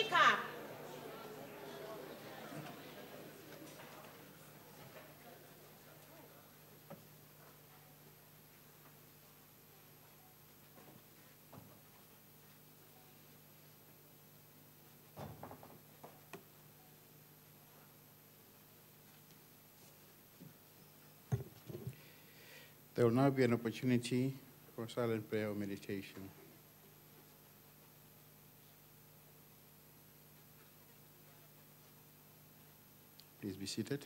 Speaker. There will now be an opportunity for silent prayer or meditation. Please be seated.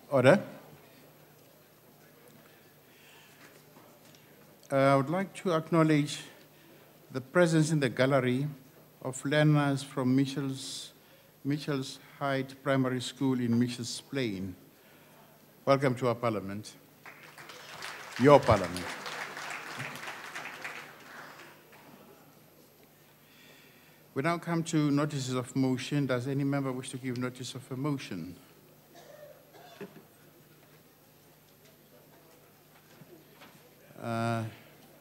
Order. I would like to acknowledge the presence in the gallery of learners from Mitchell's Heights Primary School in Mitchell's Plain. Welcome to our parliament, your parliament. We now come to notices of motion. Does any member wish to give notice of a motion?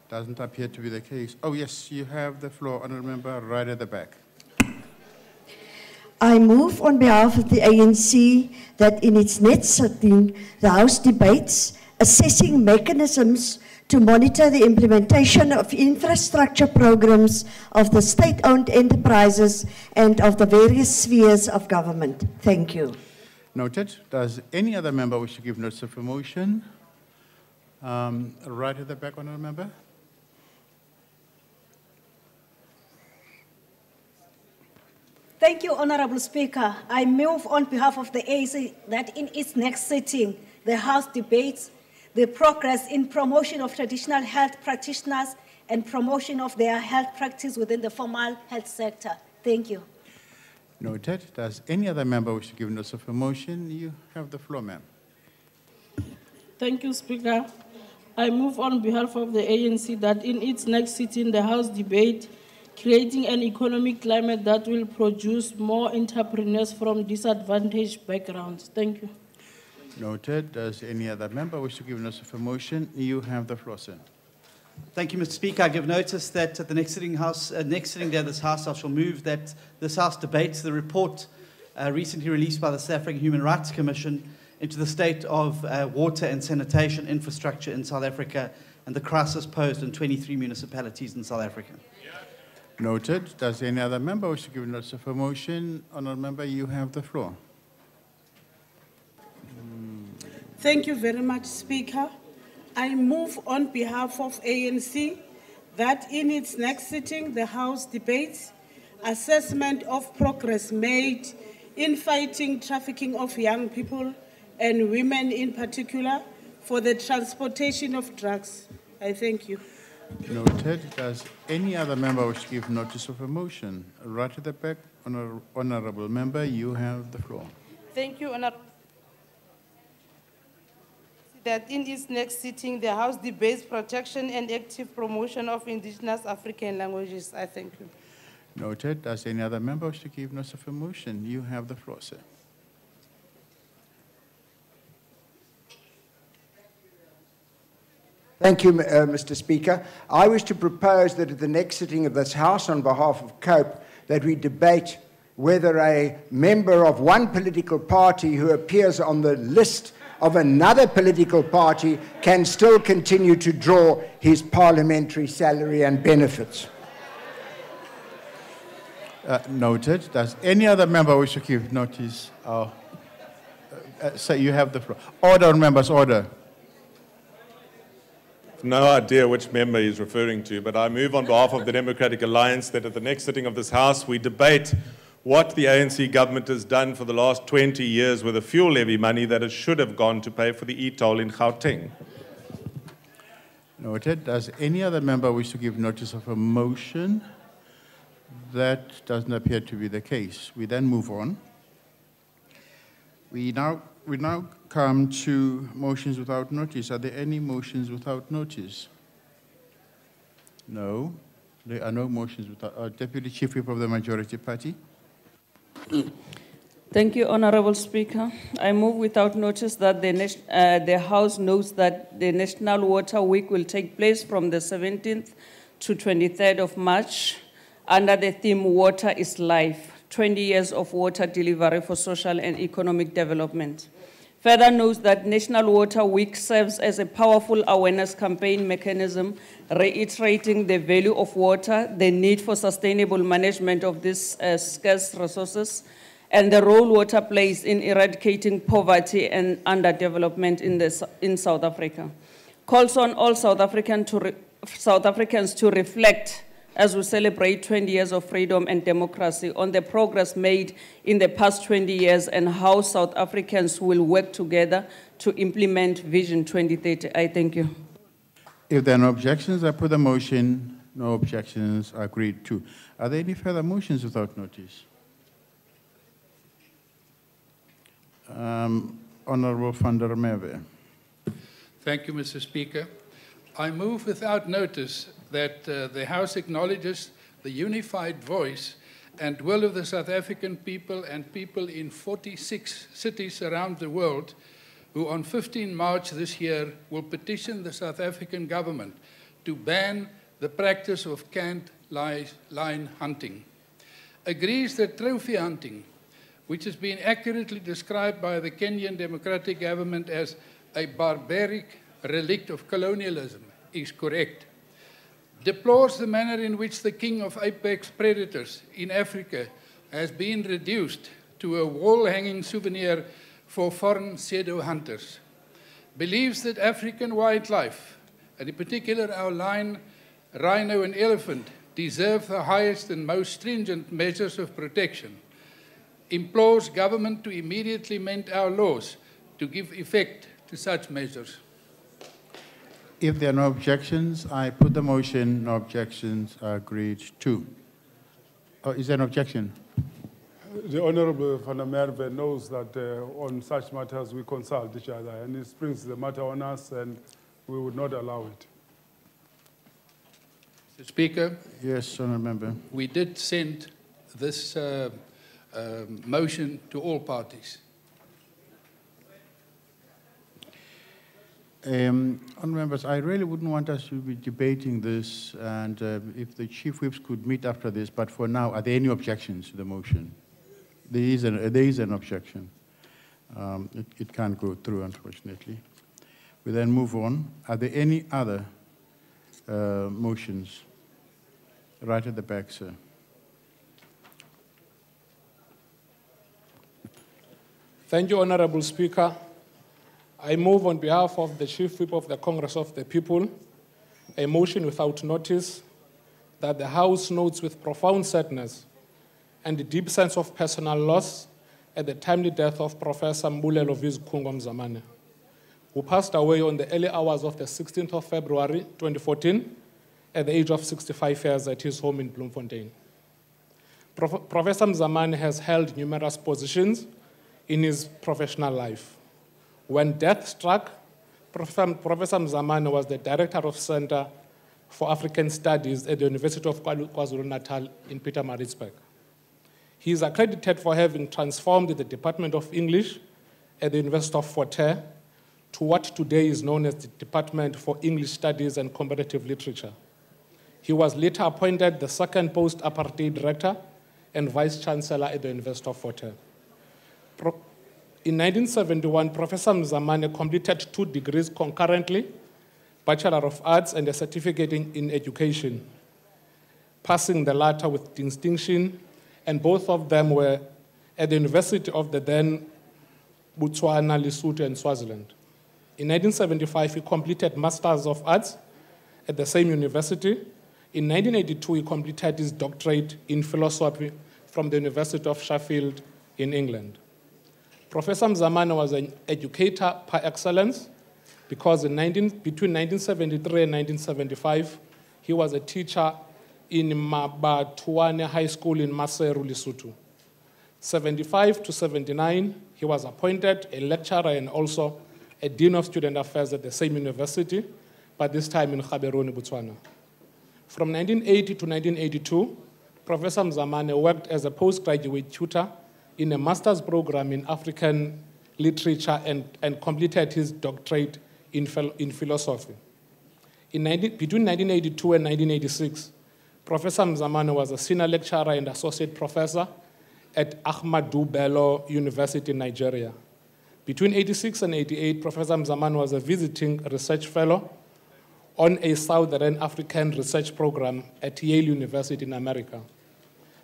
Doesn't appear to be the case. Oh, yes, you have the floor, Honourable Member, right at the back. I move on behalf of the ANC that in its next sitting, the House debates assessing mechanisms to monitor the implementation of infrastructure programs of the state-owned enterprises and of the various spheres of government. Thank you. Noted. Does any other member wish to give notice of a motion? Right at the back, Honourable Member. Thank you, Honourable Speaker. I move on behalf of the ANC that in its next sitting, the House debates the progress in promotion of traditional health practitioners and promotion of their health practice within the formal health sector. Thank you. Noted. Does any other member wish to give notice of a motion? You have the floor, ma'am. Thank you, Speaker. I move on behalf of the ANC that in its next sitting, the House debate creating an economic climate that will produce more entrepreneurs from disadvantaged backgrounds. Thank you. Noted. Does any other member wish to give notice of a motion? You have the floor, sir. Thank you, Mr. Speaker. I give notice that at the next sitting day of this House, I shall move that this House debates the report recently released by the South African Human Rights Commission into the state of water and sanitation infrastructure in South Africa and the crisis posed in 23 municipalities in South Africa. Noted. Does any other member wish to give notice of a motion? Honourable Member, you have the floor. Thank you very much, Speaker. I move on behalf of ANC that in its next sitting, the House debates assessment of progress made in fighting trafficking of young people and women in particular for the transportation of drugs. I thank you. Noted. Does any other member wish to give notice of a motion? Right at the back, Honourable Member, you have the floor. Thank you, Honourable. That in its next sitting, the House debates protection and active promotion of indigenous African languages. I thank you. Noted. Does any other member wish to give notice of a motion? You have the floor, sir. Thank you, Mr. Speaker. I wish to propose that at the next sitting of this House, on behalf of COPE, that we debate whether a member of one political party who appears on the list of another political party can still continue to draw his parliamentary salary and benefits. Noted. Does any other member wish to give notice? Sir, you have the floor. Order, members, order. No idea which member he's referring to, but I move on behalf of the Democratic Alliance that at the next sitting of this House we debate what the ANC government has done for the last 20 years with the fuel levy money that it should have gone to pay for the e-toll in Gauteng. Noted. Does any other member wish to give notice of a motion? That doesn't appear to be the case. We then move on. We now come to motions without notice. Are there any motions without notice? No. There are no motions without... Deputy Chief Whip of the Majority Party. Thank you, Honorable Speaker. I move without notice that the House knows that the National Water Week will take place from the 17th to 23rd of March under the theme Water is Life, 20 years of water delivery for social and economic development. Further notes that National Water Week serves as a powerful awareness campaign mechanism, reiterating the value of water, the need for sustainable management of these scarce resources, and the role water plays in eradicating poverty and underdevelopment in South Africa. Calls on all South Africans to reflect as we celebrate 20 years of freedom and democracy on the progress made in the past 20 years and how South Africans will work together to implement Vision 2030. I thank you. If there are no objections, I put the motion. No objections are agreed to. Are there any further motions without notice? Honorable van der Merwe. Thank you, Mr. Speaker. I move without notice that the House acknowledges the unified voice and will of the South African people and people in 46 cities around the world who on 15 March this year will petition the South African government to ban the practice of canned line hunting. Agrees that trophy hunting, which has been accurately described by the Kenyan Democratic Government as a barbaric relic of colonialism, is correct. Deplores the manner in which the king of apex predators in Africa has been reduced to a wall-hanging souvenir for foreign pseudo hunters. Believes that African wildlife, and in particular our lion, rhino and elephant, deserve the highest and most stringent measures of protection. Implores government to immediately amend our laws to give effect to such measures. If there are no objections, I put the motion. No objections are agreed to. Oh, is there an objection? The Honorable van der Merwe knows that on such matters we consult each other, and he springs the matter on us, and we would not allow it. Mr. Speaker. Yes, Honourable Member. We did send this motion to all parties. Honourable Members, I really wouldn't want us to be debating this, and if the chief whips could meet after this, but for now, are there any objections to the motion? There is an objection. It can't go through, unfortunately. We then move on. Are there any other motions? Right at the back, sir. Thank you, Honorable Speaker. I move on behalf of the Chief Whip of the Congress of the People, a motion without notice that the House notes with profound sadness and a deep sense of personal loss at the timely death of Professor Mbulelo Vizikungwa Zamano, who passed away on the early hours of the 16th of February 2014 at the age of 65 years at his home in Bloemfontein. Professor Zamano has held numerous positions in his professional life. When death struck, Professor Zamano was the director of Center for African Studies at the University of KwaZulu-Natal in Pietermaritzburg. He is accredited for having transformed the Department of English at the University of Fort Hare to what today is known as the Department for English Studies and Comparative Literature. He was later appointed the second post-apartheid director and vice-chancellor at the University of Fort Hare. In 1971, Professor Zamano completed 2 degrees concurrently, Bachelor of Arts and a certificate in education, passing the latter with distinction, and both of them were at the University of the then Botswana, Lesotho, and Swaziland. In 1975, he completed Masters of Arts at the same university. In 1982, he completed his doctorate in philosophy from the University of Sheffield in England. Professor Zamano was an educator par excellence because between 1973 and 1975, he was a teacher in Mabatuane High School in Maseru, Lesotho. 75 to 79, he was appointed a lecturer and also a dean of student affairs at the same university, but this time in Gaborone, Botswana. From 1980 to 1982, Professor Zamano worked as a postgraduate tutor in a master's program in African literature and completed his doctorate in philosophy. Between 1982 and 1986, Professor Zamano was a senior lecturer and associate professor at Ahmadu Bello University in Nigeria. Between 86 and 88, Professor Zamano was a visiting research fellow on a Southern African research program at Yale University in America.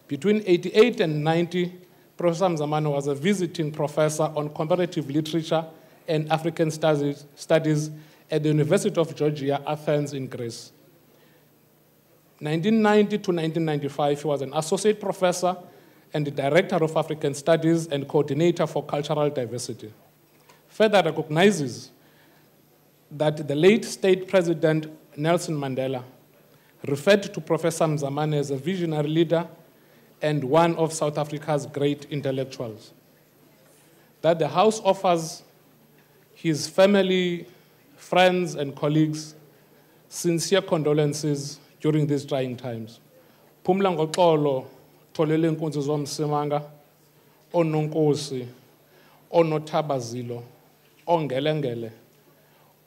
Between 88 and 90, Professor Zamano was a visiting professor on comparative literature and African studies at the University of Georgia, Athens in Greece. 1990 to 1995, he was an associate professor and the director of African Studies and coordinator for cultural diversity. Further recognizes that the late state president Nelson Mandela referred to Professor Zamano as a visionary leader and one of South Africa's great intellectuals. That the House offers his family, friends, and colleagues sincere condolences during these trying times. Phumla ngoxolo tholele inkunzi zomsimanga, ononkosi, onothabazilo, ongelengele,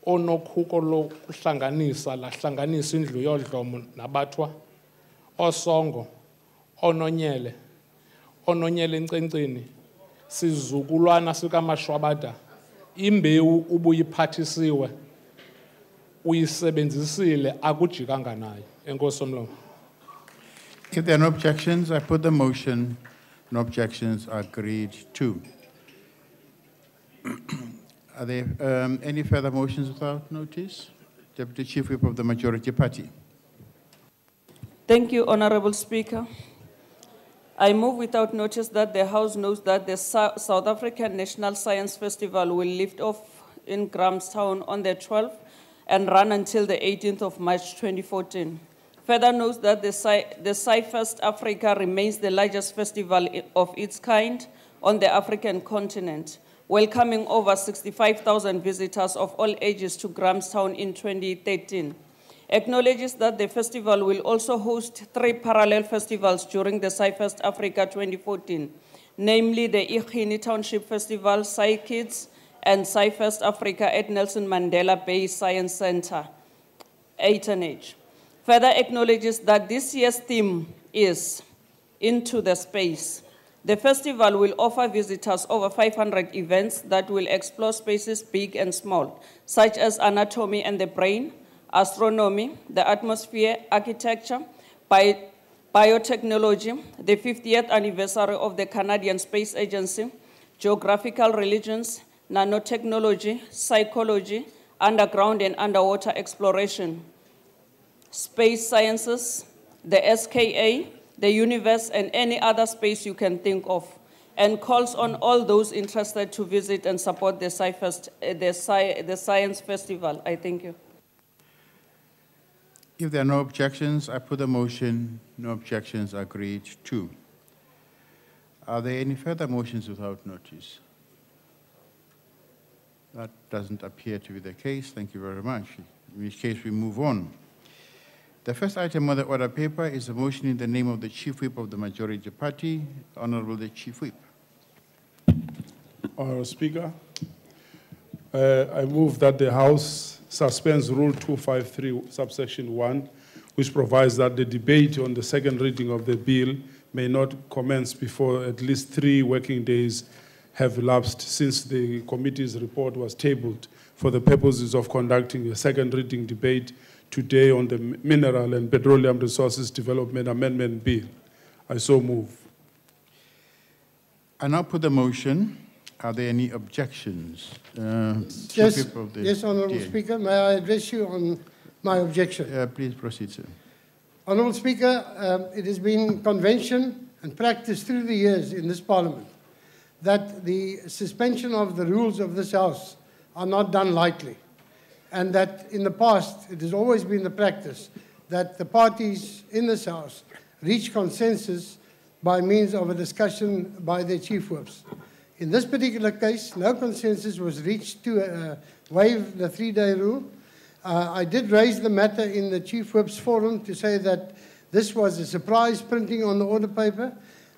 onokhuko lokuhlanganisa lahlanganisa indlu yodlomo nabathwa, osongo, ononyele encenceni, sizukulwana sikamashwabada, imbewu ubuyiphathisiwe, uyisebenzisile akujikanga nayo. Enkosi omlomo. If there are no objections, I put the motion. No objections are agreed to. Are there any further motions without notice? Deputy Chief Whip of the Majority Party. Thank you, Honorable Speaker. I move without notice that the House knows that the South African National Science Festival will lift off in Grahamstown on the 12th and run until the 18th of March 2014. Further notes that the SciFest Africa remains the largest festival of its kind on the African continent, welcoming over 65,000 visitors of all ages to Grahamstown in 2013. Acknowledges that the festival will also host 3 parallel festivals during the SciFest Africa 2014, namely the Ikhini Township Festival, SciKids, and SciFest Africa at Nelson Mandela Bay Science Center, 8NH. Further acknowledges that this year's theme is Into the Space. The festival will offer visitors over 500 events that will explore spaces big and small, such as anatomy and the brain, astronomy, the atmosphere, architecture, biotechnology, the 50th anniversary of the Canadian Space Agency, geographical religions, nanotechnology, psychology, underground and underwater exploration, space sciences, the SKA, the universe, and any other space you can think of, and calls on all those interested to visit and support the Science Festival. I thank you. If there are no objections, I put the motion. No objections agreed to. Are there any further motions without notice? That doesn't appear to be the case. Thank you very much. In which case, we move on. The first item on the order paper is a motion in the name of the Chief Whip of the Majority Party. Honorable the Chief Whip. Honorable Speaker, I move that the House suspends Rule 253, subsection 1, which provides that the debate on the second reading of the bill may not commence before at least 3 working days have elapsed since the committee's report was tabled for the purposes of conducting a second reading debate today on the Mineral and Petroleum Resources Development Amendment Bill. I so move. I now put the motion. Are there any objections? Yes, Honourable Speaker, may I address you on my objection? Please proceed, sir. Honourable Speaker, it has been convention and practice through the years in this Parliament that the suspension of the rules of this House are not done lightly, and that in the past it has always been the practice that the parties in this House reach consensus by means of a discussion by their chief whips. In this particular case, no consensus was reached to waive the 3-day rule. I did raise the matter in the Chief Whip's forum to say that this was a surprise printing on the order paper.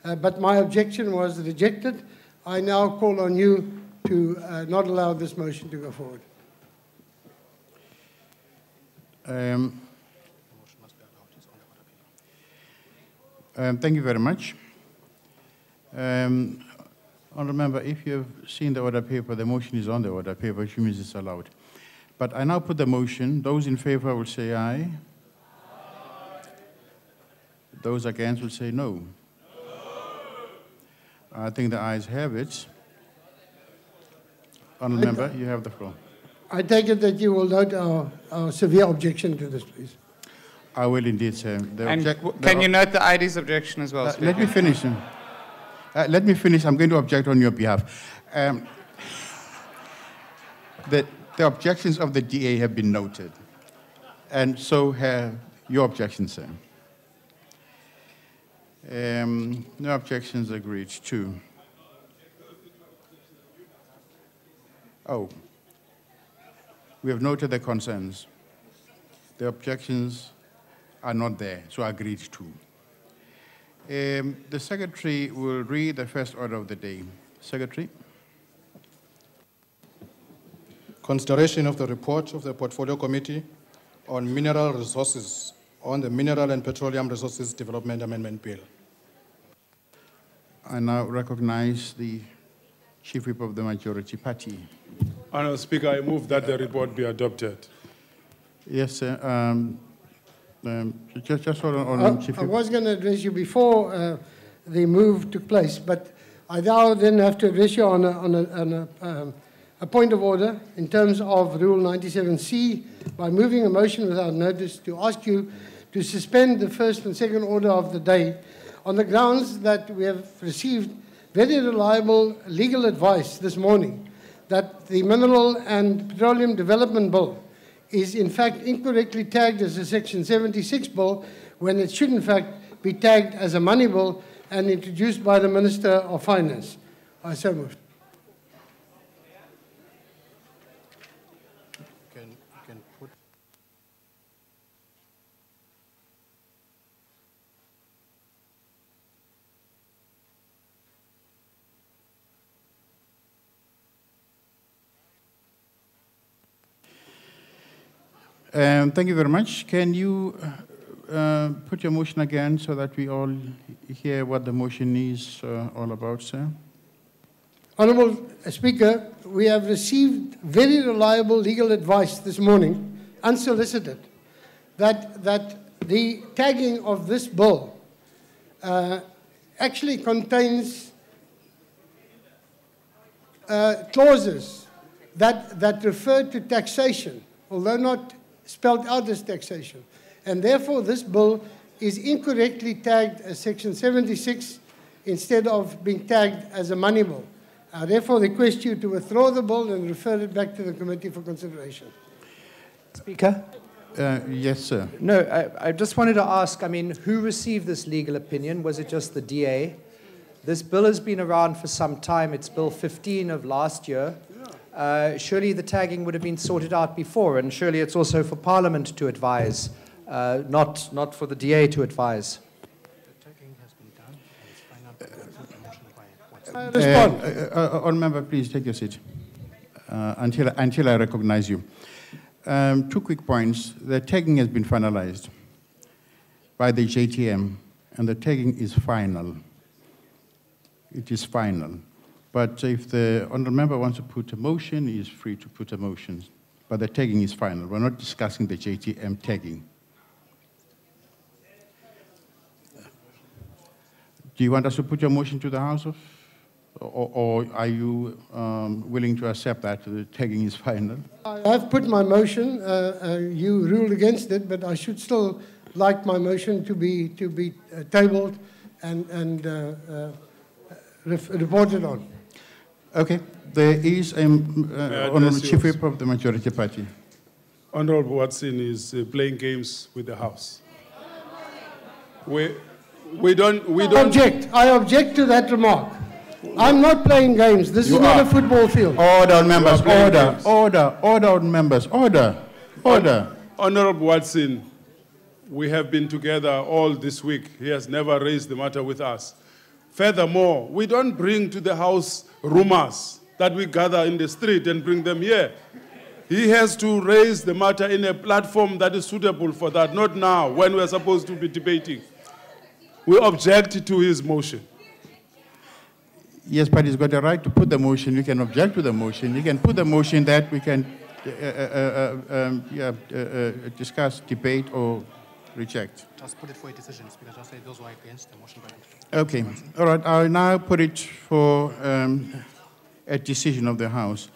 but my objection was rejected. I now call on you to not allow this motion to go forward. Thank you very much. Honourable Member, if you have seen the order paper, the motion is on the order paper, which means it's allowed. But I now put the motion. Those in favour will say aye. Those against will say no. I think the ayes have it. Honourable Member, you have the floor. I take it that you will note our severe objection to this, please. I will indeed, sir. Can you note the ID's objection as well, Speaker? Let me finish. Let me finish. I'm going to object on your behalf. The objections of the DA have been noted, and so have your objections, sir. No objections agreed to. Oh, we have noted the concerns. The objections are not there, so agreed to. The Secretary will read the first order of the day. Secretary. Consideration of the report of the Portfolio Committee on Mineral Resources on the Mineral and Petroleum Resources Development Amendment Bill. I now recognize the Chief Whip of the Majority Party. Honourable Speaker, I move that the report be adopted. Yes, sir. Just hold on, Chief Whip. I was going to address you before the move took place, but I now then have to address you on a point of order in terms of Rule 97C by moving a motion without notice to ask you to suspend the first and second order of the day on the grounds that we have received very reliable legal advice this morning that the Mineral and Petroleum Development Bill is in fact incorrectly tagged as a Section 76 bill when it should in fact be tagged as a money bill and introduced by the Minister of Finance. I so move. Thank you very much. Can you put your motion again so that we all hear what the motion is all about, sir? Honourable Speaker, we have received very reliable legal advice this morning, unsolicited, that the tagging of this bill actually contains clauses that refer to taxation, although not spelled out as taxation. And therefore, this bill is incorrectly tagged as Section 76 instead of being tagged as a money bill. I therefore request you to withdraw the bill and refer it back to the committee for consideration. Speaker? Yes, sir. No, I just wanted to ask, I mean, who received this legal opinion? Was it just the DA? This bill has been around for some time. It's Bill 15 of last year. Surely the tagging would have been sorted out before, and surely it's also for Parliament to advise, not for the DA to advise. Honourable Member, please take your seat until I recognize you. 2 quick points. The tagging has been finalized by the JTM, and the tagging is final. It is final. But if the honourable member wants to put a motion, he is free to put a motion. But the tagging is final. We're not discussing the JTM tagging. Do you want us to put your motion to the House of, or are you willing to accept that the tagging is final? I've put my motion. You ruled against it, but I should still like my motion to be tabled and reported on. Okay. There is Honourable Chief Whip of the Majority Party. Honourable Watson is playing games with the House. We don't object. I object to that remark. I'm not playing games. This is not a football field. Order, members. Order, members. Order. Honourable Watson, we have been together all this week. He has never raised the matter with us. Furthermore, we don't bring to the House rumors that we gather in the street and bring them here. He has to raise the matter in a platform that is suitable for that, not now when we're supposed to be debating. We object to his motion. Yes, but he's got the right to put the motion. You can object to the motion. You can put the motion that we can discuss, debate, or reject. Just put it for a decision, Speaker. Just say those who are against the motion. Okay. All right. I'll now put it for a decision of the House.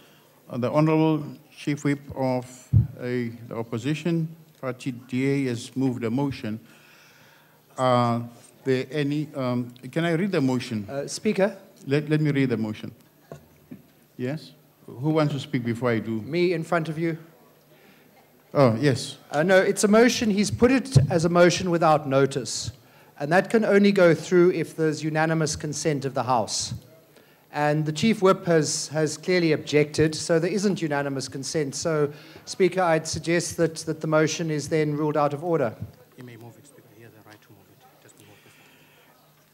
The Honourable Chief Whip of the opposition party, DA, has moved a motion. Can I read the motion? Speaker? Let me read the motion. Yes? Who wants to speak before I do? Me in front of you. Oh, yes. No, it's a motion. He's put it as a motion without notice. And that can only go through if there's unanimous consent of the House. And the Chief Whip has clearly objected, so there isn't unanimous consent. So, Speaker, I'd suggest that the motion is then ruled out of order. He may move it, Speaker. He has the right to move it. Just move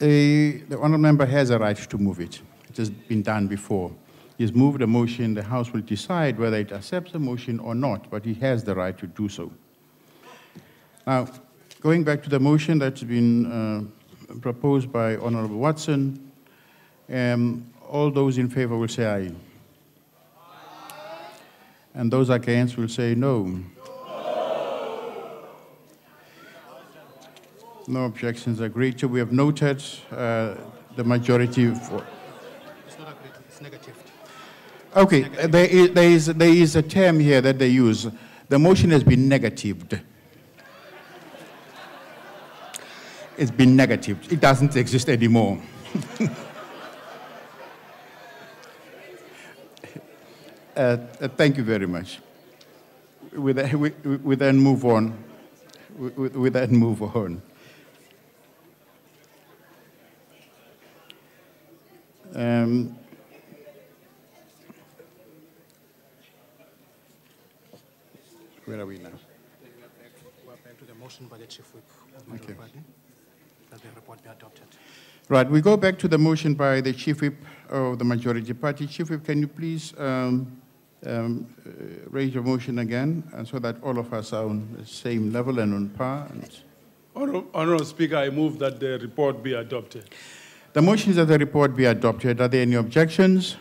it. The honourable member has a right to move it. It has been done before. He's moved a motion. The House will decide whether it accepts the motion or not, but he has the right to do so. Now, going back to the motion that's been proposed by Honourable Watson, all those in favour will say aye. And those against will say no. No objections agreed to. We have noted the majority for. It's not agreed, it's negative. Okay, there is a term here that they use. The motion has been negatived. It's been negatived. It doesn't exist anymore. Thank you very much. We then move on. We then move on. Where are we now? We're back to the motion by the Chief Whip of my party that the report be adopted. Right, we go back to the motion by the Chief Whip of the majority party. Chief Whip, can you please raise your motion again, so that all of us are on the same level and on par? Honourable Speaker, I move that the report be adopted. The motion is that the report be adopted. Are there any objections?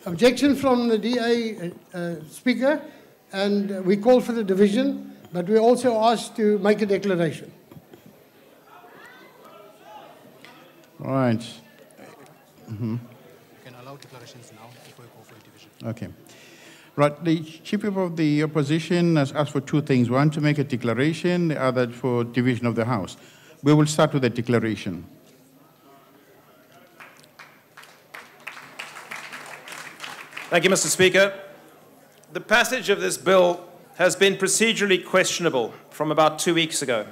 Objection from the DA Speaker, and we call for the division, but we also ask to make a declaration. All right. You can allow declarations now before you go for a division. Okay. Right, the Chief Whip of the opposition has asked for two things. One, to make a declaration, the other for division of the House. We will start with the declaration. Thank you, Mr. Speaker. The passage of this bill has been procedurally questionable from about 2 weeks ago,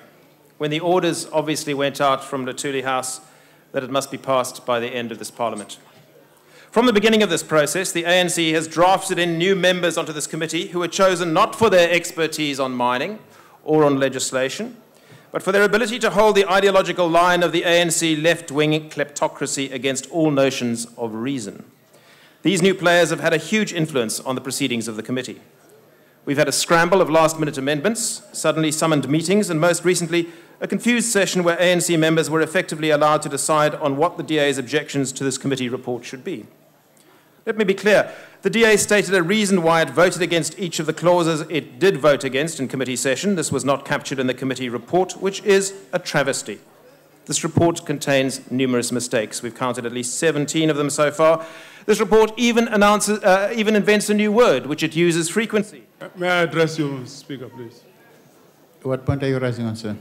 when the orders obviously went out from Luthuli House that it must be passed by the end of this Parliament. From the beginning of this process, the ANC has drafted in new members onto this committee who were chosen not for their expertise on mining or on legislation, but for their ability to hold the ideological line of the ANC left-wing kleptocracy against all notions of reason. These new players have had a huge influence on the proceedings of the committee. We've had a scramble of last-minute amendments, suddenly summoned meetings, and most recently, a confused session where ANC members were effectively allowed to decide on what the DA's objections to this committee report should be. Let me be clear. The DA stated a reason why it voted against each of the clauses it did vote against in committee session. This was not captured in the committee report, which is a travesty. This report contains numerous mistakes. We've counted at least 17 of them so far. This report even invents a new word, which it uses frequently. May I address you, Speaker, please? What point are you raising on, sir?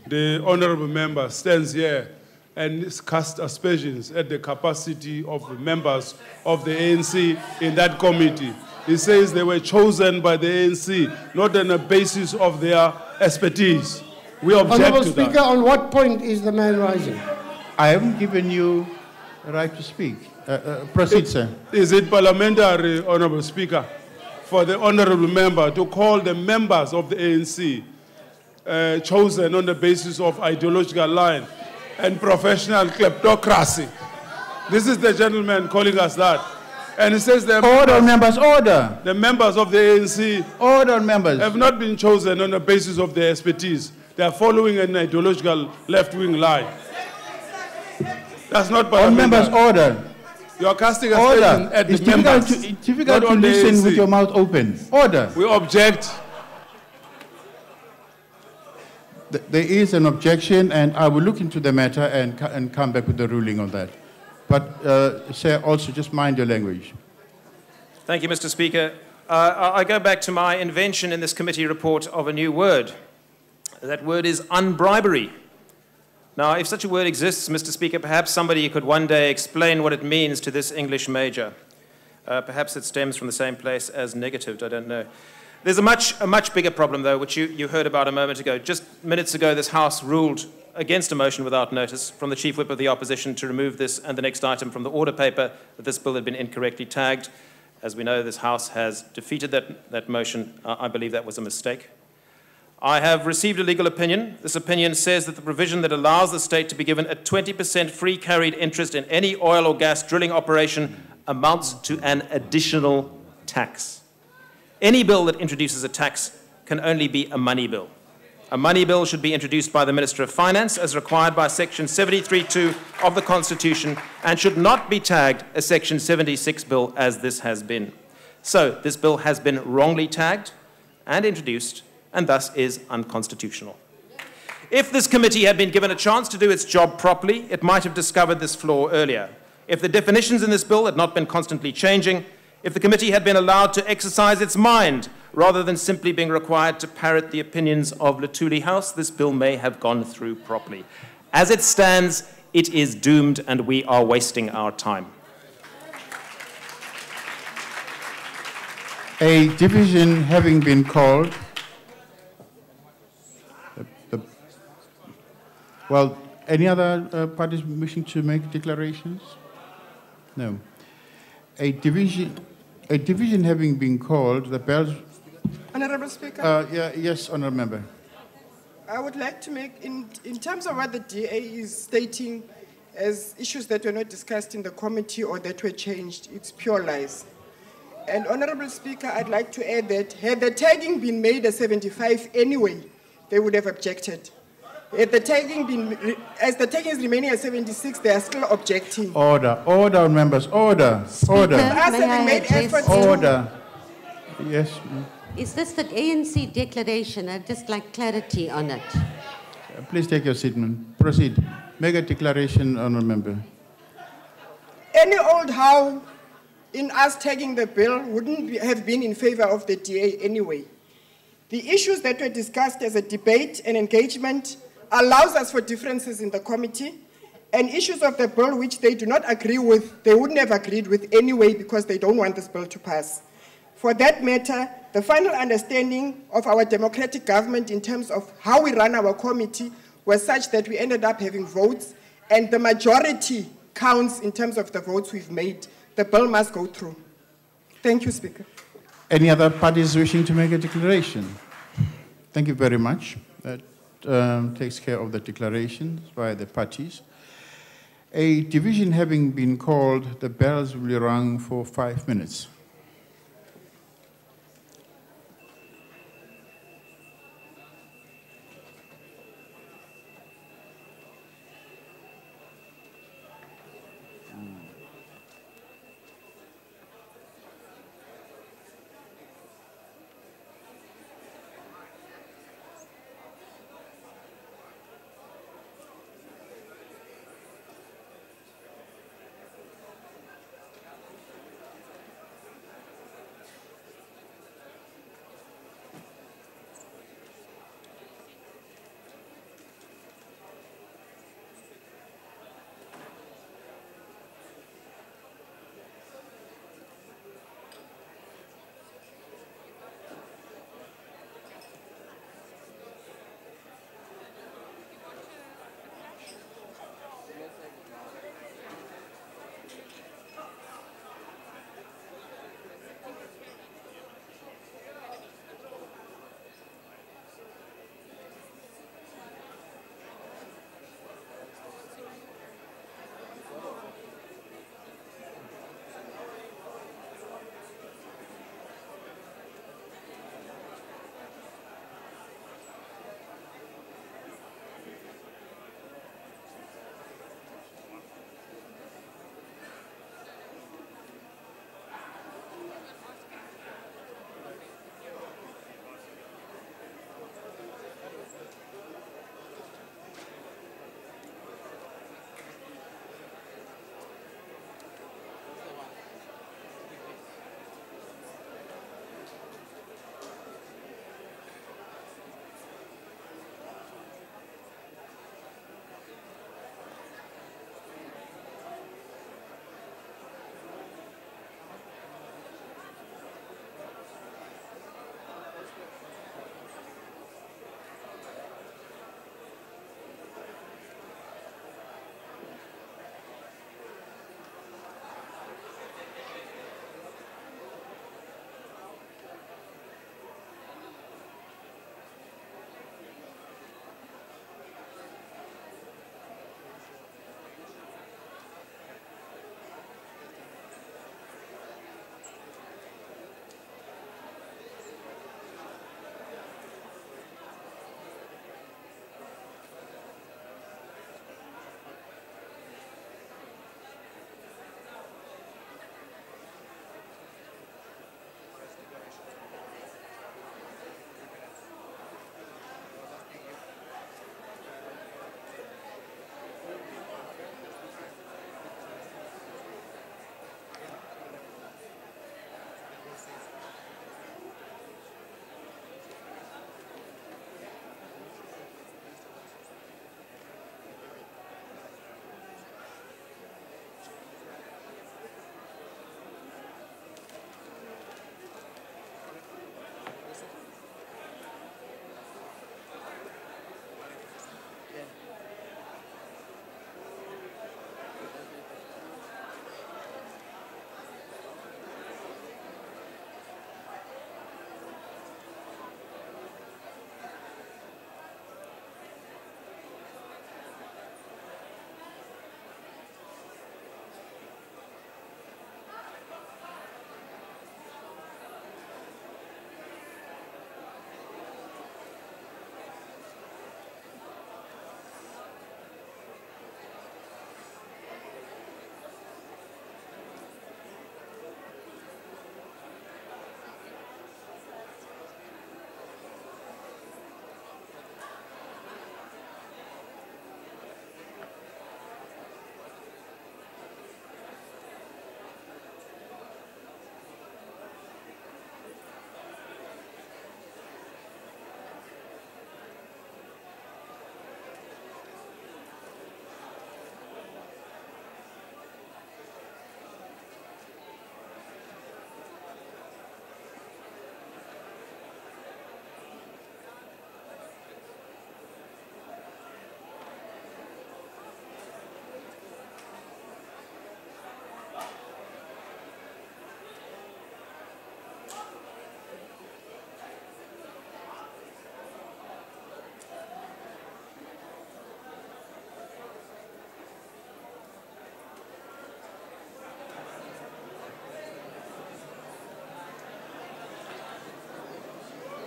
The honourable member stands here and cast aspersions at the capacity of the members of the ANC in that committee. He says they were chosen by the ANC, not on the basis of their expertise. We object Honourable to Speaker, that. on what point is the man rising? I haven't given you the right to speak. Proceed, sir. Is it parliamentary, Honourable Speaker, for the honourable member to call the members of the ANC chosen on the basis of ideological line and professional kleptocracy. This is the gentleman calling us that. And he says the Order, members, order. The members of the ANC order, members, have not been chosen on the basis of their expertise. They are following an ideological left-wing lie. That's not all members, order. You are casting Order. aspersions at It's the members. difficult not to on the listen ANC. with your mouth open. Order. We object. There is an objection, and I will look into the matter and come back with the ruling on that. But, sir, also just mind your language. Thank you, Mr. Speaker. I go back to my invention in this committee report of a new word. That word is unbribery. Now, if such a word exists, Mr. Speaker, perhaps somebody could one day explain what it means to this English major. Perhaps it stems from the same place as negative, I don't know. There's a much bigger problem, though, which you heard about a moment ago. Just minutes ago, this House ruled against a motion without notice from the Chief Whip of the Opposition to remove this and the next item from the order paper, that this bill had been incorrectly tagged. As we know, this House has defeated that motion. I believe that was a mistake. I have received a legal opinion. This opinion says that the provision that allows the state to be given a 20% free carried interest in any oil or gas drilling operation amounts to an additional tax. Any bill that introduces a tax can only be a money bill. A money bill should be introduced by the Minister of Finance as required by Section 73(2) of the Constitution and should not be tagged a Section 76 bill as this has been. So this bill has been wrongly tagged and introduced and thus is unconstitutional. If this committee had been given a chance to do its job properly, it might have discovered this flaw earlier. If the definitions in this bill had not been constantly changing, if the committee had been allowed to exercise its mind rather than simply being required to parrot the opinions of Luthuli House, this bill may have gone through properly. As it stands, it is doomed and we are wasting our time. A division having been called, well, any other parties wishing to make declarations? No. A division having been called, the bells... Honourable Speaker. Yes, Honourable Member. I would like to make, in terms of what the DA is stating as issues that were not discussed in the committee or that were changed, it's pure lies. And Honourable Speaker, I'd like to add that had the tagging been made a 75 anyway, they would have objected. Had the tagging been, as the tagging is remaining at 76, they are still objecting. Order, members, order, Speaker, order. Order. Yes. Is this the ANC declaration? I'd just like clarity on it. Please take your seat, ma'am. Proceed. Make a declaration, Honourable Member. Any old how in us tagging the bill wouldn't have been in favor of the DA anyway. The issues that were discussed as a debate and engagement allows us for differences in the committee, and issues of the bill which they do not agree with, they wouldn't have agreed with anyway because they don't want this bill to pass. For that matter, the final understanding of our democratic government in terms of how we run our committee was such that we ended up having votes, and the majority counts in terms of the votes we've made. The bill must go through. Thank you, Speaker. Any other parties wishing to make a declaration? Thank you very much. That takes care of the declarations by the parties. A division having been called, the bells will be rung for 5 minutes.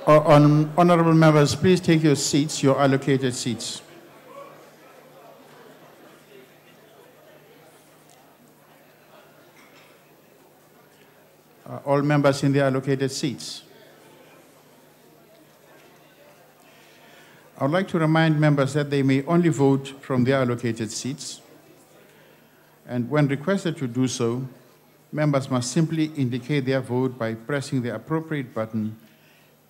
Honorable members, please take your seats, your allocated seats. All members in their allocated seats. I would like to remind members that they may only vote from their allocated seats, and when requested to do so, members must simply indicate their vote by pressing the appropriate button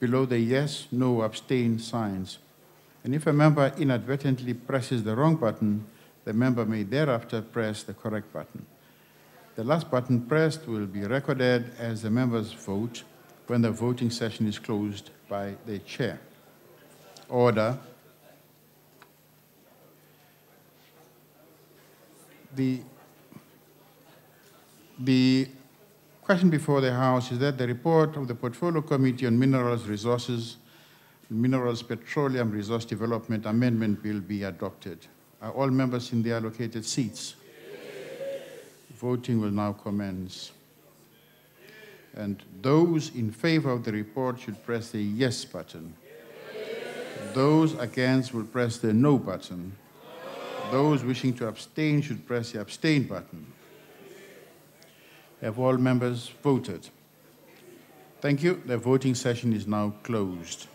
below the yes, no, abstain signs. And if a member inadvertently presses the wrong button, the member may thereafter press the correct button. The last button pressed will be recorded as the member's vote when the voting session is closed by the chair. Order. The question before the House is that the report of the Portfolio Committee on Minerals Resources, Minerals Petroleum Resource Development Amendment Bill be adopted. Are all members in their allocated seats? Voting will now commence. And those in favor of the report should press the yes button. Those against will press the no button. Those wishing to abstain should press the abstain button. Have all members voted? Thank you. The voting session is now closed.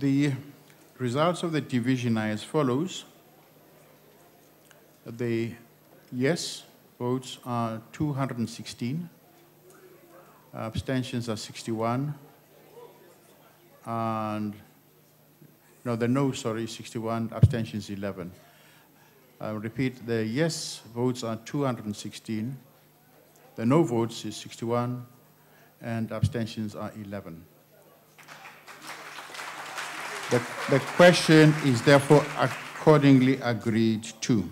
The results of the division are as follows. The yes votes are 216, abstentions are 61, and no, the no, sorry, 61, abstentions 11. I'll repeat, the yes votes are 216, the no votes is 61, and abstentions are 11. The question is therefore accordingly agreed to.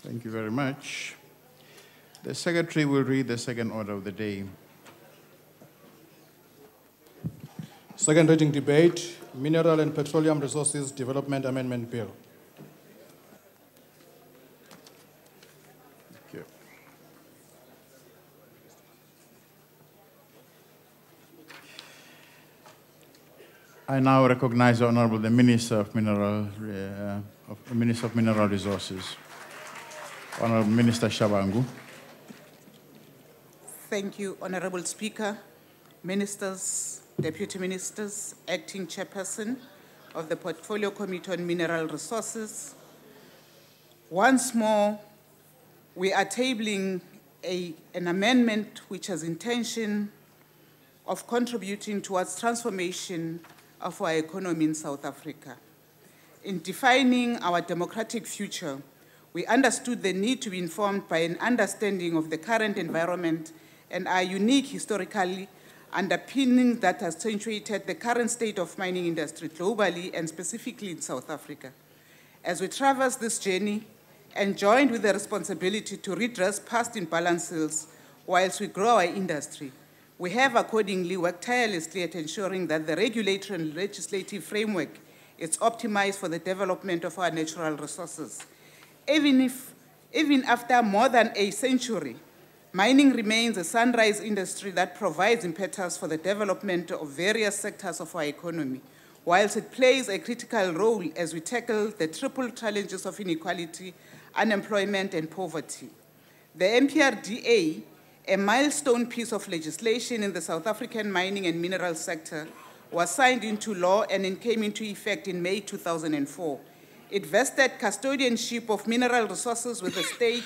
Thank you very much. The Secretary will read the second order of the day. Second reading debate, Mineral and Petroleum Resources Development Amendment Bill. I now recognize the Honorable the Minister of Mineral Resources, Honorable Minister Shabangu. Thank you, Honorable Speaker, Ministers, Deputy Ministers, Acting Chairperson of the Portfolio Committee on Mineral Resources. Once more, we are tabling an amendment which has intention of contributing towards transformation of our economy in South Africa. In defining our democratic future, we understood the need to be informed by an understanding of the current environment and our unique historically underpinning that has accentuated the current state of mining industry globally and specifically in South Africa. As we traverse this journey and joined with the responsibility to redress past imbalances whilst we grow our industry, we have accordingly worked tirelessly at ensuring that the regulatory and legislative framework is optimized for the development of our natural resources. Even after more than a century, mining remains a sunrise industry that provides impetus for the development of various sectors of our economy, whilst it plays a critical role as we tackle the triple challenges of inequality, unemployment, and poverty. The MDDA, a milestone piece of legislation in the South African mining and mineral sector, was signed into law and it came into effect in May 2004. It vested custodianship of mineral resources with the state,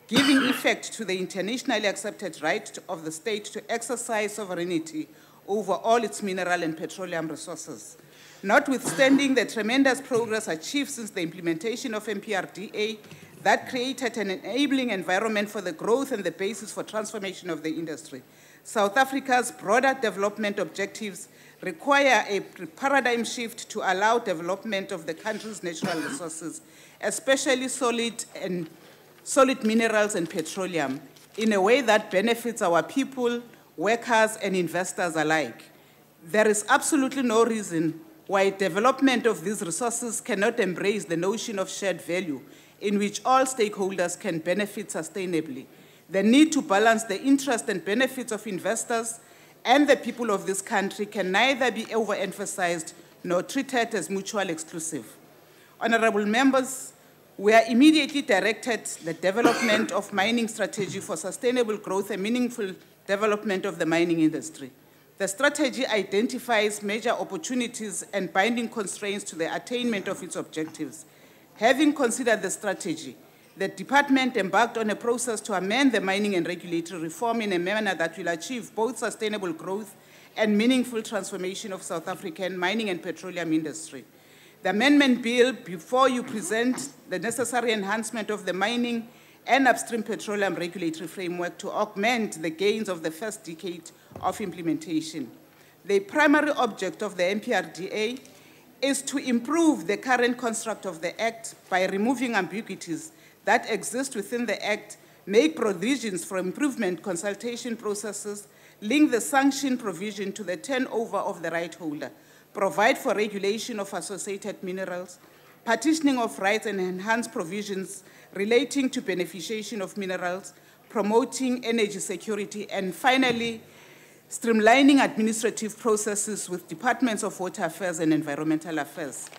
giving effect to the internationally accepted right of the state to exercise sovereignty over all its mineral and petroleum resources. Notwithstanding the tremendous progress achieved since the implementation of MPRDA that created an enabling environment for the growth and the basis for transformation of the industry, South Africa's broader development objectives require a paradigm shift to allow development of the country's natural resources, especially solid minerals and petroleum, in a way that benefits our people, workers, and investors alike. There is absolutely no reason why development of these resources cannot embrace the notion of shared value, in which all stakeholders can benefit sustainably. The need to balance the interests and benefits of investors and the people of this country can neither be overemphasized nor treated as mutually exclusive. Honorable members, we are immediately directed the development of mining strategy for sustainable growth and meaningful development of the mining industry. The strategy identifies major opportunities and binding constraints to the attainment of its objectives. Having considered the strategy, the department embarked on a process to amend the mining and regulatory reform in a manner that will achieve both sustainable growth and meaningful transformation of South African mining and petroleum industry. The amendment bill before you present the necessary enhancement of the mining and upstream petroleum regulatory framework to augment the gains of the first decade of implementation. The primary object of the MPRDA is to improve the current construct of the Act by removing ambiguities that exist within the Act, make provisions for improvement consultation processes, link the sanction provision to the turnover of the right holder, provide for regulation of associated minerals, partitioning of rights and enhance provisions relating to beneficiation of minerals, promoting energy security, and finally, streamlining administrative processes with departments of water affairs and environmental affairs.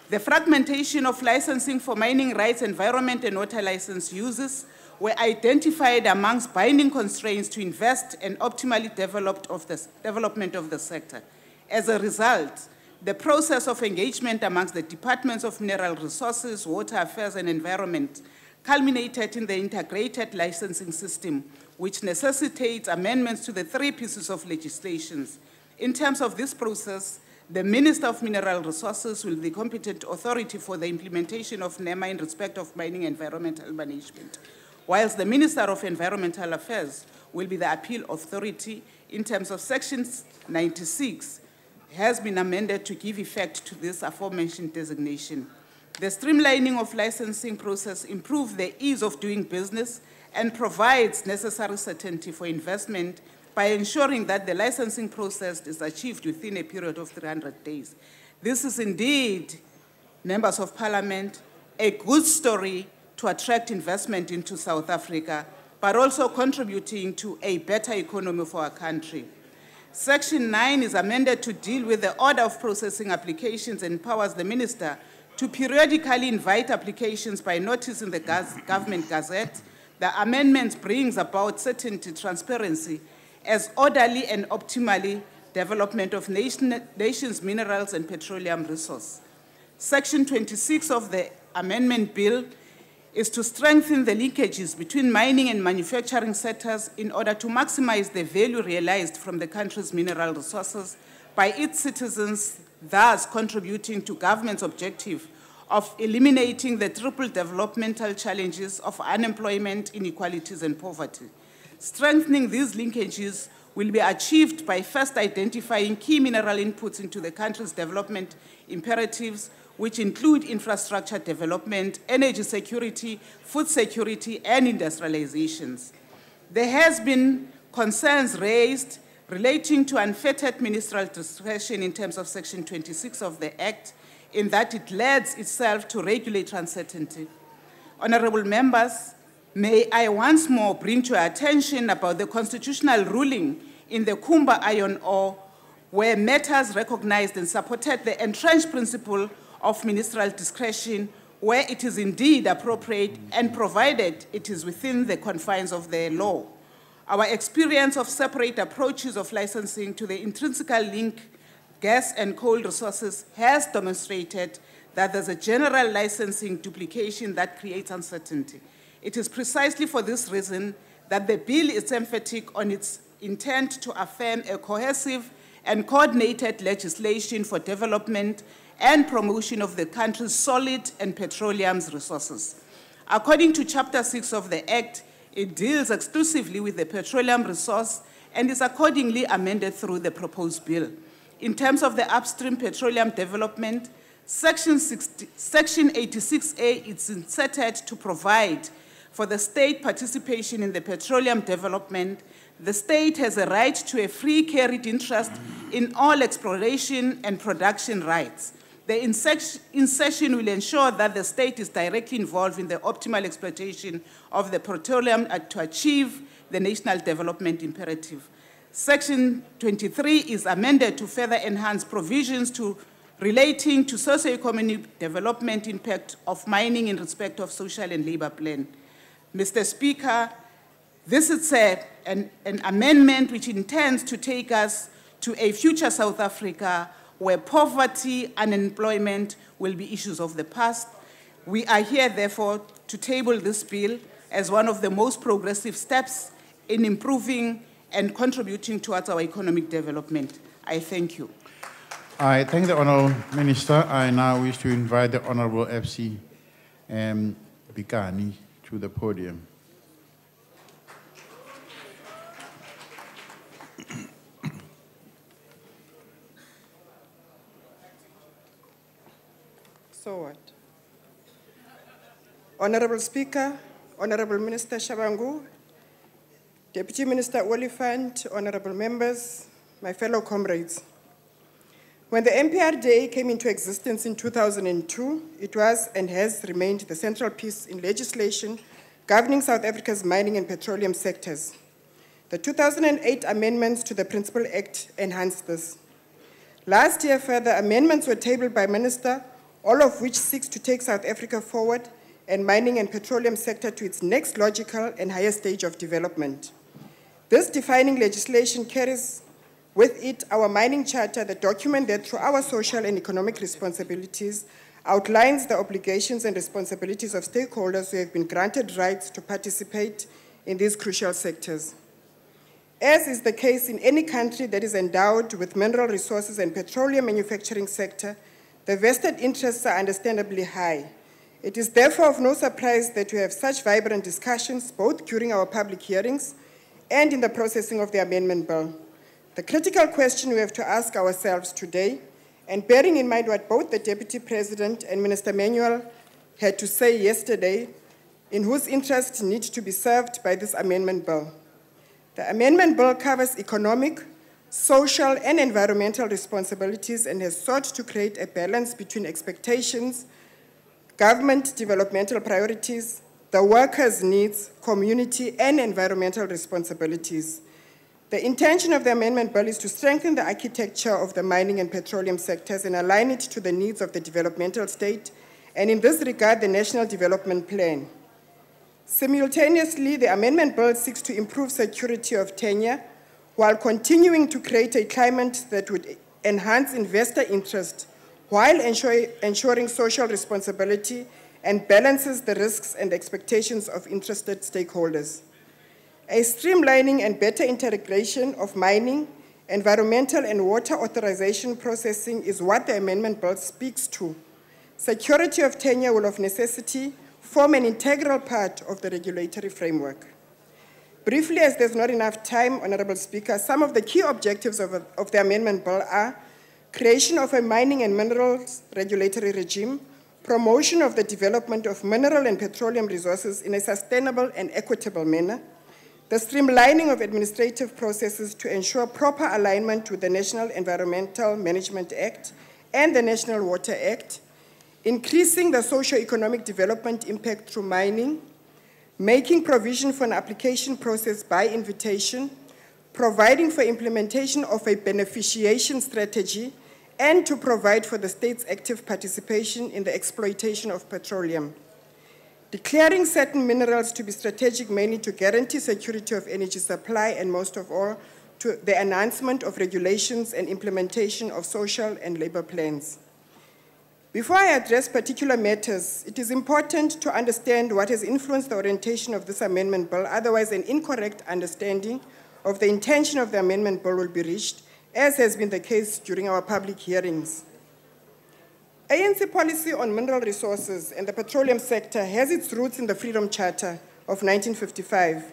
The fragmentation of licensing for mining rights, environment, and water license uses were identified amongst binding constraints to invest and optimally development of the sector. As a result, the process of engagement amongst the departments of mineral resources, water affairs, and environment culminated in the integrated licensing system, which necessitates amendments to the 3 pieces of legislation. In terms of this process, the Minister of Mineral Resources will be the competent authority for the implementation of NEMA in respect of mining environmental management, whilst the Minister of Environmental Affairs will be the appeal authority in terms of Section 96 has been amended to give effect to this aforementioned designation. The streamlining of licensing process improves the ease of doing business and provides necessary certainty for investment by ensuring that the licensing process is achieved within a period of 300 days. This is indeed, members of parliament, a good story to attract investment into South Africa, but also contributing to a better economy for our country. Section 9 is amended to deal with the order of processing applications and empowers the minister to periodically invite applications by notice in the government gazette. The amendment brings about certainty, transparency, as orderly and optimally development of nation's minerals and petroleum resources. Section 26 of the amendment bill is to strengthen the linkages between mining and manufacturing sectors in order to maximize the value realized from the country's mineral resources by its citizens, thus contributing to government's objective of eliminating the triple developmental challenges of unemployment, inequalities, and poverty. Strengthening these linkages will be achieved by first identifying key mineral inputs into the country's development imperatives, which include infrastructure development, energy security, food security, and industrializations. There has been concerns raised relating to unfettered ministerial discretion in terms of Section 26 of the Act, in that it lends itself to regulatory uncertainty. Honorable members, may I once more bring to your attention about the constitutional ruling in the Kumba iron ore, where matters recognized and supported the entrenched principle of ministerial discretion, where it is indeed appropriate and provided it is within the confines of the law. Our experience of separate approaches of licensing to the intrinsically linked gas and coal resources has demonstrated that there's a general licensing duplication that creates uncertainty. It is precisely for this reason that the bill is emphatic on its intent to affirm a cohesive and coordinated legislation for development and promotion of the country's solid and petroleum resources. According to Chapter 6 of the Act, it deals exclusively with the petroleum resource and is accordingly amended through the proposed bill. In terms of the upstream petroleum development, Section 86A is inserted to provide for the state participation in the petroleum development. The state has a right to a free carried interest in all exploration and production rights. The insertion will ensure that the state is directly involved in the optimal exploitation of the petroleum to achieve the national development imperative. Section 23 is amended to further enhance provisions relating to socio-economic development impact of mining in respect of social and labor plan. Mr. Speaker, this is an amendment which intends to take us to a future South Africa where poverty, unemployment will be issues of the past. We are here, therefore, to table this bill as one of the most progressive steps in improving and contributing towards our economic development. I thank you. I thank the Honourable Minister. I now wish to invite the Honourable FC Bikani to the podium. So what? Honourable Speaker, Honourable Minister Shabangu, Deputy Minister Oliphant, honourable members, my fellow comrades. When the MDDA came into existence in 2002, it was and has remained the central piece in legislation governing South Africa's mining and petroleum sectors. The 2008 amendments to the Principal Act enhanced this. Last year, further amendments were tabled by Minister, all of which seeks to take South Africa forward and mining and petroleum sector to its next logical and higher stage of development. This defining legislation carries with it our mining charter, the document that through our social and economic responsibilities outlines the obligations and responsibilities of stakeholders who have been granted rights to participate in these crucial sectors. As is the case in any country that is endowed with mineral resources and petroleum manufacturing sector, the vested interests are understandably high. It is therefore of no surprise that we have such vibrant discussions both during our public hearings and in the processing of the amendment bill. The critical question we have to ask ourselves today, and bearing in mind what both the Deputy President and Minister Manuel had to say yesterday, in whose interest needs to be served by this amendment bill. The amendment bill covers economic, social, and environmental responsibilities and has sought to create a balance between expectations, government developmental priorities, the workers' needs, community, and environmental responsibilities. The intention of the amendment bill is to strengthen the architecture of the mining and petroleum sectors and align it to the needs of the developmental state, and in this regard, the National Development Plan. Simultaneously, the amendment bill seeks to improve security of tenure while continuing to create a climate that would enhance investor interest while ensuring social responsibility and balances the risks and expectations of interested stakeholders. A streamlining and better integration of mining, environmental and water authorization processing is what the amendment bill speaks to. Security of tenure will of necessity form an integral part of the regulatory framework. Briefly, as there's not enough time, Honourable Speaker, some of the key objectives of the amendment bill are creation of a mining and minerals regulatory regime, promotion of the development of mineral and petroleum resources in a sustainable and equitable manner, the streamlining of administrative processes to ensure proper alignment with the National Environmental Management Act and the National Water Act, increasing the socio-economic development impact through mining, making provision for an application process by invitation, providing for implementation of a beneficiation strategy, and to provide for the state's active participation in the exploitation of petroleum. Declaring certain minerals to be strategic mainly to guarantee security of energy supply and most of all to the enhancement of regulations and implementation of social and labor plans. Before I address particular matters, it is important to understand what has influenced the orientation of this amendment bill, otherwise an incorrect understanding of the intention of the amendment bill will be reached, as has been the case during our public hearings. ANC policy on mineral resources and the petroleum sector has its roots in the Freedom Charter of 1955.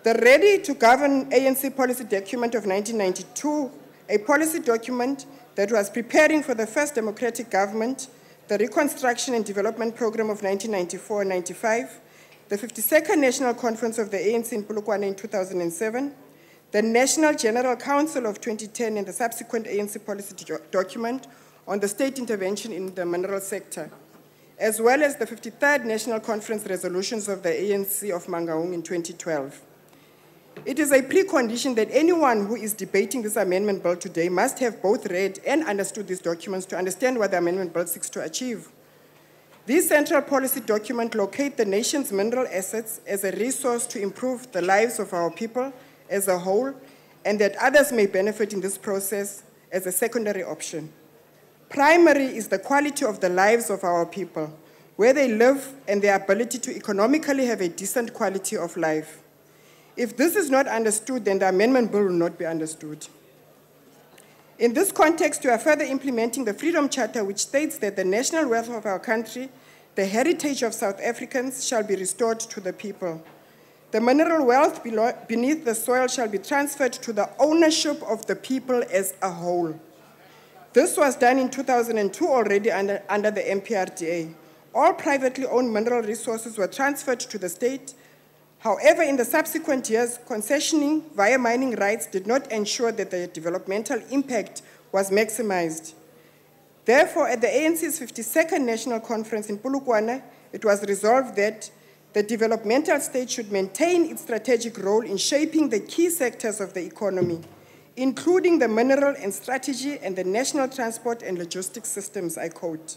The Ready to Govern ANC policy document of 1992, a policy document that was preparing for the first democratic government, the Reconstruction and Development Program of 1994-95, the 52nd National Conference of the ANC in Polokwane in 2007, the National General Council of 2010 and the subsequent ANC policy document on the state intervention in the mineral sector, as well as the 53rd National Conference resolutions of the ANC of Mangaung in 2012. It is a precondition that anyone who is debating this amendment bill today must have both read and understood these documents to understand what the amendment bill seeks to achieve. These central policy documents locate the nation's mineral assets as a resource to improve the lives of our people as a whole, and that others may benefit in this process as a secondary option. Primary is the quality of the lives of our people, where they live and their ability to economically have a decent quality of life. If this is not understood, then the amendment bill will not be understood. In this context, we are further implementing the Freedom Charter, which states that the national wealth of our country, the heritage of South Africans, shall be restored to the people. The mineral wealth beneath the soil shall be transferred to the ownership of the people as a whole. This was done in 2002 already under the MPRDA. All privately owned mineral resources were transferred to the state. However, in the subsequent years, concessioning via mining rights did not ensure that the developmental impact was maximized. Therefore, at the ANC's 52nd National Conference in Polokwane, it was resolved that the developmental state should maintain its strategic role in shaping the key sectors of the economy, including the mineral and strategy and the national transport and logistics systems, I quote,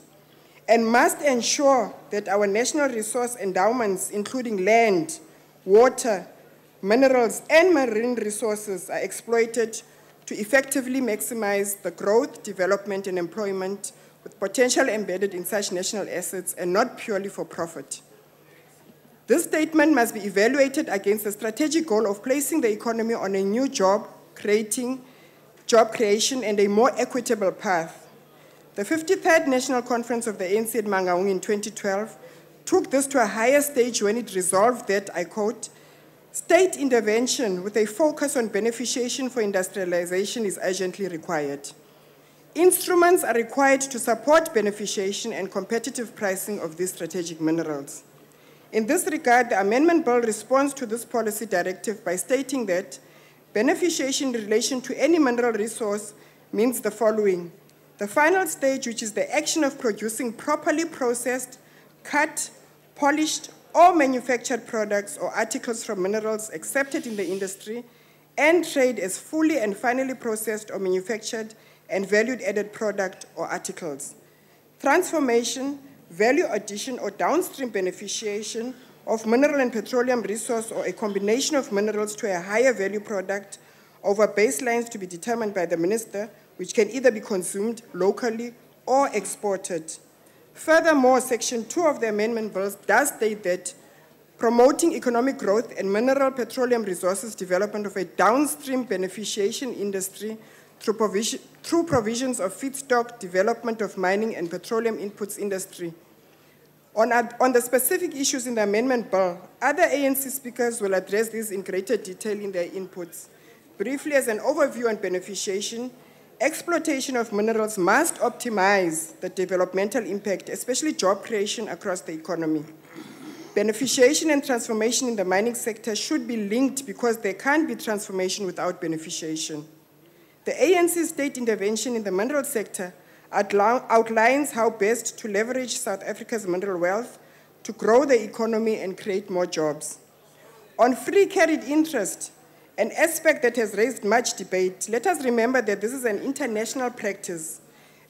and must ensure that our national resource endowments, including land, water, minerals, and marine resources are exploited to effectively maximize the growth, development, and employment with potential embedded in such national assets and not purely for profit. This statement must be evaluated against the strategic goal of placing the economy on a new job creation and a more equitable path. The 53rd National Conference of the ANC at Mangaung in 2012 took this to a higher stage when it resolved that, I quote, state intervention with a focus on beneficiation for industrialization is urgently required. Instruments are required to support beneficiation and competitive pricing of these strategic minerals. In this regard, the amendment bill responds to this policy directive by stating that beneficiation in relation to any mineral resource means the following. The final stage, which is the action of producing properly processed, cut, polished, or manufactured products or articles from minerals accepted in the industry and trade as fully and finally processed or manufactured and value-added product or articles. Transformation, value addition, or downstream beneficiation of mineral and petroleum resource or a combination of minerals to a higher value product over baselines to be determined by the minister, which can either be consumed locally or exported. Furthermore, Section 2 of the amendment bill does state that promoting economic growth and mineral petroleum resources development of a downstream beneficiation industry through provisions of feedstock development of mining and petroleum inputs industry. On the specific issues in the amendment bill, other ANC speakers will address these in greater detail in their inputs. Briefly, as an overview on beneficiation, exploitation of minerals must optimize the developmental impact, especially job creation across the economy. Beneficiation and transformation in the mining sector should be linked because there can't be transformation without beneficiation. The ANC state intervention in the mineral sector outlines how best to leverage South Africa's mineral wealth to grow the economy and create more jobs. On free carried interest, an aspect that has raised much debate, let us remember that this is an international practice,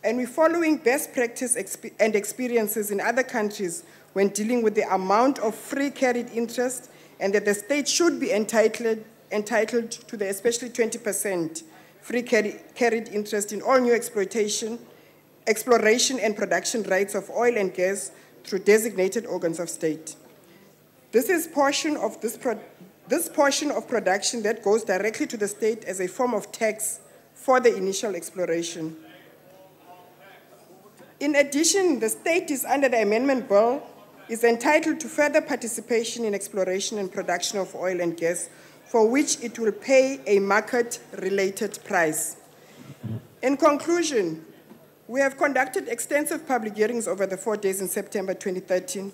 and we're following best practice and experiences in other countries when dealing with the amount of free carried interest, and that the state should be entitled to the especially 20% free carried interest in all new exploration and production rights of oil and gas through designated organs of state. This portion of production that goes directly to the state as a form of tax for the initial exploration. In addition, the state is under the amendment bill is entitled to further participation in exploration and production of oil and gas, for which it will pay a market-related price. In conclusion, we have conducted extensive public hearings over the 4 days in September 2013.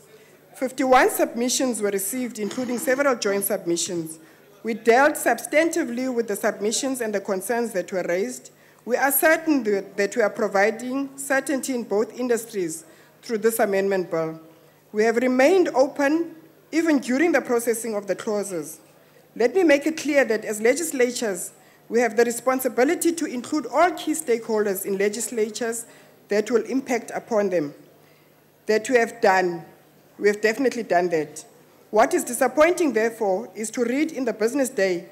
51 submissions were received, including several joint submissions. We dealt substantively with the submissions and the concerns that were raised. We are certain that we are providing certainty in both industries through this amendment bill. We have remained open even during the processing of the clauses. Let me make it clear that as legislatures, we have the responsibility to include all key stakeholders in legislatures that will impact upon them. That we have done. We have definitely done that. What is disappointing, therefore, is to read in the Business Day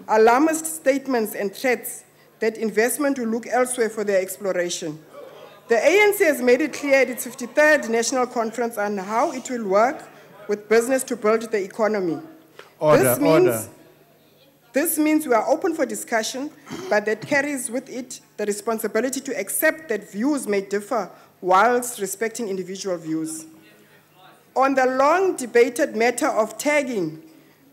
alarmist statements and threats that investment will look elsewhere for their exploration. The ANC has made it clear at its 53rd National Conference on how it will work with business to build the economy. This means we are open for discussion, but that carries with it the responsibility to accept that views may differ whilst respecting individual views. On the long debated matter of tagging,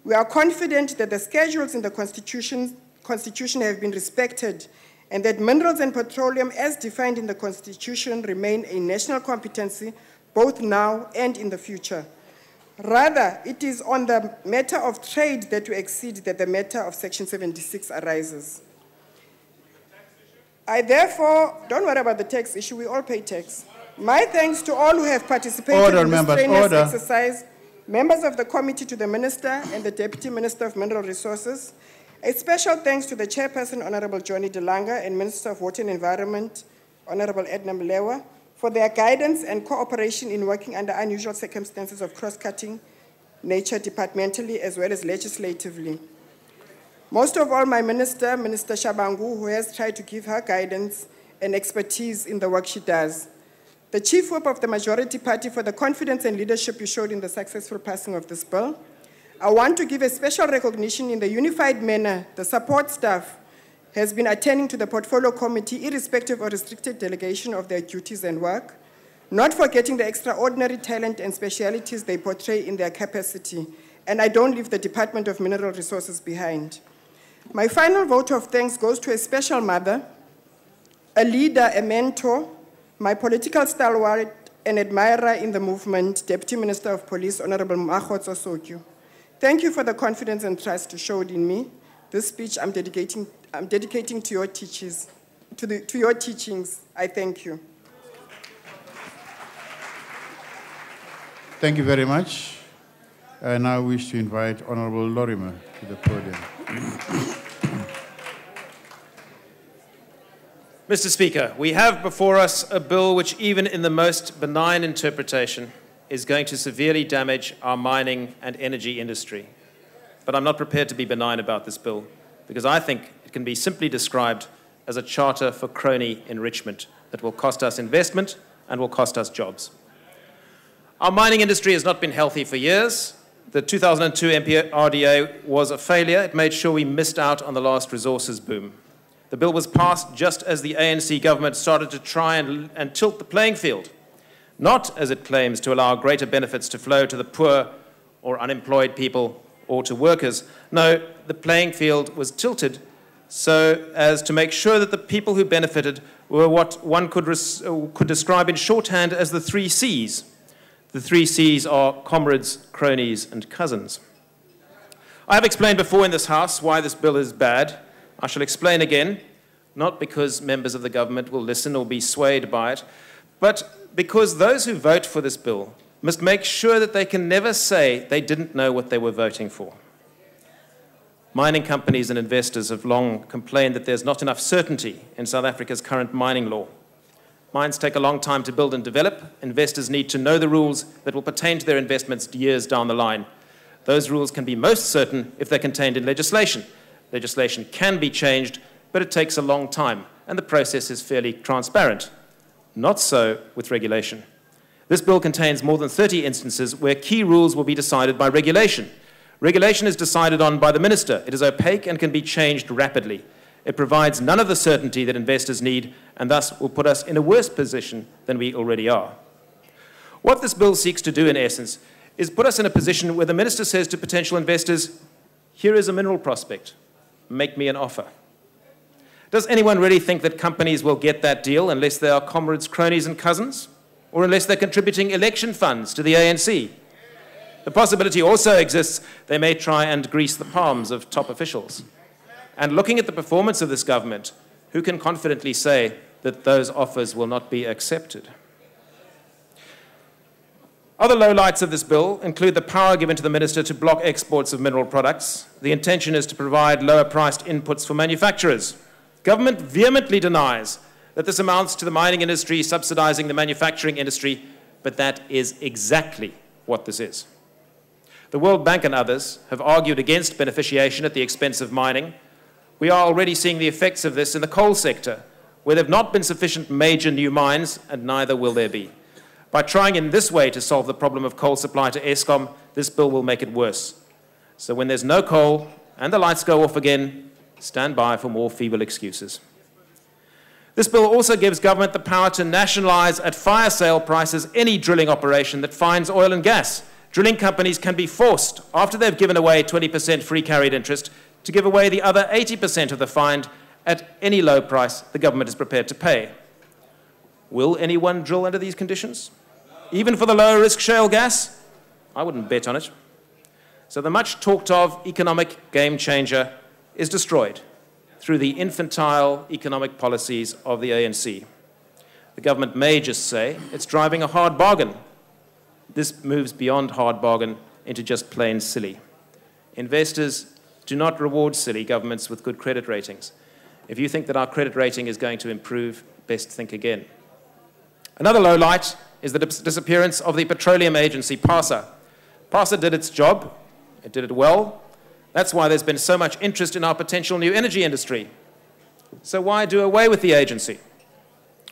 we are confident that the schedules in the Constitution have been respected and that minerals and petroleum as defined in the Constitution remain a national competency both now and in the future. Rather, it is on the matter of trade that we exceed that the matter of Section 76 arises. I therefore, don't worry about the tax issue, we all pay tax. My thanks to all who have participated in this strenuous exercise, members of the committee, to the Minister and the Deputy Minister of Mineral Resources. A special thanks to the Chairperson, Honorable Johnny DeLanga, and Minister of Water and Environment, Honorable Edna Mlewa, for their guidance and cooperation in working under unusual circumstances of cross-cutting nature departmentally as well as legislatively. Most of all, my Minister, Minister Shabangu, who has tried to give her guidance and expertise in the work she does. The Chief Whip of the Majority Party for the confidence and leadership you showed in the successful passing of this bill. I want to give a special recognition in the unified manner the support staff has been attending to the Portfolio Committee irrespective of restricted delegation of their duties and work, not forgetting the extraordinary talent and specialities they portray in their capacity. And I don't leave the Department of Mineral Resources behind. My final vote of thanks goes to a special mother, a leader, a mentor, my political stalwart and admirer in the movement, Deputy Minister of Police, Honorable Makgotso Sokyu. Thank you for the confidence and trust you showed in me. This speech I'm dedicating to your teachings. To your teachings. I thank you. Thank you very much. I now wish to invite Honorable Lorimer to the podium. Mr. Speaker, we have before us a bill which, even in the most benign interpretation, is going to severely damage our mining and energy industry. But I'm not prepared to be benign about this bill, because I think it can be simply described as a charter for crony enrichment that will cost us investment and will cost us jobs. Our mining industry has not been healthy for years. The 2002 MDDA was a failure. It made sure we missed out on the last resources boom. The bill was passed just as the ANC government started to try and tilt the playing field, not as it claims to allow greater benefits to flow to the poor or unemployed people or to workers. No, the playing field was tilted so as to make sure that the people who benefited were what one could describe in shorthand as the 3 Cs. The 3 Cs are comrades, cronies, and cousins. I have explained before in this House why this bill is bad. I shall explain again, not because members of the government will listen or be swayed by it, but because those who vote for this bill must make sure that they can never say they didn't know what they were voting for. Mining companies and investors have long complained that there's not enough certainty in South Africa's current mining law. Mines take a long time to build and develop. Investors need to know the rules that will pertain to their investments years down the line. Those rules can be most certain if they're contained in legislation. Legislation can be changed, but it takes a long time, and the process is fairly transparent. Not so with regulation. This bill contains more than 30 instances where key rules will be decided by regulation. Regulation is decided on by the minister. It is opaque and can be changed rapidly. It provides none of the certainty that investors need and thus will put us in a worse position than we already are. What this bill seeks to do, in essence, is put us in a position where the Minister says to potential investors, here is a mineral prospect, make me an offer. Does anyone really think that companies will get that deal unless they are comrades, cronies and cousins? Or unless they're contributing election funds to the ANC? The possibility also exists they may try and grease the palms of top officials. And looking at the performance of this government, who can confidently say that those offers will not be accepted? Other lowlights of this bill include the power given to the Minister to block exports of mineral products. The intention is to provide lower-priced inputs for manufacturers. Government vehemently denies that this amounts to the mining industry subsidizing the manufacturing industry, but that is exactly what this is. The World Bank and others have argued against beneficiation at the expense of mining. We are already seeing the effects of this in the coal sector, where there have not been sufficient major new mines, and neither will there be. By trying in this way to solve the problem of coal supply to Eskom, this bill will make it worse. So when there's no coal and the lights go off again, stand by for more feeble excuses. This bill also gives government the power to nationalize at fire sale prices any drilling operation that finds oil and gas. Drilling companies can be forced, after they've given away 20% free carried interest, to give away the other 80% of the find at any low price the government is prepared to pay. Will anyone drill under these conditions? Even for the lower-risk shale gas? I wouldn't bet on it. So the much talked of economic game changer is destroyed through the infantile economic policies of the ANC. The government may just say it's driving a hard bargain. This moves beyond hard bargain into just plain silly. Investors do not reward silly governments with good credit ratings. If you think that our credit rating is going to improve, best think again. Another low light is the disappearance of the Petroleum Agency, PASA. PASA did its job. It did it well. That's why there's been so much interest in our potential new energy industry. So why do away with the agency?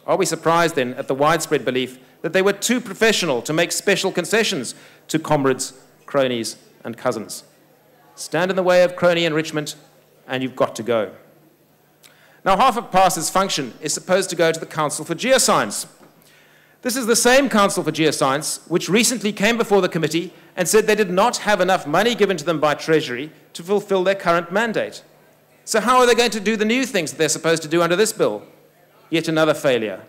Are we surprised then at the widespread belief that they were too professional to make special concessions to comrades, cronies, and cousins? Stand in the way of crony enrichment, and you've got to go. Now, half of PASA's function is supposed to go to the Council for Geoscience. This is the same Council for Geoscience which recently came before the committee and said they did not have enough money given to them by Treasury to fulfill their current mandate. So how are they going to do the new things that they're supposed to do under this bill? Yet another failure.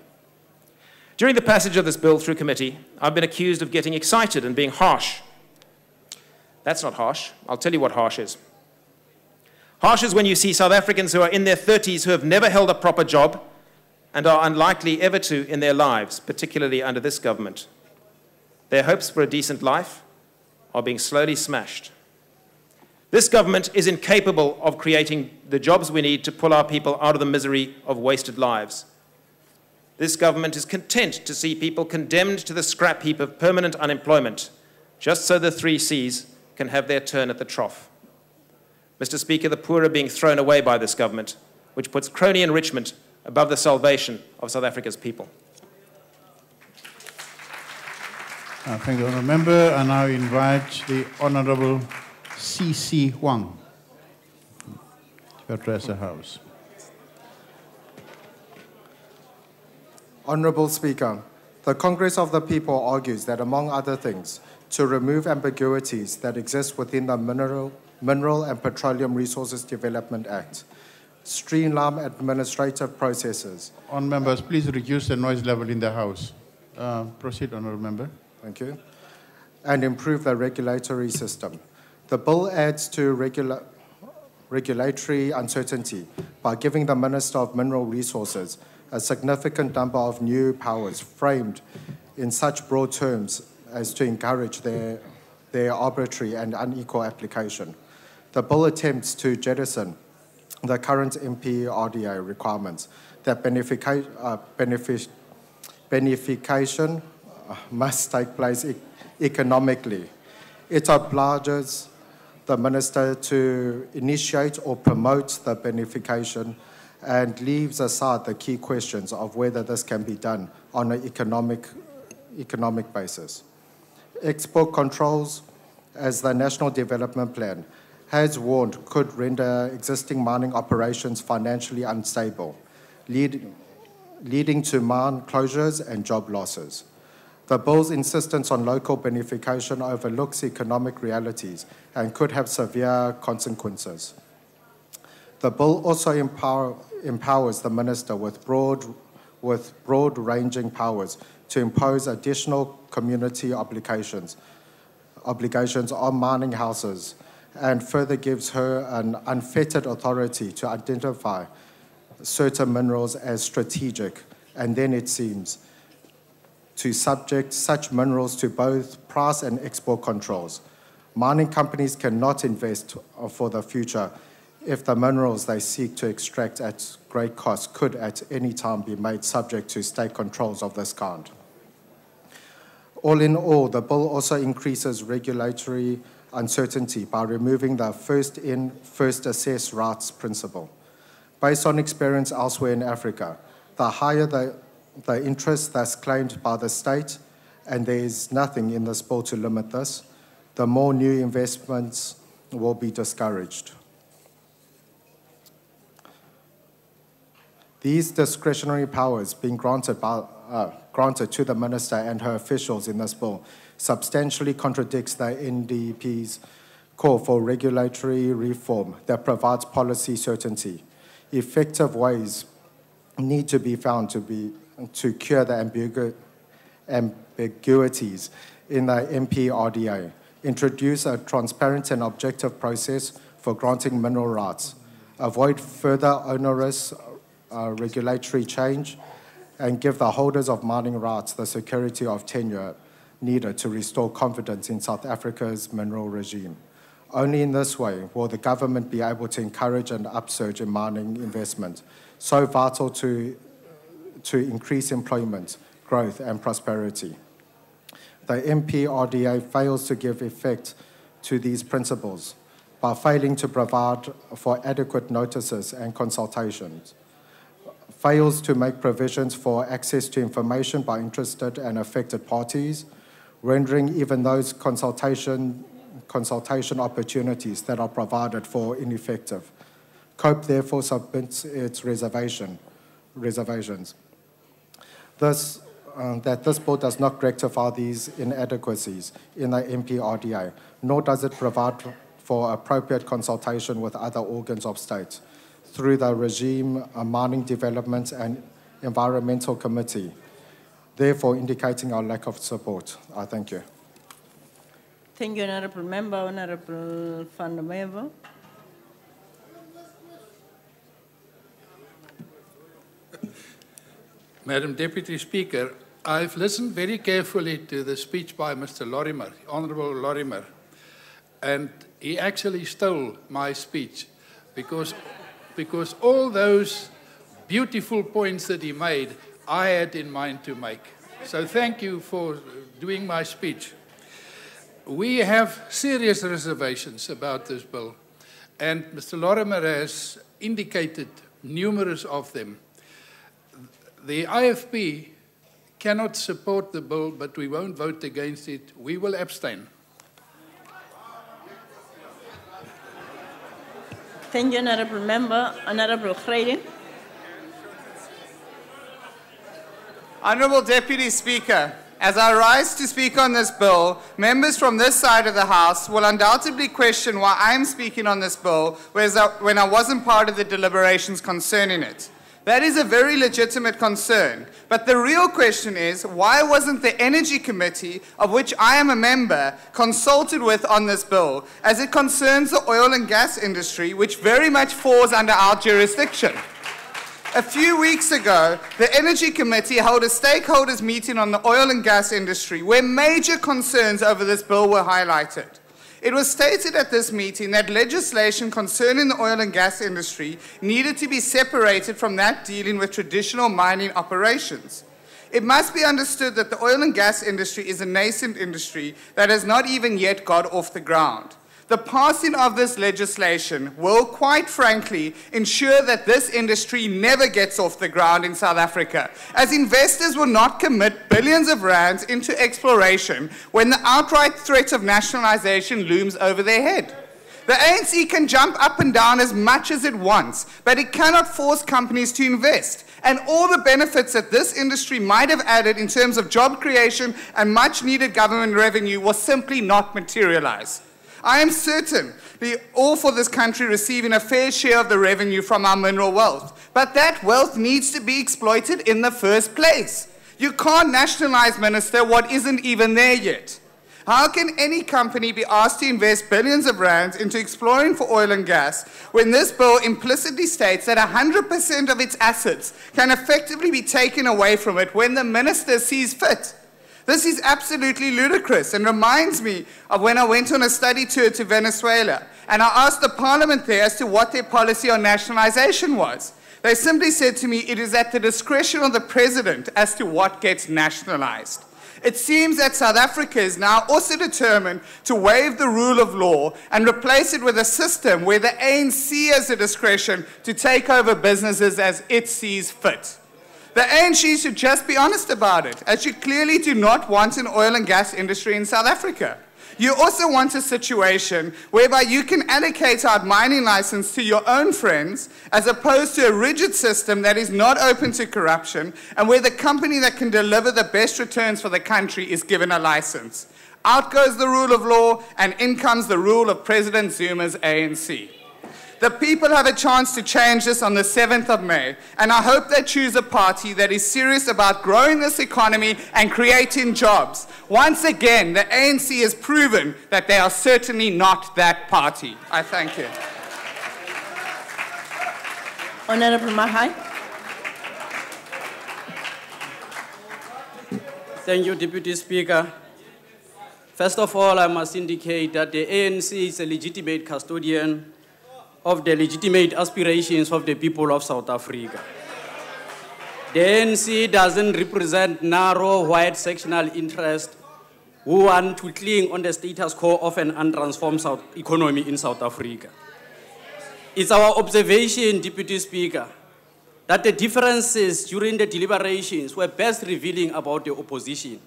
During the passage of this bill through committee, I've been accused of getting excited and being harsh. That's not harsh. I'll tell you what harsh is. Harsh is when you see South Africans who are in their 30s who have never held a proper job and are unlikely ever to in their lives, particularly under this government. Their hopes for a decent life are being slowly smashed. This government is incapable of creating the jobs we need to pull our people out of the misery of wasted lives. This government is content to see people condemned to the scrap heap of permanent unemployment, just so the 3 Cs can have their turn at the trough. Mr. Speaker, the poor are being thrown away by this government, which puts crony enrichment above the salvation of South Africa's people. Thank you, Honourable Member. I now invite the Honourable C.C. Huang to address the House. Honourable Speaker, the Congress of the People argues that, among other things, to remove ambiguities that exist within the Mineral and Petroleum Resources Development Act, streamline administrative processes. Honourable members, please reduce the noise level in the House. Proceed, Honourable Member. Thank you. And improve the regulatory system. The bill adds to regulatory uncertainty by giving the Minister of Mineral Resources a significant number of new powers framed in such broad terms as to encourage their arbitrary and unequal application. The bill attempts to jettison the current MPRDA requirements that beneficiation must take place economically. It obliges the Minister to initiate or promote the beneficiation and leaves aside the key questions of whether this can be done on an economic basis. Export controls, as the National Development Plan has warned could render existing mining operations financially unstable, leading to mine closures and job losses. The bill's insistence on local beneficiation overlooks economic realities and could have severe consequences. The bill also empowers the minister with broad-ranging powers to impose additional community obligations on mining houses, and further gives her an unfettered authority to identify certain minerals as strategic, and then it seems to subject such minerals to both price and export controls. Mining companies cannot invest for the future if the minerals they seek to extract at great cost could at any time be made subject to state controls of this kind. All in all, the bill also increases regulatory uncertainty by removing the first in, first assessed rights principle. Based on experience elsewhere in Africa, the higher the interest that's claimed by the state, and there is nothing in this bill to limit this, the more new investments will be discouraged. These discretionary powers being granted to the minister and her officials in this bill substantially contradicts the NDP's call for regulatory reform that provides policy certainty. Effective ways need to be found to cure the ambiguities in the MDDA, introduce a transparent and objective process for granting mineral rights, avoid further onerous regulatory change, and give the holders of mining rights the security of tenure needed to restore confidence in South Africa's mineral regime. Only in this way will the government be able to encourage an upsurge in mining investment, so vital to increase employment, growth, and prosperity. The MDDA fails to give effect to these principles by failing to provide for adequate notices and consultations, fails to make provisions for access to information by interested and affected parties, rendering even those consultation opportunities that are provided for ineffective. COPE therefore submits its reservations. That this bill does not rectify these inadequacies in the MDDA, nor does it provide for appropriate consultation with other organs of state through the Regime, Mining Development and Environmental Committee, therefore indicating our lack of support. I thank you. Thank you, Honourable Member. Honourable Van der Merwe. Madam Deputy Speaker, I've listened very carefully to the speech by Mr. Lorimer, Honourable Lorimer, and he actually stole my speech because all those beautiful points that he made, I had in mind to make. So thank you for doing my speech. We have serious reservations about this bill, and Mr. Lorimer has indicated numerous of them. The IFP cannot support the bill, but we won't vote against it. We will abstain. Thank you, Honourable Member. Honourable Grady. Honourable Deputy Speaker, as I rise to speak on this bill, members from this side of the House will undoubtedly question why I am speaking on this bill when I wasn't part of the deliberations concerning it. That is a very legitimate concern, but the real question is, why wasn't the Energy Committee, of which I am a member, consulted with on this bill, as it concerns the oil and gas industry, which very much falls under our jurisdiction? A few weeks ago, the Energy Committee held a stakeholders meeting on the oil and gas industry, where major concerns over this bill were highlighted. It was stated at this meeting that legislation concerning the oil and gas industry needed to be separated from that dealing with traditional mining operations. It must be understood that the oil and gas industry is a nascent industry that has not even yet got off the ground. The passing of this legislation will, quite frankly, ensure that this industry never gets off the ground in South Africa, as investors will not commit billions of rands into exploration when the outright threat of nationalization looms over their head. The ANC can jump up and down as much as it wants, but it cannot force companies to invest. And all the benefits that this industry might have added in terms of job creation and much needed government revenue will simply not materialize. I am certain we all for this country receiving a fair share of the revenue from our mineral wealth, but that wealth needs to be exploited in the first place. You can't nationalize, Minister, what isn't even there yet. How can any company be asked to invest billions of rands into exploring for oil and gas when this bill implicitly states that 100% of its assets can effectively be taken away from it when the minister sees fit? This is absolutely ludicrous and reminds me of when I went on a study tour to Venezuela and I asked the parliament there as to what their policy on nationalization was. They simply said to me, it is at the discretion of the president as to what gets nationalized. It seems that South Africa is now also determined to waive the rule of law and replace it with a system where the ANC has the discretion to take over businesses as it sees fit. The ANC should just be honest about it, as you clearly do not want an oil and gas industry in South Africa. You also want a situation whereby you can allocate out mining license to your own friends as opposed to a rigid system that is not open to corruption and where the company that can deliver the best returns for the country is given a license. Out goes the rule of law and in comes the rule of President Zuma's ANC. The people have a chance to change this on the 7th of May, and I hope they choose a party that is serious about growing this economy and creating jobs. Once again, the ANC has proven that they are certainly not that party. I thank you. Honorable Mahai. Thank you, Deputy Speaker. First of all, I must indicate that the ANC is a legitimate custodian of the legitimate aspirations of the people of South Africa. The ANC doesn't represent narrow, white sectional interests who want to cling on the status quo of an untransformed economy in South Africa. It's our observation, Deputy Speaker, that the differences during the deliberations were best revealing about the opposition.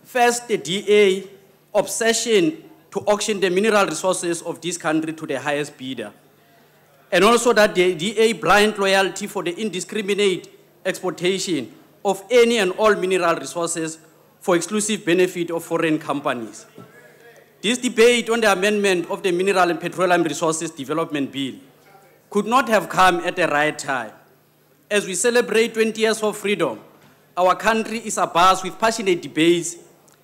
First, the DA obsession to auction the mineral resources of this country to the highest bidder. And also that the DA blind loyalty for the indiscriminate exploitation of any and all mineral resources for exclusive benefit of foreign companies. This debate on the amendment of the Mineral and Petroleum Resources Development Bill could not have come at the right time. As we celebrate 20 years of freedom, our country is abuzz with passionate debates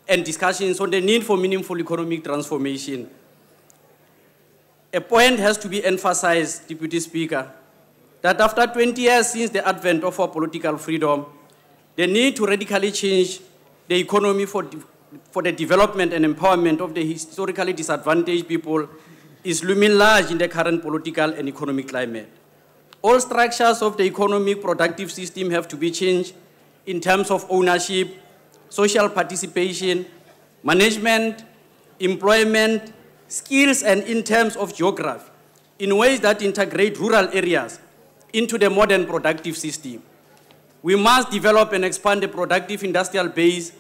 and discussions on the need for meaningful economic transformation. A point has to be emphasized, Deputy Speaker, that after 20 years since the advent of our political freedom, the need to radically change the economy for the development and empowerment of the historically disadvantaged people is looming large in the current political and economic climate. All structures of the economic productive system have to be changed in terms of ownership, social participation, management, employment, skills, and in terms of geography, in ways that integrate rural areas into the modern productive system. We must develop and expand the productive industrial base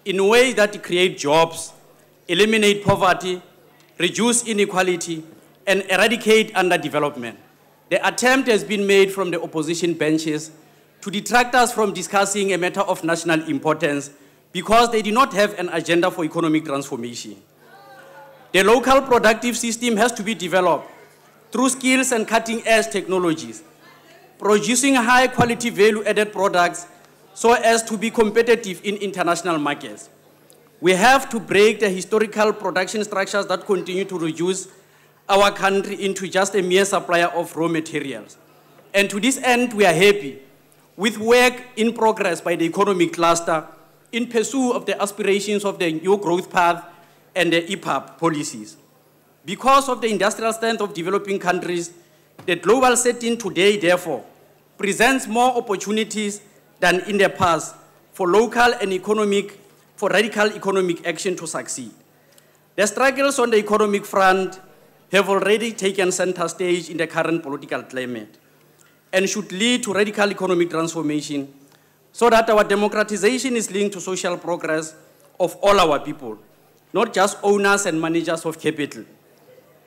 in ways that create jobs, eliminate poverty, reduce inequality, and eradicate underdevelopment. The attempt has been made from the opposition benches to detract us from discussing a matter of national importance because they do not have an agenda for economic transformation. The local productive system has to be developed through skills and cutting-edge technologies, producing high-quality value-added products so as to be competitive in international markets. We have to break the historical production structures that continue to reduce our country into just a mere supplier of raw materials. And to this end, we are happy with work in progress by the economic cluster in pursuit of the aspirations of the new growth path and the EPAP policies. Because of the industrial strength of developing countries, the global setting today, therefore, presents more opportunities than in the past for local and radical economic action to succeed. The struggles on the economic front have already taken center stage in the current political climate and should lead to radical economic transformation so that our democratization is linked to social progress of all our people, not just owners and managers of capital.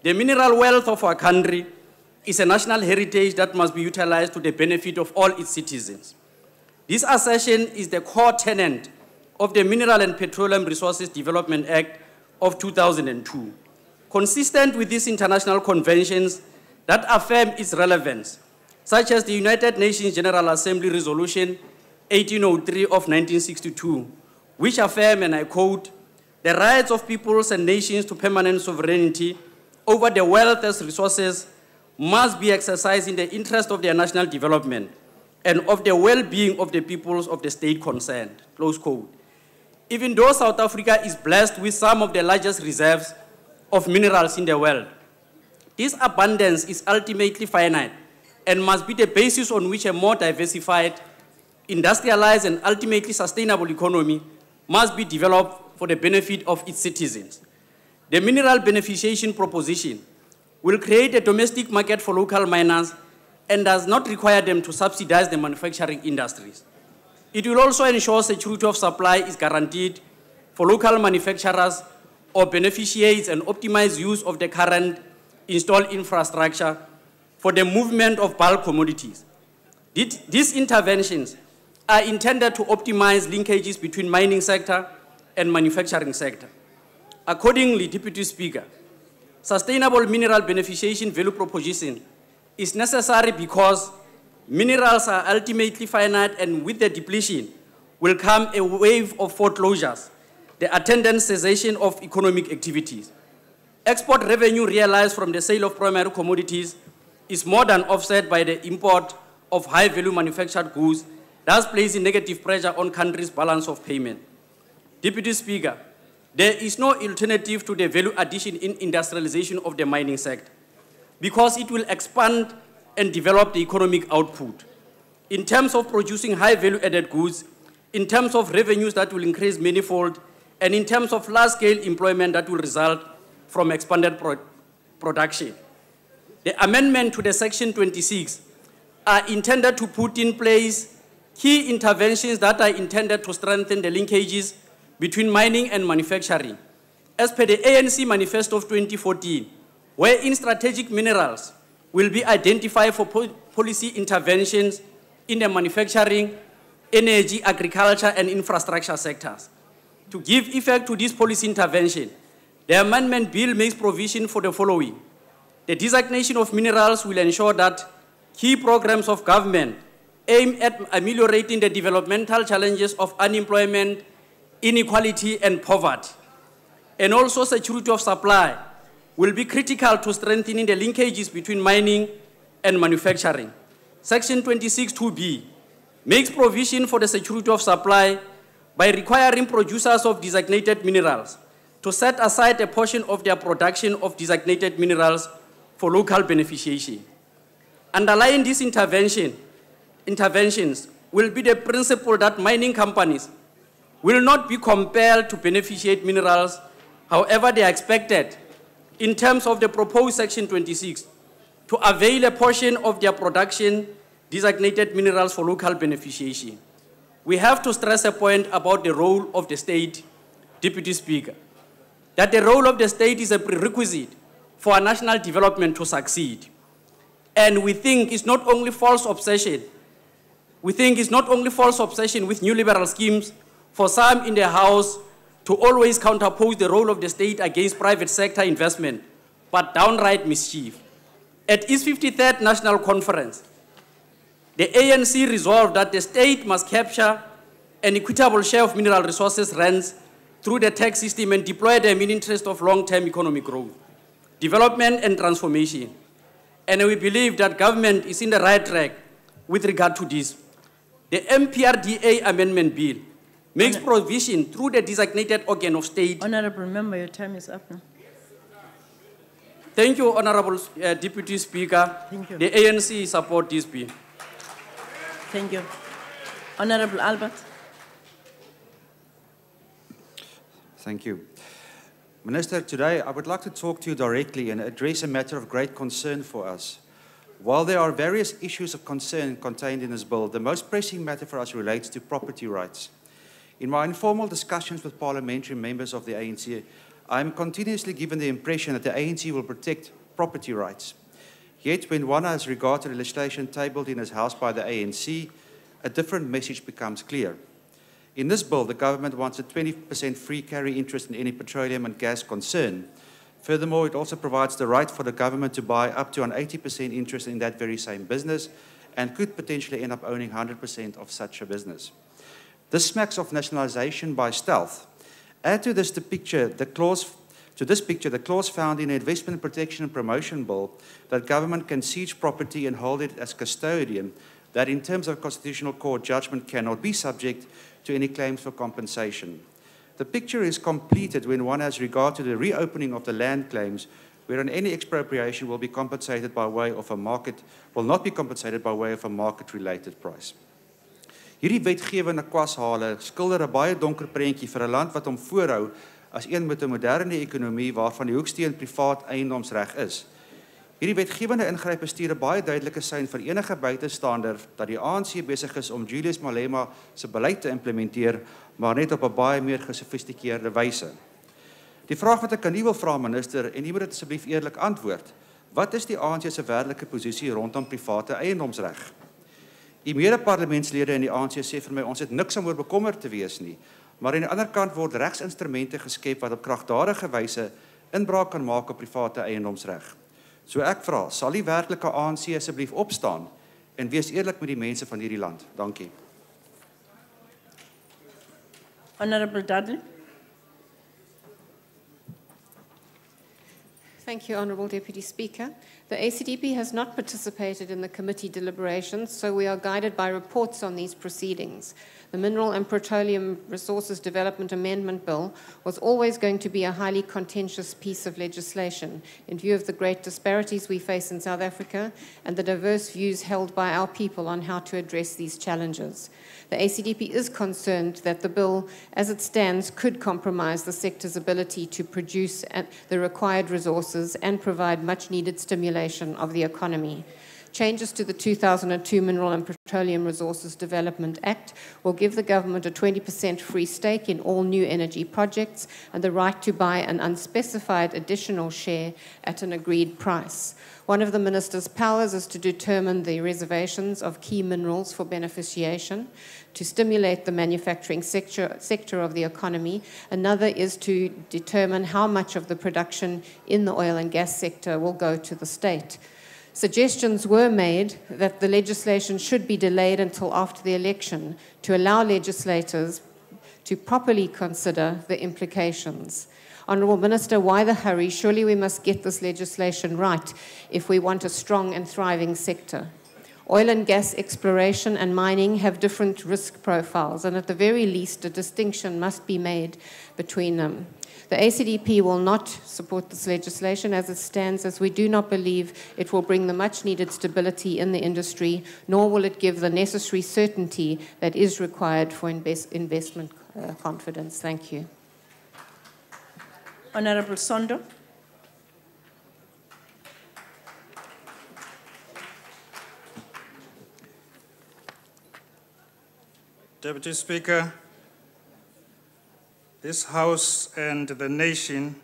The mineral wealth of our country is a national heritage that must be utilized to the benefit of all its citizens. This assertion is the core tenet of the Mineral and Petroleum Resources Development Act of 2002, consistent with these international conventions that affirm its relevance, such as the United Nations General Assembly Resolution 1803 of 1962, which affirm, and I quote, "The rights of peoples and nations to permanent sovereignty over their wealth as resources must be exercised in the interest of their national development and of the well-being of the peoples of the state concerned," close quote. Even though South Africa is blessed with some of the largest reserves of minerals in the world, this abundance is ultimately finite and must be the basis on which a more diversified, industrialized, and ultimately sustainable economy must be developed for the benefit of its citizens. The mineral beneficiation proposition will create a domestic market for local miners and does not require them to subsidize the manufacturing industries. It will also ensure security of supply is guaranteed for local manufacturers or beneficiaries and optimize use of the current installed infrastructure for the movement of bulk commodities. These interventions are intended to optimize linkages between mining sector and manufacturing sector. Accordingly, Deputy Speaker, sustainable mineral beneficiation value proposition is necessary because minerals are ultimately finite, and with the depletion will come a wave of foreclosures, the attendant cessation of economic activities. Export revenue realized from the sale of primary commodities is more than offset by the import of high-value manufactured goods, thus placing negative pressure on countries' balance of payment. Deputy Speaker, there is no alternative to the value addition in industrialization of the mining sector because it will expand and develop the economic output in terms of producing high-value added goods, in terms of revenues that will increase manifold, and in terms of large-scale employment that will result from expanded production. The amendment to the Section 26 are intended to put in place key interventions that are intended to strengthen the linkages between mining and manufacturing. As per the ANC Manifesto of 2014, wherein strategic minerals will be identified for policy interventions in the manufacturing, energy, agriculture, and infrastructure sectors. To give effect to this policy intervention, the amendment bill makes provision for the following. The designation of minerals will ensure that key programs of government aim at ameliorating the developmental challenges of unemployment, inequality, and poverty. And also security of supply will be critical to strengthening the linkages between mining and manufacturing. Section 26(2)(b) makes provision for the security of supply by requiring producers of designated minerals to set aside a portion of their production of designated minerals for local beneficiation. Underlying these interventions will be the principle that mining companies will not be compelled to beneficiate minerals, however they are expected, in terms of the proposed Section 26, to avail a portion of their production designated minerals for local beneficiation. We have to stress a point about the role of the state, Deputy Speaker, that the role of the state is a prerequisite for our national development to succeed. And we think it's not only false obsession. We think it's not only false obsession with new liberal schemes for some in the House to always counterpose the role of the state against private sector investment, but downright mischief. At its 53rd National Conference, the ANC resolved that the state must capture an equitable share of mineral resources rents through the tax system and deploy them in interest of long-term economic growth, development, and transformation. And we believe that government is in the right track with regard to this. The MDDA Amendment Bill makes provision through the designated organ of state. Honorable Member, your time is up now. Thank you, Honorable Deputy Speaker. Thank you. The ANC support this bill. Thank you. Honorable Albert. Thank you. Minister, today I would like to talk to you directly and address a matter of great concern for us. While there are various issues of concern contained in this bill, the most pressing matter for us relates to property rights. In my informal discussions with parliamentary members of the ANC, I'm continuously given the impression that the ANC will protect property rights. Yet when one has regard to the legislation tabled in his house by the ANC, a different message becomes clear. In this bill, the government wants a 20% free carry interest in any petroleum and gas concern. Furthermore, it also provides the right for the government to buy up to an 80% interest in that very same business and could potentially end up owning 100% of such a business. This smacks of nationalization by stealth. Add to this the clause found in the Investment Protection and Promotion Bill that government can siege property and hold it as custodian that in terms of Constitutional Court judgment cannot be subject to any claims for compensation. The picture is completed when one has regard to the reopening of the land claims, wherein any expropriation will be compensated by way of a market, will not be compensated by way of a market-related price. Hierdie wetgewende kwashale skilder 'n baie donker prentjie vir 'n land wat hom voorhou as een met 'n moderne ekonomie waarvan die hoeksteen privaat eiendomsreg is. Hierdie wetgewende ingrype stuur 'n baie duidelike sein vir enige buitestander dat die ANC besig is om Julius Malema se beleid te implementeer, maar net op 'n baie meer gesofistikeerde wyse. Die vraag wat ek aan u wil vra, minister, en u moet dit asseblief eerlik antwoord, wat is die ANC se werklike posisie rondom private eiendomsreg? Die mede-parlementslede in die ANC sê vir my, ons het niks om oor bekommerd te wees nie, maar aan die ander kant word regsinstrumente geskep wat op kragtadige wyse inbraak kan maak op private eiendomsreg. So ek vra, sal die werklike ANC asseblief opstaan en wees eerlik met die mense van hierdie land? Dankie. Honorable Dudley. Thank you, Honourable Deputy Speaker. The ACDP has not participated in the committee deliberations, so we are guided by reports on these proceedings. The Mineral and Petroleum Resources Development Amendment Bill was always going to be a highly contentious piece of legislation in view of the great disparities we face in South Africa and the diverse views held by our people on how to address these challenges. The ACDP is concerned that the bill, as it stands, could compromise the sector's ability to produce the required resources and provide much-needed stimulation of the economy. Changes to the 2002 Mineral and Petroleum Resources Development Act will give the government a 20% free stake in all new energy projects and the right to buy an unspecified additional share at an agreed price. One of the minister's powers is to determine the reservations of key minerals for beneficiation, to stimulate the manufacturing sector of the economy. Another is to determine how much of the production in the oil and gas sector will go to the state. Suggestions were made that the legislation should be delayed until after the election to allow legislators to properly consider the implications. Honourable Minister, why the hurry? Surely we must get this legislation right if we want a strong and thriving sector. Oil and gas exploration and mining have different risk profiles, and at the very least, a distinction must be made between them. The ACDP will not support this legislation as it stands, as we do not believe it will bring the much-needed stability in the industry, nor will it give the necessary certainty that is required for investment confidence. Thank you. Honourable Sondo. Deputy Speaker, this House and the nation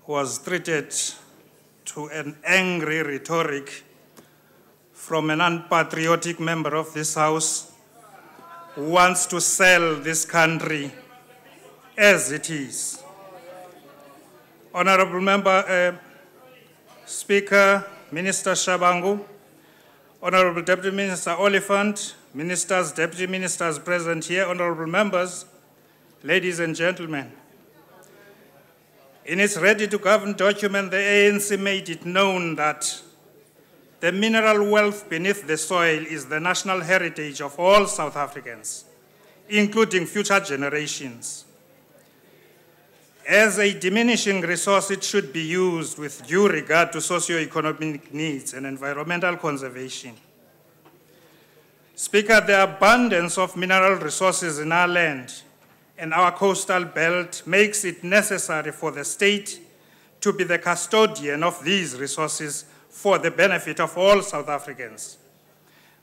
was treated to an angry rhetoric from an unpatriotic member of this House who wants to sell this country as it is. Honourable Member, Speaker, Minister Shabangu, Honourable Deputy Minister Oliphant, Ministers, Deputy Ministers present here, Honourable Members, ladies and gentlemen. In its ready-to-govern document, the ANC made it known that the mineral wealth beneath the soil is the national heritage of all South Africans, including future generations. As a diminishing resource, it should be used with due regard to socio-economic needs and environmental conservation. Speaker, the abundance of mineral resources in our land and our coastal belt makes it necessary for the state to be the custodian of these resources for the benefit of all South Africans.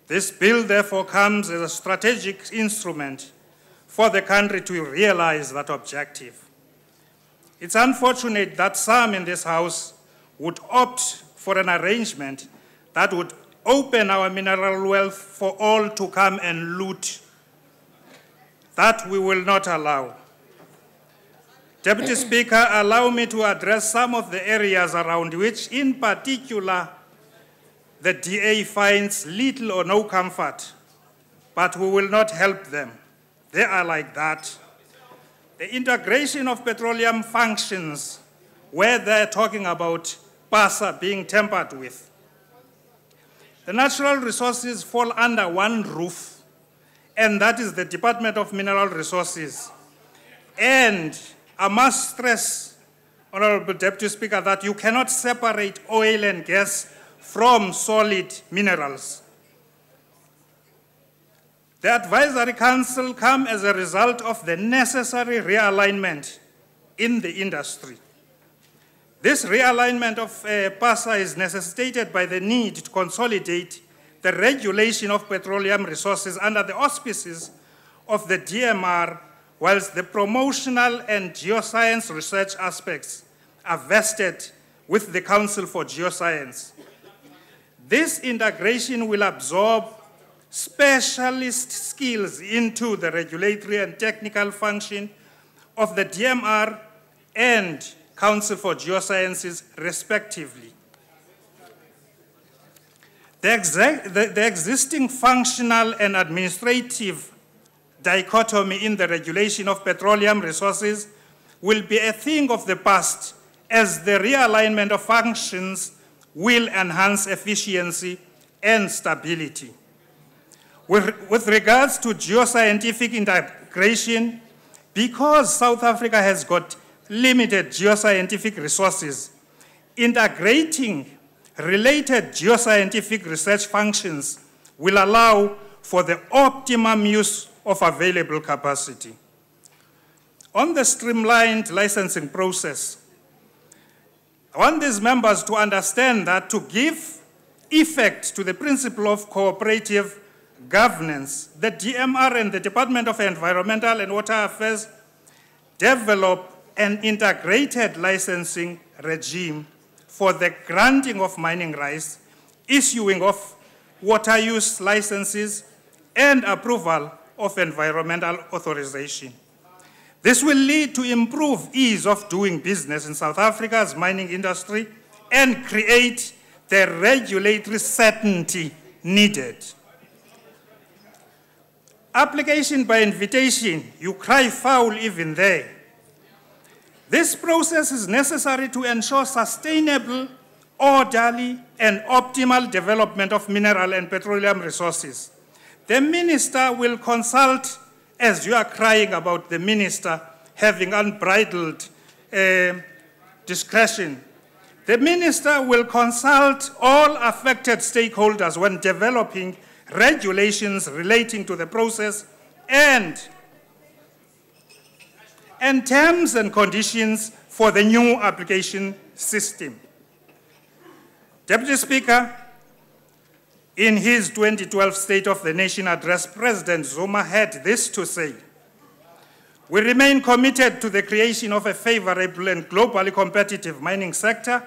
This bill, therefore, comes as a strategic instrument for the country to realize that objective. It's unfortunate that some in this House would opt for an arrangement that would open our mineral wealth for all to come and loot. That we will not allow. Deputy Speaker, allow me to address some of the areas around which, in particular, the DA finds little or no comfort, but we will not help them. They are like that. The integration of petroleum functions, where they're talking about PASA being tampered with. The natural resources fall under one roof, and that is the Department of Mineral Resources. And I must stress, Honorable Deputy Speaker, that you cannot separate oil and gas from solid minerals. The Advisory Council come as a result of the necessary realignment in the industry. This realignment of PASA is necessitated by the need to consolidate the regulation of petroleum resources under the auspices of the DMR, whilst the promotional and geoscience research aspects are vested with the Council for Geoscience. This integration will absorb specialist skills into the regulatory and technical function of the DMR and Council for Geosciences, respectively. The existing functional and administrative dichotomy in the regulation of petroleum resources will be a thing of the past, as the realignment of functions will enhance efficiency and stability. With regards to geoscientific integration, because South Africa has got limited geoscientific resources, integrating related geoscientific research functions will allow for the optimum use of available capacity. On the streamlined licensing process, I want these members to understand that to give effect to the principle of cooperative governance, the DMR and the Department of Environmental and Water Affairs develop an integrated licensing regime for the granting of mining rights, issuing of water use licenses, and approval of environmental authorization. This will lead to improved ease of doing business in South Africa's mining industry and create the regulatory certainty needed. Application by invitation, you cry foul even there. This process is necessary to ensure sustainable, orderly, and optimal development of mineral and petroleum resources. The minister will consult, as you are crying about the minister having unbridled discretion. The minister will consult all affected stakeholders when developing regulations relating to the process and terms and conditions for the new application system. Deputy Speaker, in his 2012 State of the Nation address, President Zuma had this to say: "We remain committed to the creation of a favorable and globally competitive mining sector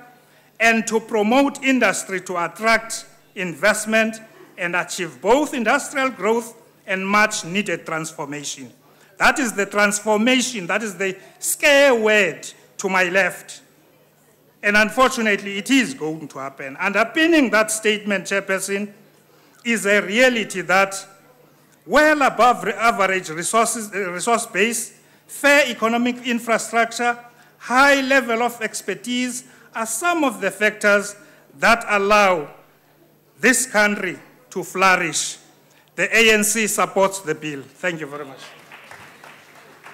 and to promote industry to attract investment and achieve both industrial growth and much needed transformation." That is the transformation, that is the scare word to my left. And unfortunately, it is going to happen. Underpinning that statement, Chairperson, is a reality that well above average resource base, fair economic infrastructure, high level of expertise are some of the factors that allow this country to flourish. The ANC supports the bill. Thank you very much.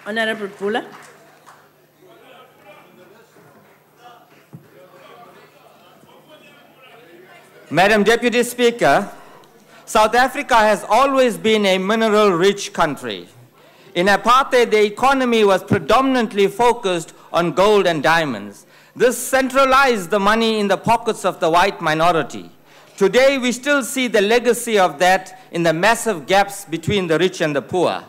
Honorable Pula. Madam Deputy Speaker, South Africa has always been a mineral-rich country. In apartheid, the economy was predominantly focused on gold and diamonds. This centralized the money in the pockets of the white minority. Today, we still see the legacy of that in the massive gaps between the rich and the poor.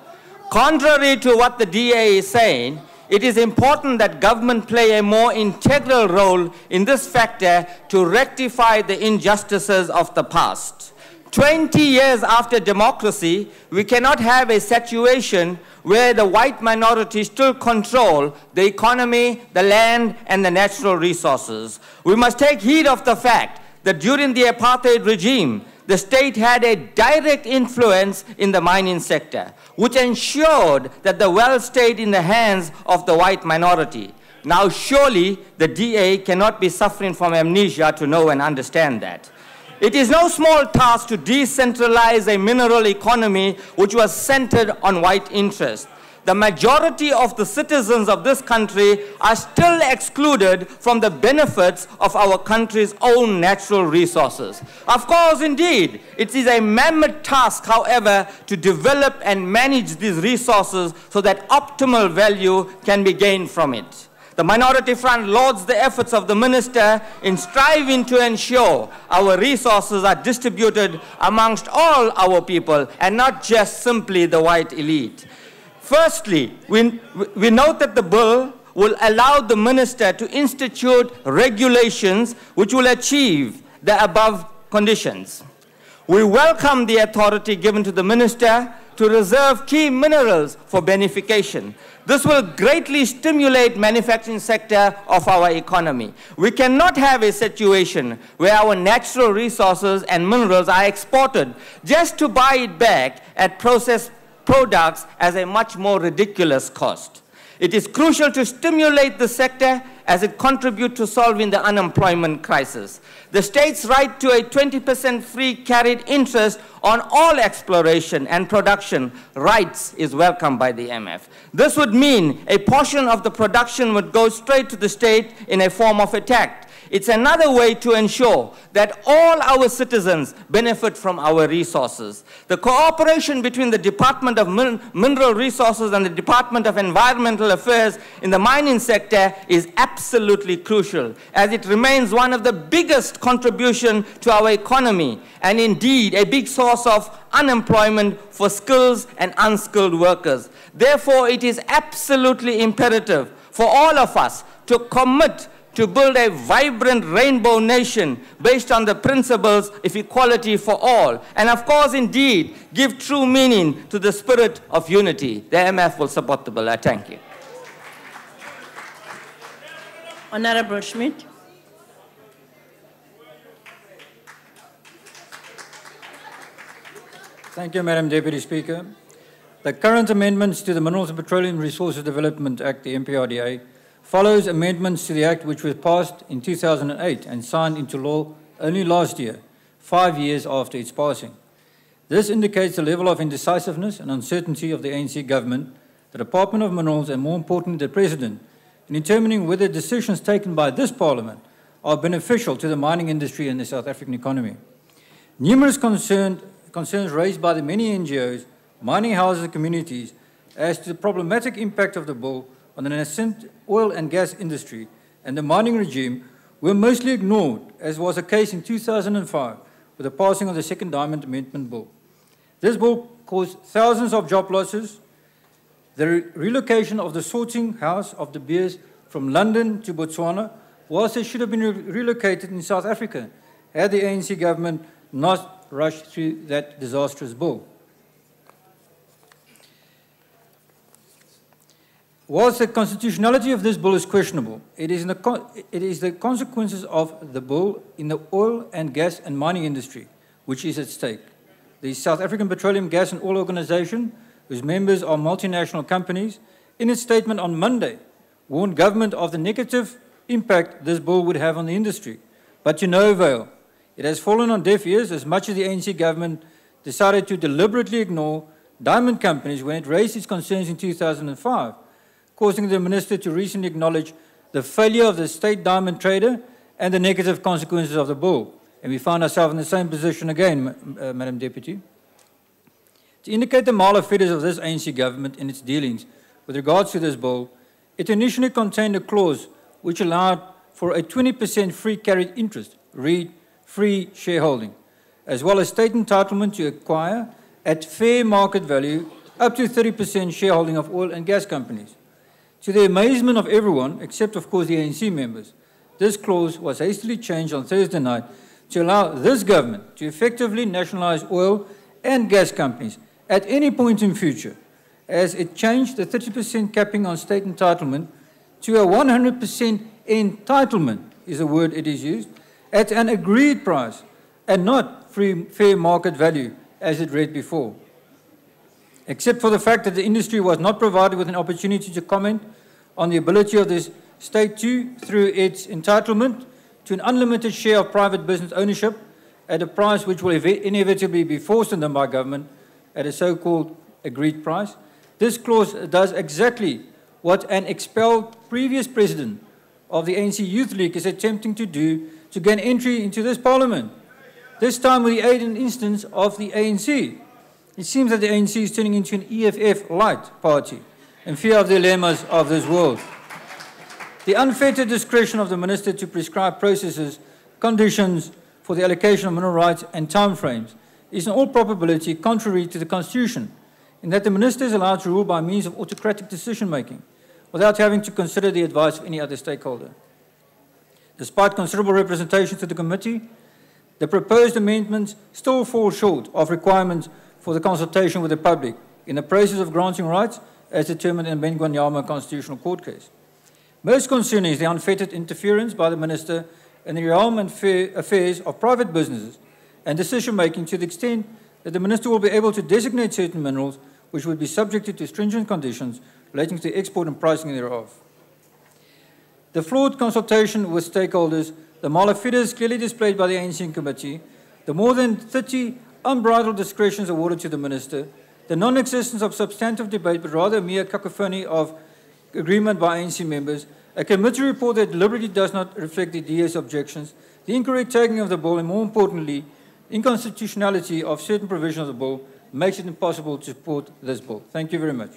Contrary to what the DA is saying, it is important that government play a more integral role in this factor to rectify the injustices of the past. 20 years after democracy, we cannot have a situation where the white minority still control the economy, the land, and the natural resources. We must take heed of the fact that during the apartheid regime, the state had a direct influence in the mining sector, which ensured that the wealth stayed in the hands of the white minority. Now, surely the DA cannot be suffering from amnesia to know and understand that. It is no small task to decentralize a mineral economy which was centered on white interest. The majority of the citizens of this country are still excluded from the benefits of our country's own natural resources. Of course, indeed, it is a mammoth task, however, to develop and manage these resources so that optimal value can be gained from it. The Minority Front lauds the efforts of the Minister in striving to ensure our resources are distributed amongst all our people and not just simply the white elite. Firstly, we note that the bill will allow the Minister to institute regulations which will achieve the above conditions. We welcome the authority given to the Minister to reserve key minerals for beneficiation. This will greatly stimulate the manufacturing sector of our economy. We cannot have a situation where our natural resources and minerals are exported just to buy it back at processed products as a much more ridiculous cost. It is crucial to stimulate the sector as it contributes to solving the unemployment crisis. The state's right to a 20% free carried interest on all exploration and production rights is welcomed by the MF. This would mean a portion of the production would go straight to the state in a form of a tax. It's another way to ensure that all our citizens benefit from our resources. The cooperation between the Department of Mineral Resources and the Department of Environmental Affairs in the mining sector is absolutely crucial, as it remains one of the biggest contributions to our economy and indeed a big source of unemployment for skilled and unskilled workers. Therefore, it is absolutely imperative for all of us to commit to build a vibrant rainbow nation based on the principles of equality for all. And of course, indeed, give true meaning to the spirit of unity. The MF will support the bill. I thank you. Honorable Schmidt. Thank you, Madam Deputy Speaker. The current amendments to the Minerals and Petroleum Resources Development Act, the MPRDA, follows amendments to the Act which was passed in 2008 and signed into law only last year, 5 years after its passing. This indicates the level of indecisiveness and uncertainty of the ANC government, the Department of Minerals, and more importantly, the President, in determining whether decisions taken by this Parliament are beneficial to the mining industry and the South African economy. Numerous concerns raised by the many NGOs, mining houses and communities as to the problematic impact of the bill on the nascent oil and gas industry and the mining regime were mostly ignored, as was the case in 2005 with the passing of the Second Diamond Amendment Bill. This bill caused thousands of job losses, the relocation of the sorting house of De Beers from London to Botswana, whilst they should have been relocated in South Africa had the ANC government not rushed through that disastrous bill. Whilst the constitutionality of this bill is questionable, it is the consequences of the bill in the oil and gas and mining industry which is at stake. The South African Petroleum, Gas and Oil Organization, whose members are multinational companies, in its statement on Monday, warned government of the negative impact this bill would have on the industry. But to no avail. It has fallen on deaf ears as much as the ANC government decided to deliberately ignore diamond companies when it raised its concerns in 2005. Causing the Minister to recently acknowledge the failure of the state diamond trader and the negative consequences of the bill. And we find ourselves in the same position again, Madam Deputy. To indicate the mala figures of this ANC government in its dealings with regards to this bill, it initially contained a clause which allowed for a 20% free carried interest, read free shareholding, as well as state entitlement to acquire at fair market value up to 30% shareholding of oil and gas companies. To the amazement of everyone, except of course the ANC members, this clause was hastily changed on Thursday night to allow this government to effectively nationalize oil and gas companies at any point in future, as it changed the 30% capping on state entitlement to a 100% entitlement, is the word it is used, at an agreed price and not fair market value, as it read before. Except for the fact that the industry was not provided with an opportunity to comment on the ability of this state to, through its entitlement to an unlimited share of private business ownership at a price which will inevitably be forced on them by government at a so-called agreed price. This clause does exactly what an expelled previous president of the ANC Youth League is attempting to do to gain entry into this parliament, this time with the aid and instance of the ANC. It seems that the ANC is turning into an EFF light party in fear of the dilemmas of this world. The unfettered discretion of the minister to prescribe processes, conditions for the allocation of mineral rights and timeframes is in all probability contrary to the Constitution, in that the minister is allowed to rule by means of autocratic decision-making without having to consider the advice of any other stakeholder. Despite considerable representation to the committee, the proposed amendments still fall short of requirements for the consultation with the public in the process of granting rights as determined in the Benguanyama Constitutional Court case. Most concerning is the unfettered interference by the minister in the realm and affairs of private businesses and decision-making to the extent that the minister will be able to designate certain minerals which would be subjected to stringent conditions relating to the export and pricing thereof. The flawed consultation with stakeholders, the malafidus clearly displayed by the ANC committee, the more than 30 unbridled discretions awarded to the minister, the non-existence of substantive debate but rather a mere cacophony of agreement by ANC members, a committee report that deliberately does not reflect the DA's objections, the incorrect tagging of the bill, and more importantly, inconstitutionality of certain provisions of the bill makes it impossible to support this bill. Thank you very much.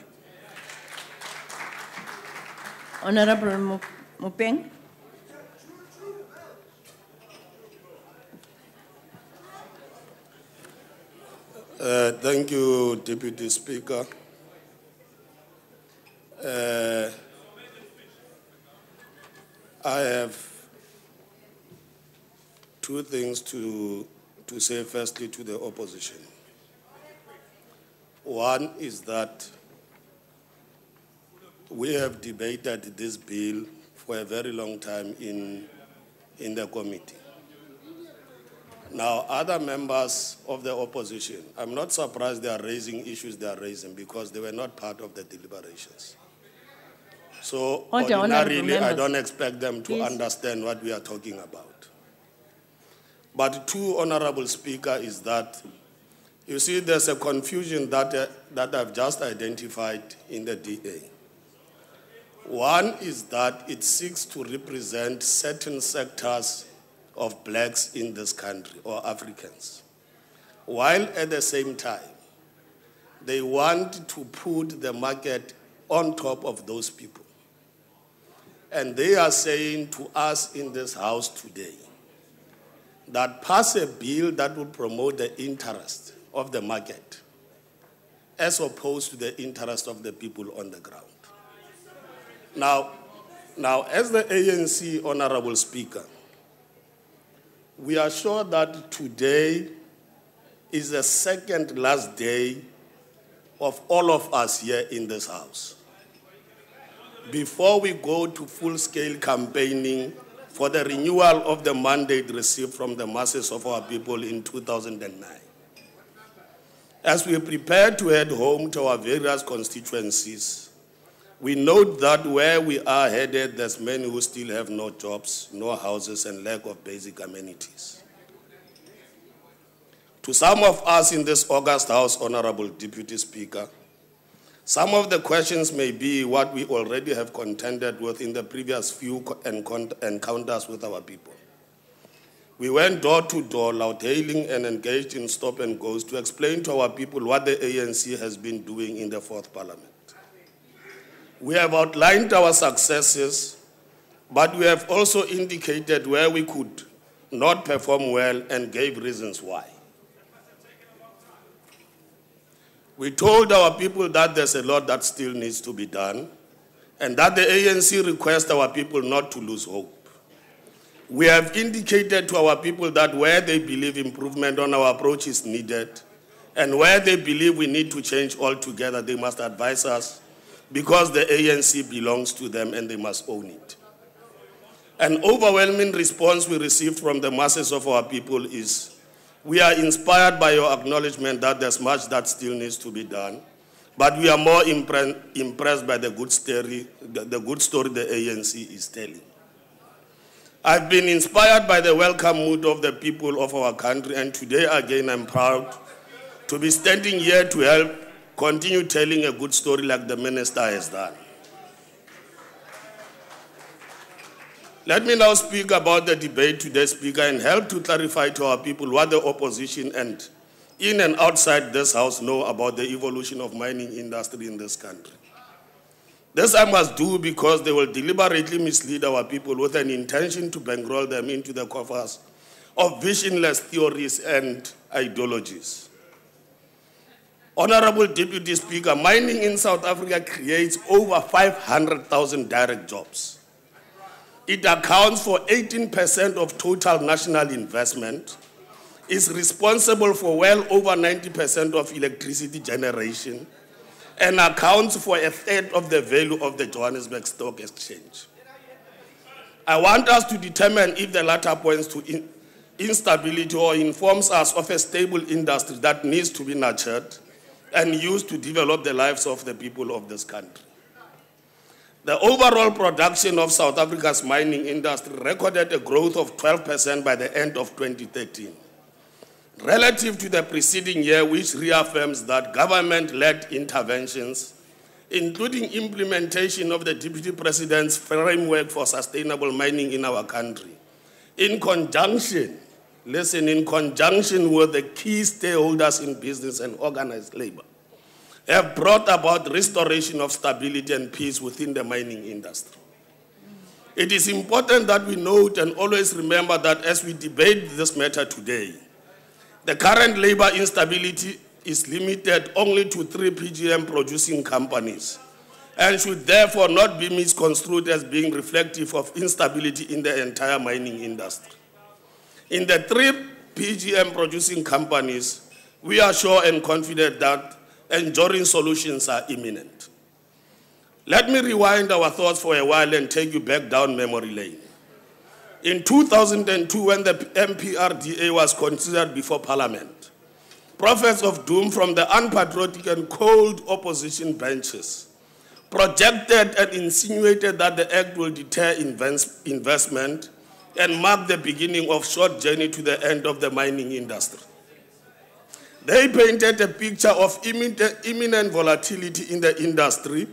Honorable Mupeng. Thank you, Deputy Speaker. I have two things to say firstly to the opposition. One is that we have debated this bill for a very long time in the committee. Now, other members of the opposition, I'm not surprised they are raising issues they are raising because they were not part of the deliberations. So ordinarily, I don't expect them to understand what we are talking about. But two, Honorable Speaker, is that, you see, there's a confusion that I've just identified in the DA. One is that it seeks to represent certain sectors of blacks in this country, or Africans, while at the same time, they want to put the market on top of those people. And they are saying to us in this house today that pass a bill that will promote the interest of the market as opposed to the interest of the people on the ground. Now, as the ANC, Honorable Speaker, we are sure that today is the second last day of all of us here in this house, before we go to full-scale campaigning for the renewal of the mandate received from the masses of our people in 2009. As we prepare to head home to our various constituencies, we note that where we are headed, there's many who still have no jobs, no houses, and lack of basic amenities. To some of us in this august house, Honorable Deputy Speaker, some of the questions may be what we already have contended with in the previous few encounters with our people. We went door to door, loud-hailing and engaged in stop-and-goes to explain to our people what the ANC has been doing in the Fourth Parliament. We have outlined our successes, but we have also indicated where we could not perform well and gave reasons why. We told our people that there's a lot that still needs to be done, and that the ANC requests our people not to lose hope. We have indicated to our people that where they believe improvement on our approach is needed, and where they believe we need to change altogether, they must advise us, because the ANC belongs to them and they must own it. An overwhelming response we received from the masses of our people is, we are inspired by your acknowledgement that there's much that still needs to be done, but we are more impressed by the good story the ANC is telling. I've been inspired by the welcome mood of the people of our country, and today again I'm proud to be standing here to help continue telling a good story like the minister has done. Let me now speak about the debate today, Speaker, and help to clarify to our people what the opposition and in and outside this House know about the evolution of mining industry in this country. This I must do because they will deliberately mislead our people with an intention to bankroll them into the coffers of visionless theories and ideologies. Honorable Deputy Speaker, mining in South Africa creates over 500,000 direct jobs. It accounts for 18% of total national investment, is responsible for well over 90% of electricity generation, and accounts for a third of the value of the Johannesburg Stock Exchange. I want us to determine if the latter points to instability or informs us of a stable industry that needs to be nurtured and used to develop the lives of the people of this country. The overall production of South Africa's mining industry recorded a growth of 12% by the end of 2013, relative to the preceding year, which reaffirms that government-led interventions, including implementation of the Deputy President's framework for sustainable mining in our country, in conjunction with the key stakeholders in business and organized labor, have brought about restoration of stability and peace within the mining industry. It is important that we note and always remember that as we debate this matter today, the current labor instability is limited only to 3 PGM producing companies and should therefore not be misconstrued as being reflective of instability in the entire mining industry. In the 3 PGM producing companies, we are sure and confident that enduring solutions are imminent. Let me rewind our thoughts for a while and take you back down memory lane. In 2002, when the MDDA was considered before Parliament, prophets of doom from the unpatriotic and cold opposition benches projected and insinuated that the Act will deter investment and mark the beginning of a short journey to the end of the mining industry. They painted a picture of imminent volatility in the industry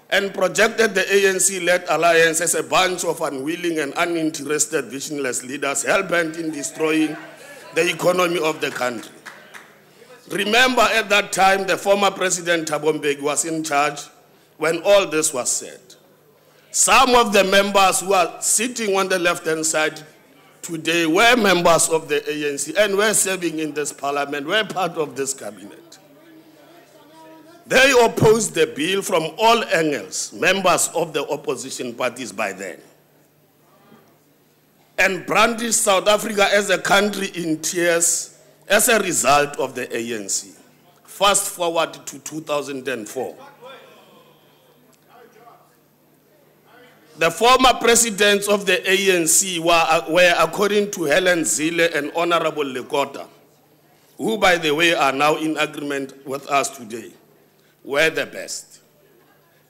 and projected the ANC-led alliance as a bunch of unwilling and uninterested visionless leaders hell-bent in destroying the economy of the country. Remember, at that time, the former President Thabo Mbeki was in charge when all this was said. Some of the members who are sitting on the left-hand side today were members of the ANC and were serving in this parliament, were part of this cabinet. They opposed the bill from all angles, members of the opposition parties by then, and brandished South Africa as a country in tears as a result of the ANC. Fast forward to 2004. The former presidents of the ANC were, according to Helen Zille and Honorable Lekota, who, by the way, are now in agreement with us today, were the best.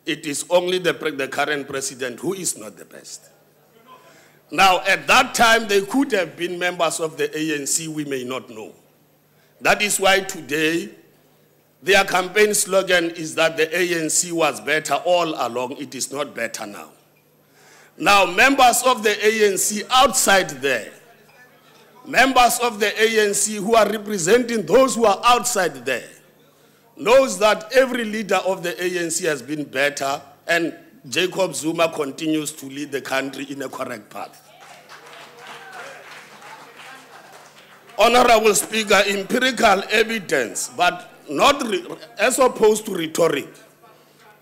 It is only the current president who is not the best. Now, at that time, they could have been members of the ANC, we may not know. That is why today, their campaign slogan is that the ANC was better all along. It is not better now. Now, members of the ANC outside there, members of the ANC who are representing those who are outside there, knows that every leader of the ANC has been better and Jacob Zuma continues to lead the country in a correct path. Honorable Speaker, empirical evidence, but not as opposed to rhetoric,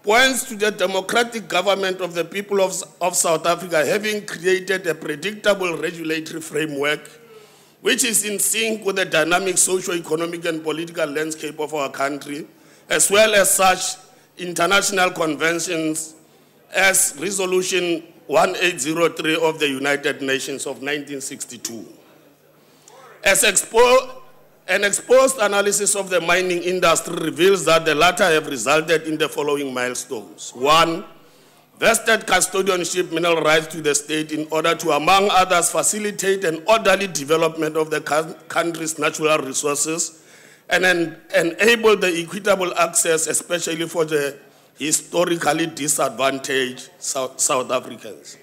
points to the democratic government of the people of South Africa having created a predictable regulatory framework which is in sync with the dynamic socio-economic and political landscape of our country, as well as such international conventions as Resolution 1803 of the United Nations of 1962. An exposed analysis of the mining industry reveals that the latter have resulted in the following milestones. 1, vested custodianship mineral rights to the state in order to, among others, facilitate an orderly development of the country's natural resources and enable the equitable access, especially for the historically disadvantaged South Africans.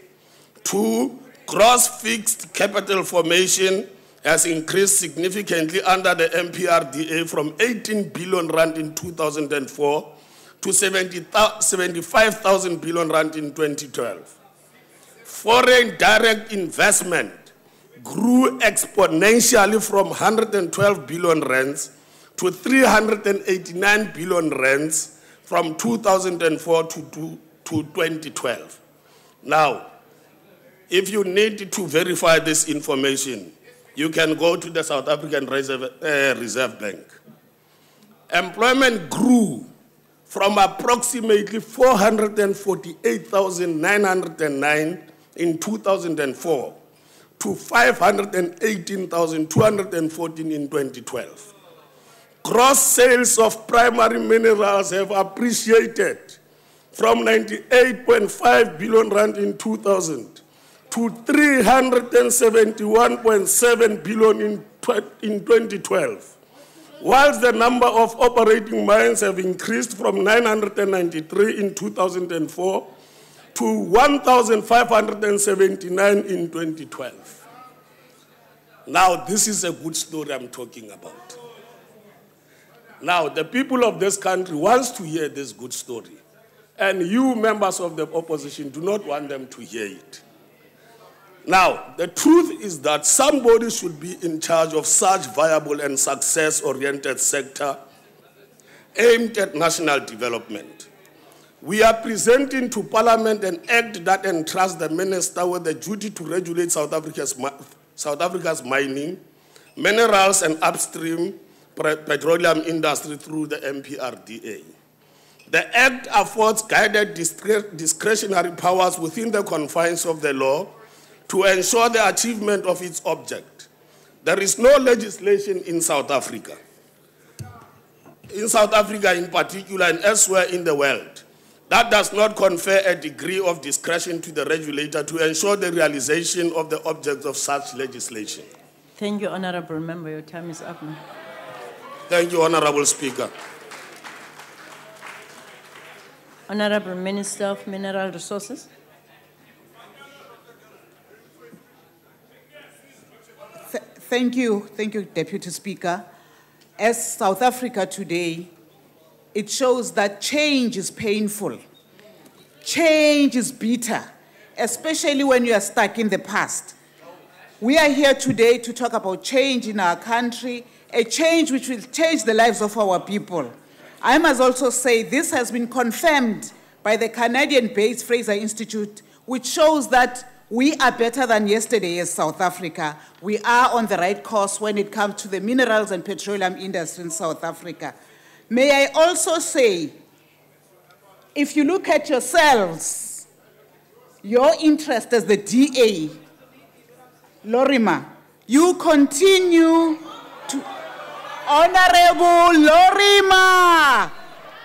2, gross fixed capital formation has increased significantly under the MPRDA from 18 billion rand in 2004 to 75,000 billion rand in 2012. Foreign direct investment grew exponentially from 112 billion rands to 389 billion rands from 2004 to 2012. Now, if you need to verify this information, you can go to the South African Reserve Bank. Employment grew from approximately 448,909 in 2004 to 518,214 in 2012. Gross sales of primary minerals have appreciated from 98.5 billion rand in 2000 to 371.7 billion in 2012, whilst the number of operating mines have increased from 993 in 2004 to 1,579 in 2012. Now, this is a good story I'm talking about. Now, the people of this country wants to hear this good story, and you, members of the opposition, do not want them to hear it. Now, the truth is that somebody should be in charge of such viable and success-oriented sector aimed at national development. We are presenting to Parliament an act that entrusts the minister with the duty to regulate South Africa's mining, minerals and upstream petroleum industry through the MPRDA. The act affords guided discretionary powers within the confines of the law to ensure the achievement of its object. There is no legislation in South Africa, in particular and elsewhere in the world, that does not confer a degree of discretion to the regulator to ensure the realization of the objects of such legislation. Thank you, Honorable Member. Your time is up now. Thank you, Honorable Speaker. Honorable Minister of Mineral Resources. Thank you, Deputy Speaker. As South Africa today, it shows that change is painful. Change is bitter, especially when you are stuck in the past. We are here today to talk about change in our country, a change which will change the lives of our people. I must also say this has been confirmed by the Canadian-based Fraser Institute, which shows that we are better than yesterday as South Africa. We are on the right course when it comes to the minerals and petroleum industry in South Africa. May I also say, if you look at yourselves, your interest as the DA, Lorima, you continue to... Honorable Lorima,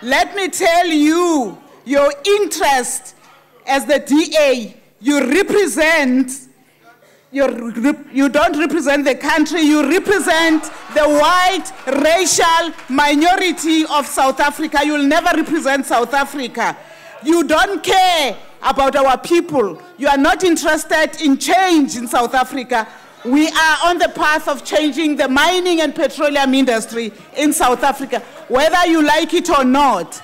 let me tell you, your interest as the DA, you don't represent the country, you represent the white racial minority of South Africa. You'll never represent South Africa. You don't care about our people. You are not interested in change in South Africa. We are on the path of changing the mining and petroleum industry in South Africa, whether you like it or not.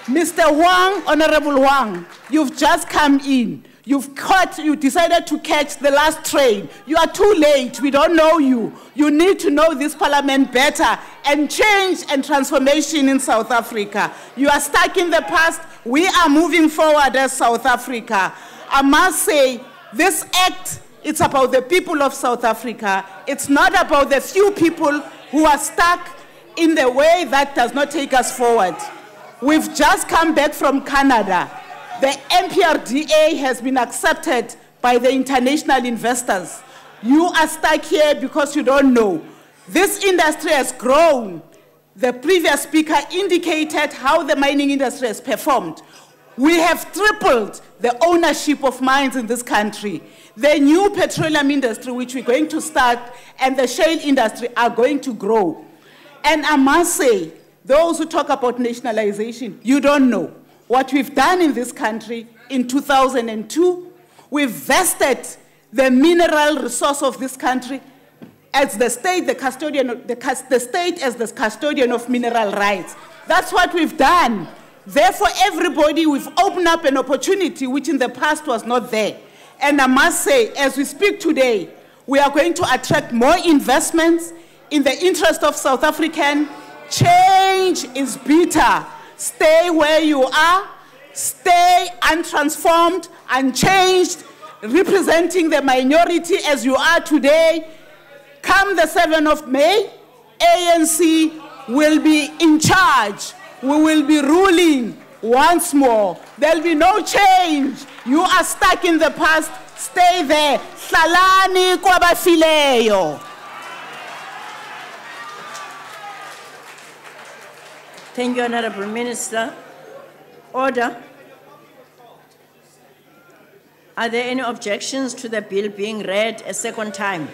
Mr. Wang, Honorable Wang, you've just come in. You decided to catch the last train. You are too late. We don't know you. You need to know this parliament better and change and transformation in South Africa. You are stuck in the past. We are moving forward as South Africa. I must say, this act, it's about the people of South Africa. It's not about the few people who are stuck in the way that does not take us forward. We've just come back from Canada. The MDDA has been accepted by the international investors. You are stuck here because you don't know. This industry has grown. The previous speaker indicated how the mining industry has performed. We have tripled the ownership of mines in this country. The new petroleum industry, which we're going to start, and the shale industry are going to grow. And I must say, those who talk about nationalization, you don't know. What we've done in this country in 2002, we've vested the mineral resource of this country as the state, the state as the custodian of mineral rights. That's what we've done. Therefore, everybody, we've opened up an opportunity which in the past was not there. And I must say, as we speak today, we are going to attract more investments in the interest of South African. Change is bitter. Stay where you are, stay untransformed, unchanged, representing the minority as you are today. Come the 7th of May, ANC will be in charge. We will be ruling once more. There'll be no change. You are stuck in the past. Stay there. Hlalani kwabafileyo. Thank you, Honorable Minister. Order. Are there any objections to the bill being read a second time?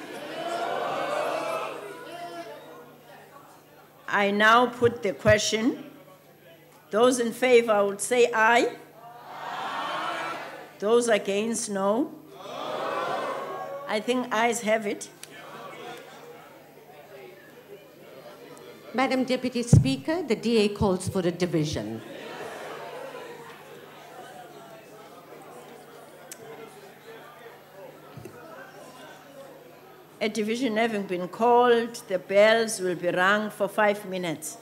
I now put the question. Those in favor would say aye. Aye. Those against, no. I think ayes have it. Madam Deputy Speaker, the DA calls for a division. A division having been called, the bells will be rung for 5 minutes.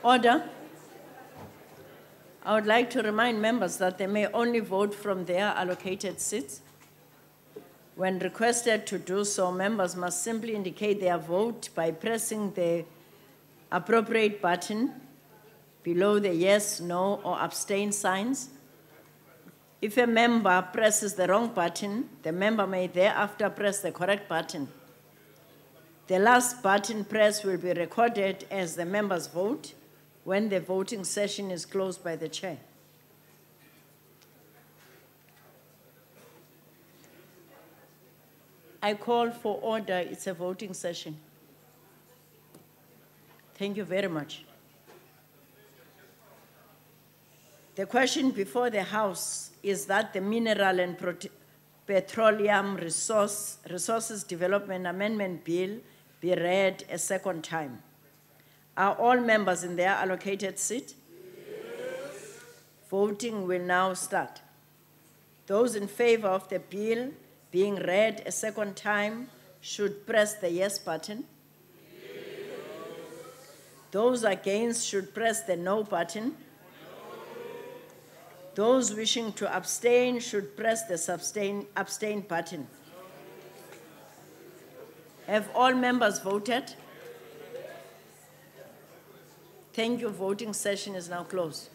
Order. I would like to remind members that they may only vote from their allocated seats. When requested to do so, members must simply indicate their vote by pressing the appropriate button below the yes, no, or abstain signs. If a member presses the wrong button, the member may thereafter press the correct button. The last button press will be recorded as the member's vote when the voting session is closed by the chair. I call for order. It's a voting session. Thank you very much. The question before the House is that the Mineral and Petroleum Resources Development Amendment Bill be read a second time. Are all members in their allocated seat? Yes. Voting will now start. Those in favor of the bill being read a second time should press the yes button. Yes. Those against should press the no button. No. Those wishing to abstain should press the abstain button. Have all members voted? Thank you. Voting session is now closed.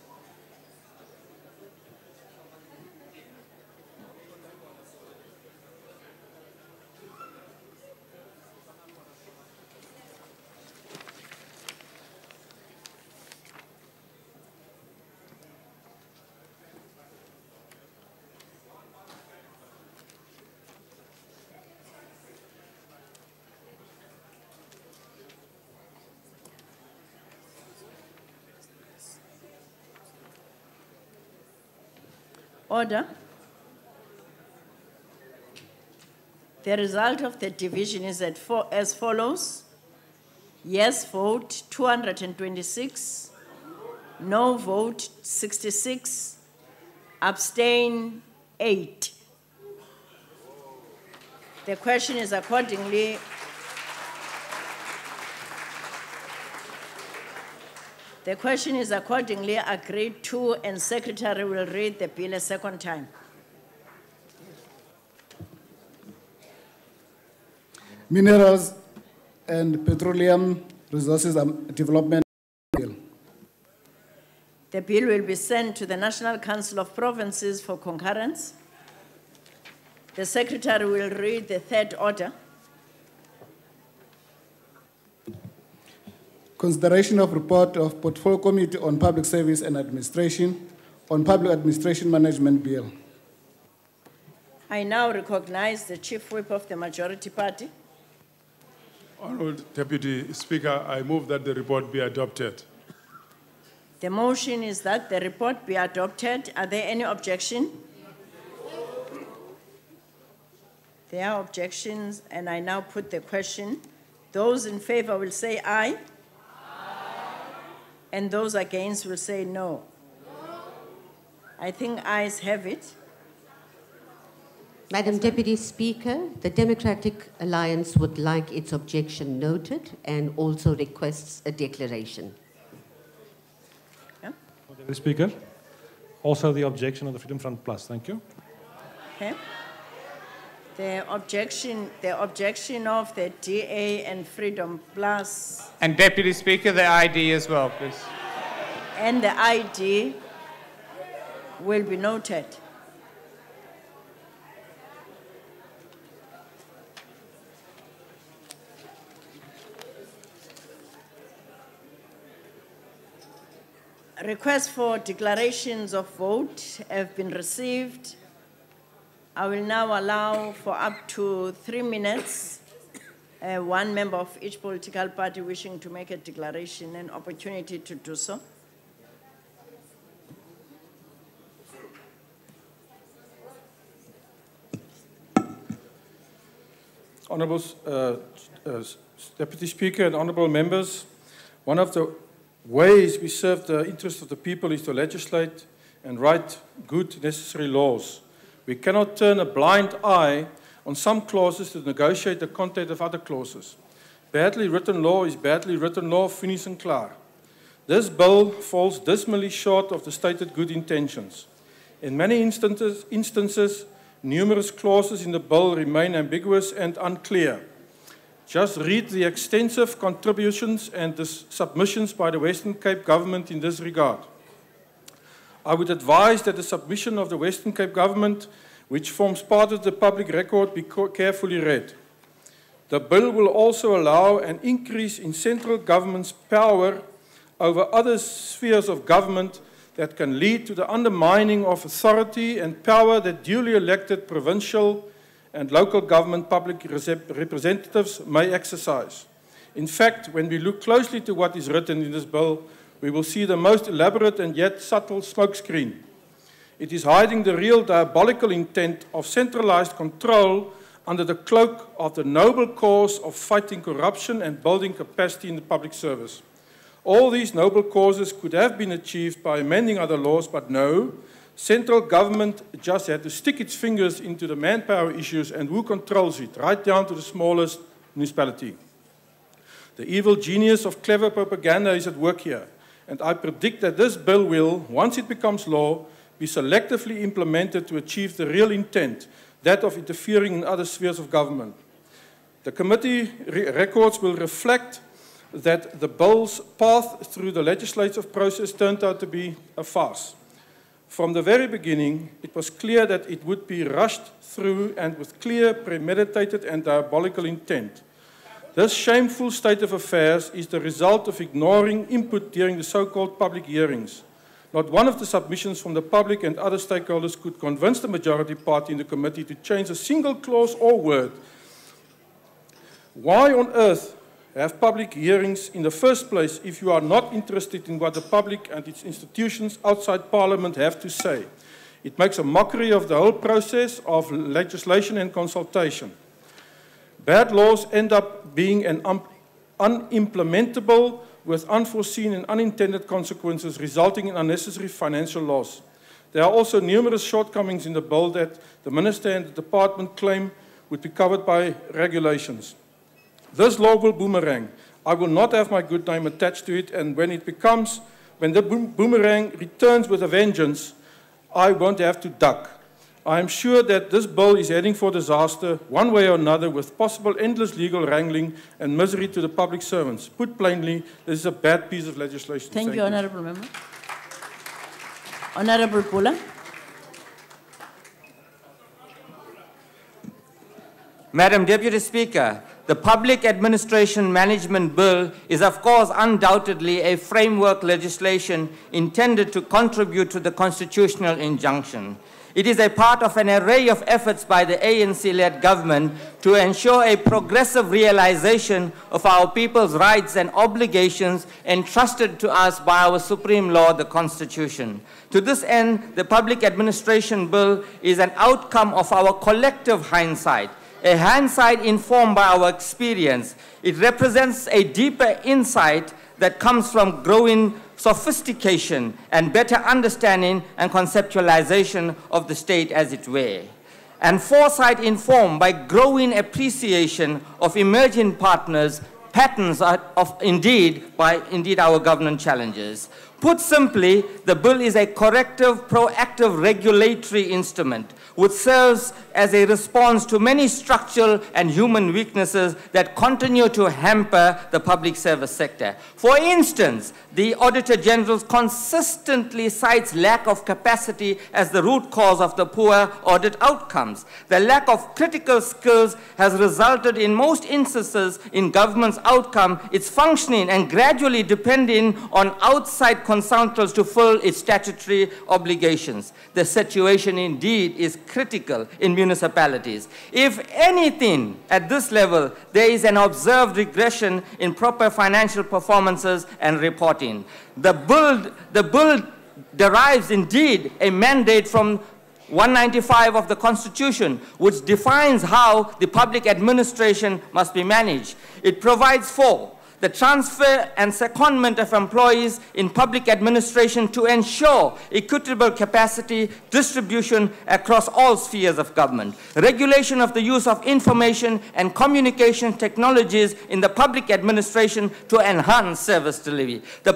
Order. The result of the division is as follows. Yes vote 226, no vote 66, abstain 8. The question is accordingly agreed to, and Secretary will read the bill a second time. Minerals and Petroleum Resources Development Bill. The bill will be sent to the National Council of Provinces for concurrence. The Secretary will read the third order. Consideration of report of Portfolio Committee on Public Service and Administration on Public Administration Management Bill. I now recognize the Chief Whip of the Majority Party. Honourable Deputy Speaker, I move that the report be adopted. The motion is that the report be adopted. Are there any objection? There are objections, and I now put the question. Those in favor will say aye. And those against will say no. I think ayes have it. Madam Deputy Speaker, the Democratic Alliance would like its objection noted and also requests a declaration. Yeah. Deputy Speaker, also the objection of the Freedom Front Plus. Thank you. Okay. The objection of the DA and Freedom Plus. And Deputy Speaker, the ID as well, please. And the ID will be noted. Requests for declarations of vote have been received. I will now allow for up to 3 minutes, one member of each political party wishing to make a declaration, an opportunity to do so. Honourable Deputy Speaker and honourable members, one of the ways we serve the interests of the people is to legislate and write good, necessary laws. We cannot turn a blind eye on some clauses to negotiate the content of other clauses. Badly written law is badly written law, finish and klaar. This bill falls dismally short of the stated good intentions. In many instances, numerous clauses in the bill remain ambiguous and unclear. Just read the extensive contributions and the submissions by the Western Cape government in this regard. I would advise that the submission of the Western Cape government, which forms part of the public record, be carefully read. The bill will also allow an increase in central government's power over other spheres of government that can lead to the undermining of authority and power that duly elected provincial and local government public representatives may exercise. In fact, when we look closely to what is written in this bill, we will see the most elaborate and yet subtle smokescreen. It is hiding the real diabolical intent of centralized control under the cloak of the noble cause of fighting corruption and building capacity in the public service. All these noble causes could have been achieved by amending other laws, but no, central government just had to stick its fingers into the manpower issues and who controls it, right down to the smallest municipality. The evil genius of clever propaganda is at work here, and I predict that this bill will, once it becomes law, be selectively implemented to achieve the real intent, that of interfering in other spheres of government. The committee records will reflect that the bill's path through the legislative process turned out to be a farce. From the very beginning, it was clear that it would be rushed through and with clear, premeditated and diabolical intent. This shameful state of affairs is the result of ignoring input during the so-called public hearings. Not one of the submissions from the public and other stakeholders could convince the majority party in the committee to change a single clause or word. Why on earth have public hearings in the first place if you are not interested in what the public and its institutions outside Parliament have to say? It makes a mockery of the whole process of legislation and consultation. Bad laws end up being unimplementable with unforeseen and unintended consequences resulting in unnecessary financial loss. There are also numerous shortcomings in the bill that the Minister and the Department claim would be covered by regulations. This law will boomerang. I will not have my good name attached to it, and when the boomerang returns with a vengeance, I won't have to duck. I am sure that this bill is heading for disaster, one way or another, with possible endless legal wrangling and misery to the public servants. Put plainly, this is a bad piece of legislation. Thank you, Honourable Member. Honourable Pula. Madam Deputy Speaker, the Public Administration Management Bill is of course undoubtedly a framework legislation intended to contribute to the constitutional injunction. It is a part of an array of efforts by the ANC-led government to ensure a progressive realization of our people's rights and obligations entrusted to us by our supreme law, the Constitution. To this end, the Public Administration Bill is an outcome of our collective hindsight, a hindsight informed by our experience. It represents a deeper insight that comes from growing sophistication and better understanding and conceptualization of the state as it were. And foresight informed by growing appreciation of emerging patterns of indeed our governance challenges. Put simply, the bill is a corrective, proactive regulatory instrument which serves as a response to many structural and human weaknesses that continue to hamper the public service sector. For instance, the Auditor General consistently cites lack of capacity as the root cause of the poor audit outcomes. The lack of critical skills has resulted in most instances in government's outcome, its functioning and gradually depending on outside consultants to fill its statutory obligations. The situation indeed is critical in municipalities. If anything, at this level, there is an observed regression in proper financial performances and reporting. The bill derives indeed a mandate from 195 of the Constitution, which defines how the public administration must be managed. It provides for the transfer and secondment of employees in public administration to ensure equitable capacity distribution across all spheres of government, regulation of the use of information and communication technologies in the public administration to enhance service delivery, the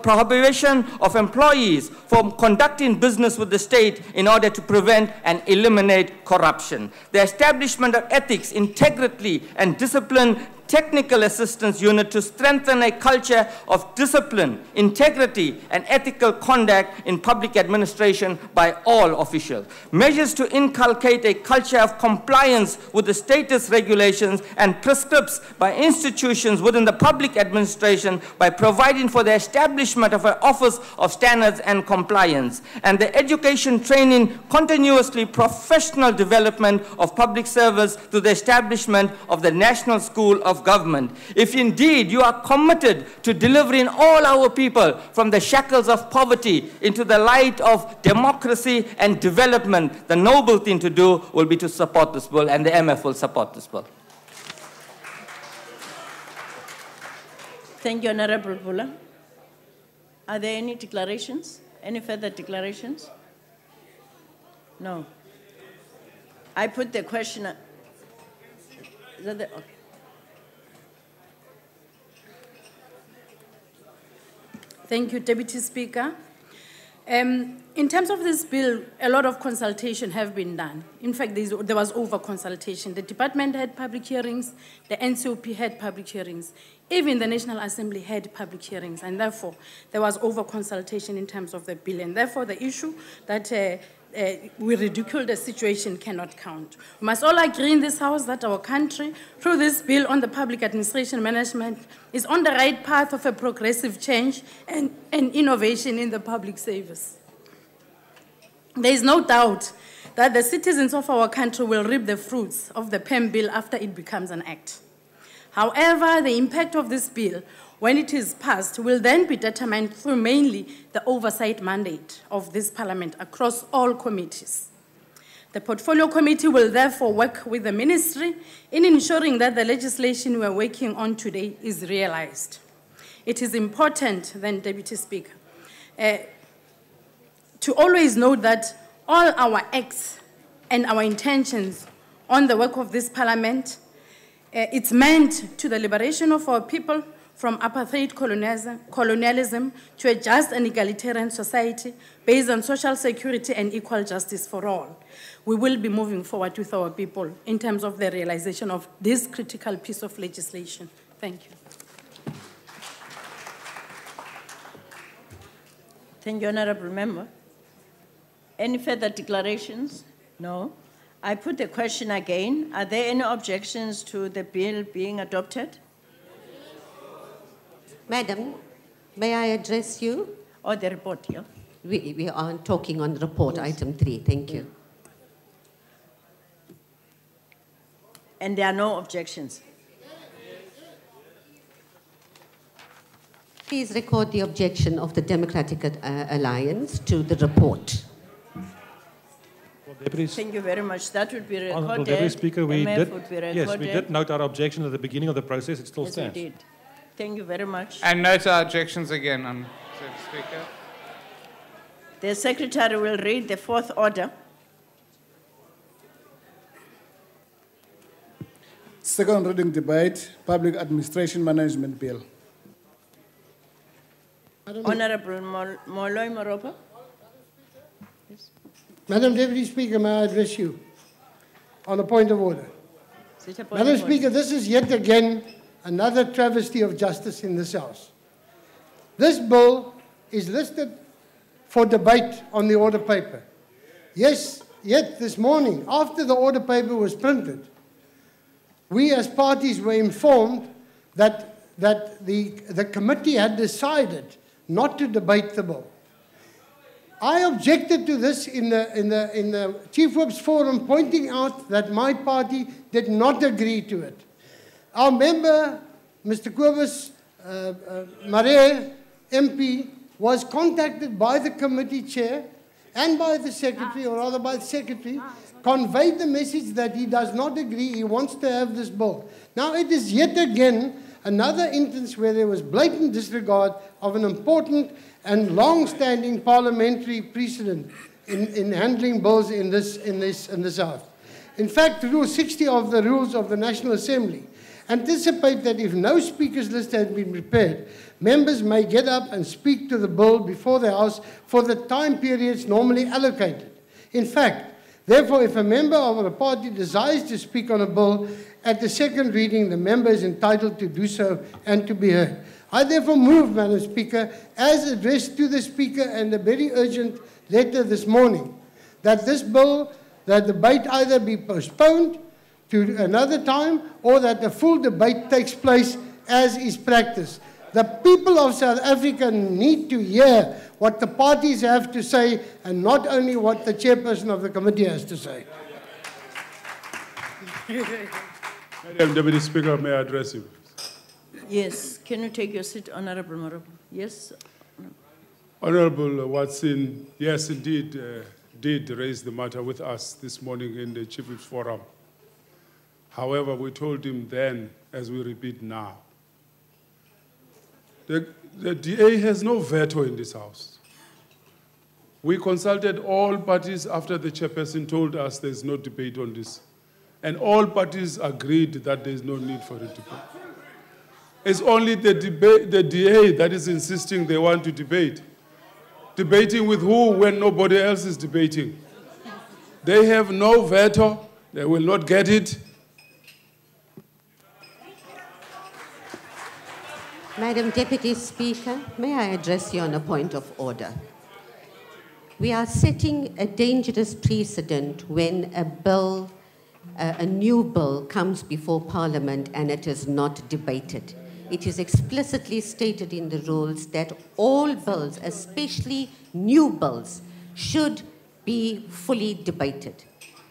prohibition of employees from conducting business with the state in order to prevent and eliminate corruption, the establishment of ethics, integrity, and discipline technical assistance unit to strengthen a culture of discipline, integrity, and ethical conduct in public administration by all officials. Measures to inculcate a culture of compliance with the status regulations and prescripts by institutions within the public administration by providing for the establishment of an Office of Standards and Compliance, and the education, training, continuously professional development of public service through the establishment of the National School of Government. If indeed you are committed to delivering all our people from the shackles of poverty into the light of democracy and development, the noble thing to do will be to support this bill, and the MF will support this bill. Thank you, Honorable Bula. Are there any declarations? Any further declarations? No. I put the question. Is that the, okay. Thank you, Deputy Speaker. In terms of this bill, a lot of consultation have been done. In fact, there was over-consultation. The department had public hearings, the NCOP had public hearings, even the National Assembly had public hearings, and therefore there was over-consultation in terms of the bill, and therefore the issue that we ridicule the situation cannot count. We must all agree in this House that our country, through this bill on the public administration management, is on the right path of a progressive change and innovation in the public service. There is no doubt that the citizens of our country will reap the fruits of the PEM bill after it becomes an act. However, the impact of this bill, when it is passed, will then be determined through mainly the oversight mandate of this Parliament across all committees. The Portfolio Committee will therefore work with the Ministry in ensuring that the legislation we are working on today is realized. It is important, then, Deputy Speaker, to always note that all our acts and our intentions on the work of this Parliament, it's meant to the liberation of our people from apartheid colonialism to a just and egalitarian society based on social security and equal justice for all. We will be moving forward with our people in terms of the realization of this critical piece of legislation. Thank you. Thank you, Honorable Member. Any further declarations? No. I put the question again. Are there any objections to the bill being adopted? Madam, may I address you? Or the report, yeah? We are talking on report, yes. Item 3. Thank you. And there are no objections? Please record the objection of the Democratic Alliance to the report. Thank you very much. That would be recorded. Honourable Deputy Speaker, we MF did, would be recorded. yes, we did note our objection at the beginning of the process. It still Yes, stands. we did. Thank you very much. And note our objections again, Mr. Speaker. The Secretary will read the fourth order. Second reading debate, Public Administration Management Bill. Honourable Moloi Moropa. Madam Deputy Speaker, may I address you on a point of order? Madam Speaker, this is yet again another travesty of justice in this House. This bill is listed for debate on the order paper. Yes, yet this morning, after the order paper was printed, we as parties were informed that the committee had decided not to debate the bill. I objected to this in the Chief Whip's forum, pointing out that my party did not agree to it. Our member, Mr. Kobus Maree, MP, was contacted by the committee chair and by the secretary, or rather by the secretary, conveyed the message that he does not agree, he wants to have this bill. Now it is yet again another instance where there was blatant disregard of an important and long-standing parliamentary precedent in handling bills in this House. In fact, Rule 60 of the Rules of the National Assembly anticipate that if no speakers list has been prepared, members may get up and speak to the bill before the House for the time periods normally allocated. In fact, therefore, if a member of a party desires to speak on a bill at the second reading, the member is entitled to do so and to be heard. I therefore move, Madam Speaker, as addressed to the Speaker and a very urgent letter this morning, that this bill, the debate either be postponed to another time or that the full debate takes place as is practice. The people of South Africa need to hear what the parties have to say and not only what the chairperson of the committee has to say. Madam Deputy Speaker, may I address you? Yes. Can you take your seat, Honourable Moropa? Yes. Honourable Watson, yes, indeed, did raise the matter with us this morning in the Chief Whip's forum. However, we told him then, as we repeat now, the DA has no veto in this House. We consulted all parties after the chairperson told us there's no debate on this. And all parties agreed that there's no need for a debate. It's only the DA that is insisting they want to debate. Debating with who when nobody else is debating? They have no veto. They will not get it. Madam Deputy Speaker, may I address you on a point of order? We are setting a dangerous precedent when a new bill comes before Parliament and it is not debated. It is explicitly stated in the rules that all bills, especially new bills, should be fully debated.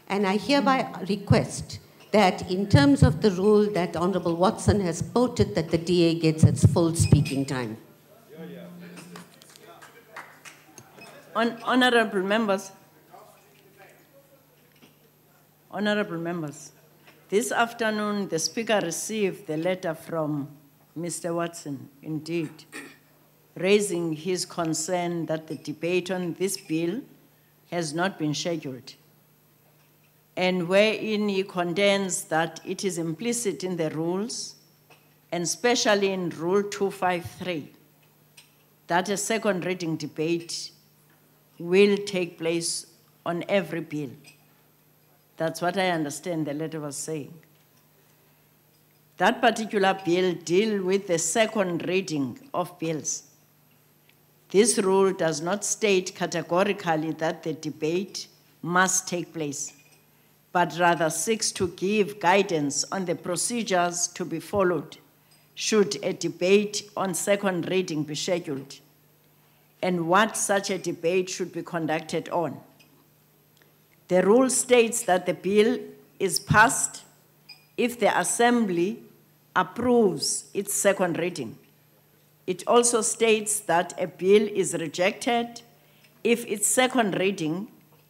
And I hereby request that in terms of the rule that Honourable Watson has quoted, that the DA gets its full speaking time. Honourable members, this afternoon the Speaker received the letter from Mr. Watson, indeed, raising his concern that the debate on this bill has not been scheduled, and wherein he contends that it is implicit in the rules, and especially in Rule 253, that a second reading debate will take place on every bill. That's what I understand the letter was saying. That particular bill deals with the second reading of bills. This rule does not state categorically that the debate must take place, but rather seeks to give guidance on the procedures to be followed should a debate on second reading be scheduled, and what such a debate should be conducted on. The rule states that the bill is passed if the Assembly approves its second reading. It also states that a bill is rejected if its second reading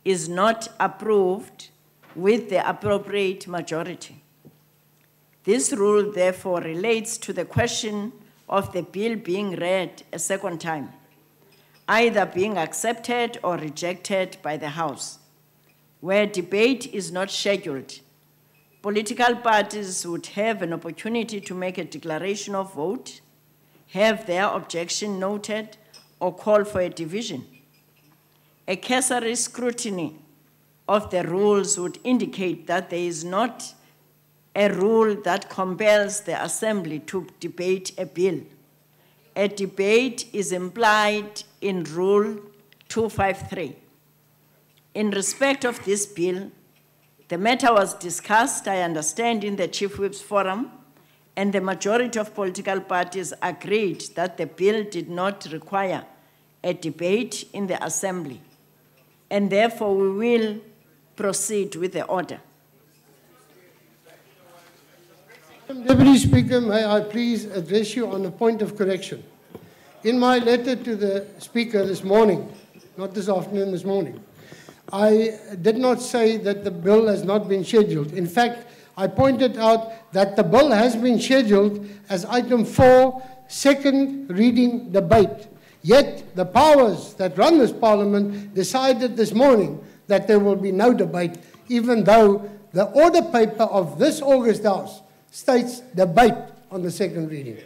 is not approved with the appropriate majority. This rule therefore relates to the question of the bill being read a second time, either being accepted or rejected by the House. Where debate is not scheduled, political parties would have an opportunity to make a declaration of vote, have their objection noted, or call for a division. A cursory scrutiny of the rules would indicate that there is not a rule that compels the Assembly to debate a bill. A debate is implied in Rule 253. In respect of this bill, the matter was discussed, I understand, in the Chief Whip's Forum, and the majority of political parties agreed that the bill did not require a debate in the Assembly, and therefore we will proceed with the order. Deputy Speaker, may I please address you on a point of correction. In my letter to the Speaker this morning, not this afternoon, this morning, I did not say that the bill has not been scheduled. In fact, I pointed out that the bill has been scheduled as item 4, second reading debate. Yet the powers that run this Parliament decided this morning that there will be no debate, even though the order paper of this August House states debate on the second reading.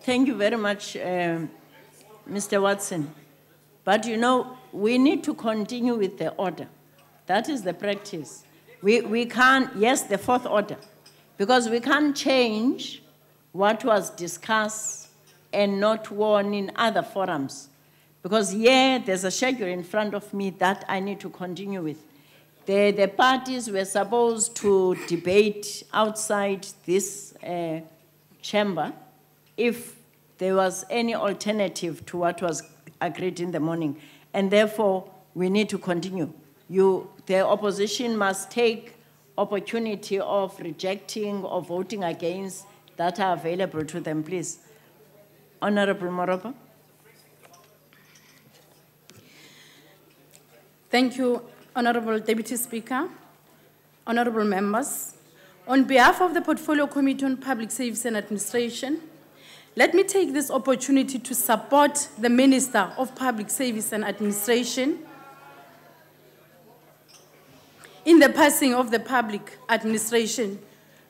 Thank you very much, Mr. Watson. But you know, we need to continue with the order. That is the practice. We can't, yes, the fourth order, because we can't change what was discussed and not warn in other forums. Because here, there's a schedule in front of me that I need to continue with. The parties were supposed to debate outside this chamber if there was any alternative to what was agreed in the morning. And therefore, we need to continue. The opposition must take opportunity of rejecting or voting against that are available to them, please. Honorable Moropa. Thank you, Honorable Deputy Speaker, honorable members. On behalf of the Portfolio Committee on Public Service and Administration, let me take this opportunity to support the Minister of Public Service and Administration in the passing of the Public Administration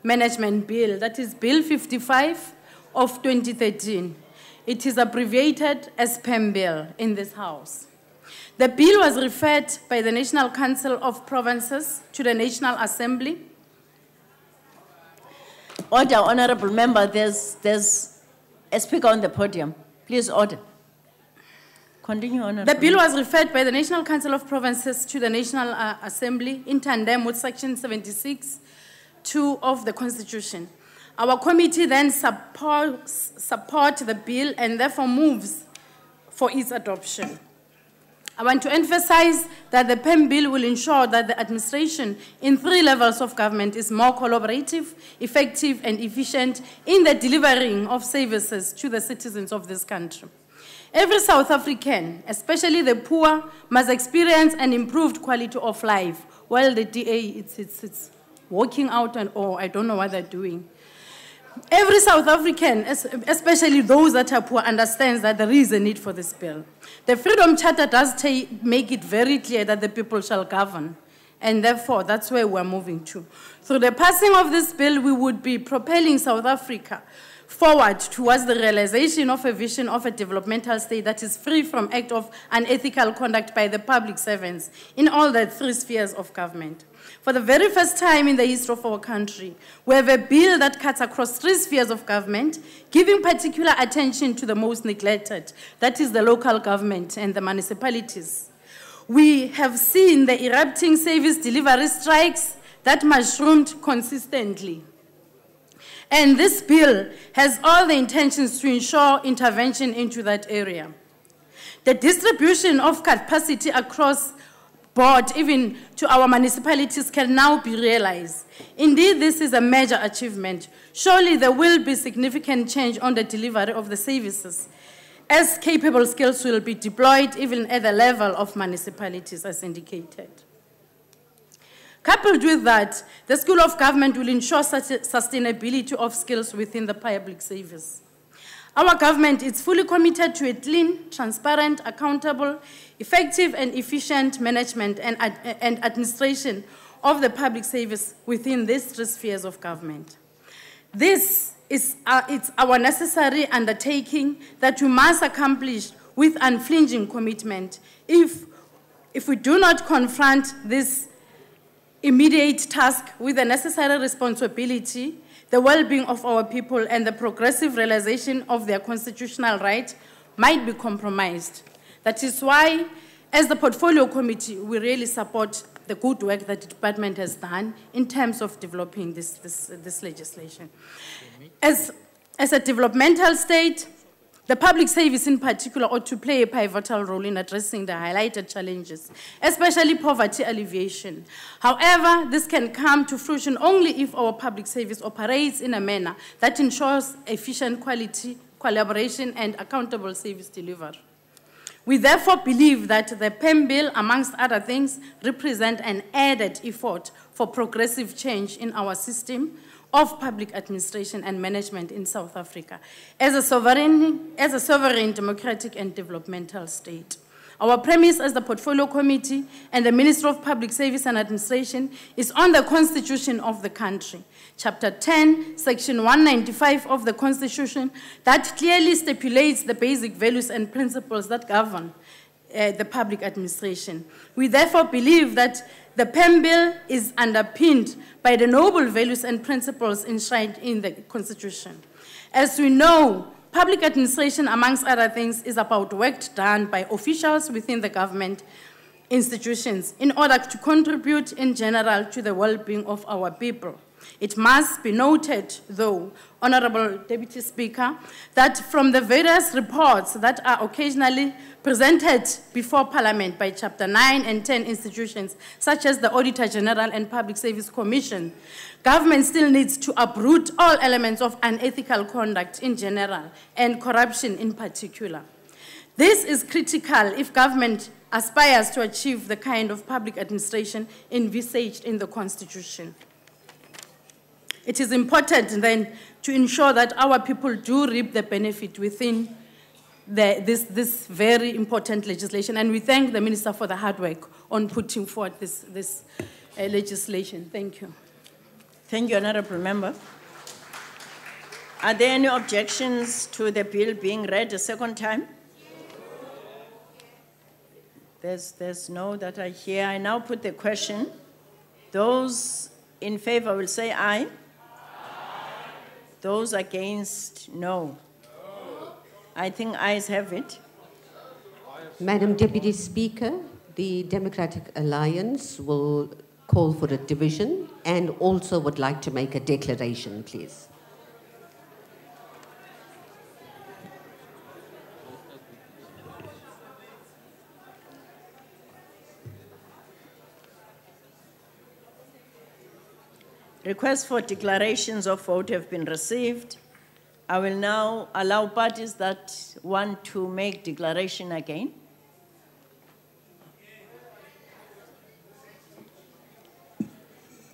Management Bill, that is Bill 55 of 2013. It is abbreviated as PEM Bill in this House. The bill was referred by the National Council of Provinces to the National Assembly. Order, honorable member, there's a speaker on the podium. Please order. Continue, honorable. The bill was referred by the National Council of Provinces to the National Assembly in tandem with Section 76(2) of the Constitution. Our committee then supports the bill and therefore moves for its adoption. I want to emphasize that the PEM bill will ensure that the administration in 3 levels of government is more collaborative, effective, and efficient in the delivering of services to the citizens of this country. Every South African, especially the poor, must experience an improved quality of life, while the DA, it's working out or I don't know what they're doing. Every South African, especially those that are poor, understands that there is a need for this bill. The Freedom Charter does make it very clear that the people shall govern, and therefore that's where we're moving to. Through the passing of this bill, we would be propelling South Africa forward towards the realization of a vision of a developmental state that is free from acts of unethical conduct by the public servants in all the 3 spheres of government. For the very first time in the history of our country, we have a bill that cuts across 3 spheres of government, giving particular attention to the most neglected, that is the local government and the municipalities. We have seen the erupting service delivery strikes that mushroomed consistently. And this bill has all the intentions to ensure intervention into that area. The distribution of capacity across board, even to our municipalities, can now be realized. Indeed, this is a major achievement. Surely there will be significant change on the delivery of the services. as capable skills will be deployed even at the level of municipalities as indicated. Coupled with that, the School of Government will ensure sustainability of skills within the public service. Our government is fully committed to a clean, transparent, accountable, effective and efficient management and administration of the public service within these three spheres of government. This is it's our necessary undertaking that we must accomplish with unflinching commitment. If we do not confront this immediate task with the necessary responsibility, the well-being of our people and the progressive realization of their constitutional right might be compromised. That is why, as the Portfolio Committee, we really support the good work that the department has done in terms of developing this legislation. As a developmental state, the public service in particular ought to play a pivotal role in addressing the highlighted challenges, especially poverty alleviation. However, this can come to fruition only if our public service operates in a manner that ensures efficient quality, collaboration, and accountable service delivery. We therefore believe that the PEM Bill, amongst other things, represents an added effort for progressive change in our system of public administration and management in South Africa as a sovereign, democratic, and developmental state. Our premise as the Portfolio Committee and the Ministry of Public Service and Administration is on the Constitution of the country. Chapter 10, Section 195 of the Constitution that clearly stipulates the basic values and principles that govern the public administration. We therefore believe that the PEM Bill is underpinned by the noble values and principles enshrined in the Constitution. As we know, public administration, amongst other things, is about work done by officials within the government institutions in order to contribute in general to the well-being of our people. It must be noted, though, Honorable Deputy Speaker, that from the various reports that are occasionally presented before Parliament by Chapter 9 and 10 institutions, such as the Auditor General and Public Service Commission, government still needs to uproot all elements of unethical conduct in general and corruption in particular. This is critical if government aspires to achieve the kind of public administration envisaged in the Constitution. It is important then to ensure that our people do reap the benefit within this very important legislation. And we thank the Minister for the hard work on putting forward this legislation. Thank you. Thank you, Honourable Member. Are there any objections to the bill being read a second time? There's no that I hear. I now put the question. Those in favor will say aye. Those against, no. I think ayes have it. Madam Deputy Speaker, the Democratic Alliance will call for a division and also would like to make a declaration, please. Requests for declarations of vote have been received. I will now allow parties that want to make declaration again.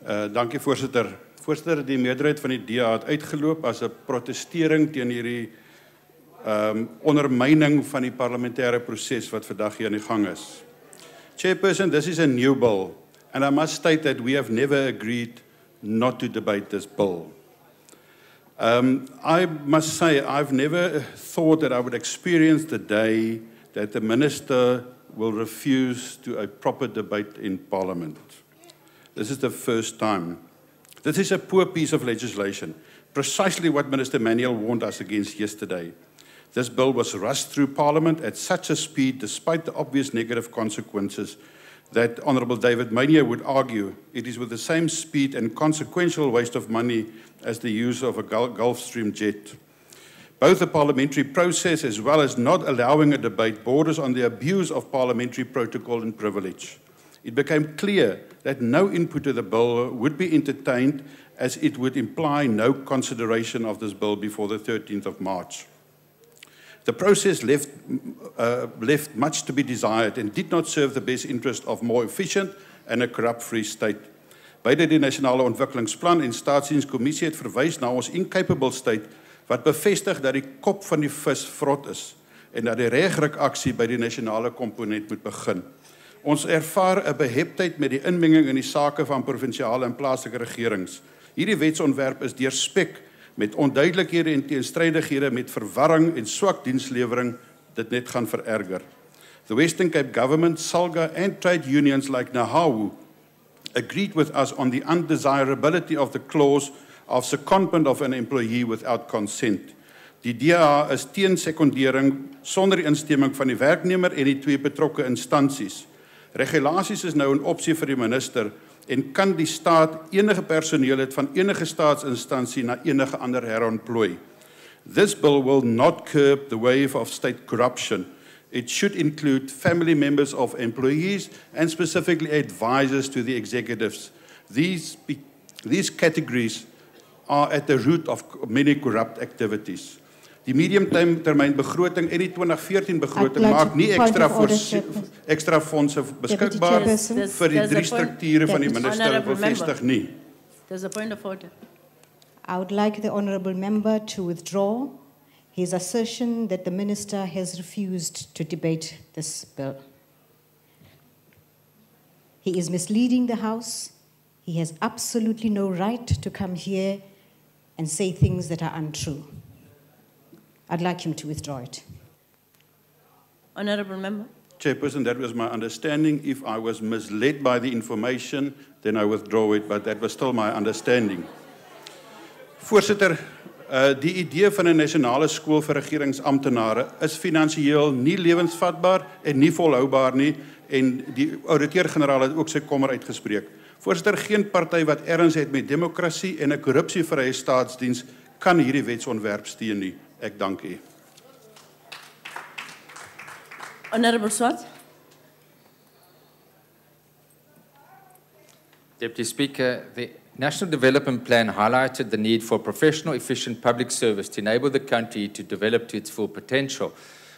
Dankie voorsitter. Voorsitter, die meerderheid van die DA het uitgeloop as 'n protestering teen hierdie ondermyning van die parlementêre proses wat vandag hier aan die gang is. Chairperson, this is a new bill, and I must state that we have never agreed not to debate this bill. I must say I've never thought that I would experience the day that the minister will refuse to a proper debate in Parliament. This is the first time. This is a poor piece of legislation, precisely what Minister Manuel warned us against yesterday. This bill was rushed through Parliament at such a speed, despite the obvious negative consequences, that Honourable David Mayne would argue it is with the same speed and consequential waste of money as the use of a Gulfstream jet. Both the parliamentary process as well as not allowing a debate borders on the abuse of parliamentary protocol and privilege. It became clear that no input to the bill would be entertained, as it would imply no consideration of this bill before the 13th of March. The process left much to be desired and did not serve the best interest of more efficient and a corrupt-free state. Beide die nasionale ontwikkelingsplan en staatsdienskommissie het verwys na ons incapable state wat bevestig dat die kop van die vis vrot is en dat die regruk aksie by die nasionale komponent moet begin. Ons ervaar 'n beheptheid met die inmenging in die sake van provinsiale en plaaslike regerings. Hierdie wetsontwerp is deurspek met onduidelikhede en teenstrydighede met verwarring en swak dienslewering dit net gaan vererger. The Western Cape government, SALGA and trade unions like NAHAWU agreed with us on the undesirability of the clause of secondment of an employee without consent. Die DA is teen sekondering sonder instemming van die werknemer en die twee betrokke instansies. Regulasies is nou 'n opsie vir die minister en kan die staat enige personeel het van enige staatsinstansie na enige ander herontplooi. This bill will not curb the wave of state corruption. It should include family members of employees and specifically advisors to the executives. These categories are at the root of many corrupt activities. Die medium-termyn begroting en die 2014 begroting maak nie extra fondse beskikbaar vir die drie strukture van die minister bevestig nie. There's a point of order. I would like the honourable member to withdraw his assertion that the minister has refused to debate this bill. He is misleading the House. He has absolutely no right to come here and say things that are untrue. I'd like him to withdraw it. Honourable member. Chairperson, that was my understanding. If I was misled by the information, then I withdraw it, but that was still my understanding. Voorsitter, die idee van 'n nasionale skool vir regeringsamptenare is finansiëel nie lewensvatbaar en nie volhoubaar nie en die ouditeur-generaal het ook sy kommer uitgespreek. Voorsitter, geen party wat erns het met demokrasie en 'n korrupsievrye staatsdiens kan hierdie wetsontwerp steun nie. Ek dank u. Honourable Swart. Deputy Speaker, the National Development Plan highlighted the need for professional, efficient public service to enable the country to develop to its full potential.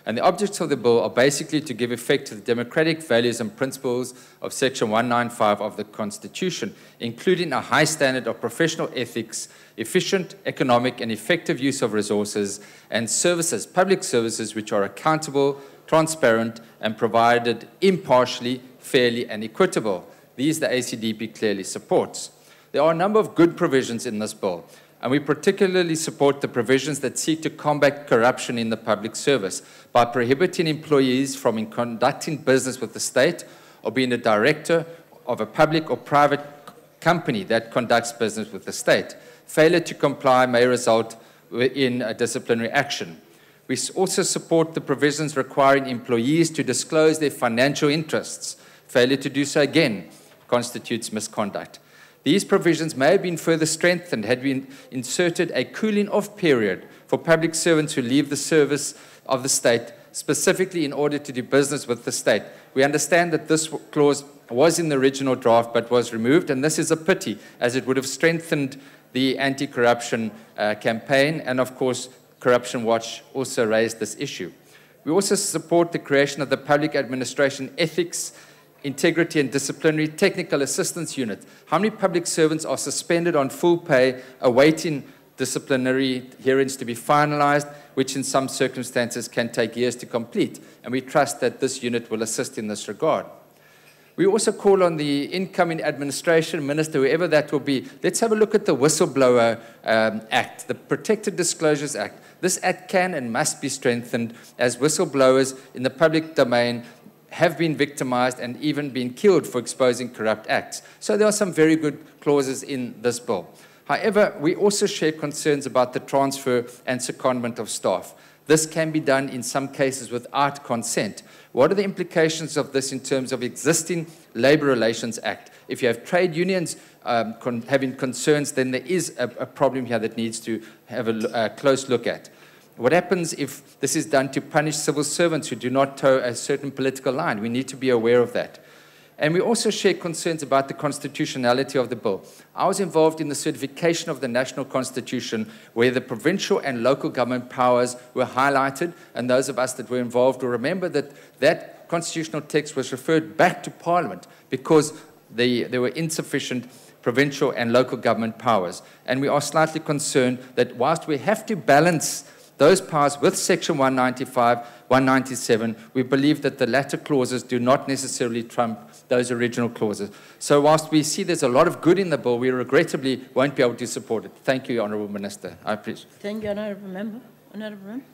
And the objects of the bill are basically to give effect to the democratic values and principles of Section 195 of the Constitution, including a high standard of professional ethics, efficient, economic, and effective use of resources and services, public services which are accountable, transparent, and provided impartially, fairly, and equitable. These the ACDP clearly supports. There are a number of good provisions in this bill, and we particularly support the provisions that seek to combat corruption in the public service by prohibiting employees from conducting business with the state or being a director of a public or private company that conducts business with the state. Failure to comply may result in a disciplinary action. We also support the provisions requiring employees to disclose their financial interests. Failure to do so again constitutes misconduct. These provisions may have been further strengthened had we inserted a cooling-off period for public servants who leave the service of the state, specifically in order to do business with the state. We understand that this clause was in the original draft but was removed, and this is a pity, as it would have strengthened the anti-corruption campaign, and of course, Corruption Watch also raised this issue. We also support the creation of the Public Administration Ethics, Integrity and Disciplinary Technical Assistance Unit. How many public servants are suspended on full pay, awaiting disciplinary hearings to be finalized, which in some circumstances can take years to complete? And we trust that this unit will assist in this regard. We also call on the incoming administration, minister, whoever that will be, let's have a look at the Whistleblower Act, the Protected Disclosures Act. This act can and must be strengthened, as whistleblowers in the public domain have been victimized and even been killed for exposing corrupt acts. So there are some very good clauses in this bill. However, we also share concerns about the transfer and secondment of staff. This can be done in some cases without consent. What are the implications of this in terms of existing Labour Relations Act? If you have trade unions having concerns, then there is a problem here that needs to have a close look at. What happens if this is done to punish civil servants who do not toe a certain political line? We need to be aware of that. And we also share concerns about the constitutionality of the bill. I was involved in the certification of the national constitution, where the provincial and local government powers were highlighted, and those of us that were involved will remember that that constitutional text was referred back to Parliament because there were insufficient provincial and local government powers. And we are slightly concerned that whilst we have to balance those powers with Section 195, 197, we believe that the latter clauses do not necessarily trump those original clauses. So whilst we see there's a lot of good in the bill, we regrettably won't be able to support it. Thank you, Honourable Minister. I appreciate it. Thank you, Honourable Member. Honourable Member.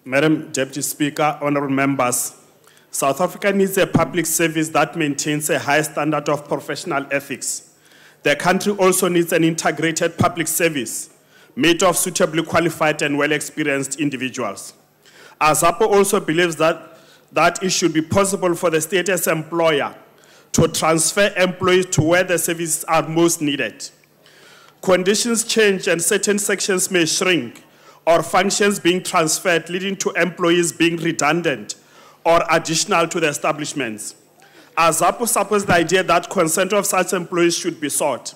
Madam Deputy Speaker, Honourable Members, South Africa needs a public service that maintains a high standard of professional ethics. The country also needs an integrated public service made of suitably qualified and well-experienced individuals. ASAPO also believes that it should be possible for the state as employer to transfer employees to where the services are most needed. Conditions change and certain sections may shrink or functions being transferred, leading to employees being redundant or additional to the establishments. ASAPO supports the idea that consent of such employees should be sought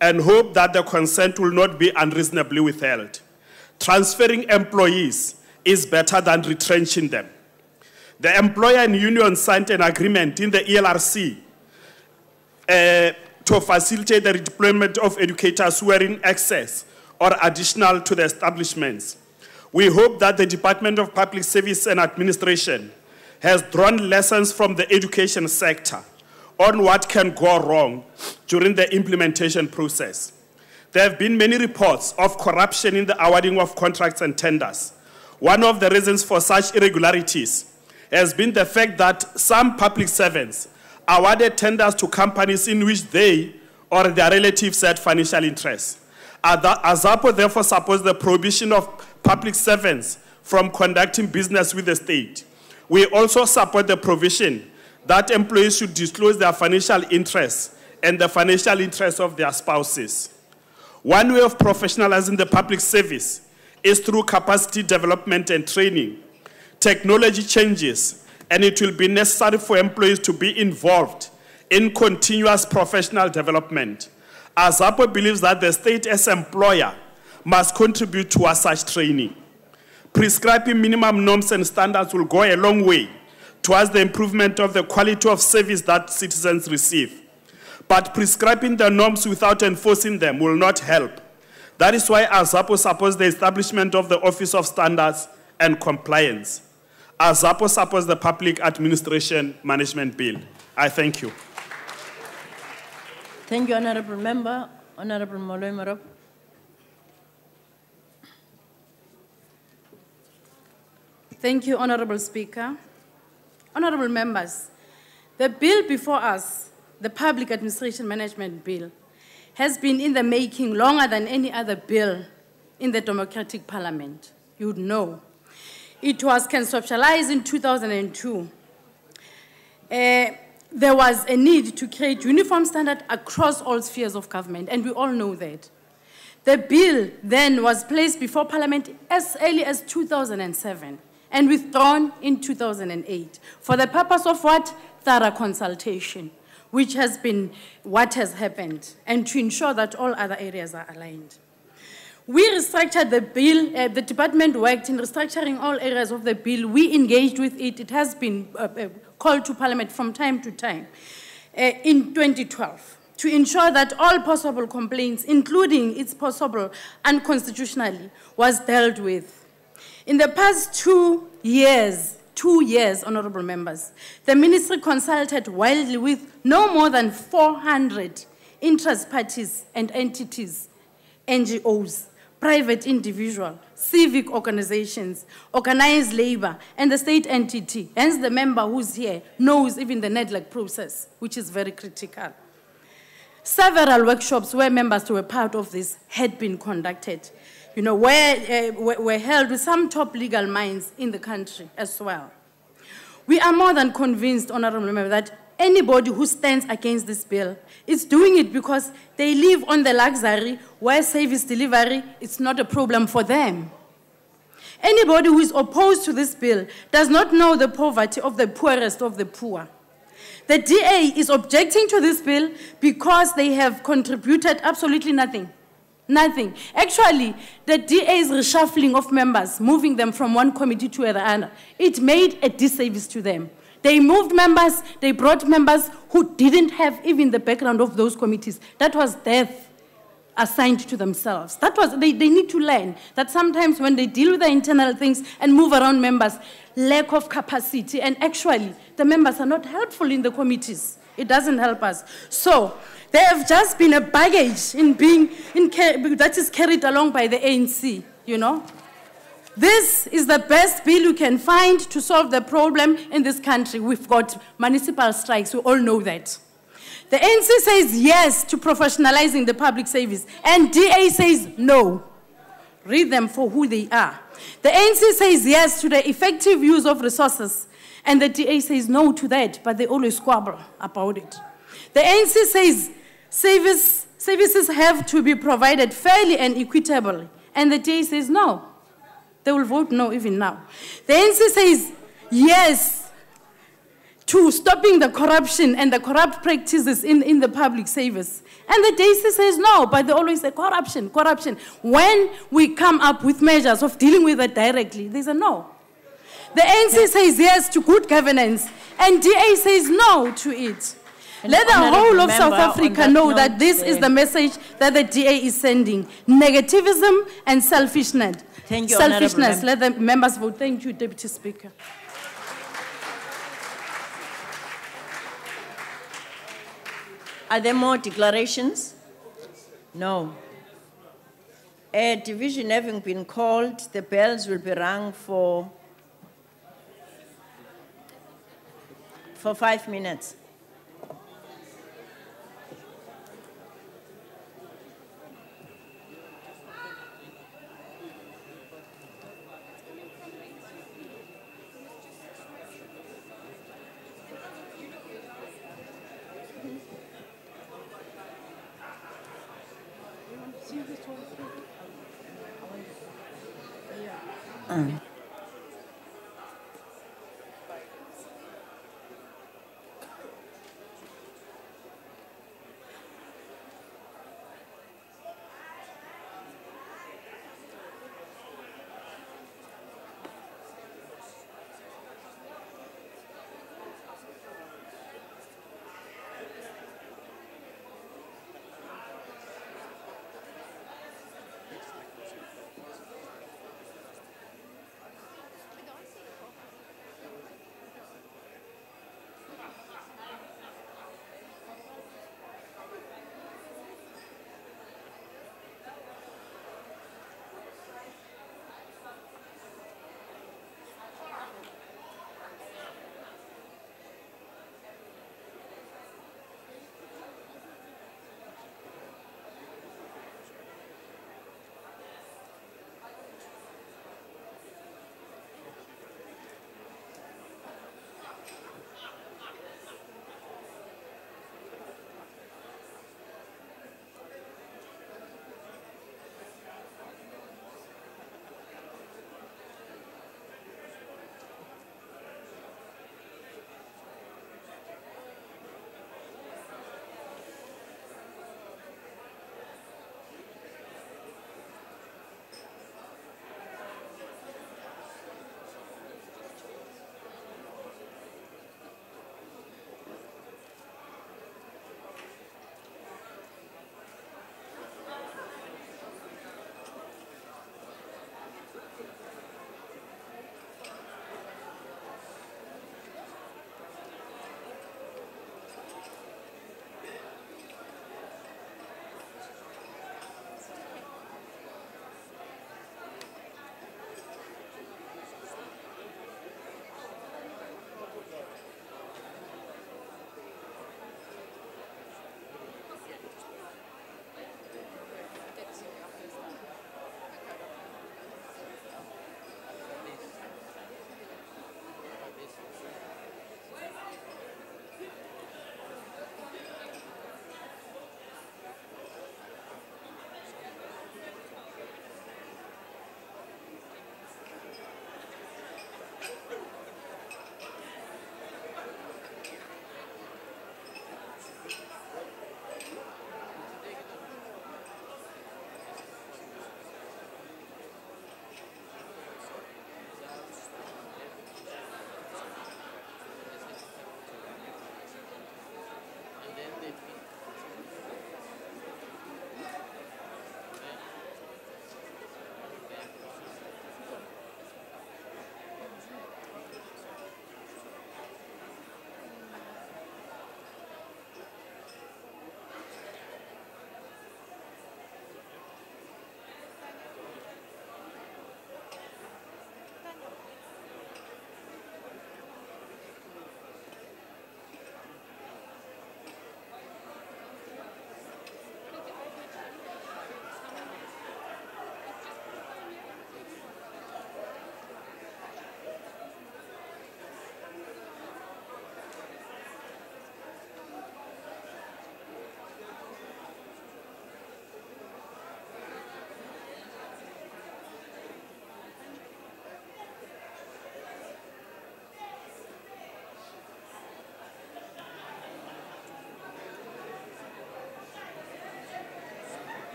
and hope that the consent will not be unreasonably withheld. Transferring employees is better than retrenching them. The employer and union signed an agreement in the ELRC to facilitate the redeployment of educators who were in excess or additional to the establishments. We hope that the Department of Public Service and Administration has drawn lessons from the education sector on what can go wrong during the implementation process. There have been many reports of corruption in the awarding of contracts and tenders. One of the reasons for such irregularities has been the fact that some public servants awarded tenders to companies in which they or their relatives had financial interests. ASAPO therefore supports the prohibition of public servants from conducting business with the state. We also support the provision that employees should disclose their financial interests and the financial interests of their spouses. One way of professionalizing the public service is through capacity development and training. Technology changes, and it will be necessary for employees to be involved in continuous professional development. ASAPO believes that the state as employer must contribute towards such training. Prescribing minimum norms and standards will go a long way towards the improvement of the quality of service that citizens receive. But prescribing the norms without enforcing them will not help. That is why ASAPO supports the establishment of the Office of Standards and Compliance. ASAPO supports the Public Administration Management Bill. I thank you. Thank you, Honourable Member. Honourable Moloi Moroka. Thank you, Honourable Speaker. Honourable Members, the bill before us, the Public Administration Management Bill, has been in the making longer than any other bill in the democratic parliament. You would know. It was conceptualized in 2002. There was a need to create uniform standard across all spheres of government, and we all know that. The bill then was placed before Parliament as early as 2007 and withdrawn in 2008 for the purpose of what? Thorough consultation, which has been what has happened, and to ensure that all other areas are aligned. We restructured the bill. The department worked in restructuring all areas of the bill. We engaged with it. It has been called to Parliament from time to time in 2012 to ensure that all possible complaints, including its possible unconstitutionality, was dealt with. In the past 2 years, honourable members, the ministry consulted widely with no more than 400 interest parties and entities, NGOs, private individuals, civic organizations, organized labor, and the state entity. Hence, the member who's here knows even the NEDLAC process, which is very critical. Several workshops where members were part of this had been conducted, were held with some top legal minds in the country as well. We are more than convinced, honourable member, that anybody who stands against this bill is doing it because they live on the luxury where service delivery is not a problem for them. Anybody who is opposed to this bill does not know the poverty of the poorest of the poor. The DA is objecting to this bill because they have contributed absolutely nothing. Nothing. Actually, the DA's reshuffling of members, moving them from one committee to the other, it made a disservice to them. They moved members, they brought members who didn't have even the background of those committees. That was death assigned to themselves. That was, they need to learn that sometimes when they deal with the internal things and move around members, lack of capacity, and actually the members are not helpful in the committees. It doesn't help us. So they have just been a baggage that is carried along by the ANC, you know. This is the best bill you can find to solve the problem in this country. We've got municipal strikes, we all know that. The ANC says yes to professionalizing the public service, and DA says no. Read them for who they are. The ANC says yes to the effective use of resources, and the DA says no to that, but they always squabble about it. The ANC says services have to be provided fairly and equitably, and the DA says no. They will vote no even now. The ANC says yes to stopping the corruption and the corrupt practices in the public service. And the DA says no, but they always say corruption, corruption. When we come up with measures of dealing with it directly, there's a no. The ANC says yes to good governance, and DA says no to it. Let the whole of South Africa know that this is the message that the DA is sending. Negativism and selfishness. Thank you, selfishness. Let the members vote. Thank you, Deputy Speaker. Are there more declarations? No. A division having been called, the bells will be rung for 5 minutes.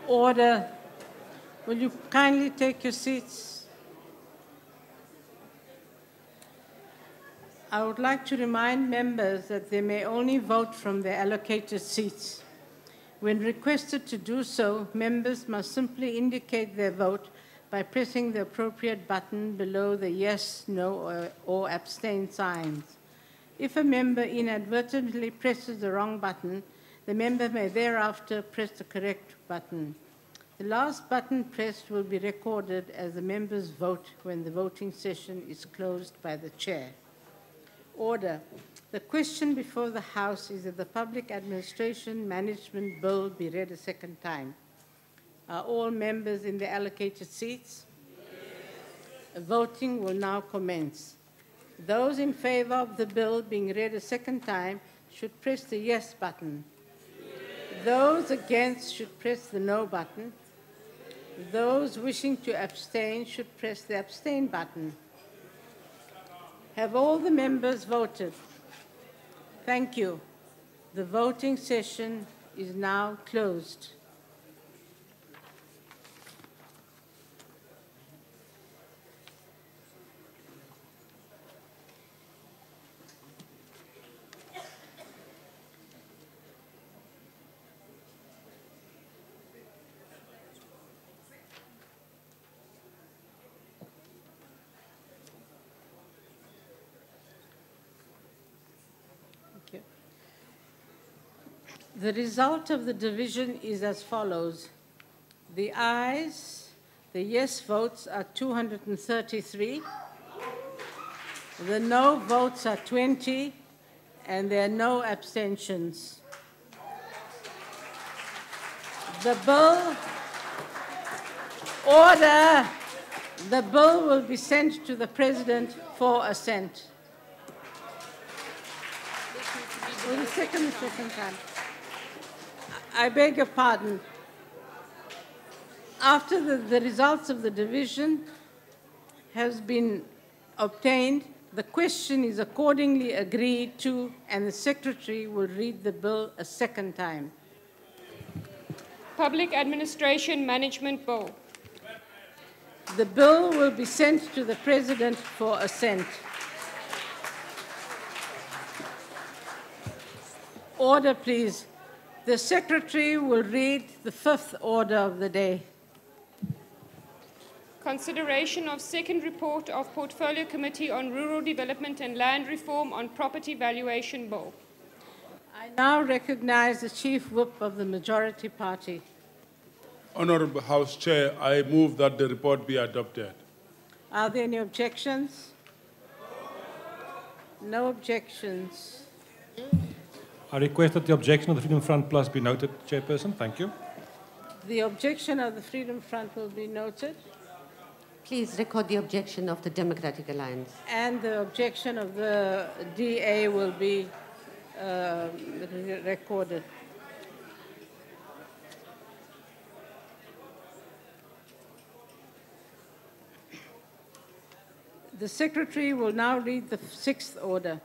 Order. Will you kindly take your seats? I would like to remind members that they may only vote from their allocated seats. When requested to do so, members must simply indicate their vote by pressing the appropriate button below the yes, no, or abstain signs. If a member inadvertently presses the wrong button, the member may thereafter press the correct button. The last button pressed will be recorded as the member's vote when the voting session is closed by the chair. Order. The question before the House is that the Public Administration Management Bill be read a second time. Are all members in their allocated seats? Yes. Voting will now commence. Those in favor of the bill being read a second time should press the yes button. Those against should press the no button. Those wishing to abstain should press the abstain button. Have all the members voted? Thank you. The voting session is now closed. The result of the division is as follows. The ayes, the yes votes are 233. The no votes are 20, and there are no abstentions. The bill, order, the bill will be sent to the President for assent. Will you second time? I beg your pardon. After the results of the division has been obtained, the question is accordingly agreed to, and the Secretary will read the bill a second time. Public Administration Management Bill. The bill will be sent to the President for assent. Order, please. The Secretary will read the fifth order of the day. Consideration of second report of Portfolio Committee on Rural Development and Land Reform on Property Valuation Bill. I now recognize the Chief Whip of the Majority Party. Honorable House Chair, I move that the report be adopted. Are there any objections? No objections. I request that the objection of the Freedom Front Plus be noted, Chairperson. Thank you. The objection of the Freedom Front will be noted. Please record the objection of the Democratic Alliance. And the objection of the DA will be recorded. The Secretary will now read the sixth order.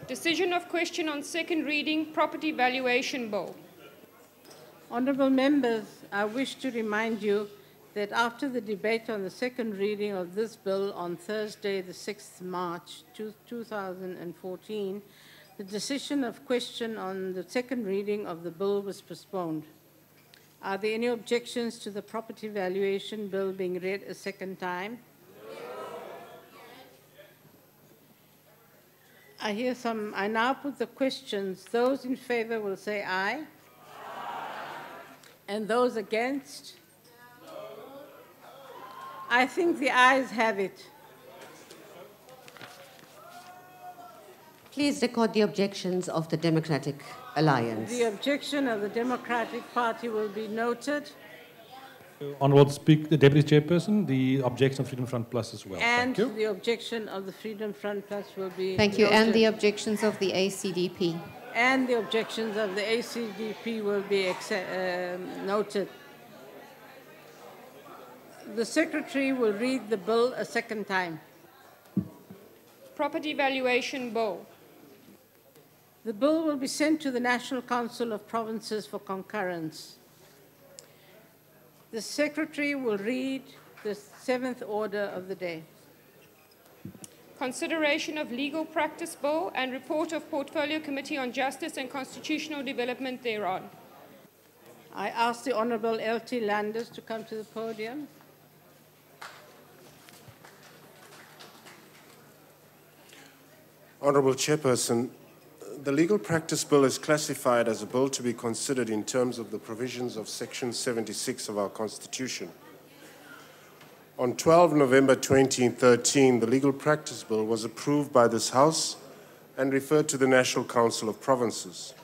Decision of question on second reading, Property Valuation Bill. Honourable members, I wish to remind you that after the debate on the second reading of this bill on Thursday, the 6th March 2014, the decision of question on the second reading of the bill was postponed. Are there any objections to the Property Valuation Bill being read a second time? I hear some. I now put the questions. Those in favor will say aye. And those against? I think the ayes have it. Please record the objections of the Democratic Alliance. The objection of the Democratic Party will be noted. Honourable Speaker, the Deputy Chairperson, the objection of Freedom Front Plus as well. And Thank you. the objection of the Freedom Front Plus will be Thank you. noted. And the objections of the ACDP. And the objections of the ACDP will be noted. The Secretary will read the bill a second time. Property Valuation Bill. The bill will be sent to the National Council of Provinces for concurrence. The Secretary will read the 7th order of the day. Consideration of Legal Practice Bill and Report of Portfolio Committee on Justice and Constitutional Development thereon. I ask the Honourable L.T. Landers to come to the podium. Honourable Chairperson, the Legal Practice Bill is classified as a bill to be considered in terms of the provisions of Section 76 of our Constitution. On 12 November 2013, the Legal Practice Bill was approved by this House and referred to the National Council of Provinces.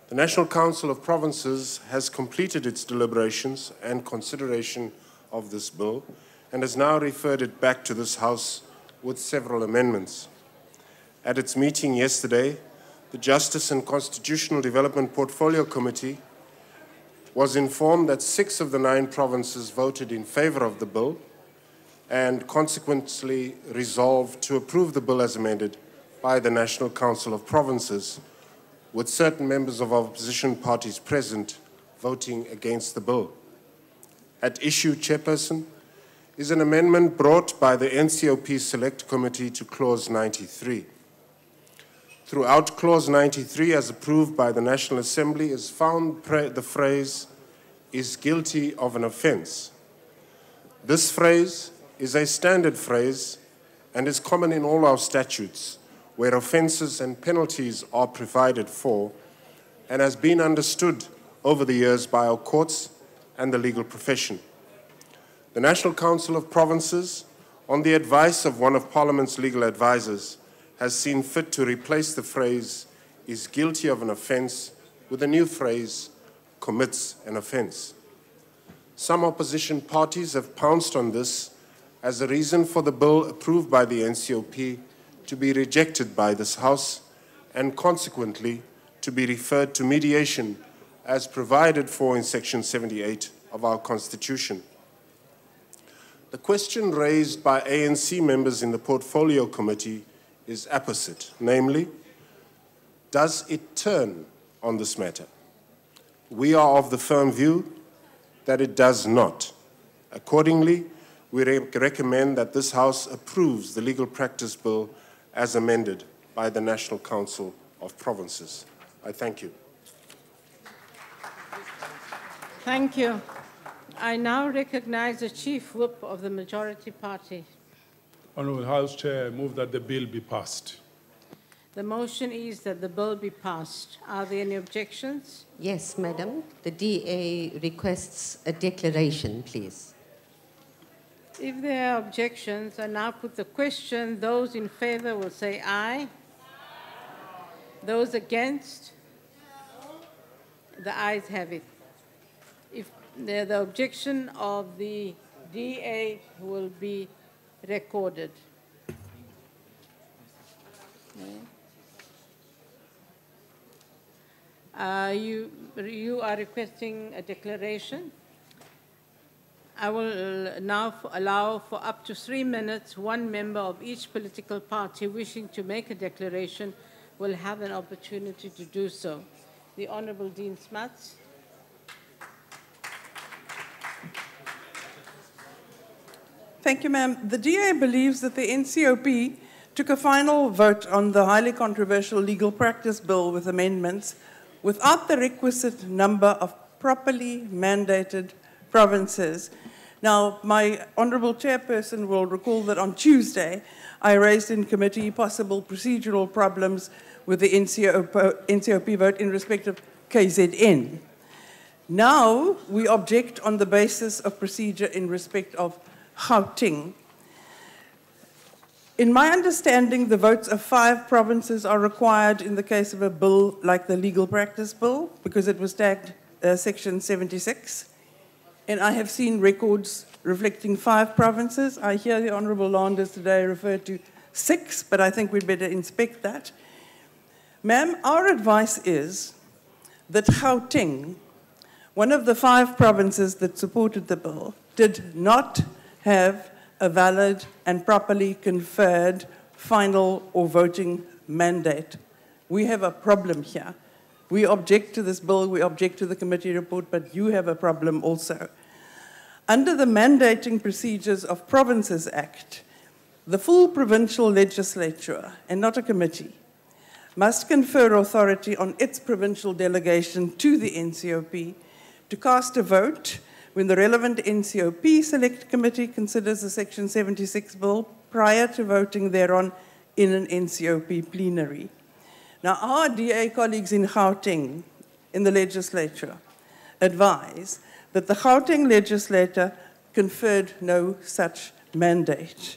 The National Council of Provinces has completed its deliberations and consideration of this bill and has now referred it back to this House with several amendments. At its meeting yesterday, the Justice and Constitutional Development Portfolio Committee was informed that 6 of the 9 provinces voted in favor of the bill and consequently resolved to approve the bill as amended by the National Council of Provinces, with certain members of opposition parties present voting against the bill. At issue, Chairperson, is an amendment brought by the NCOP Select Committee to Clause 93. Throughout Clause 93, as approved by the National Assembly, is found the phrase, "is guilty of an offence." This phrase is a standard phrase and is common in all our statutes, where offences and penalties are provided for, and has been understood over the years by our courts and the legal profession. The National Council of Provinces, on the advice of one of Parliament's legal advisors, has seen fit to replace the phrase, "is guilty of an offence," with a new phrase, "commits an offence." Some opposition parties have pounced on this as a reason for the bill approved by the NCOP to be rejected by this House and consequently to be referred to mediation as provided for in Section 78 of our Constitution. The question raised by ANC members in the Portfolio Committee is apposite, namely, does it turn on this matter? We are of the firm view that it does not. Accordingly, we recommend that this House approves the Legal Practice Bill as amended by the National Council of Provinces. I thank you. Thank you. I now recognize the Chief Whip of the Majority Party. Honourable House Chair, I move that the bill be passed. The motion is that the bill be passed. Are there any objections? Yes, Madam. The DA requests a declaration, please. If there are objections, I now put the question. Those in favour will say aye. Those against? The ayes have it. If the objection of the DA will be recorded. You are requesting a declaration. I will now allow for up to 3 minutes. One member of each political party wishing to make a declaration will have an opportunity to do so. The Honourable Dean Smuts. Thank you, ma'am. The DA believes that the NCOP took a final vote on the highly controversial Legal Practice Bill with amendments without the requisite number of properly mandated provinces. Now, my Honourable Chairperson will recall that on Tuesday, I raised in committee possible procedural problems with the NCOP vote in respect of KZN. Now, we object on the basis of procedure in respect of Gauteng. In my understanding, the votes of 5 provinces are required in the case of a bill like the Legal Practice Bill, because it was tagged Section 76. And I have seen records reflecting 5 provinces. I hear the Honourable Landers today refer to 6, but I think we'd better inspect that. Ma'am, our advice is that Gauteng, one of the 5 provinces that supported the bill, did not have a valid and properly conferred final or voting mandate we have a problem here. We object to this bill, we object to the committee report, but you have a problem also. Under the Mandating Procedures of Provinces Act, the full provincial legislature, and not a committee, must confer authority on its provincial delegation to the NCOP to cast a vote when the relevant NCOP Select Committee considers the Section 76 bill prior to voting thereon in an NCOP plenary. Now, our DA colleagues in Gauteng, in the legislature, advise that the Gauteng legislator conferred no such mandate.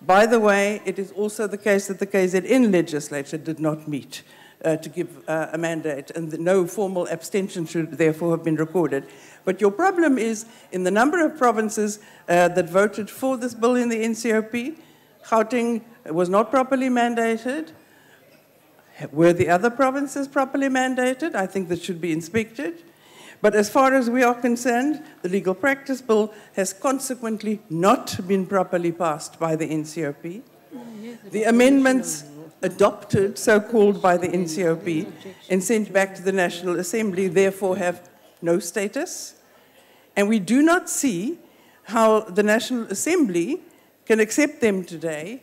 By the way, it is also the case that the KZN legislature did not meet to give a mandate, and no formal abstention should therefore have been recorded. But your problem is, in the number of provinces that voted for this bill in the NCOP, Gauteng was not properly mandated. Were the other provinces properly mandated? I think that should be inspected. But as far as we are concerned, the legal practice bill has consequently not been properly passed by the NCOP. The amendments adopted, so-called, by the NCOP and sent back to the National Assembly therefore have no status. And we do not see how the National Assembly can accept them today,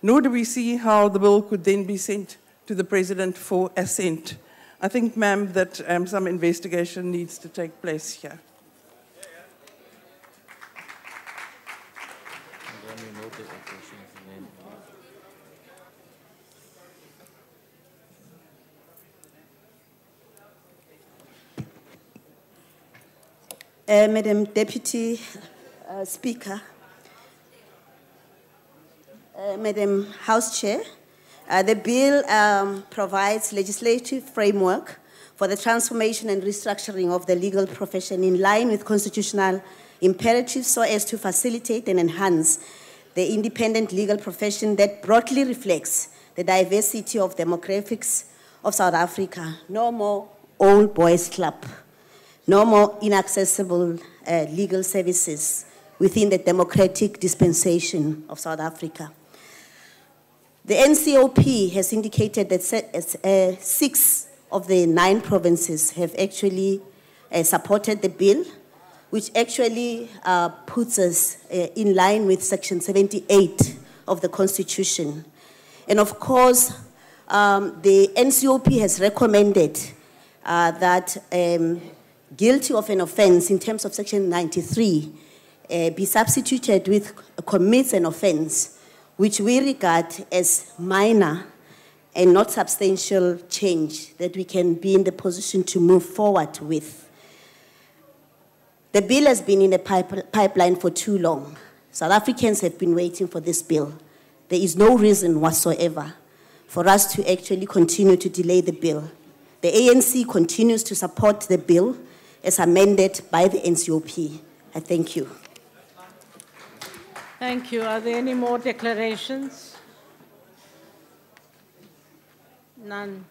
nor do we see how the bill could then be sent to the President for assent. I think, ma'am, that some investigation needs to take place here. Madam Deputy Speaker, Madam House Chair, the bill provides legislative framework for the transformation and restructuring of the legal profession in line with constitutional imperatives so as to facilitate and enhance the independent legal profession that broadly reflects the diversity of demographics of South Africa. No more old boys club. No more inaccessible legal services within the democratic dispensation of South Africa. The NCOP has indicated that 6 of the 9 provinces have actually supported the bill, which actually puts us in line with Section 78 of the Constitution. And of course, the NCOP has recommended that guilty of an offense in terms of Section 93 be substituted with commits an offense, which we regard as minor and not substantial change that we can be in the position to move forward with. The bill has been in the pipeline for too long. South Africans have been waiting for this bill. There is no reason whatsoever for us to actually continue to delay the bill. The ANC continues to support the bill as amended by the NCOP. I thank you. Thank you. Are there any more declarations? None.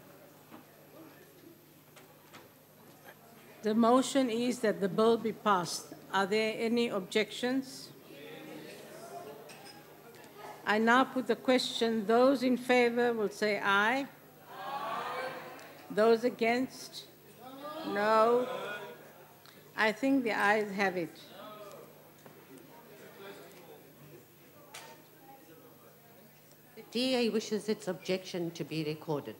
The motion is that the bill be passed. Are there any objections? I now put the question. Those in favor will say aye. Those against? No. I think the ayes have it. The DA wishes its objection to be recorded.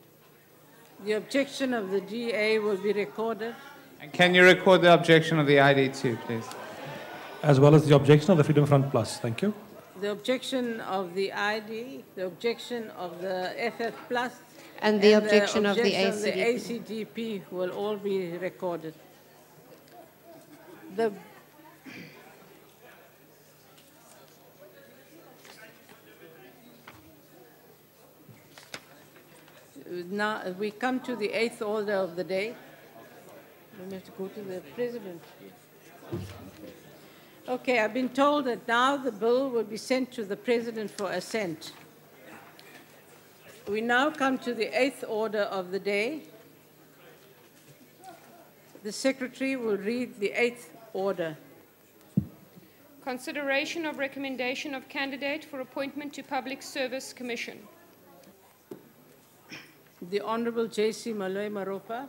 The objection of the DA will be recorded. And can you record the objection of the ID too, please? As well as the objection of the Freedom Front Plus. Thank you. The objection of the ID, the objection of the FF Plus, and the objection of the ACDP will all be recorded. Now we come to the 8th order of the day. We have to go to the President. Okay, I've been told that now the bill will be sent to the President for assent. We now come to the 8th order of the day. The Secretary will read the 8th order. Consideration of recommendation of candidate for appointment to Public Service Commission. The Honorable J.C. Malloy Maropa.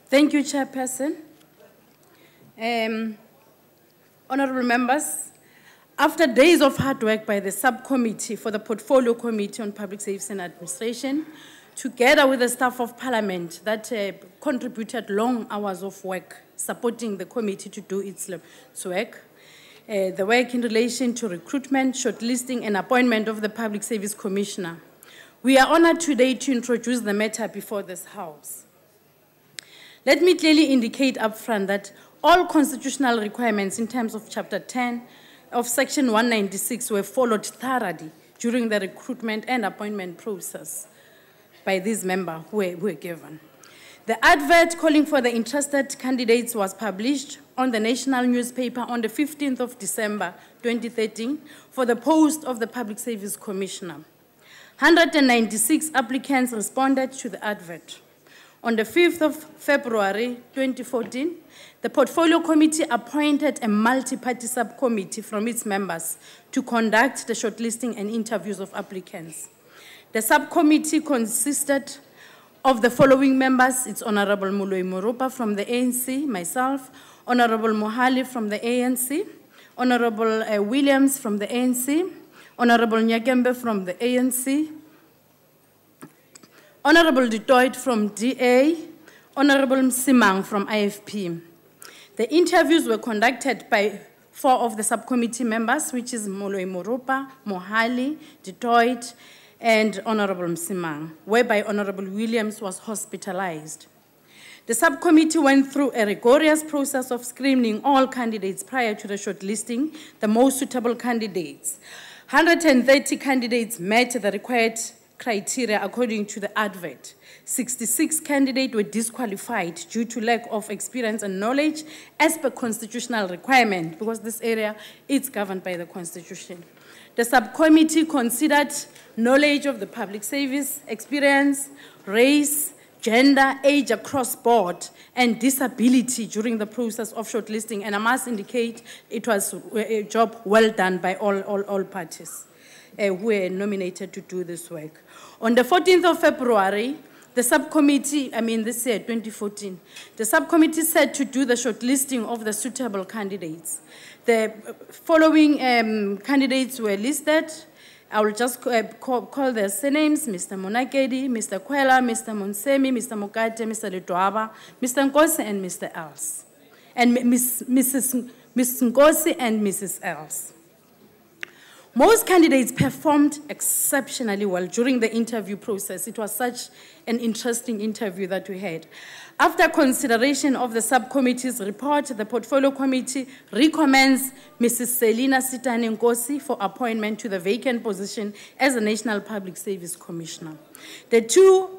Thank you, Chairperson. Honorable members, after days of hard work by the subcommittee for the Portfolio Committee on Public Service and Administration, together with the staff of Parliament that contributed long hours of work supporting the committee to do its work, the work in relation to recruitment, shortlisting, and appointment of the Public Service Commissioner, we are honored today to introduce the matter before this House. Let me clearly indicate upfront that all constitutional requirements in terms of Chapter 10 of Section 196 were followed thoroughly during the recruitment and appointment process by these members who were given. The advert calling for the interested candidates was published on the national newspaper on the 15th of December 2013 for the post of the Public Service Commissioner. 196 applicants responded to the advert. On the 5th of February 2014, the Portfolio Committee appointed a multi-party subcommittee from its members to conduct the shortlisting and interviews of applicants. The subcommittee consisted of the following members: it's Honorable Muloi Moropa from the ANC, myself, Honorable Mohali from the ANC, Honorable Williams from the ANC, Honorable Nyakembe from the ANC, Honorable Detroit from DA, Honorable Msimang from IFP. The interviews were conducted by 4 of the subcommittee members, which is Muloi Moropa, Mohali, Detroit, and Honorable Msimang, whereby Honorable Williams was hospitalized. The subcommittee went through a rigorous process of screening all candidates prior to the shortlisting, the most suitable candidates. 130 candidates met the required criteria according to the advert. 66 candidates were disqualified due to lack of experience and knowledge as per constitutional requirement, because this area is governed by the Constitution. The subcommittee considered knowledge of the public service, experience, race, gender, age across board, and disability during the process of shortlisting, and I must indicate it was a job well done by all parties who were nominated to do this work. On the 14th of February, the subcommittee, this year, 2014, the subcommittee said to do the shortlisting of the suitable candidates. The following candidates were listed. I will just call their surnames: Mr. Monakedi, Mr. Kwela, Mr. Monsemi, Mr. Mokate, Mr. Letwaba, Mr. Nkosi, and Mr. Els. And Mrs. Nkosi and Mrs. Els. Most candidates performed exceptionally well during the interview process. It was such an interesting interview that we had. After consideration of the subcommittee's report, the Portfolio Committee recommends Mrs. Selina Sitani Nkosi for appointment to the vacant position as a National Public Service Commissioner. The 2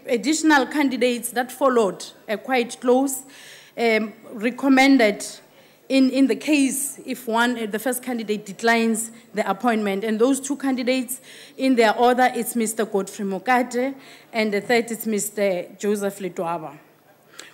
additional candidates that followed quite close recommended in the case if the first candidate declines the appointment. And those 2 candidates, in their order, it's Mr. Godfrey Mokate, and the third is Mr. Joseph Letwaba.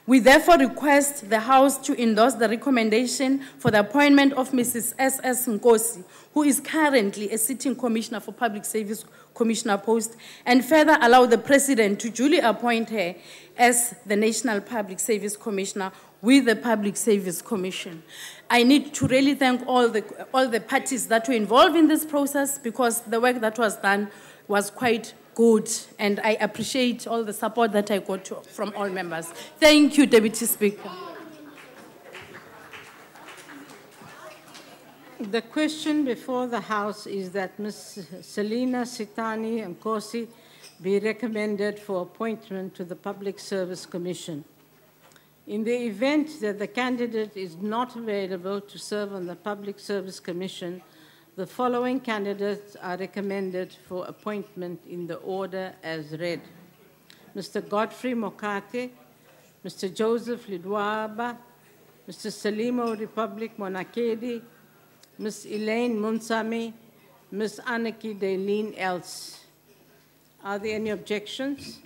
We therefore request the House to endorse the recommendation for the appointment of Mrs. S.S. Nkosi, who is currently a sitting commissioner for Public Service Commissioner post, and further allow the President to duly appoint her as the National Public Service Commissioner with the Public Service Commission. I need to really thank all the parties that were involved in this process, because the work that was done was quite good, and I appreciate all the support that I got from all members. Thank you, Deputy Speaker. The question before the House is that Ms. Selina Sitani Nkosi be recommended for appointment to the Public Service Commission. In the event that the candidate is not available to serve on the Public Service Commission, the following candidates are recommended for appointment in the order as read: Mr. Godfrey Mokate, Mr. Joseph Lidwaba, Mr. Salimo Republic Monakedi, Ms. Elaine Munsami, Ms. Anneke Daleen Els. Are there any objections?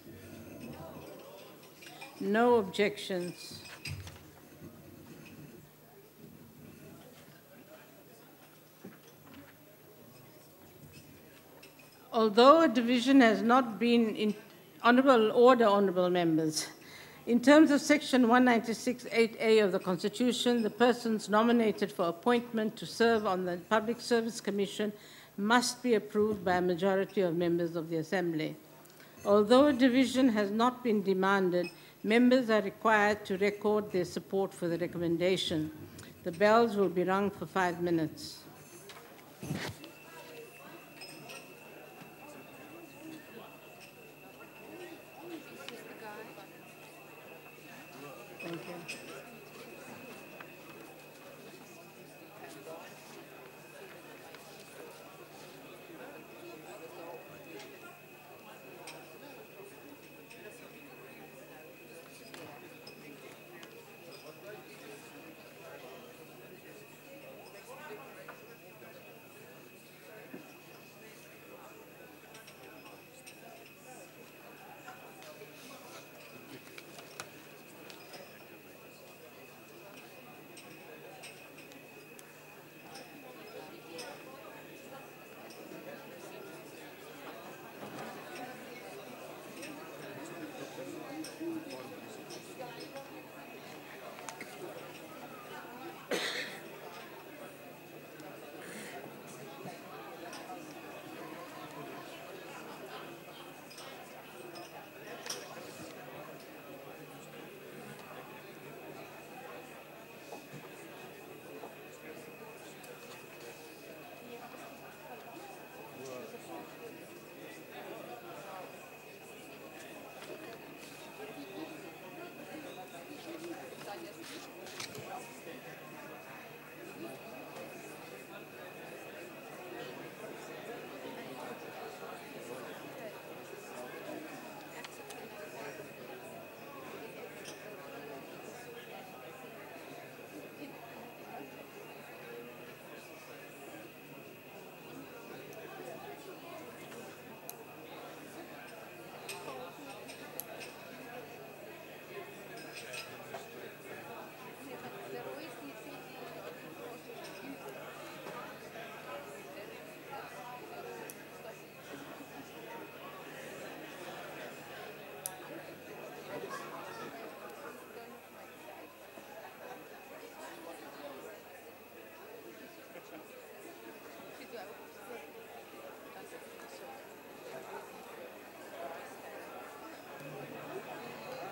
No objections. Although a division has not been in honorable members, in terms of Section 196(8)(a) of the Constitution, the persons nominated for appointment to serve on the Public Service Commission must be approved by a majority of members of the Assembly. Although a division has not been demanded, members are required to record their support for the recommendation. The bells will be rung for 5 minutes. Thank you.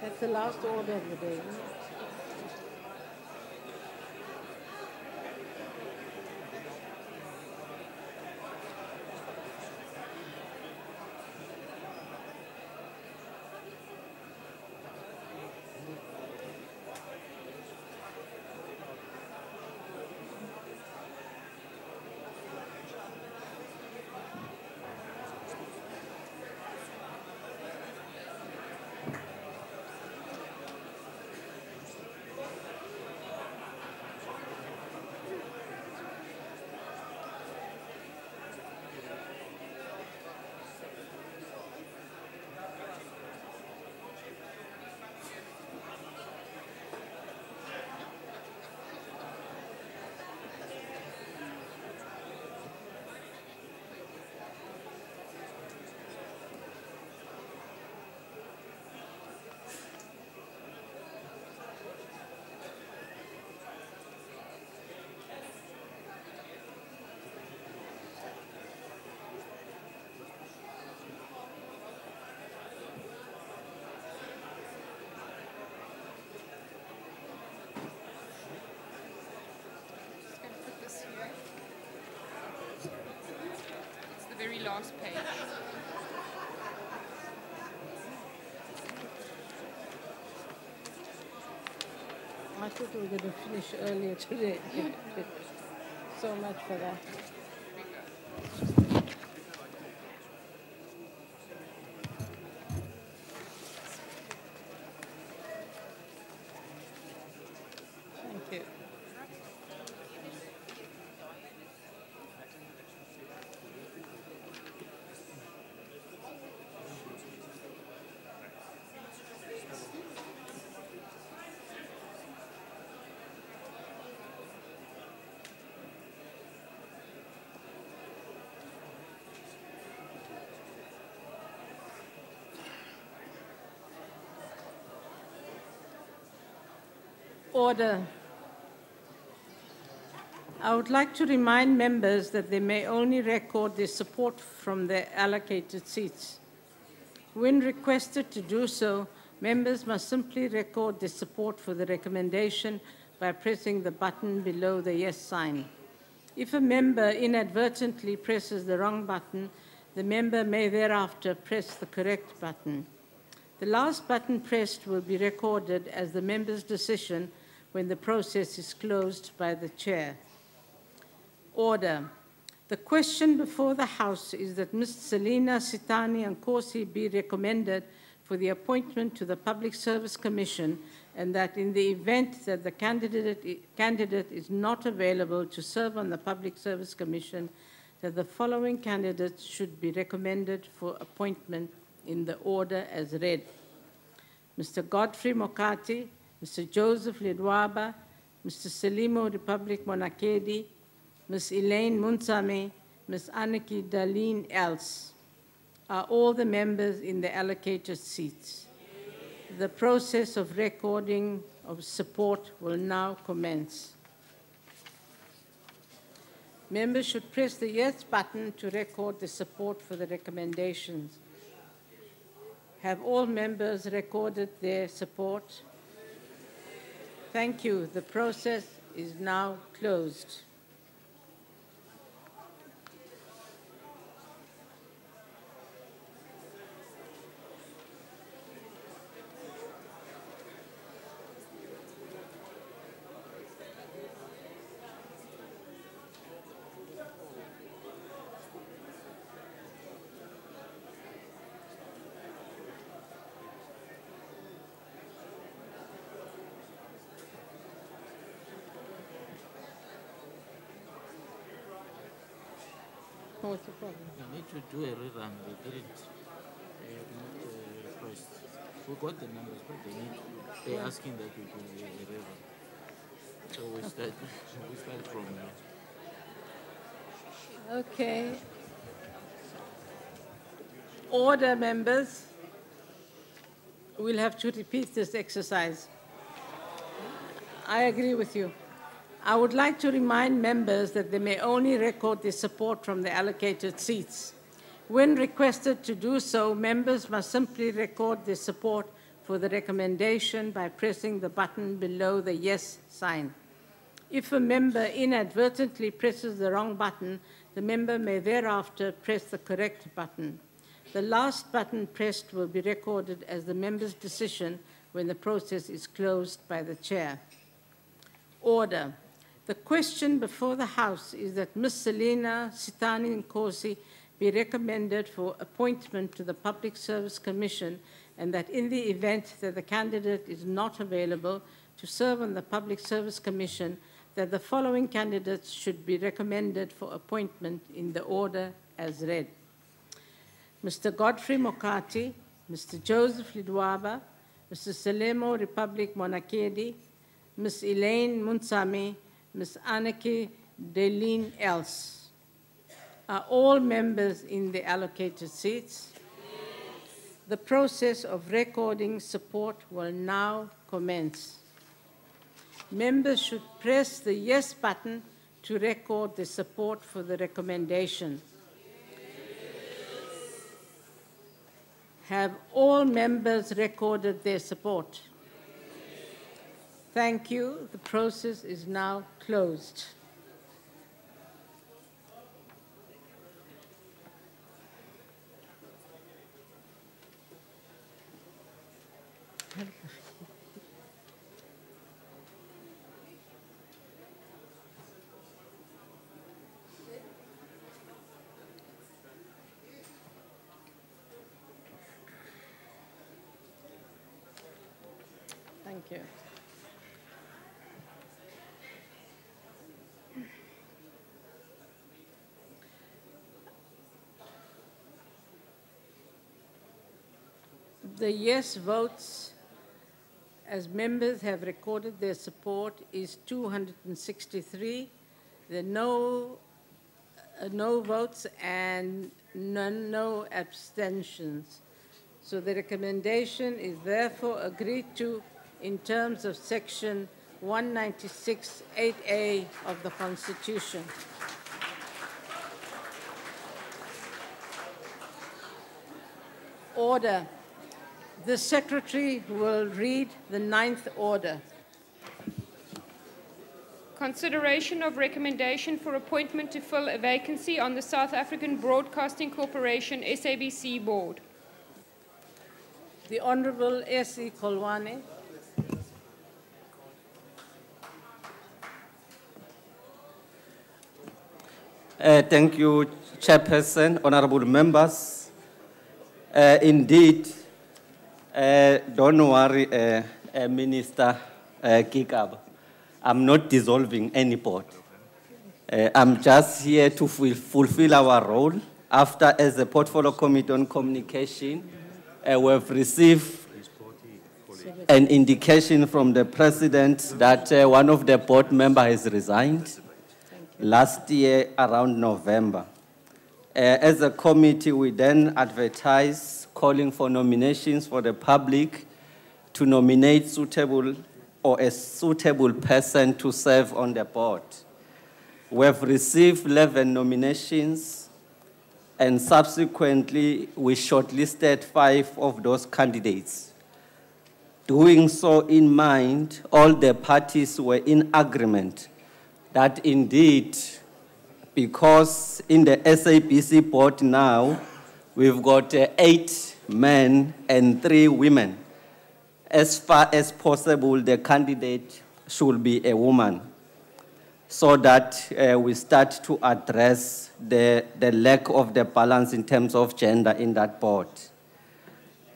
That's the last order of the day. Very last page. I thought we were going to finish earlier today. So much for that. Thank you. Order. I would like to remind members that they may only record their support from their allocated seats. When requested to do so, members must simply record their support for the recommendation by pressing the button below the yes sign. If a member inadvertently presses the wrong button, the member may thereafter press the correct button. The last button pressed will be recorded as the member's decision when the process is closed by the chair. Order. The question before the House is that Ms. Selina Sitani Nkosi be recommended for the appointment to the Public Service Commission, and that in the event that the candidate is not available to serve on the Public Service Commission, that the following candidates should be recommended for appointment in the order as read. Mr. Godfrey Mokati, Mr. Joseph Ledwaba, Mr. Selimo Republic Monakedi, Ms. Elaine Munsame, Ms. Anneke Darlene Els are all the members in the allocated seats. The process of recording of support will now commence. Members should press the yes button to record the support for the recommendations. Have all members recorded their support? Thank you. The process is now closed. What's the problem? We need to do a rerun. We didn't request. We got the numbers, but they're asking that we do a rerun. So we start from here. Okay. Order, members. We'll have to repeat this exercise. I agree with you. I would like to remind members that they may only record their support from the allocated seats. When requested to do so, members must simply record their support for the recommendation by pressing the button below the yes sign. If a member inadvertently presses the wrong button, the member may thereafter press the correct button. The last button pressed will be recorded as the member's decision when the process is closed by the chair. Order. The question before the House is that Ms. Selina Sitani Nkosi be recommended for appointment to the Public Service Commission, and that in the event that the candidate is not available to serve on the Public Service Commission, that the following candidates should be recommended for appointment in the order as read. Mr. Godfrey Mokati, Mr. Joseph Lidwaba, Mr. Selemo Republic Monakedi, Ms. Elaine Munsame, Ms. Anneke Darlene Els are all members in the allocated seats. The process of recording support will now commence. Members should press the yes button to record the support for the recommendation. Have all members recorded their support? Thank you. The process is now closed. Thank you. The yes votes, as members have recorded their support, is 263. The no votes and no abstentions. So the recommendation is therefore agreed to in terms of Section 196(8)(a) of the Constitution. Order. The Secretary will read the 9th order. Consideration of recommendation for appointment to fill a vacancy on the South African Broadcasting Corporation SABC board. The Honorable S.E. Kolwane. Thank you, Chairperson, honorable members. Indeed, don't worry, Minister Kikab. I'm not dissolving any board. I'm just here to fulfill our role. After, as a Portfolio Committee on Communication, we've received an indication from the President that one of the board members has resigned last year around November. As a committee, we then advertised calling for nominations for the public to nominate suitable or a suitable person to serve on the board. We have received 11 nominations, and subsequently we shortlisted 5 of those candidates. Doing so in mind, all the parties were in agreement that indeed, because in the SABC board now, we've got 8 men and 3 women. As far as possible, the candidate should be a woman, so that we start to address the lack of the balance in terms of gender in that board.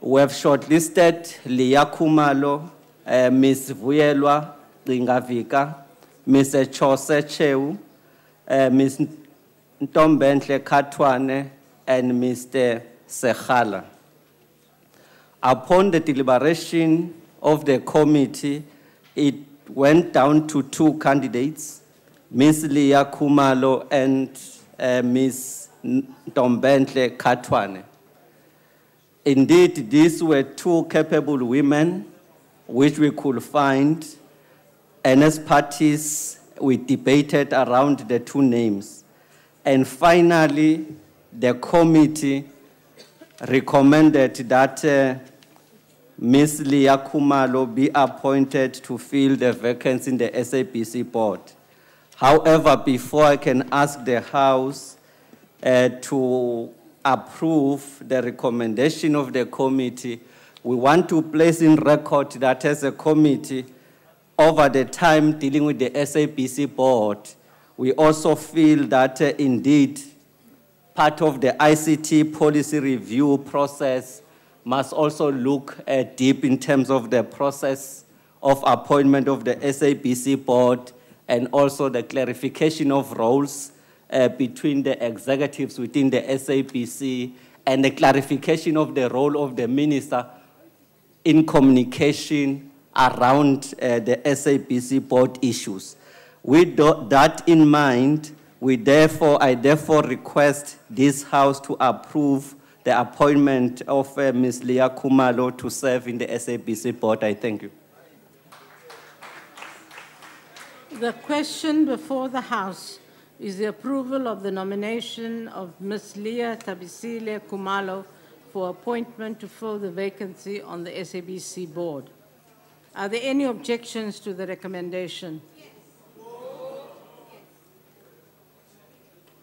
We have shortlisted Leah Kumalo, Ms. Vuyelwa Ringavika, Mr. Chose Cheu, Ms. Ntombenhle Katwane, and Mr. Sekhala. Upon the deliberation of the committee, it went down to 2 candidates, Ms. Leah Kumalo and Ms. Ntombenhle Katwane. Indeed, these were 2 capable women which we could find, and as parties, we debated around the 2 names. And finally, the committee recommended that Ms. Leah Kumalo be appointed to fill the vacancy in the SABC board. However, before I can ask the House to approve the recommendation of the committee, we want to place in record that as a committee, over the time dealing with the SABC board, we also feel that indeed part of the ICT policy review process must also look deep in terms of the process of appointment of the SABC board and also the clarification of roles between the executives within the SABC and the clarification of the role of the minister in communication around the SABC board issues. With that in mind, I therefore request this House to approve the appointment of Ms. Leah Kumalo to serve in the SABC board. I thank you. The question before the House is the approval of the nomination of Ms. Leah Tabisile Kumalo for appointment to fill the vacancy on the SABC board. Are there any objections to the recommendation?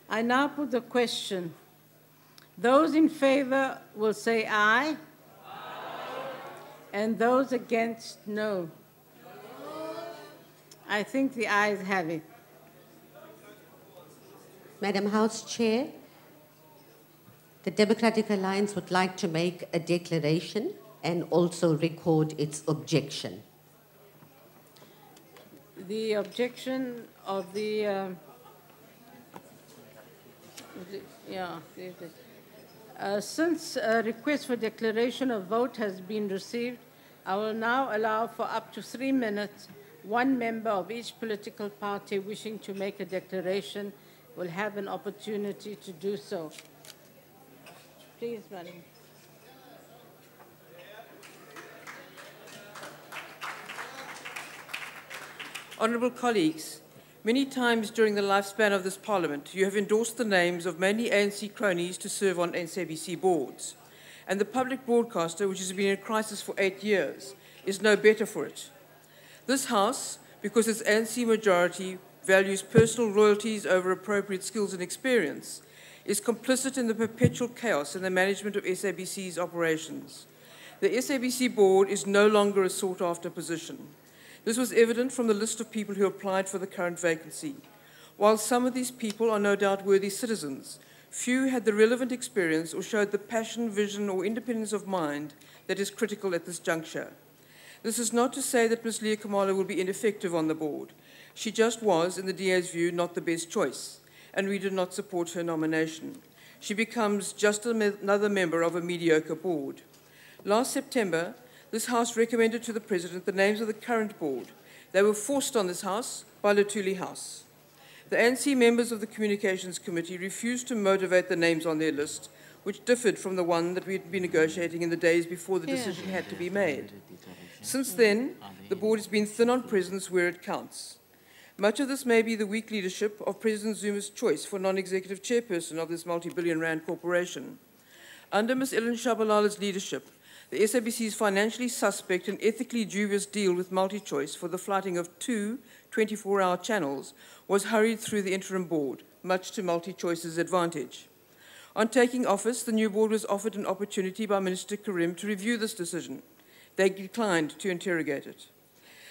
I now put the question. Those in favor will say aye. And those against, no. I think the ayes have it. Madam House Chair, the Democratic Alliance would like to make a declaration and also record its objection. The objection of the, since a request for declaration of vote has been received, I will now allow for up to 3 minutes. 1 member of each political party wishing to make a declaration will have an opportunity to do so. Please, Madam. Honourable colleagues, many times during the lifespan of this Parliament, you have endorsed the names of many ANC cronies to serve on SABC boards. And the public broadcaster, which has been in crisis for 8 years, is no better for it. This House, because its ANC majority values personal royalties over appropriate skills and experience, is complicit in the perpetual chaos in the management of SABC's operations. The SABC board is no longer a sought-after position. This was evident from the list of people who applied for the current vacancy. While some of these people are no doubt worthy citizens, few had the relevant experience or showed the passion, vision, or independence of mind that is critical at this juncture. This is not to say that Ms. Leah Kamala will be ineffective on the board. She just was, in the DA's view, not the best choice, and we did not support her nomination. She becomes just another member of a mediocre board. Last September, this House recommended to the President the names of the current board. They were forced on this House by Luthuli House. The ANC members of the Communications Committee refused to motivate the names on their list, which differed from the one that we had been negotiating in the days before the decision had to be made. Since then, the board has been thin on presence where it counts. Much of this may be the weak leadership of President Zuma's choice for non-executive chairperson of this multi-billion rand corporation. Under Ms. Ellen Shabalala's leadership, the SABC's financially suspect and ethically dubious deal with MultiChoice for the flighting of 2 24-hour channels was hurried through the interim board, much to MultiChoice's advantage. On taking office, the new board was offered an opportunity by Minister Karim to review this decision. They declined to interrogate it.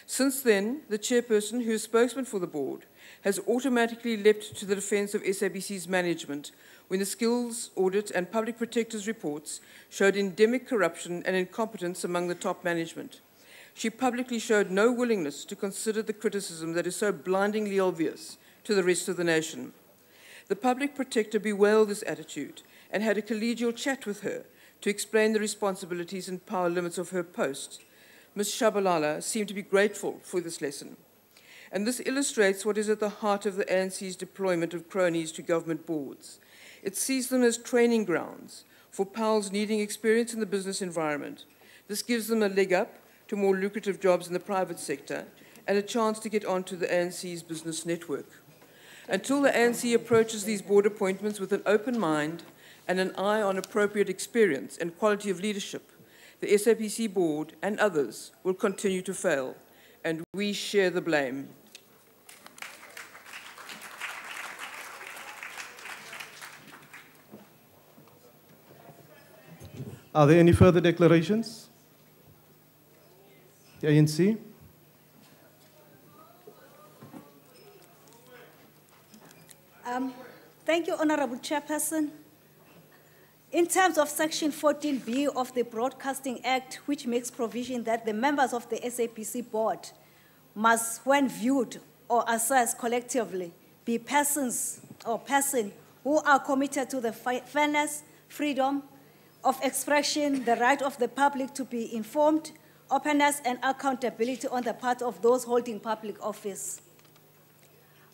Since then, the chairperson, who is spokesman for the board, has automatically leapt to the defence of SABC's management when the skills audit and public protector's reports showed endemic corruption and incompetence among the top management. She publicly showed no willingness to consider the criticism that is so blindingly obvious to the rest of the nation. The public protector bewailed this attitude and had a collegial chat with her to explain the responsibilities and power limits of her post. Ms. Shabalala seemed to be grateful for this lesson. And this illustrates what is at the heart of the ANC's deployment of cronies to government boards. It sees them as training grounds for pals needing experience in the business environment. This gives them a leg up to more lucrative jobs in the private sector and a chance to get onto the ANC's business network. Until the ANC approaches these board appointments with an open mind and an eye on appropriate experience and quality of leadership, the SABC board and others will continue to fail, and we share the blame. Are there any further declarations? The ANC? Thank you, Honourable Chairperson. In terms of Section 14B of the Broadcasting Act, which makes provision that the members of the SABC board must, when viewed or assessed collectively, be persons who are committed to the fairness, freedom of expression, the right of the public to be informed, openness and accountability on the part of those holding public office.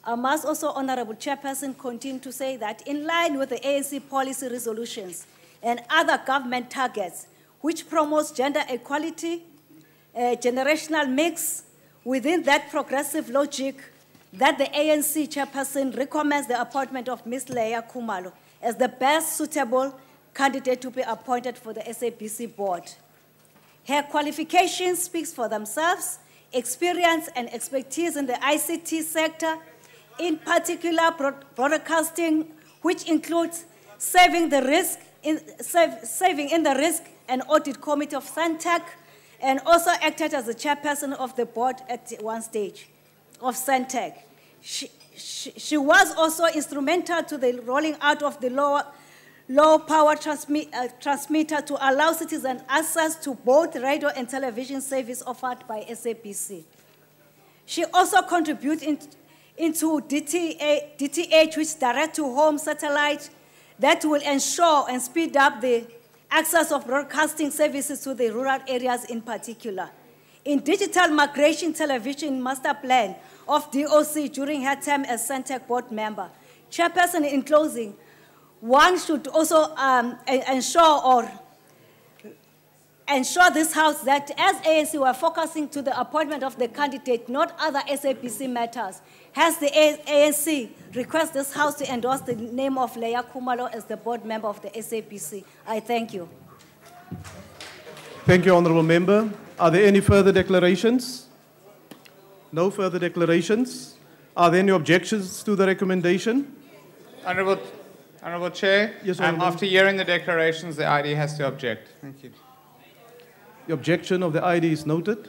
I must also, Honourable Chairperson, continue to say that in line with the ANC policy resolutions and other government targets, which promotes gender equality, generational mix, within that progressive logic, that the ANC Chairperson recommends the appointment of Ms. Leah Kamala as the best suitable candidate to be appointed for the SABC board. Her qualifications speak for themselves, experience and expertise in the ICT sector, in particular broadcasting, which includes serving in the risk and audit committee of Santec, and also acted as the chairperson of the board at one stage of Santec. She was also instrumental to the rolling out of the low power transmitter to allow citizens access to both radio and television service offered by SABC. She also contributed into DTH, which direct-to-home satellite, that will ensure and speed up the access of broadcasting services to the rural areas in particular. In digital migration television master plan of DOC during her term as Santec board member. Chairperson, in closing, one should also ensure or ensure this House that as ANC we are focusing to the appointment of the candidate, not other SABC matters. Has the ANC request this House to endorse the name of Leah Kumalo as the board member of the SABC? I thank you. Thank you, Honourable Member. Are there any further declarations? No further declarations. Are there any objections to the recommendation? Honourable Chair, Yes, Honourable. after hearing the declarations, the ID has to object. Thank you. The objection of the ID is noted.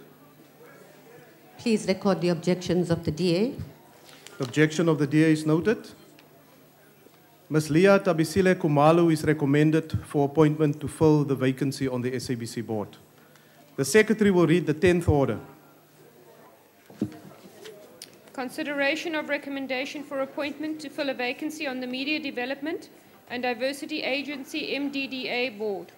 Please record the objections of the DA. The objection of the DA is noted. Ms. Leah Tabisile Kumalo is recommended for appointment to fill the vacancy on the SABC board. The Secretary will read the 10th order. Consideration of recommendation for appointment to fill a vacancy on the Media Development and Diversity Agency MDDA board.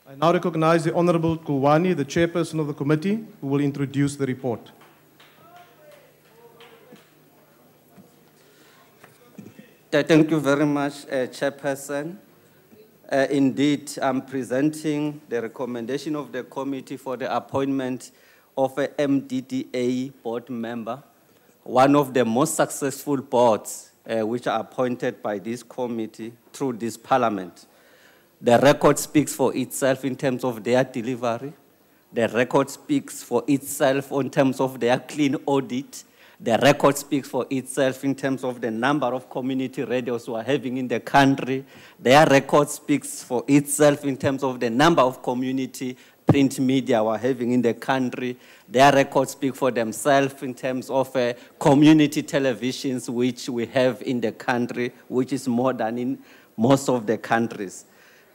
I now recognize the Honourable Kulwani, the chairperson of the committee, who will introduce the report. Thank you very much, Chairperson. Indeed, I'm presenting the recommendation of the committee for the appointment of a MDDA board member, one of the most successful boards which are appointed by this committee through this parliament. The record speaks for itself in terms of their delivery. The record speaks for itself in terms of their clean audit. The record speaks for itself in terms of the number of community radios we are having in the country. Their record speaks for itself in terms of the number of community print media we are having in the country. Their records speak for themselves in terms of community televisions which we have in the country, which is more than in most of the countries.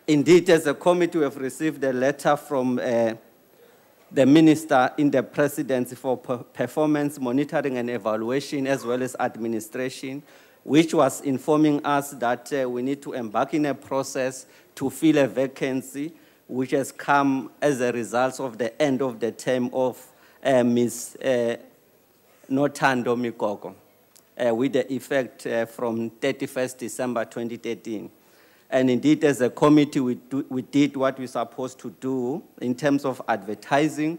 Indeed, as a committee, we have received a letter from the Minister in the Presidency for Performance Monitoring and Evaluation, as well as Administration, which was informing us that we need to embark in a process to fill a vacancy, which has come as a result of the end of the term of Ms. Notando Mikoko, with the effect from 31st December 2013. And indeed, as a committee, we did what we're supposed to do in terms of advertising,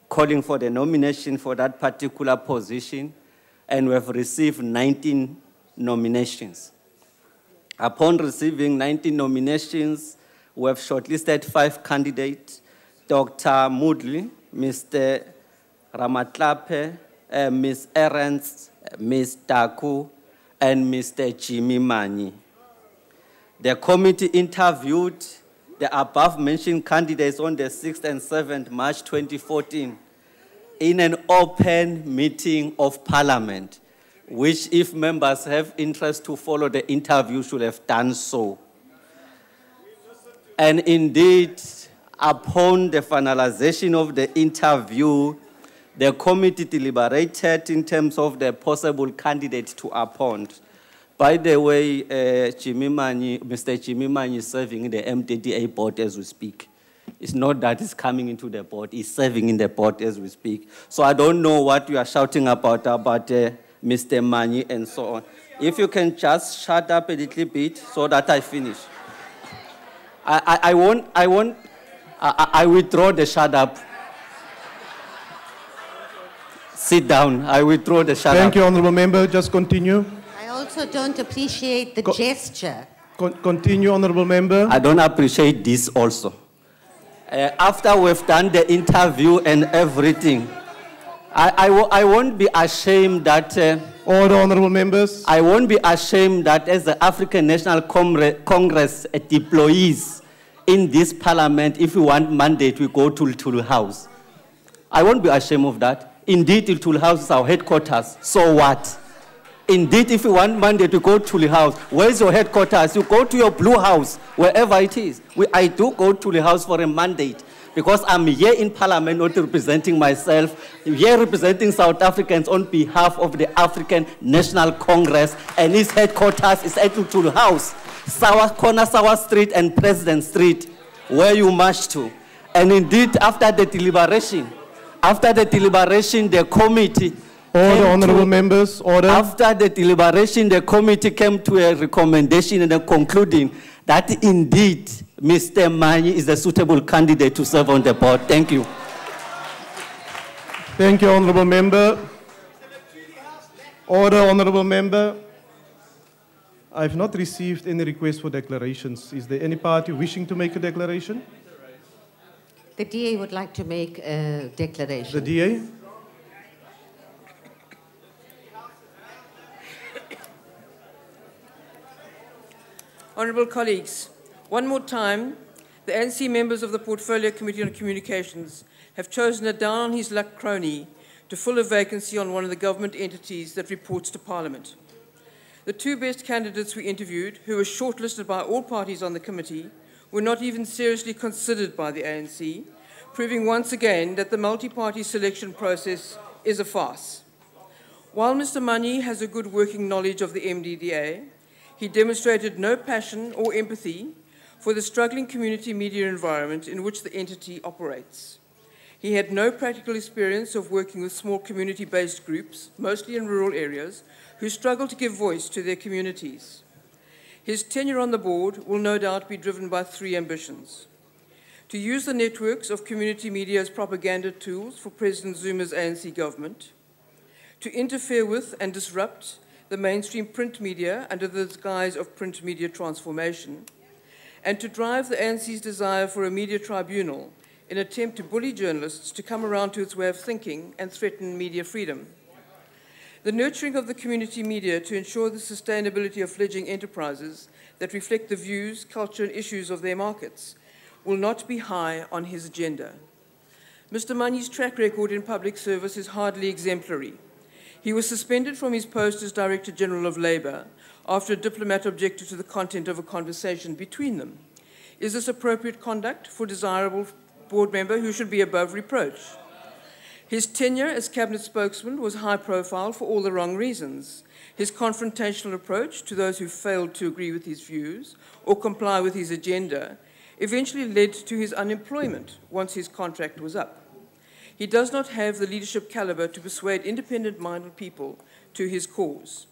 calling for the nomination for that particular position, and we have received 19 nominations. Upon receiving 19 nominations, we have shortlisted 5 candidates: Dr. Moodley, Mr. Ramatlape, Ms. Arends, Ms. Taku, and Mr. Jimmy Mani. The committee interviewed the above-mentioned candidates on the 6th and 7th March 2014 in an open meeting of Parliament, which, if members have interest to follow the interview, should have done so. And indeed, upon the finalization of the interview, the committee deliberated in terms of the possible candidate to appoint. By the way, Mr. Jimmy Mani is serving in the MDDA board as we speak. It's not that he's coming into the board, he's serving in the board as we speak. So I don't know what you are shouting about Mr. Mani and so on. If you can just shut up a little bit so that I finish. I withdraw the shut up. Sit down, I withdraw the shut up. Thank you, Honourable Member. Just continue. I also don't appreciate the gesture. Continue, Honourable Member. I don't appreciate this also. After we've done the interview and everything, I won't be ashamed that... Order, Honourable Members. I won't be ashamed that as the African National Congress deployees in this parliament, if we want mandate, we go to Tulu House. I won't be ashamed of that. Indeed, Tulu House is our headquarters. So what? Indeed, if you want mandate to go to the house, where's your headquarters? You go to your blue house, wherever it is. I do go to the house for a mandate because I'm here in Parliament not representing myself, here representing South Africans on behalf of the African National Congress, and its headquarters is at the house, Corner Sawa Street and President Street, where you march to. And indeed, after the deliberation, the committee... Order, Honourable Members, order. After the deliberation, the committee came to a recommendation and a concluding that indeed Mr. Manyi is a suitable candidate to serve on the board. Thank you. Thank you, Honourable Member. Order, Honourable Member. I have not received any request for declarations. Is there any party wishing to make a declaration? The DA would like to make a declaration. The DA? Honourable colleagues, one more time, the ANC members of the Portfolio Committee on Communications have chosen a down-on-his-luck crony to fill a vacancy on one of the government entities that reports to Parliament. The two best candidates we interviewed, who were shortlisted by all parties on the committee, were not even seriously considered by the ANC, proving once again that the multi-party selection process is a farce. While Mr. Manyi has a good working knowledge of the MDDA, he demonstrated no passion or empathy for the struggling community media environment in which the entity operates. He had no practical experience of working with small community-based groups, mostly in rural areas, who struggle to give voice to their communities. His tenure on the board will no doubt be driven by three ambitions: to use the networks of community media as propaganda tools for President Zuma's ANC government, to interfere with and disrupt the mainstream print media under the guise of print media transformation, and to drive the ANC's desire for a media tribunal in an attempt to bully journalists to come around to its way of thinking and threaten media freedom. The nurturing of the community media to ensure the sustainability of fledgling enterprises that reflect the views, culture, and issues of their markets will not be high on his agenda. Mr. Manyi's track record in public service is hardly exemplary. He was suspended from his post as Director General of Labour after a diplomat objected to the content of a conversation between them. Is this appropriate conduct for a desirable board member who should be above reproach? His tenure as cabinet spokesman was high profile for all the wrong reasons. His confrontational approach to those who failed to agree with his views or comply with his agenda eventually led to his unemployment once his contract was up. He does not have the leadership caliber to persuade independent-minded people to his cause.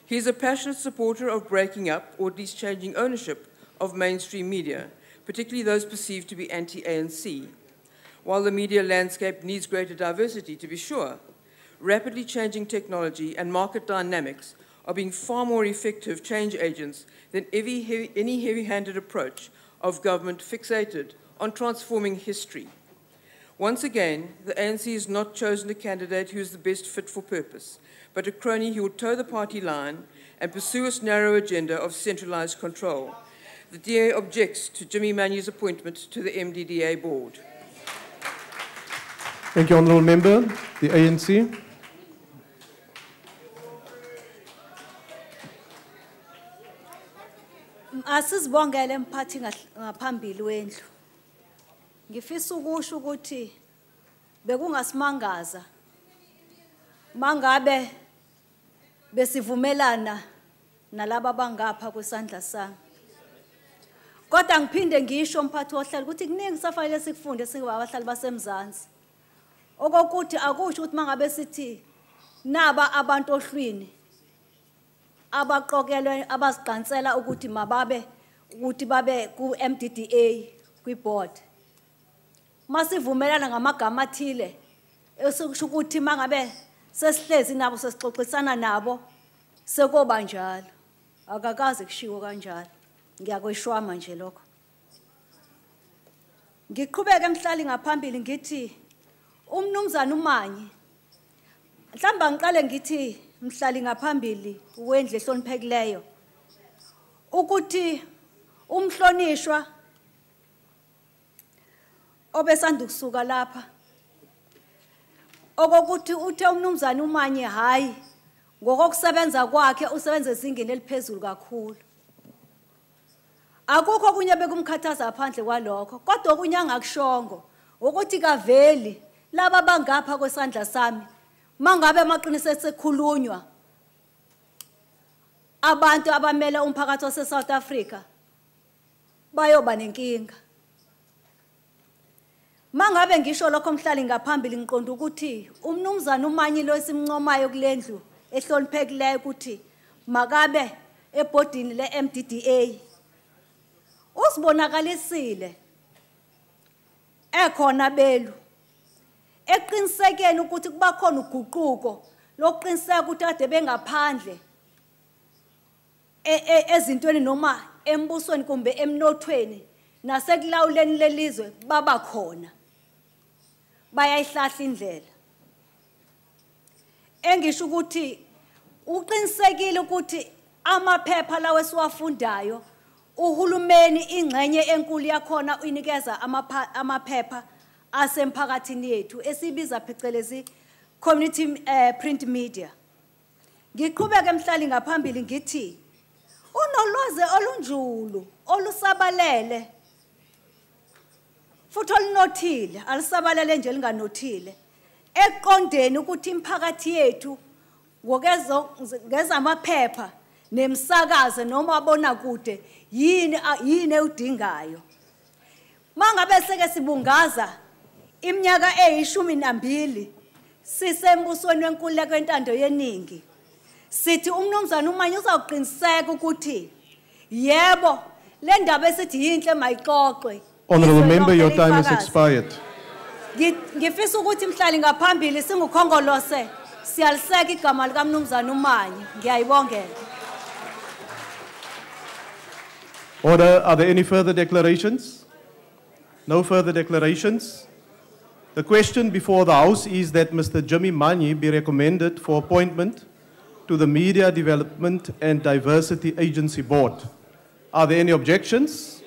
He is a passionate supporter of breaking up, or at least changing ownership, of mainstream media, particularly those perceived to be anti-ANC. While the media landscape needs greater diversity, to be sure, rapidly changing technology and market dynamics are being far more effective change agents than any heavy-handed approach of government fixated on transforming history. Once again, the ANC has not chosen a candidate who is the best fit for purpose, but a crony who will toe the party line and pursue its narrow agenda of centralized control. The DA objects to Jimmy Manyi's appointment to the MDDA board. Thank you, Honourable Member. The ANC. Asizibongele mphathi ngaphambili wendlu. Ngifisa ukusho ukuthi bekungasimangaza mangabe besivumelana nalabo bangapha kwesandla sami. Kodwa ngiphinde ngisho mphathi ohlala ukuthi kuningi safanele sikufunde singabahlali basemzansi. Okokuthi akusho ukuthi mangabe sithi naba abantu ohlwini abaqokelwe abaziqansela ukuthi mababe ukuthi babe ku MDDA kwi board. Masivumelana ngamagama athile esokusho ukuthi mangabe sesihlezi nabo sesixoxisana nabo sekoba njalo akakaze kushiwo kanjalo ngiyakweshwama nje lokho. Ngiqhubeka emhlali ngaphambili ngithi umnumzana uManyi mhlamba ngiqale ngithi mhlali ngaphambili wendle ehloniphekileyo ukuthi umhlonishwa obesanda ukusuka lapha okokuthi uthe umnumzana uManyi hayi ngokusebenza kwakhe usebenza ezingeni eliphezulu kakhulu. Akukho kunye bekumkhathaza phandle kwalokho kodwa okunye angakushongo ukuthi kaveli laba bangapha kwesandla sami mangabe amaqiniso esekhulunywa abantu abamela umphakathi wase South Africa bayoba nenkinga. Mangabe ngisho lokho mhlali ngaphambili ngiqonda ukuthi umnumzana uManyi lo esimncomayo kulendlu ehloniphekileyo ukuthi makabe ebhodini le MDDA usibonakalisile ekhona belu eqinisekeni ukuthi kuba khona uguquko lokuqiniseka ukuthi ade bengaphandle ezintweni noma embusweni kumbe emnothweni nasekulawuleni lelizwe baba khona bayayihlahla indlela engisho ukuthi uqinisekile ukuthi amaphepha lawo esiwafundayo uhulumeni ingxenye enkulu yakhona uyinikeza amaphepha asemphakathini yethu esibiza phecelezi community print media. Ngiqhubeke emhlali ngaphambili ngithi unolwazi olunjulu olusabalele futhi olunothile alisabalele nje linganothile eqondeni ukuthi imphakathi yethu ngezamaphepha nemsakazo noma abona kude yini udingayo mangabe seke sibungaza iminyaka eyi12 sisembusweni wenkululeko yentando yeningi sithi umnumzana uManyi uzawuqiniseka ukuthi yebo le ndaba esithi yinhle mayixoxwe. Honorable member, your time is expired. Ngifisa ukuthi mhlali ngaphambili singukhongolose siyaliseka igama lika mnumzana uManyi. Ngiyayibongela. Order, are there any further declarations? No further declarations. The question before the House is that Mr. Jimmy Manyi be recommended for appointment to the Media Development and Diversity Agency Board. Are there any objections?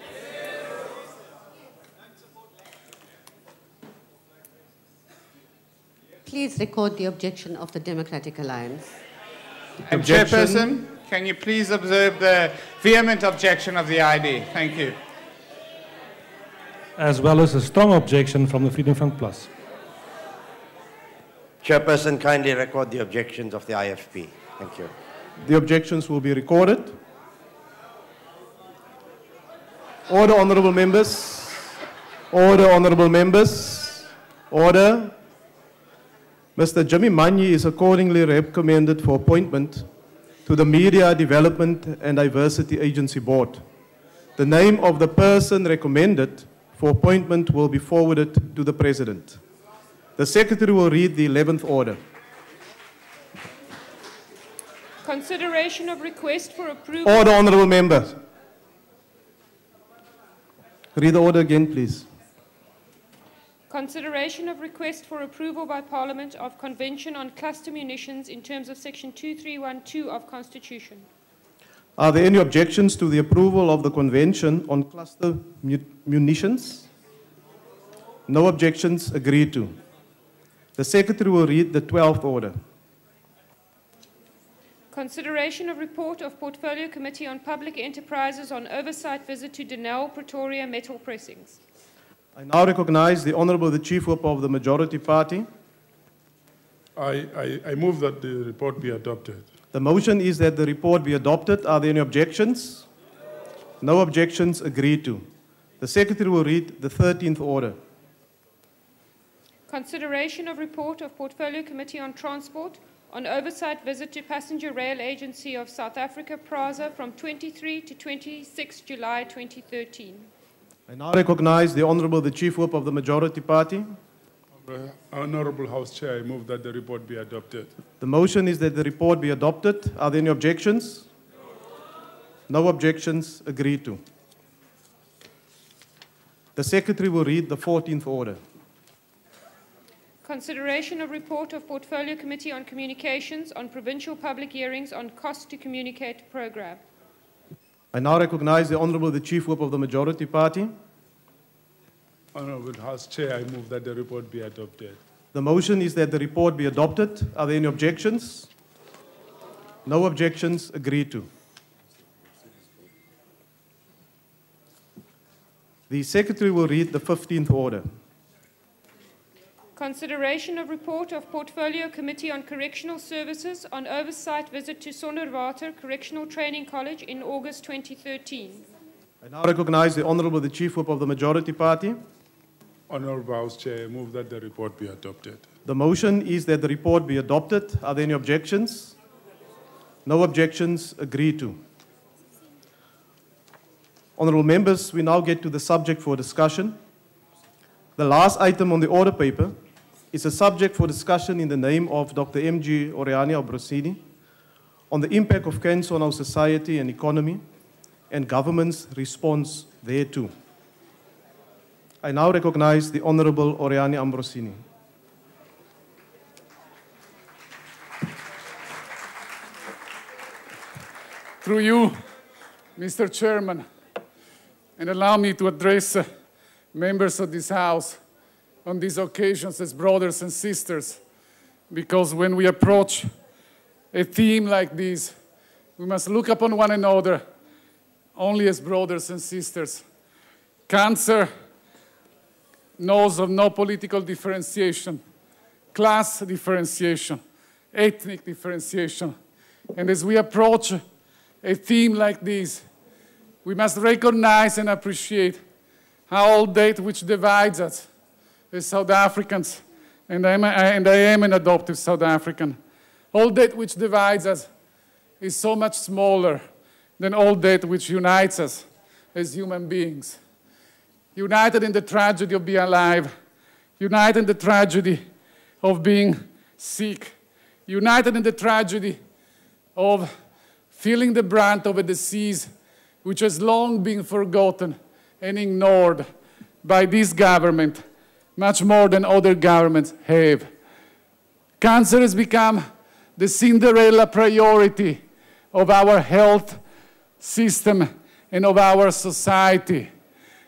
Please record the objection of the Democratic Alliance. And Chairperson, can you please observe the vehement objection of the ID? Thank you. As well as a strong objection from the Freedom Front Plus. Chairperson, kindly record the objections of the IFP. Thank you. The objections will be recorded. Order, honorable members. Order, honorable members. Order. Mr. Jimmy Manyi is accordingly recommended for appointment to the Media Development and Diversity Agency Board. The name of the person recommended for appointment will be forwarded to the President. The Secretary will read the 11th order. Consideration of request for approval. Order, honorable members. Read the order again, please. Consideration of request for approval by Parliament of Convention on Cluster Munitions in terms of Section 2312 of Constitution. Are there any objections to the approval of the Convention on Cluster Munitions? No objections, agreed to. The Secretary will read the 12th order. Consideration of report of Portfolio Committee on Public Enterprises on oversight visit to Denel Pretoria Metal Pressings. I now recognize the Honorable the Chief Whip of the Majority Party. I move that the report be adopted. The motion is that the report be adopted. Are there any objections? No objections, agreed to. The Secretary will read the 13th order. Consideration of report of Portfolio Committee on Transport on oversight visit to Passenger Rail Agency of South Africa, PRASA, from 23 to 26 July 2013. I now recognize the Honorable the Chief Whip of the Majority Party. Honorable House Chair, I move that the report be adopted. The motion is that the report be adopted. Are there any objections? No objections, agreed to. The Secretary will read the 14th order. Consideration of report of Portfolio Committee on Communications on provincial public hearings on cost to communicate program. I now recognize the Honorable the Chief Whip of the Majority Party. Honorable House Chair, I move that the report be adopted. The motion is that the report be adopted. Are there any objections? No objections, agreed to. The Secretary will read the 15th order. Consideration of report of Portfolio Committee on Correctional Services on oversight visit to Sonderwater Correctional Training College in August 2013. I now recognize the Honorable the Chief Whip of the Majority Party. Honorable House Chair, I move that the report be adopted. The motion is that the report be adopted. Are there any objections? No objections, agreed to. Honourable members, we now get to the subject for discussion. The last item on the order paper is a subject for discussion in the name of Dr. M.G. Oriani Ambrosini on the impact of cancer on our society and economy and government's response thereto. I now recognize the Honourable Oriani Ambrosini. Through you, Mr. Chairman, and allow me to address members of this House on these occasions as brothers and sisters, because when we approach a theme like this, we must look upon one another only as brothers and sisters. Cancer knows of no political differentiation, class differentiation, ethnic differentiation. And as we approach a theme like this, we must recognize and appreciate how all that which divides us as South Africans, and I am an adoptive South African, all that which divides us is so much smaller than all that which unites us as human beings. United in the tragedy of being alive, united in the tragedy of being sick, united in the tragedy of feeling the brunt of a disease which has long been forgotten and ignored by this government, much more than other governments have. Cancer has become the Cinderella priority of our health system and of our society,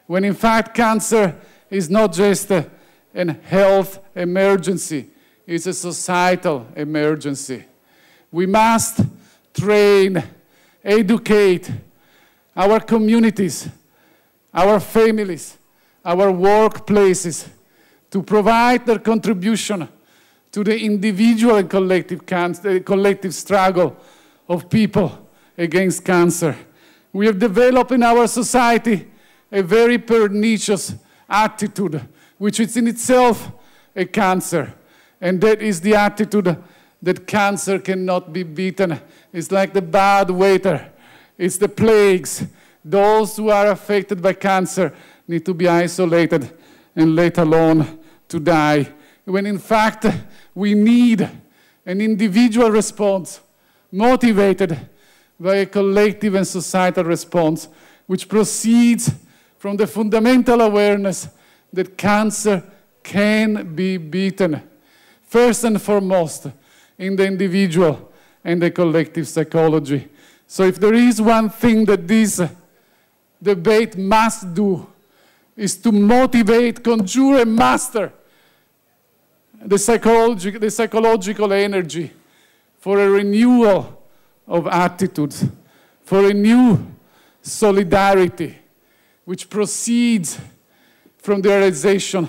when in fact cancer is not just a health emergency, it's a societal emergency. We must train, educate our communities, our families, our workplaces to provide their contribution to the individual and collective struggle of people against cancer. We have developed in our society a very pernicious attitude, which is in itself a cancer, and that is the attitude that cancer cannot be beaten. It's like the bad weather. It's the plagues. Those who are affected by cancer need to be isolated and let alone to die. When in fact, we need an individual response motivated by a collective and societal response, which proceeds from the fundamental awareness that cancer can be beaten, first and foremost, in the individual and the collective psychology. So if there is one thing that this debate must do, is to motivate, conjure, and master the psychological energy for a renewal of attitudes, for a new solidarity, which proceeds from the realization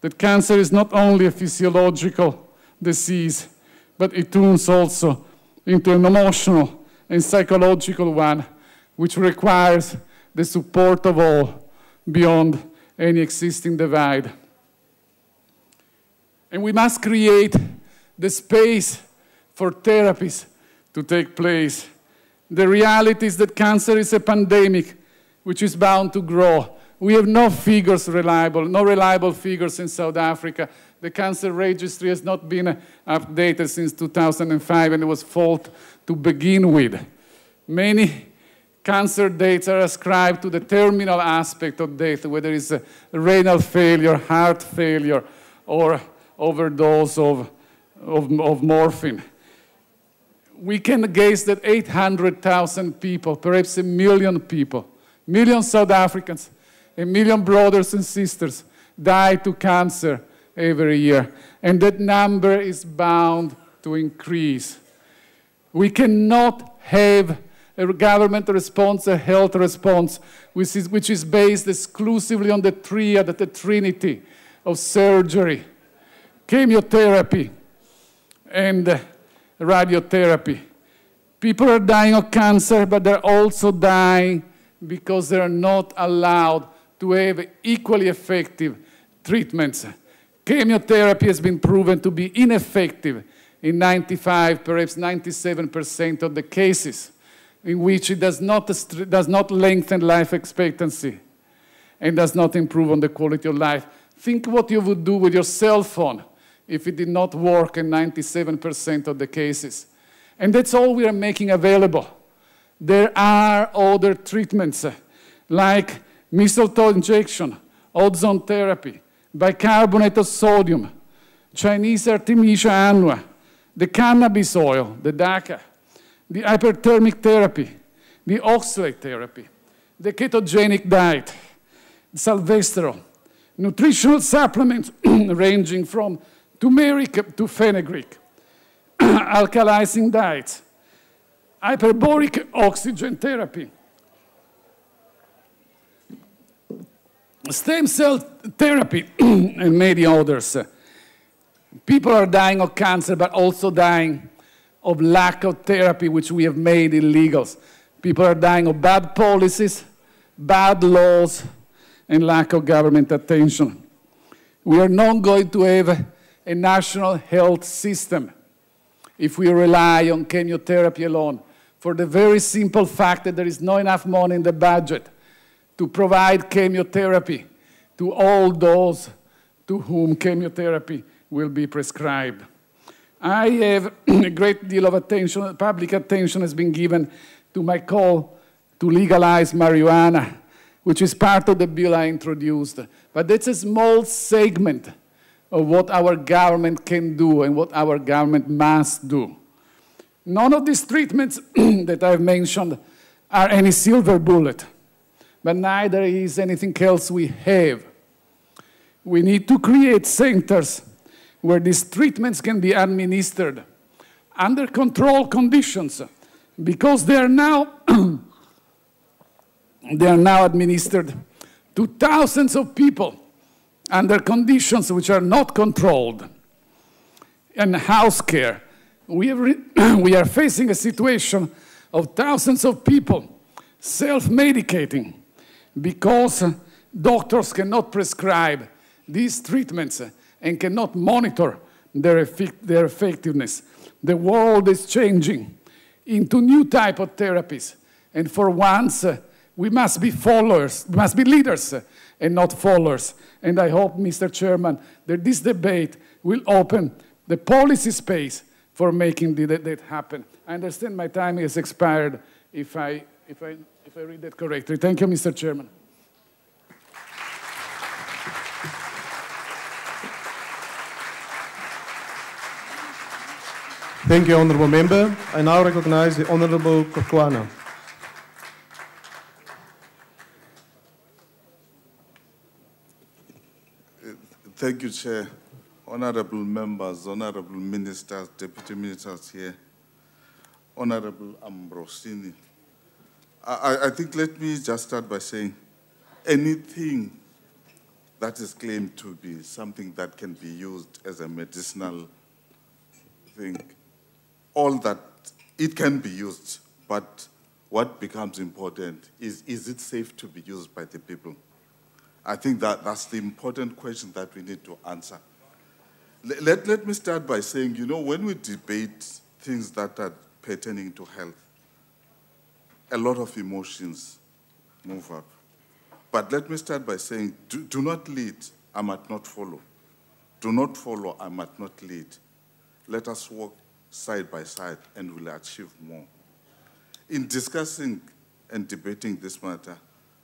that cancer is not only a physiological disease, but it turns also into an emotional and psychological one, which requires the support of all beyond any existing divide. And we must create the space for therapies to take place. The reality is that cancer is a pandemic which is bound to grow. We have no reliable figures in South Africa. The cancer registry has not been updated since 2005, and it was fault to begin with. Many cancer deaths are ascribed to the terminal aspect of death, whether it's renal failure, heart failure, or overdose of morphine. We can guess that 800,000 people, perhaps 1 million people, million South Africans, 1 million brothers and sisters die to cancer every year. And that number is bound to increase. We cannot have a government response, a health response, which is based exclusively on the triad, the trinity of surgery, chemotherapy, and radiotherapy. People are dying of cancer, but they're also dying because they're not allowed to have equally effective treatments. Chemotherapy has been proven to be ineffective in 95, perhaps 97% of the cases. in which it does not lengthen life expectancy and does not improve on the quality of life. Think what you would do with your cell phone if it did not work in 97% of the cases. And that's all we are making available. There are other treatments like mistletoe injection, ozone therapy, bicarbonate of sodium, Chinese Artemisia annua, the cannabis oil, the DACA, the hyperthermic therapy, the oxalate therapy, the ketogenic diet, salvestrol, nutritional supplements ranging from turmeric to fenugreek, alkalizing diets, hyperbaric oxygen therapy, stem cell therapy, and many others. People are dying of cancer, but also dying of lack of therapy, which we have made illegal. People are dying of bad policies, bad laws, and lack of government attention. We are not going to have a national health system if we rely on chemotherapy alone, for the very simple fact that there is not enough money in the budget to provide chemotherapy to all those to whom chemotherapy will be prescribed. I have a great deal of attention, public attention has been given to my call to legalize marijuana, which is part of the bill I introduced. But that's a small segment of what our government can do and what our government must do. None of these treatments that I've mentioned are any silver bullet, but neither is anything else we have. We need to create centers where these treatments can be administered under controlled conditions, because they are now administered to thousands of people under conditions which are not controlled. And house care, we are facing a situation of thousands of people self-medicating because doctors cannot prescribe these treatments and cannot monitor their effectiveness. The world is changing into new type of therapies, and for once, we must be followers, we must be leaders and not followers. And I hope, Mr. Chairman, that this debate will open the policy space for making that happen. I understand my time has expired if I read that correctly. Thank you, Mr. Chairman. Thank you, Honourable Member. I now recognize the Honourable Kokwana. Thank you, Chair. Honourable members, honourable ministers, deputy ministers here, Honourable Ambrosini. I think let me just start by saying anything that is claimed to be something that can be used as a medicinal thing, all that, it can be used, but what becomes important is it safe to be used by the people? I think that's the important question that we need to answer. Let me start by saying, you know, when we debate things that are pertaining to health, a lot of emotions move up. But let me start by saying, do not lead, I might not follow. Do not follow, I might not lead. Let us walk side by side and we'll achieve more. In discussing and debating this matter,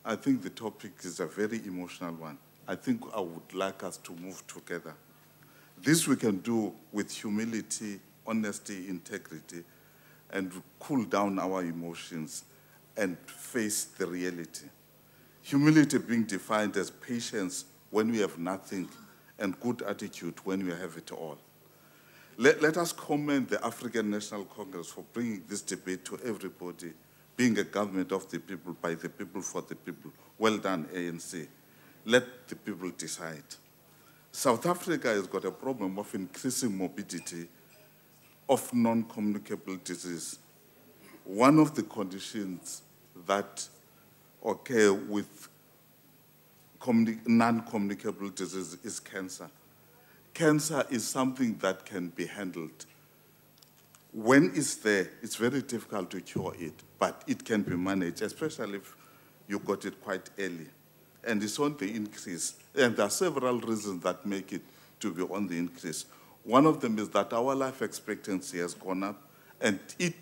I think the topic is a very emotional one. I think I would like us to move together. This we can do with humility, honesty, integrity, and cool down our emotions and face the reality. Humility being defined as patience when we have nothing and good attitude when we have it all. Let us commend the African National Congress for bringing this debate to everybody, being a government of the people, by the people, for the people. Well done, ANC. Let the people decide. South Africa has got a problem of increasing morbidity of non-communicable disease. One of the conditions that occur with non-communicable disease is cancer. Cancer is something that can be handled when it's there, it's very difficult to cure it, but it can be managed, especially if you got it quite early. And it's on the increase. And there are several reasons that make it to be on the increase. One of them is that our life expectancy has gone up, and it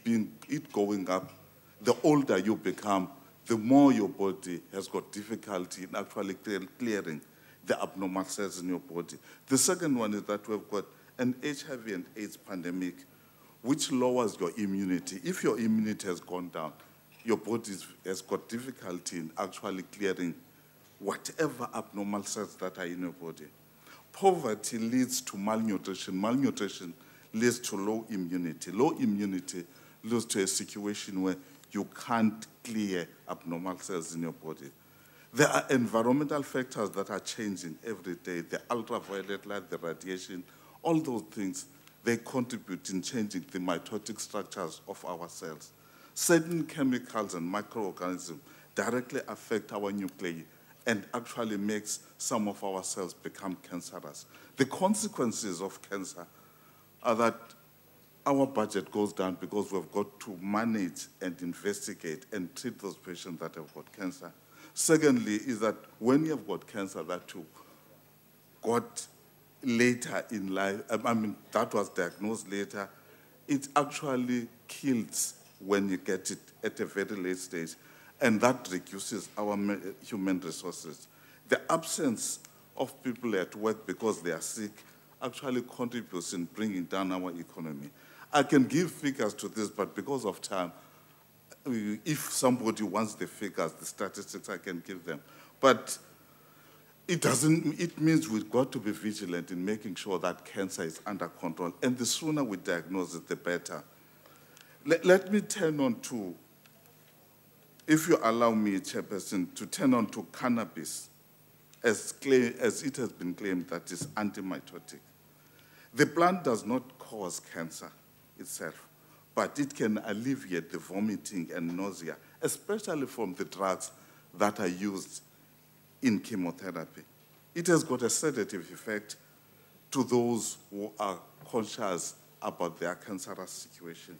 going up, the older you become, the more your body has got difficulty in actually clearing the abnormal cells in your body. The second one is that we've got an HIV and AIDS pandemic, which lowers your immunity. If your immunity has gone down, your body has got difficulty in actually clearing whatever abnormal cells that are in your body. Poverty leads to malnutrition. Malnutrition leads to low immunity. Low immunity leads to a situation where you can't clear abnormal cells in your body. There are environmental factors that are changing every day. The ultraviolet light, the radiation, all those things, they contribute in changing the mitotic structures of our cells. Certain chemicals and microorganisms directly affect our nuclei and actually makes some of our cells become cancerous. The consequences of cancer are that our budget goes down because we've got to manage and investigate and treat those patients that have got cancer. Secondly, is that when you've got cancer that you got later in life, that was diagnosed later, it actually kills when you get it at a very late stage, and that reduces our human resources. The absence of people at work because they are sick actually contributes in bringing down our economy. I can give figures to this, but because of time, if somebody wants the figures, the statistics, I can give them. But it means we've got to be vigilant in making sure that cancer is under control. And the sooner we diagnose it, the better. Let me turn on to, if you allow me, Chairperson, to turn on to cannabis, as it has been claimed that is antimitotic. The plant does not cause cancer itself, but it can alleviate the vomiting and nausea, especially from the drugs that are used in chemotherapy. It has got a sedative effect to those who are conscious about their cancerous situation.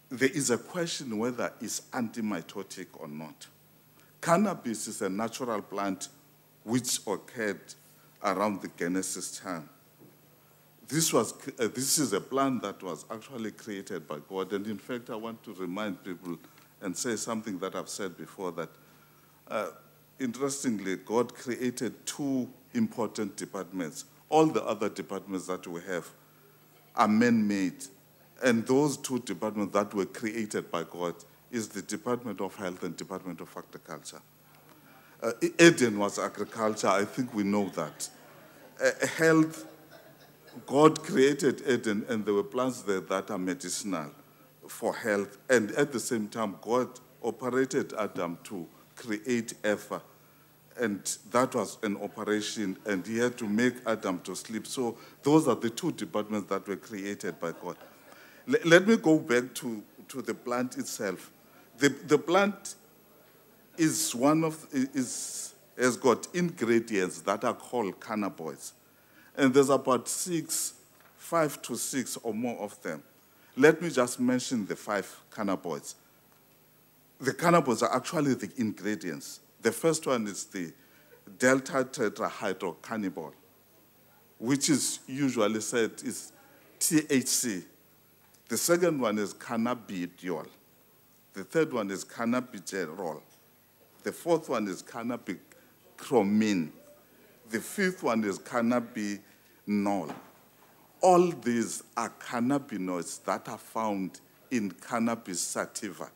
There is a question whether it's antimitotic or not. Cannabis is a natural plant which occurred around the Genesis time. This is a plant that was actually created by God, and in fact, I want to remind people and say something that I've said before, that interestingly, God created two important departments. All the other departments that we have are man-made, and those two departments that were created by God is the Department of Health and Department of Agriculture. Eden was agriculture, I think we know that. Health, God created Eden, and there were plants there that are medicinal for health. And at the same time, God operated Adam to create Eva. And that was an operation, and he had to make Adam to sleep. So those are the two departments that were created by God. Let me go back to the plant itself. The plant is has got ingredients that are called cannabinoids. And there's about 5 to 6 or more of them. Let me just mention the 5 cannabinoids. The cannabinoids are actually the ingredients. The first one is the delta tetrahydrocannabinol, which is usually said is THC. The second one is cannabidiol. The third one is cannabigerol. The fourth one is cannabichromine. The fifth one is cannabinol. All these are cannabinoids that are found in cannabis sativa,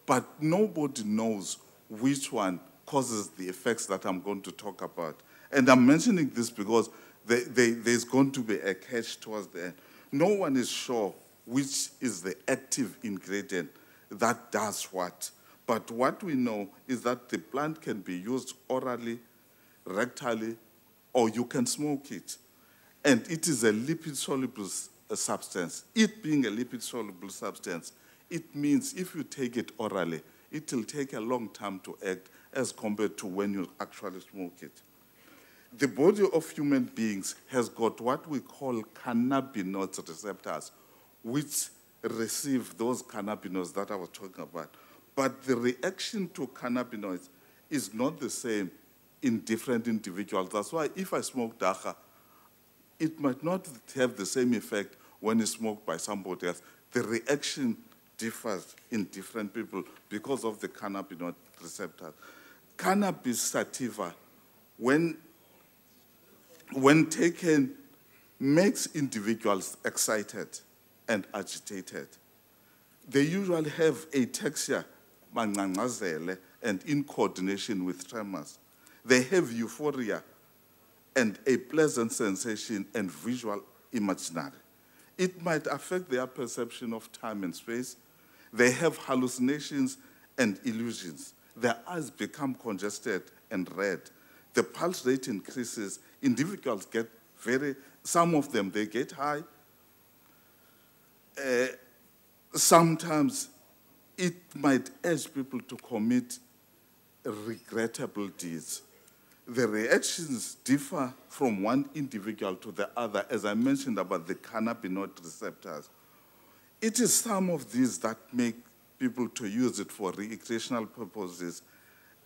but nobody knows which one causes the effects that I'm going to talk about. And I'm mentioning this because there's going to be a catch towards the end. No one is sure which is the active ingredient that does what. But what we know is that the plant can be used orally, rectally, or you can smoke it. And it is a lipid-soluble substance. It being a lipid-soluble substance, it means if you take it orally, it will take a long time to act as compared to when you actually smoke it. The body of human beings has got what we call cannabinoid receptors, which receive those cannabinoids that I was talking about. But the reaction to cannabinoids is not the same in different individuals. That's why if I smoke dagga, it might not have the same effect when it's smoked by somebody else. The reaction differs in different people because of the cannabinoid receptors. Cannabis sativa, when taken, makes individuals excited and agitated. They usually have ataxia, mangangazele, and in coordination with tremors. They have euphoria and a pleasant sensation and visual imaginary. It might affect their perception of time and space. They have hallucinations and illusions. Their eyes become congested and red. The pulse rate increases. Individuals get some of them, they get high. Sometimes it might urge people to commit regrettable deeds. The reactions differ from one individual to the other, as I mentioned about the cannabinoid receptors. It is some of these that make people to use it for recreational purposes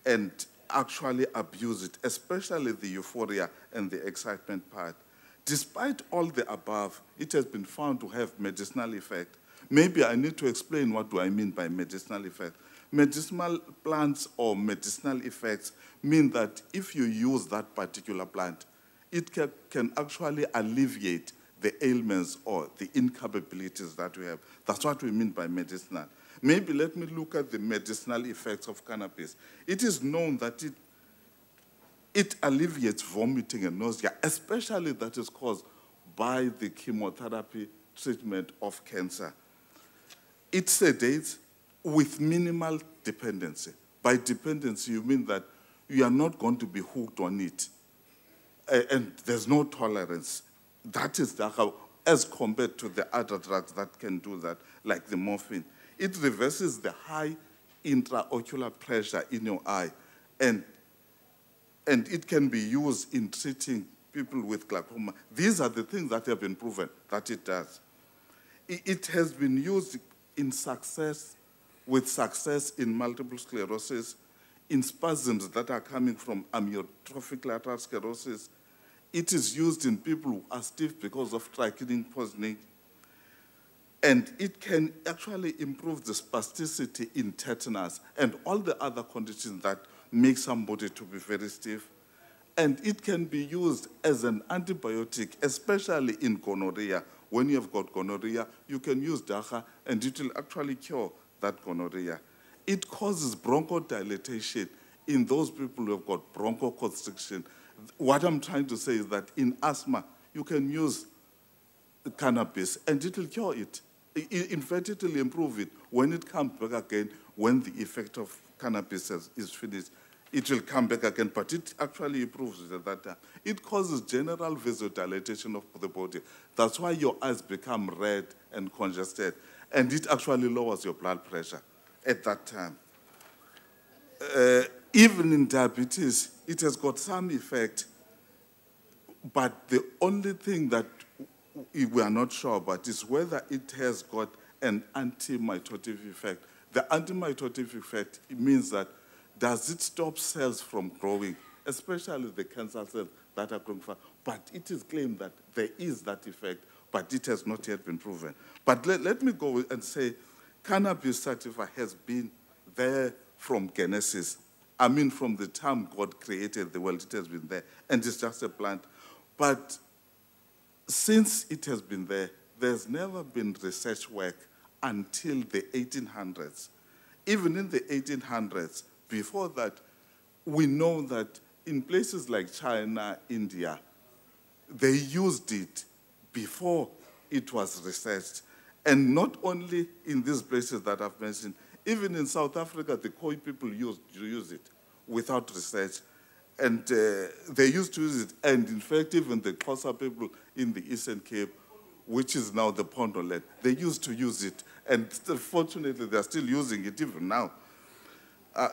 and actually abuse it, especially the euphoria and the excitement part. Despite all the above, it has been found to have medicinal effect. Maybe I need to explain what do I mean by medicinal effect. Medicinal plants or medicinal effects mean that if you use that particular plant, it can actually alleviate the ailments or the incapabilities that we have. That's what we mean by medicinal. Maybe let me look at the medicinal effects of cannabis. It is known that it alleviates vomiting and nausea, especially that is caused by the chemotherapy treatment of cancer. It sedates with minimal dependency. By dependency, you mean that you are not going to be hooked on it, and there's no tolerance. That is as compared to the other drugs that can do that, like the morphine. It reverses the high intraocular pressure in your eye, and it can be used in treating people with glaucoma. These are the things that have been proven that it does. It has been used with success in multiple sclerosis, in spasms that are coming from amyotrophic lateral sclerosis. It is used in people who are stiff because of strychnine poisoning. And it can actually improve the spasticity in tetanus and all the other conditions that make somebody to be very stiff. And it can be used as an antibiotic, especially in gonorrhea. When you have got gonorrhea, you can use dagga and it will actually cure that gonorrhea. It causes bronchodilation in those people who have got bronchoconstriction. What I'm trying to say is that in asthma, you can use cannabis and it will cure it. In fact, it will improve it. When it comes back again, when the effect of cannabis is finished, it will come back again, but it actually improves it at that time. It causes general vasodilatation of the body. That's why your eyes become red and congested, and it actually lowers your blood pressure at that time. Even in diabetes, it has got some effect, but the only thing that we are not sure about is whether it has got an anti-mitotic effect. The anti-mitotic effect means that does it stop cells from growing, especially the cancer cells that are growing fast? But it is claimed that there is that effect, but it has not yet been proven. But let me go and say cannabis sativa has been there from Genesis. I mean, from the time God created the world, it has been there, and it's just a plant. But since it has been there, there's never been research work until the 1800s. Even in the 1800s, before that, we know that in places like China, India, they used it before it was researched. And not only in these places that I've mentioned, even in South Africa, the Khoi people used to use it without research. And they used to use it. And in fact, even the Xhosa people in the Eastern Cape, which is now the Pondo land, they used to use it. And fortunately, they're still using it even now.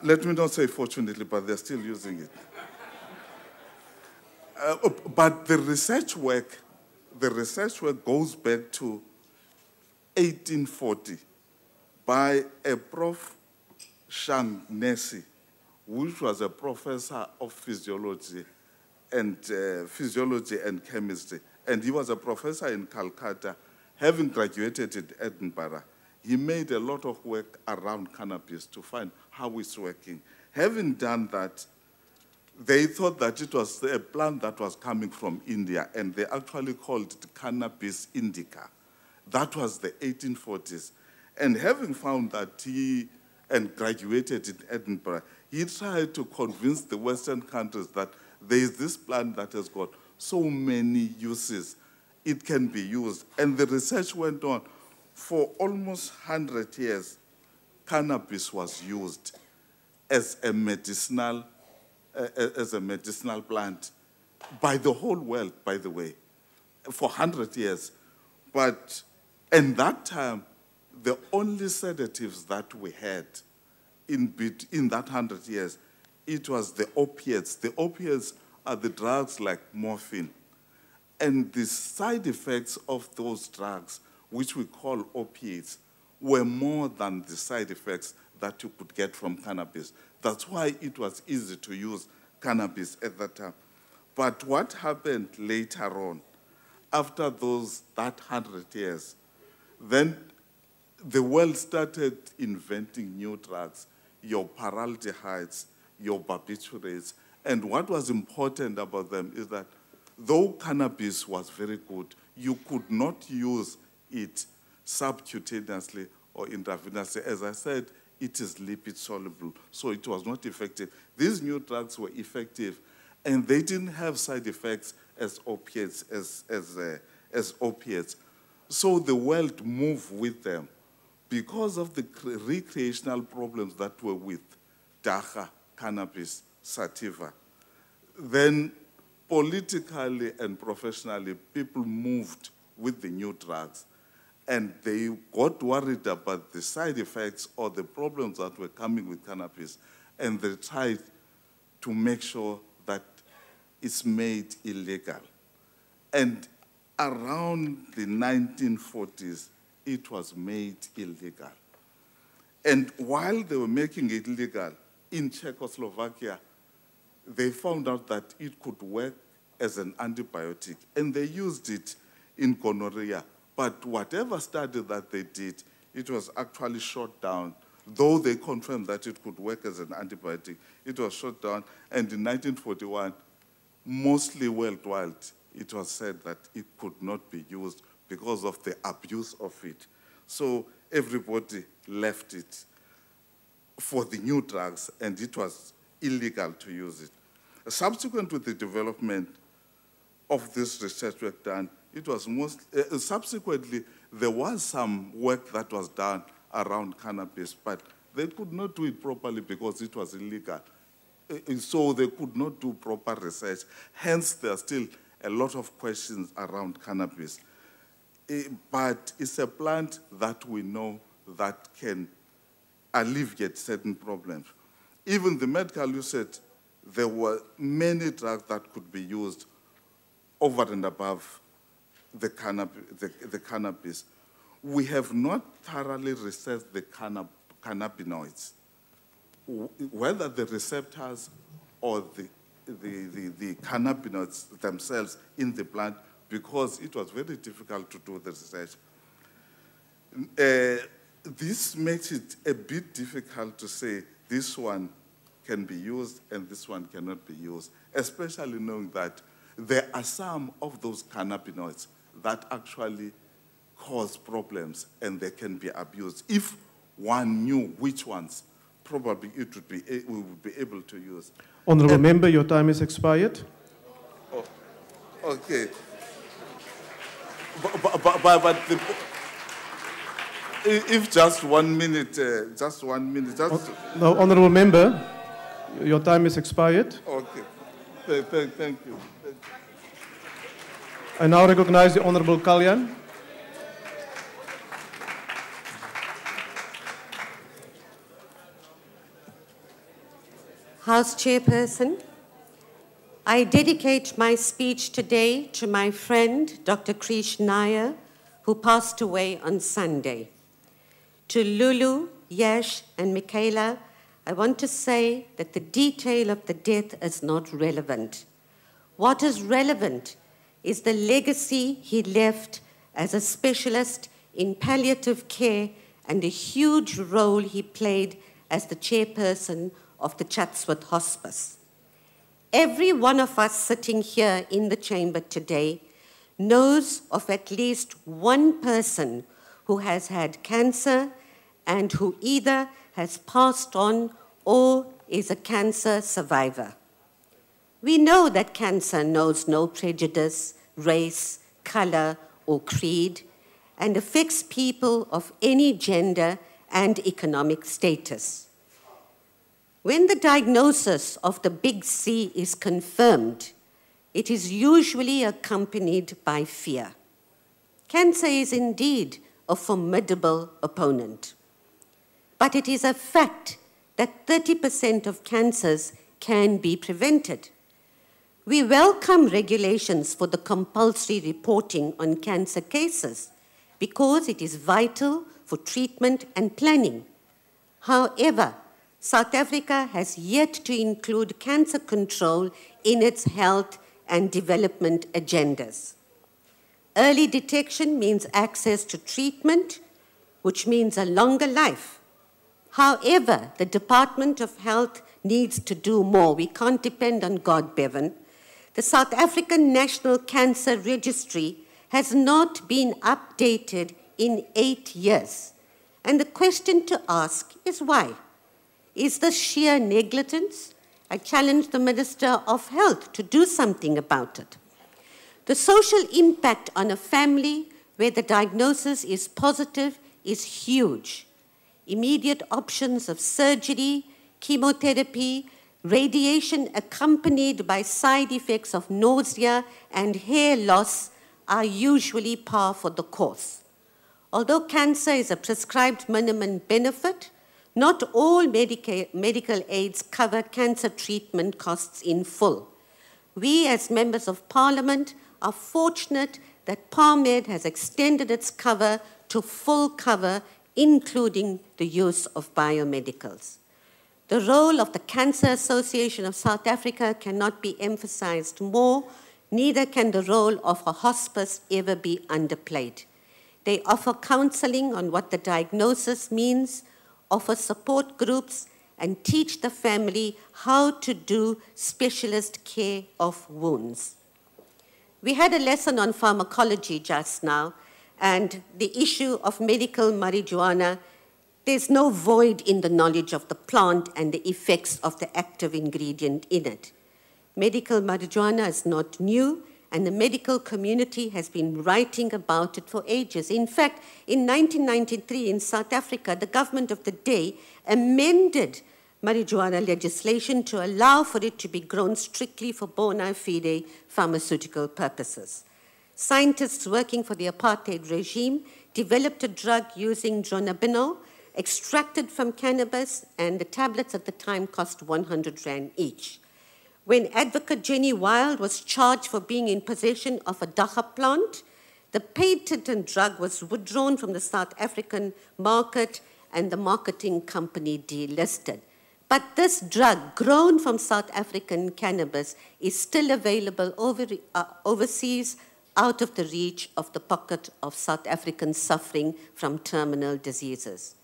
Let me not say fortunately, but they're still using it. But the research work goes back to 1840 by a Prof. Shang Nesi, which was a professor of physiology and chemistry. And he was a professor in Calcutta, having graduated in Edinburgh. He made a lot of work around cannabis to find how it's working. Having done that, they thought that it was a plant that was coming from India, and they actually called it cannabis indica. That was the 1840s. And having found that and graduated in Edinburgh, he tried to convince the Western countries that there is this plant that has got so many uses, it can be used. And the research went on. For almost 100 years, cannabis was used as a medicinal plant by the whole world, by the way, for 100 years. But in that time, the only sedatives that we had in that 100 years, it was the opiates. The opiates are the drugs like morphine. And the side effects of those drugs, which we call opiates, were more than the side effects that you could get from cannabis. That's why it was easy to use cannabis at that time. But what happened later on, after that 100 years, then the world started inventing new drugs, your paraldehydes, your barbiturates. And what was important about them is that though cannabis was very good, you could not use it subcutaneously or intravenously. As I said, it is lipid soluble, so it was not effective. These new drugs were effective, and they didn't have side effects as opiates, as opiates. So the world moved with them because of the recreational problems that were with dagga, cannabis, sativa. Then politically and professionally, people moved with the new drugs, and they got worried about the side effects or the problems that were coming with cannabis, and they tried to make sure that it's made illegal. And around the 1940s, it was made illegal. And while they were making it illegal in Czechoslovakia, they found out that it could work as an antibiotic, and they used it in gonorrhea. But whatever study that they did, it was actually shot down. Though they confirmed that it could work as an antibiotic, it was shot down. And in 1941, mostly worldwide, it was said that it could not be used because of the abuse of it. So everybody left it for the new drugs, and it was illegal to use it. Subsequent to the development of this research work done, it was subsequently, there was some work that was done around cannabis, but they could not do it properly because it was illegal. So they could not do proper research. Hence, there are still a lot of questions around cannabis. But it's a plant that we know that can alleviate certain problems. Even the medical usage, there were many drugs that could be used over and above the cannabis. We have not thoroughly researched the cannabinoids, whether the receptors or the cannabinoids themselves in the plant, because it was very difficult to do the research. This makes it a bit difficult to say this one can be used and this one cannot be used, especially knowing that there are some of those cannabinoids that actually cause problems and they can be abused. If one knew which ones, probably we would be able to use. Honourable Member, your time has expired. Oh, okay. But if just 1 minute, just 1 minute. No, Honourable Member, your time has expired. Okay. Thank you. I now recognize the Honourable Kalyan. House Chairperson, I dedicate my speech today to my friend, Dr. Krish Nair, who passed away on Sunday. To Lulu, Yash, and Michaela, I want to say that the detail of the death is not relevant. What is relevant is the legacy he left as a specialist in palliative care and a huge role he played as the chairperson of the Chatsworth Hospice. Every one of us sitting here in the chamber today knows of at least one person who has had cancer and who either has passed on or is a cancer survivor. We know that cancer knows no prejudice, race, color, or creed, and affects people of any gender and economic status. When the diagnosis of the big C is confirmed, it is usually accompanied by fear. Cancer is indeed a formidable opponent. But it is a fact that 30% of cancers can be prevented. We welcome regulations for the compulsory reporting on cancer cases because it is vital for treatment and planning. However, South Africa has yet to include cancer control in its health and development agendas. Early detection means access to treatment, which means a longer life. However, the Department of Health needs to do more. We can't depend on God, Bevan. The South African National Cancer Registry has not been updated in 8 years. And the question to ask is why? Is this sheer negligence? I challenge the Minister of Health to do something about it. The social impact on a family where the diagnosis is positive is huge. Immediate options of surgery, chemotherapy, radiation accompanied by side effects of nausea and hair loss are usually par for the course. Although cancer is a prescribed minimum benefit, not all medical aids cover cancer treatment costs in full. We as members of Parliament are fortunate that PARMED has extended its cover to full cover, including the use of biomedicals. The role of the Cancer Association of South Africa cannot be emphasized more, neither can the role of a hospice ever be underplayed. They offer counseling on what the diagnosis means, offer support groups, and teach the family how to do specialist care of wounds. We had a lesson on pharmacology just now, and the issue of medical marijuana. There's no void in the knowledge of the plant and the effects of the active ingredient in it. Medical marijuana is not new, and the medical community has been writing about it for ages. In fact, in 1993 in South Africa, the government of the day amended marijuana legislation to allow for it to be grown strictly for bona fide pharmaceutical purposes. Scientists working for the apartheid regime developed a drug using dronabinol, extracted from cannabis, and the tablets at the time cost 100 Rand each. When advocate Jenny Wild was charged for being in possession of a dacha plant, the patented drug was withdrawn from the South African market and the marketing company delisted. But this drug, grown from South African cannabis, is still available overseas, out of the reach of the pocket of South Africans suffering from terminal diseases.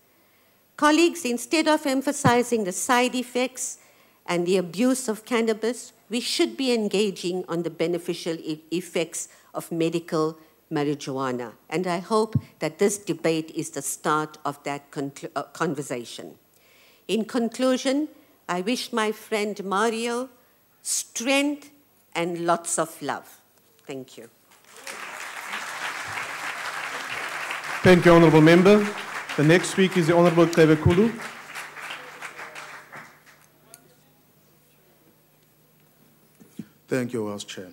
Colleagues, instead of emphasizing the side effects and the abuse of cannabis, we should be engaging on the beneficial effects of medical marijuana. And I hope that this debate is the start of that conversation. In conclusion, I wish my friend Mario strength and lots of love. Thank you. Thank you, Honourable Member. The next speaker is the Honourable Kulu. Thank you, House Chair.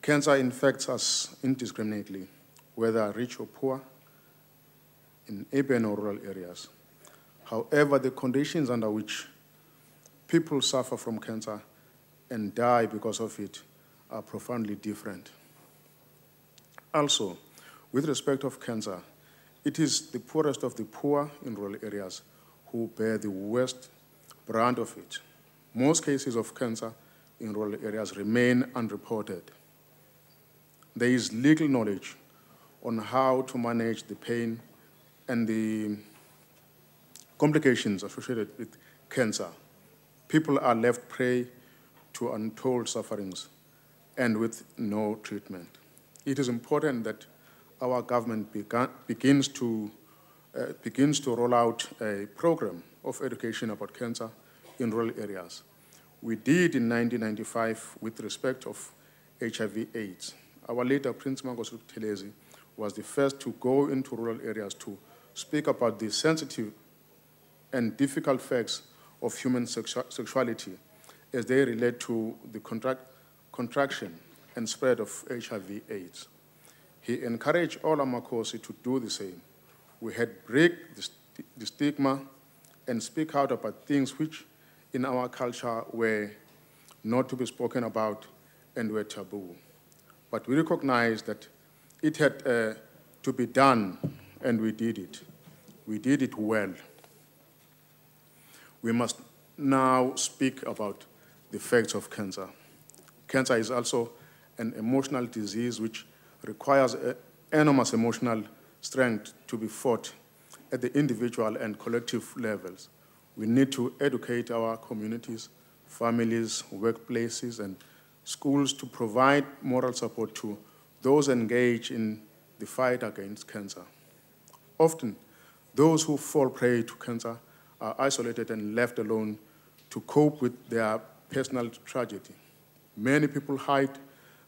Cancer infects us indiscriminately, whether rich or poor, in urban or rural areas. However, the conditions under which people suffer from cancer and die because of it are profoundly different. Also, with respect of cancer, it is the poorest of the poor in rural areas who bear the worst brunt of it. Most cases of cancer in rural areas remain unreported. There is little knowledge on how to manage the pain and the complications associated with cancer. People are left prey to untold sufferings and with no treatment. It is important that our government begins to roll out a program of education about cancer in rural areas. We did in 1995 with respect of HIV/AIDS. Our leader, Prince Mangosuthu Buthelezi, was the first to go into rural areas to speak about the sensitive and difficult facts of human sexuality as they relate to the contraction and spread of HIV/AIDS. He encouraged all Amakosi to do the same. We had break the stigma and speak out about things which in our culture were not to be spoken about and were taboo. But we recognize that it had to be done, and we did it. We did it well. We must now speak about the facts of cancer. Cancer is also an emotional disease which requires enormous emotional strength to be fought at the individual and collective levels. We need to educate our communities, families, workplaces, and schools to provide moral support to those engaged in the fight against cancer. Often, those who fall prey to cancer are isolated and left alone to cope with their personal tragedy. Many people hide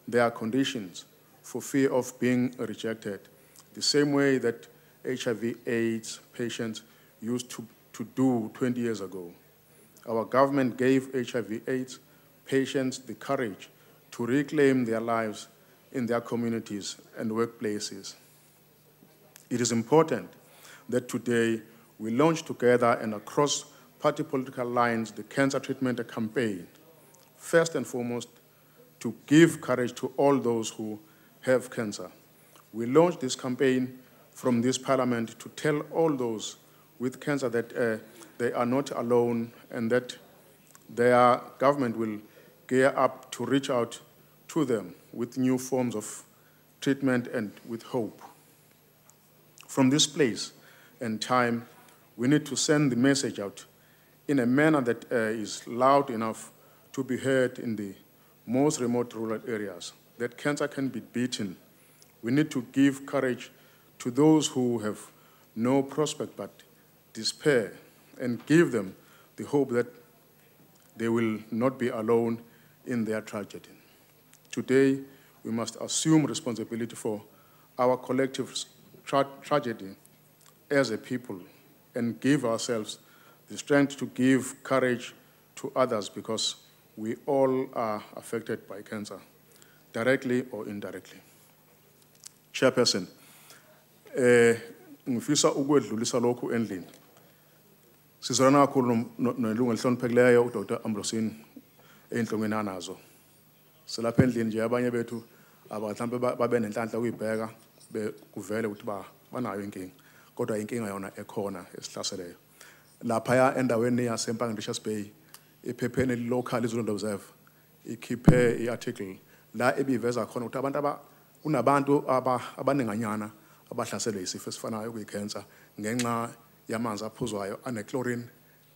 their conditions for fear of being rejected, the same way that HIV/AIDS patients used to do 20 years ago. Our government gave HIV/AIDS patients the courage to reclaim their lives in their communities and workplaces. It is important that today we launch together and across party political lines the cancer treatment campaign, first and foremost to give courage to all those who have cancer. We launched this campaign from this parliament to tell all those with cancer that they are not alone and that their government will gear up to reach out to them with new forms of treatment and with hope. From this place and time, we need to send the message out in a manner that is loud enough to be heard in the most remote rural areas, that cancer can be beaten. We need to give courage to those who have no prospect but despair and give them the hope that they will not be alone in their tragedy. Today, we must assume responsibility for our collective tragedy as a people and give ourselves the strength to give courage to others because we all are affected by cancer, directly or indirectly. Chairperson, ngifisa ukwedlulisa lokhu endlini. Sizwana kakhulu nelungu elihloniphekileyo uDr. Ambrosini endlongweni anazo. Silapha endlini nje abanye bethu abahlambe babe nenhlanhla ukuyibheka kuvele ukuthi banayo inkinga. Kodwa inkinga yona ekhona esihlaseleyo. Lapha endaweni yaseMpangeni Richards Bay iphepheni local iZulu Observer ikhiphe iarticle la ebiveza khona ukuthi abantu kunabantu abaninganyana abahlaselwe isifo esifanayo kuyicancer ngenxa yamanzi aphuzwayo anechlorine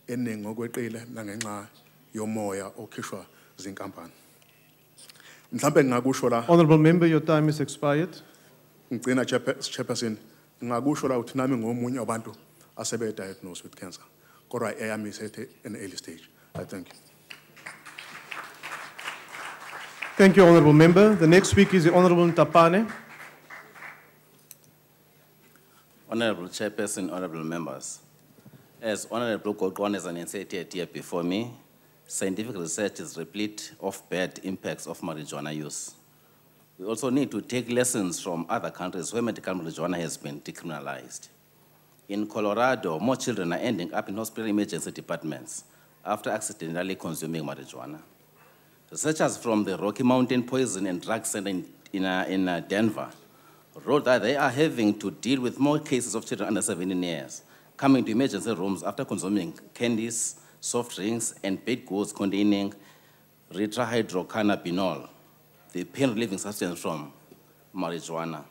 eningi ngokweqile nangenxa yomoya okhishwa zinkampani. Mhlambe ngingakusho la. Honorable member, your time is expired. Ngicina Chairperson, ngingakusho la ukuthi nami ngomunye wabantu asebe diagnosed with cancer. Kodwa eyami isethe in early stage. I thank you. Thank you, honorable member. The next speaker is the Honorable Ntapane. Honorable Chairperson, honorable members. As Honorable Gogon has announced here before me, scientific research is replete of bad impacts of marijuana use. We also need to take lessons from other countries where medical marijuana has been decriminalized. In Colorado, more children are ending up in hospital emergency departments after accidentally consuming marijuana. Researchers from the Rocky Mountain Poison and Drug Center in Denver wrote that they are having to deal with more cases of children under 17 years coming to emergency rooms after consuming candies, soft drinks, and baked goods containing tetrahydrocannabinol, the pain-relieving substance from marijuana.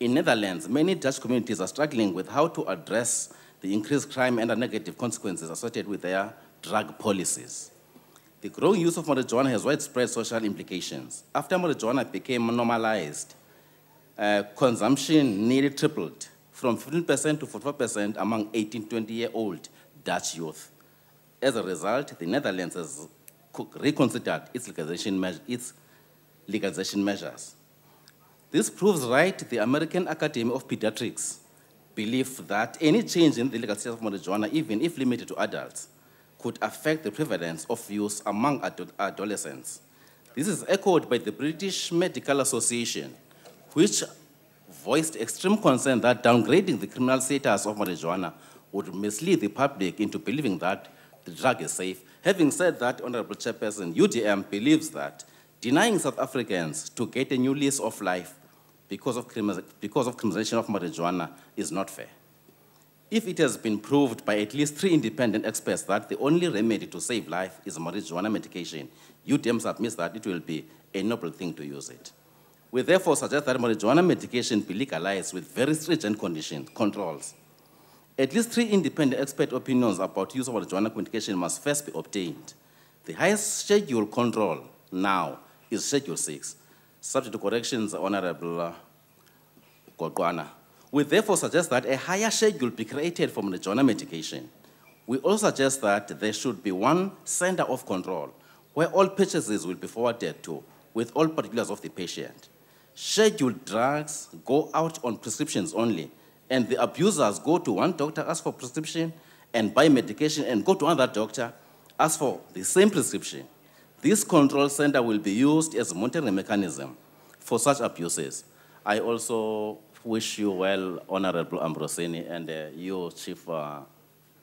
In Netherlands, many Dutch communities are struggling with how to address the increased crime and the negative consequences associated with their drug policies. The growing use of marijuana has widespread social implications. After marijuana became normalized, consumption nearly tripled from 15% to 44% among 18 to 20-year-old Dutch youth. As a result, the Netherlands has reconsidered its legalization measures. This proves right the American Academy of Pediatrics belief that any change in the legal status of marijuana, even if limited to adults, could affect the prevalence of use among adolescents. This is echoed by the British Medical Association, which voiced extreme concern that downgrading the criminal status of marijuana would mislead the public into believing that the drug is safe. Having said that, Honorable Chairperson, UDM believes that denying South Africans to get a new lease of life because of criminalization of marijuana is not fair. If it has been proved by at least 3 independent experts that the only remedy to save life is marijuana medication, UDM submits that it will be a noble thing to use it. We therefore suggest that marijuana medication be legalized with very stringent controls. At least 3 independent expert opinions about use of marijuana medication must first be obtained. The highest schedule control now is Schedule 6, subject to corrections, Honorable Godwana. We therefore suggest that a higher schedule be created for marijuana medication. We also suggest that there should be one center of control where all purchases will be forwarded to with all particulars of the patient. Scheduled drugs go out on prescriptions only, and the abusers go to one doctor, ask for prescription, and buy medication, and go to another doctor, ask for the same prescription. This control center will be used as a monitoring mechanism for such abuses. I also wish you well, Honorable Ambrosini, and you, Chief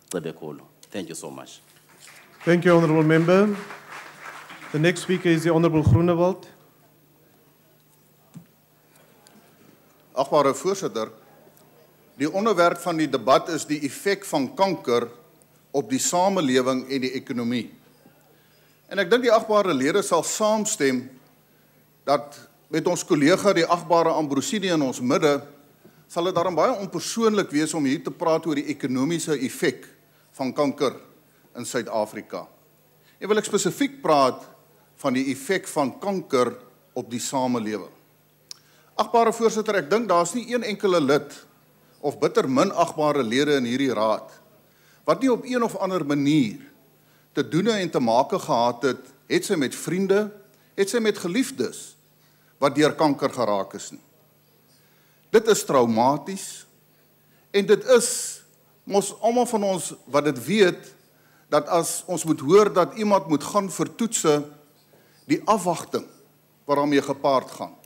Rebekolo. Thank you so much. Thank you, Honorable Member. The next speaker is the Honorable Groenewald. Agbare voorsitter, die onderwerp van die debat is die effek van kanker op die samelewing en die ekonomie. En ek dink die agbare lede sal saamstem dat met ons kollega die agbare Ambrosini in ons midde, sal dit daarom baie onpersoonlik wees om hier te praat oor die ekonomiese effek van kanker in Suid-Afrika. En wil ek spesifiek praat van die effek van kanker op die samelewing. Agbare voorsitter, ek dink daar's nie een enkele lid of bitter min agbare lede in hierdie raad wat nie op een of ander manier te doen en te make gehad het sy met vriende, het sy met geliefdes wat deur kanker geraak is nie. Dit is traumaties en dit is mos almal van ons wat dit weet dat as ons moet hoor dat iemand moet gaan vir toetse, die afwagting waarmee gepaard gaan.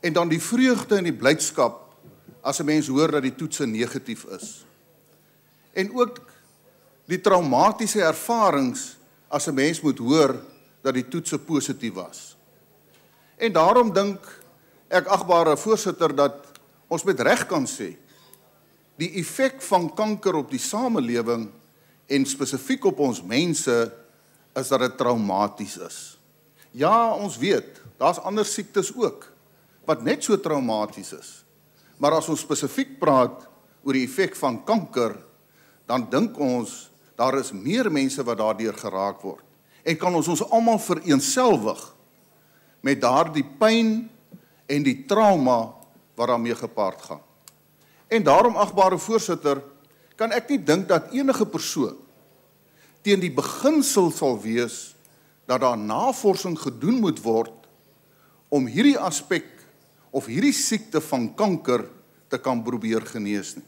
En dan die vreugde en die blydskap as 'n mens hoor dat die toetse negatief is. En ook die traumatiese ervarings as 'n mens moet hoor dat die toetse positief was. En daarom dink ek, agbare voorsitter, dat ons met reg kan sê, die effek van kanker op die samelewing en spesifiek op ons mense is dat dit traumaties is. Ja, ons weet, daar's ander siektes ook wat net so traumaties is. Maar as ons spesifiek praat oor die effek van kanker, dan dink ons, daar is meer mense wat daardeur geraak word. En kan ons almal vereenselwig met daardie pyn en die trauma wat daarmee gepaard gaan. En daarom, agbare voorsitter, kan ek nie dink dat enige persoon teen die beginsel sal wees dat daar navorsing gedoen moet word om hierdie aspek of hierdie siekte van kanker te kan probeer genees nie.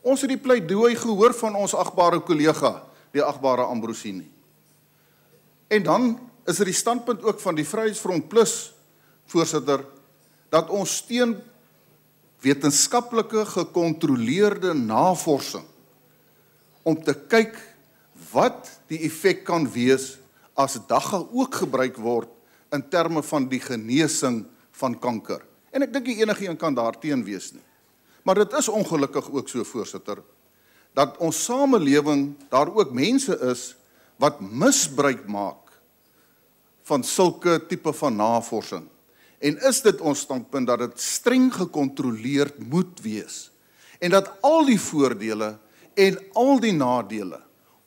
Ons het die pleidooi gehoor van ons agbare kollega, die agbare Ambrosini. En dan is die standpunt ook van die Vryheidsfront Plus, voorsitter, dat ons steun wetenskaplike gekontroleerde navorsing om te kyk wat die effek kan wees as dagga ook gebruik word in terme van die genesing van kanker. En ek dink enigiemand kan daarteen wees nie. Maar dit is ongelukkig ook so, voorsitter, dat ons samelewing daar ook mense is wat misbruik maak van sulke tipe van navorsing. En is dit ons standpunt dat dit streng gecontroleerd moet wees en dat al die voordele en al die nadele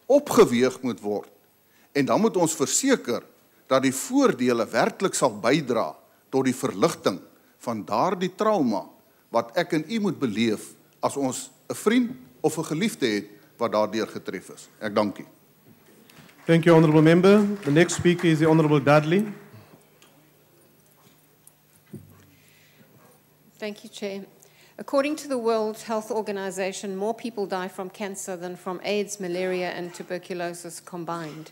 opgeweeg moet word. En dan moet ons verseker dat die voordele werklik sal bydra tot die verligting van daardie trauma wat ek en u moet beleef as ons 'n vriend of 'n geliefde het wat daardeur getref is. Ek dank u. Thank you, Honourable Member. The next speaker is the Honourable Dudley. Thank you, Chair. According to the World Health Organization, more people die from cancer than from AIDS, malaria, and tuberculosis combined.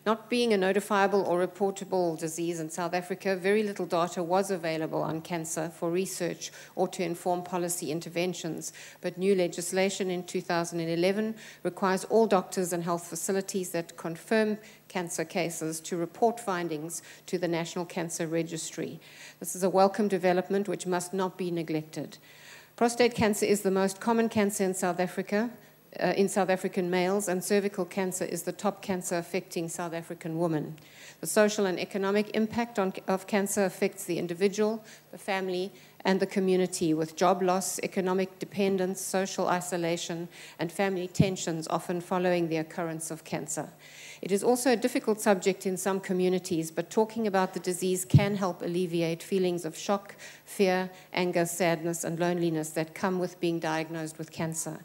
Not being a notifiable or reportable disease in South Africa, very little data was available on cancer for research or to inform policy interventions. But new legislation in 2011 requires all doctors and health facilities that confirm cancer cases to report findings to the National Cancer Registry. This is a welcome development which must not be neglected. Prostate cancer is the most common cancer in South Africa, in South African males, and cervical cancer is the top cancer affecting South African women. The social and economic impact of cancer affects the individual, the family, and the community, with job loss, economic dependence, social isolation, and family tensions often following the occurrence of cancer. It is also a difficult subject in some communities, but talking about the disease can help alleviate feelings of shock, fear, anger, sadness, and loneliness that come with being diagnosed with cancer.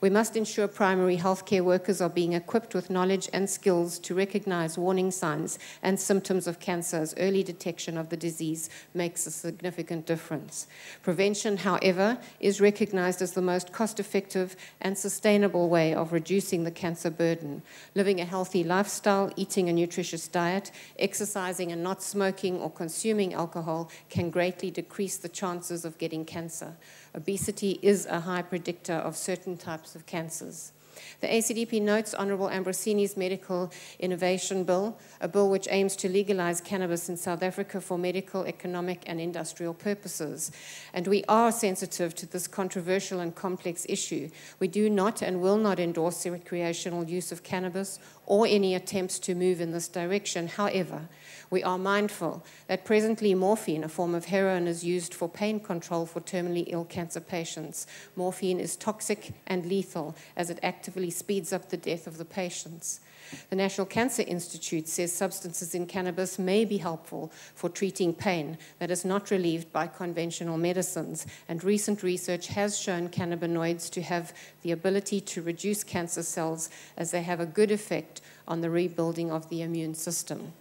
We must ensure primary healthcare workers are being equipped with knowledge and skills to recognize warning signs and symptoms of cancer, as early detection of the disease makes a significant difference. Prevention, however, is recognized as the most cost-effective and sustainable way of reducing the cancer burden. Living a healthy lifestyle, eating a nutritious diet, exercising and not smoking or consuming alcohol can greatly decrease the chances of getting cancer. Obesity is a high predictor of certain types of cancers. The ACDP notes Honourable Ambrosini's Medical Innovation Bill, a bill which aims to legalize cannabis in South Africa for medical, economic and industrial purposes. And we are sensitive to this controversial and complex issue. We do not and will not endorse the recreational use of cannabis or any attempts to move in this direction. However, we are mindful that presently morphine, a form of heroin, is used for pain control for terminally ill cancer patients. Morphine is toxic and lethal as it actively speeds up the death of the patients. The National Cancer Institute says substances in cannabis may be helpful for treating pain that is not relieved by conventional medicines, and recent research has shown cannabinoids to have the ability to reduce cancer cells as they have a good effect on the rebuilding of the immune system.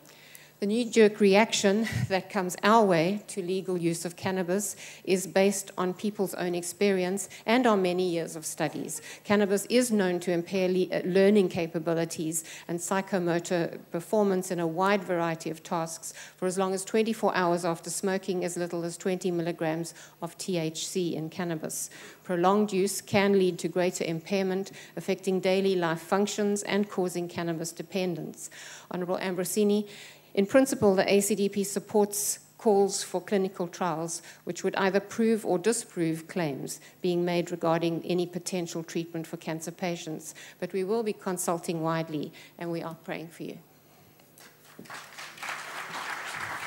The knee-jerk reaction that comes our way to legal use of cannabis is based on people's own experience and on many years of studies. Cannabis is known to impair learning capabilities and psychomotor performance in a wide variety of tasks for as long as 24 hours after smoking, as little as 20 milligrams of THC in cannabis. Prolonged use can lead to greater impairment, affecting daily life functions and causing cannabis dependence. Honourable Ambrosini, in principle, the ACDP supports calls for clinical trials which would either prove or disprove claims being made regarding any potential treatment for cancer patients. But we will be consulting widely, and we are praying for you.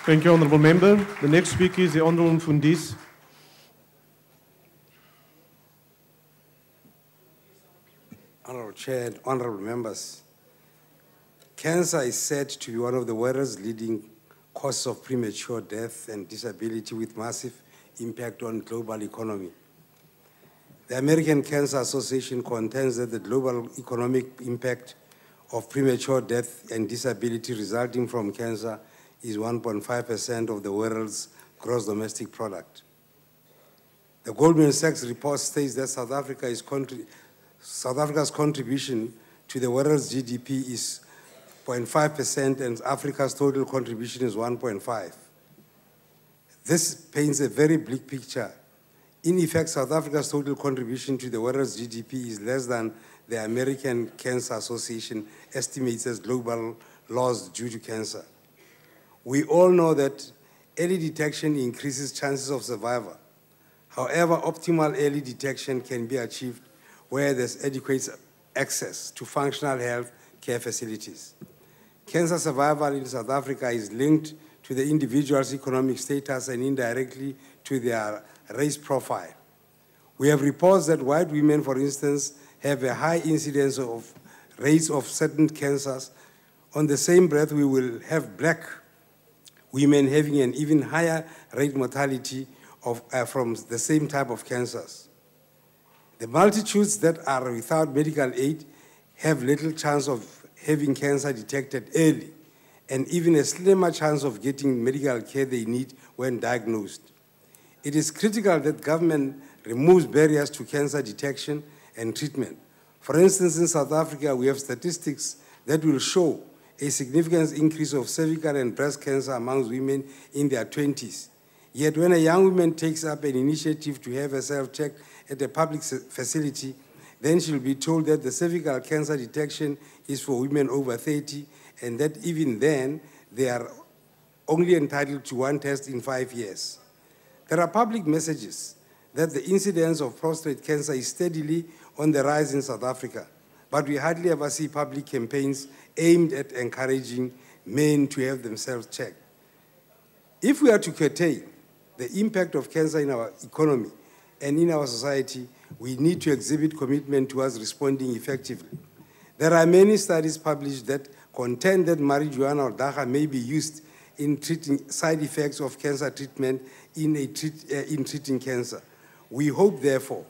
Thank you, Honourable Member. The next speaker is the Honourable Mfundisi. Honourable Chair and honourable members, cancer is said to be one of the world's leading causes of premature death and disability, with massive impact on global economy. The American Cancer Association contends that the global economic impact of premature death and disability resulting from cancer is 1.5% of the world's gross domestic product. The Goldman Sachs report states that South Africa's contribution to the world's GDP is 0.5%, and Africa's total contribution is 1.5%. This paints a very bleak picture. In effect, South Africa's total contribution to the world's GDP is less than the American Cancer Association estimates as global loss due to cancer. We all know that early detection increases chances of survival. However, optimal early detection can be achieved where there's adequate access to functional health care facilities. Cancer survival in South Africa is linked to the individual's economic status and indirectly to their race profile. We have reports that white women, for instance, have a high incidence of rates of certain cancers. On the same breath, we will have black women having an even higher rate mortality from the same type of cancers. The multitudes that are without medical aid have little chance of having cancer detected early, and even a slimmer chance of getting medical care they need when diagnosed. It is critical that government removes barriers to cancer detection and treatment. For instance, in South Africa, we have statistics that will show a significant increase of cervical and breast cancer among women in their 20s. Yet when a young woman takes up an initiative to have herself checked at a public facility, then she'll be told that the cervical cancer detection is for women over 30, and that even then, they are only entitled to one test in 5 years. There are public messages that the incidence of prostate cancer is steadily on the rise in South Africa, but we hardly ever see public campaigns aimed at encouraging men to have themselves checked. If we are to curtail the impact of cancer in our economy and in our society, we need to exhibit commitment towards responding effectively. There are many studies published that contend that marijuana or dagga may be used in treating side effects of cancer treatment in treating cancer. We hope, therefore,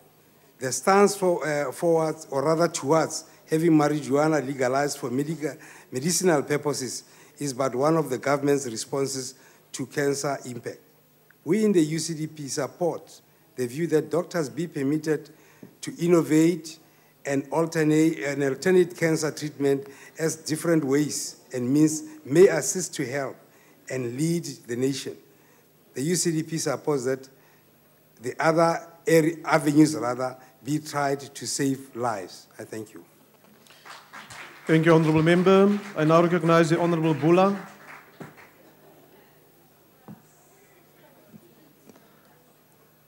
the stance forwards, or rather towards, having marijuana legalized for medicinal purposes is but one of the government's responses to cancer impact. We in the UCDP support the view that doctors be permitted to innovate and alternate cancer treatment as different ways and means may assist to help and lead the nation. The UCDP supports that the other avenues be tried to save lives. I thank you. Thank you, Honourable Member. I now recognize the Honourable Bula.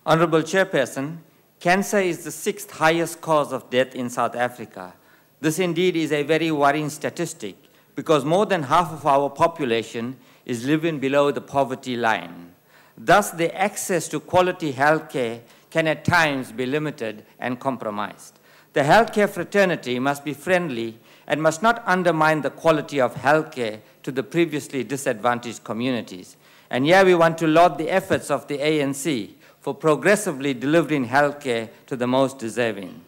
Honourable Chairperson, cancer is the 6th highest cause of death in South Africa. This indeed is a very worrying statistic because more than half of our population is living below the poverty line. Thus, the access to quality healthcare can at times be limited and compromised. The healthcare fraternity must be friendly and must not undermine the quality of healthcare to the previously disadvantaged communities. And here we want to laud the efforts of the ANC for progressively delivering healthcare to the most deserving.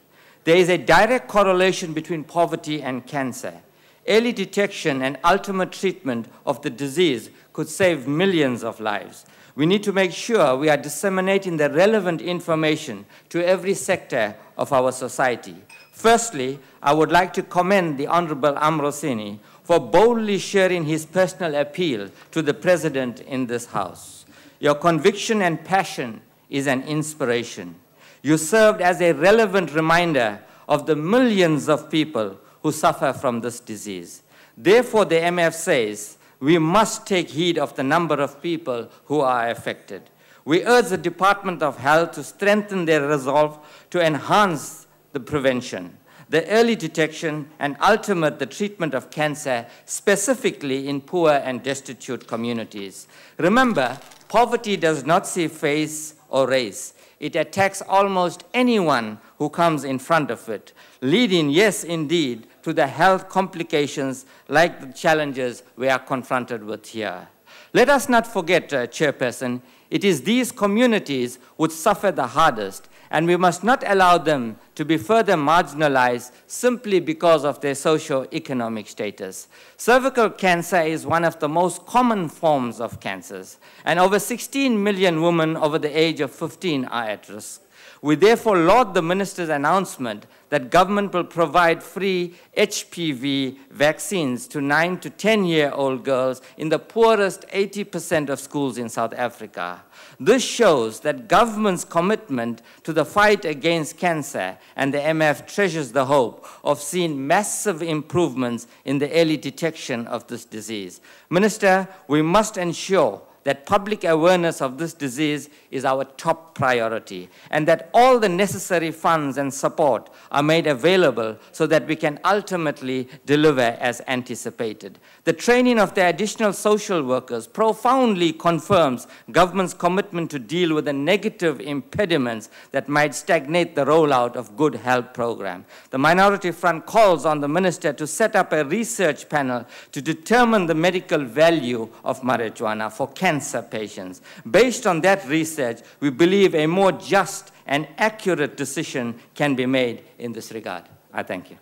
There is a direct correlation between poverty and cancer. Early detection and ultimate treatment of the disease could save millions of lives. We need to make sure we are disseminating the relevant information to every sector of our society. Firstly, I would like to commend the Honourable Ambrosini for boldly sharing his personal appeal to the President in this House. Your conviction and passion is an inspiration. You served as a relevant reminder of the millions of people who suffer from this disease. Therefore, the MF says, we must take heed of the number of people who are affected. We urge the Department of Health to strengthen their resolve to enhance the prevention, the early detection, and ultimate the treatment of cancer, specifically in poor and destitute communities. Remember, poverty does not see face or race. It attacks almost anyone who comes in front of it, leading, yes, indeed, to the health complications like the challenges we are confronted with here. Let us not forget, Chairperson, it is these communities which suffer the hardest, and we must not allow them to be further marginalized simply because of their socio-economic status. Cervical cancer is one of the most common forms of cancers, and over 16 million women over the age of 15 are at risk. We therefore laud the Minister's announcement that government will provide free HPV vaccines to 9 to 10-year-old girls in the poorest 80% of schools in South Africa. This shows that government's commitment to the fight against cancer, and the MF treasures the hope of seeing massive improvements in the early detection of this disease. Minister, we must ensure that public awareness of this disease is our top priority, and that all the necessary funds and support are made available so that we can ultimately deliver as anticipated. The training of the additional social workers profoundly confirms government's commitment to deal with the negative impediments that might stagnate the rollout of good health program. The Minority Front calls on the Minister to set up a research panel to determine the medical value of marijuana for cancer patients. Based on that research, we believe a more just and accurate decision can be made in this regard. I thank you.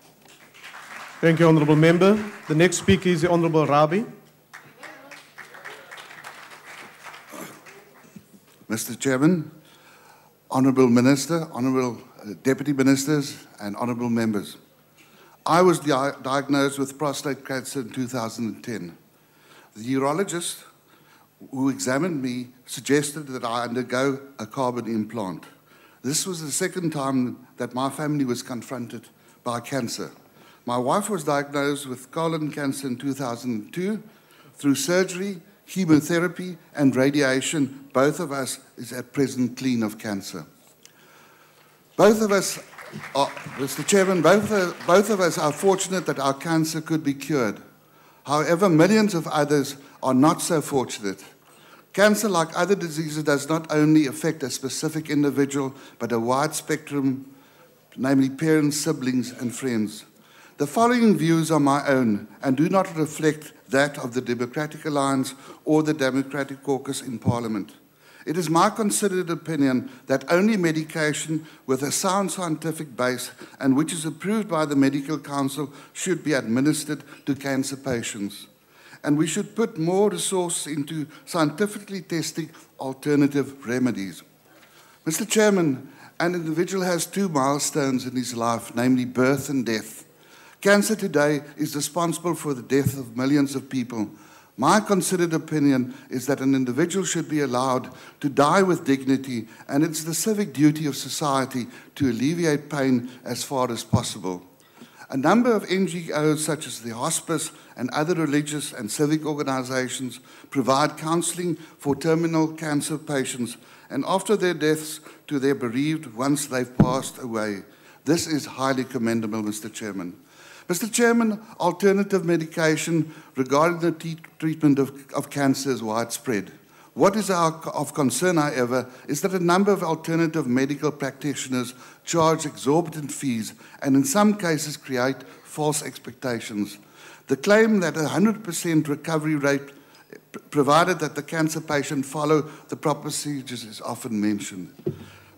Thank you, Honourable Member. The next speaker is the Honourable Rabi. Mr. Chairman, Honourable Minister, Honourable Deputy Ministers, and Honourable Members. I was diagnosed with prostate cancer in 2010. The urologist who examined me suggested that I undergo a carbon implant. This was the second time that my family was confronted by cancer. My wife was diagnosed with colon cancer in 2002 through surgery, chemotherapy, and radiation. Both of us is at present clean of cancer. Both of us are, Mr. Chairman, both of us are fortunate that our cancer could be cured. However, millions of others are not so fortunate. Cancer, like other diseases, does not only affect a specific individual, but a wide spectrum, namely parents, siblings, and friends. The following views are my own and do not reflect that of the Democratic Alliance or the Democratic Caucus in Parliament. It is my considered opinion that only medication with a sound scientific base and which is approved by the Medical Council should be administered to cancer patients. And we should put more resources into scientifically testing alternative remedies. Mr. Chairman, an individual has two milestones in his life, namely birth and death. Cancer today is responsible for the death of millions of people. My considered opinion is that an individual should be allowed to die with dignity, and it's the civic duty of society to alleviate pain as far as possible. A number of NGOs, such as the Hospice and other religious and civic organizations, provide counseling for terminal cancer patients and after their deaths to their bereaved once they've passed away. This is highly commendable, Mr. Chairman. Mr. Chairman, alternative medication regarding the treatment of cancer is widespread. What is of concern, however, is that a number of alternative medical practitioners charge exorbitant fees and in some cases create false expectations. The claim that a 100% recovery rate, provided that the cancer patient follow the proper procedures, is often mentioned.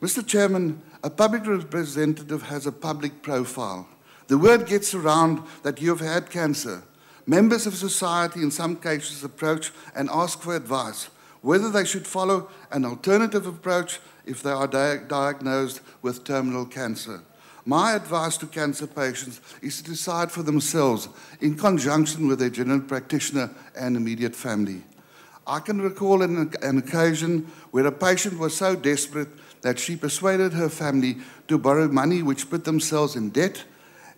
Mr. Chairman, a public representative has a public profile. The word gets around that you have had cancer. Members of society in some cases approach and ask for advice, whether they should follow an alternative approach if they are diagnosed with terminal cancer. My advice to cancer patients is to decide for themselves in conjunction with their general practitioner and immediate family. I can recall an occasion where a patient was so desperate that she persuaded her family to borrow money which put themselves in debt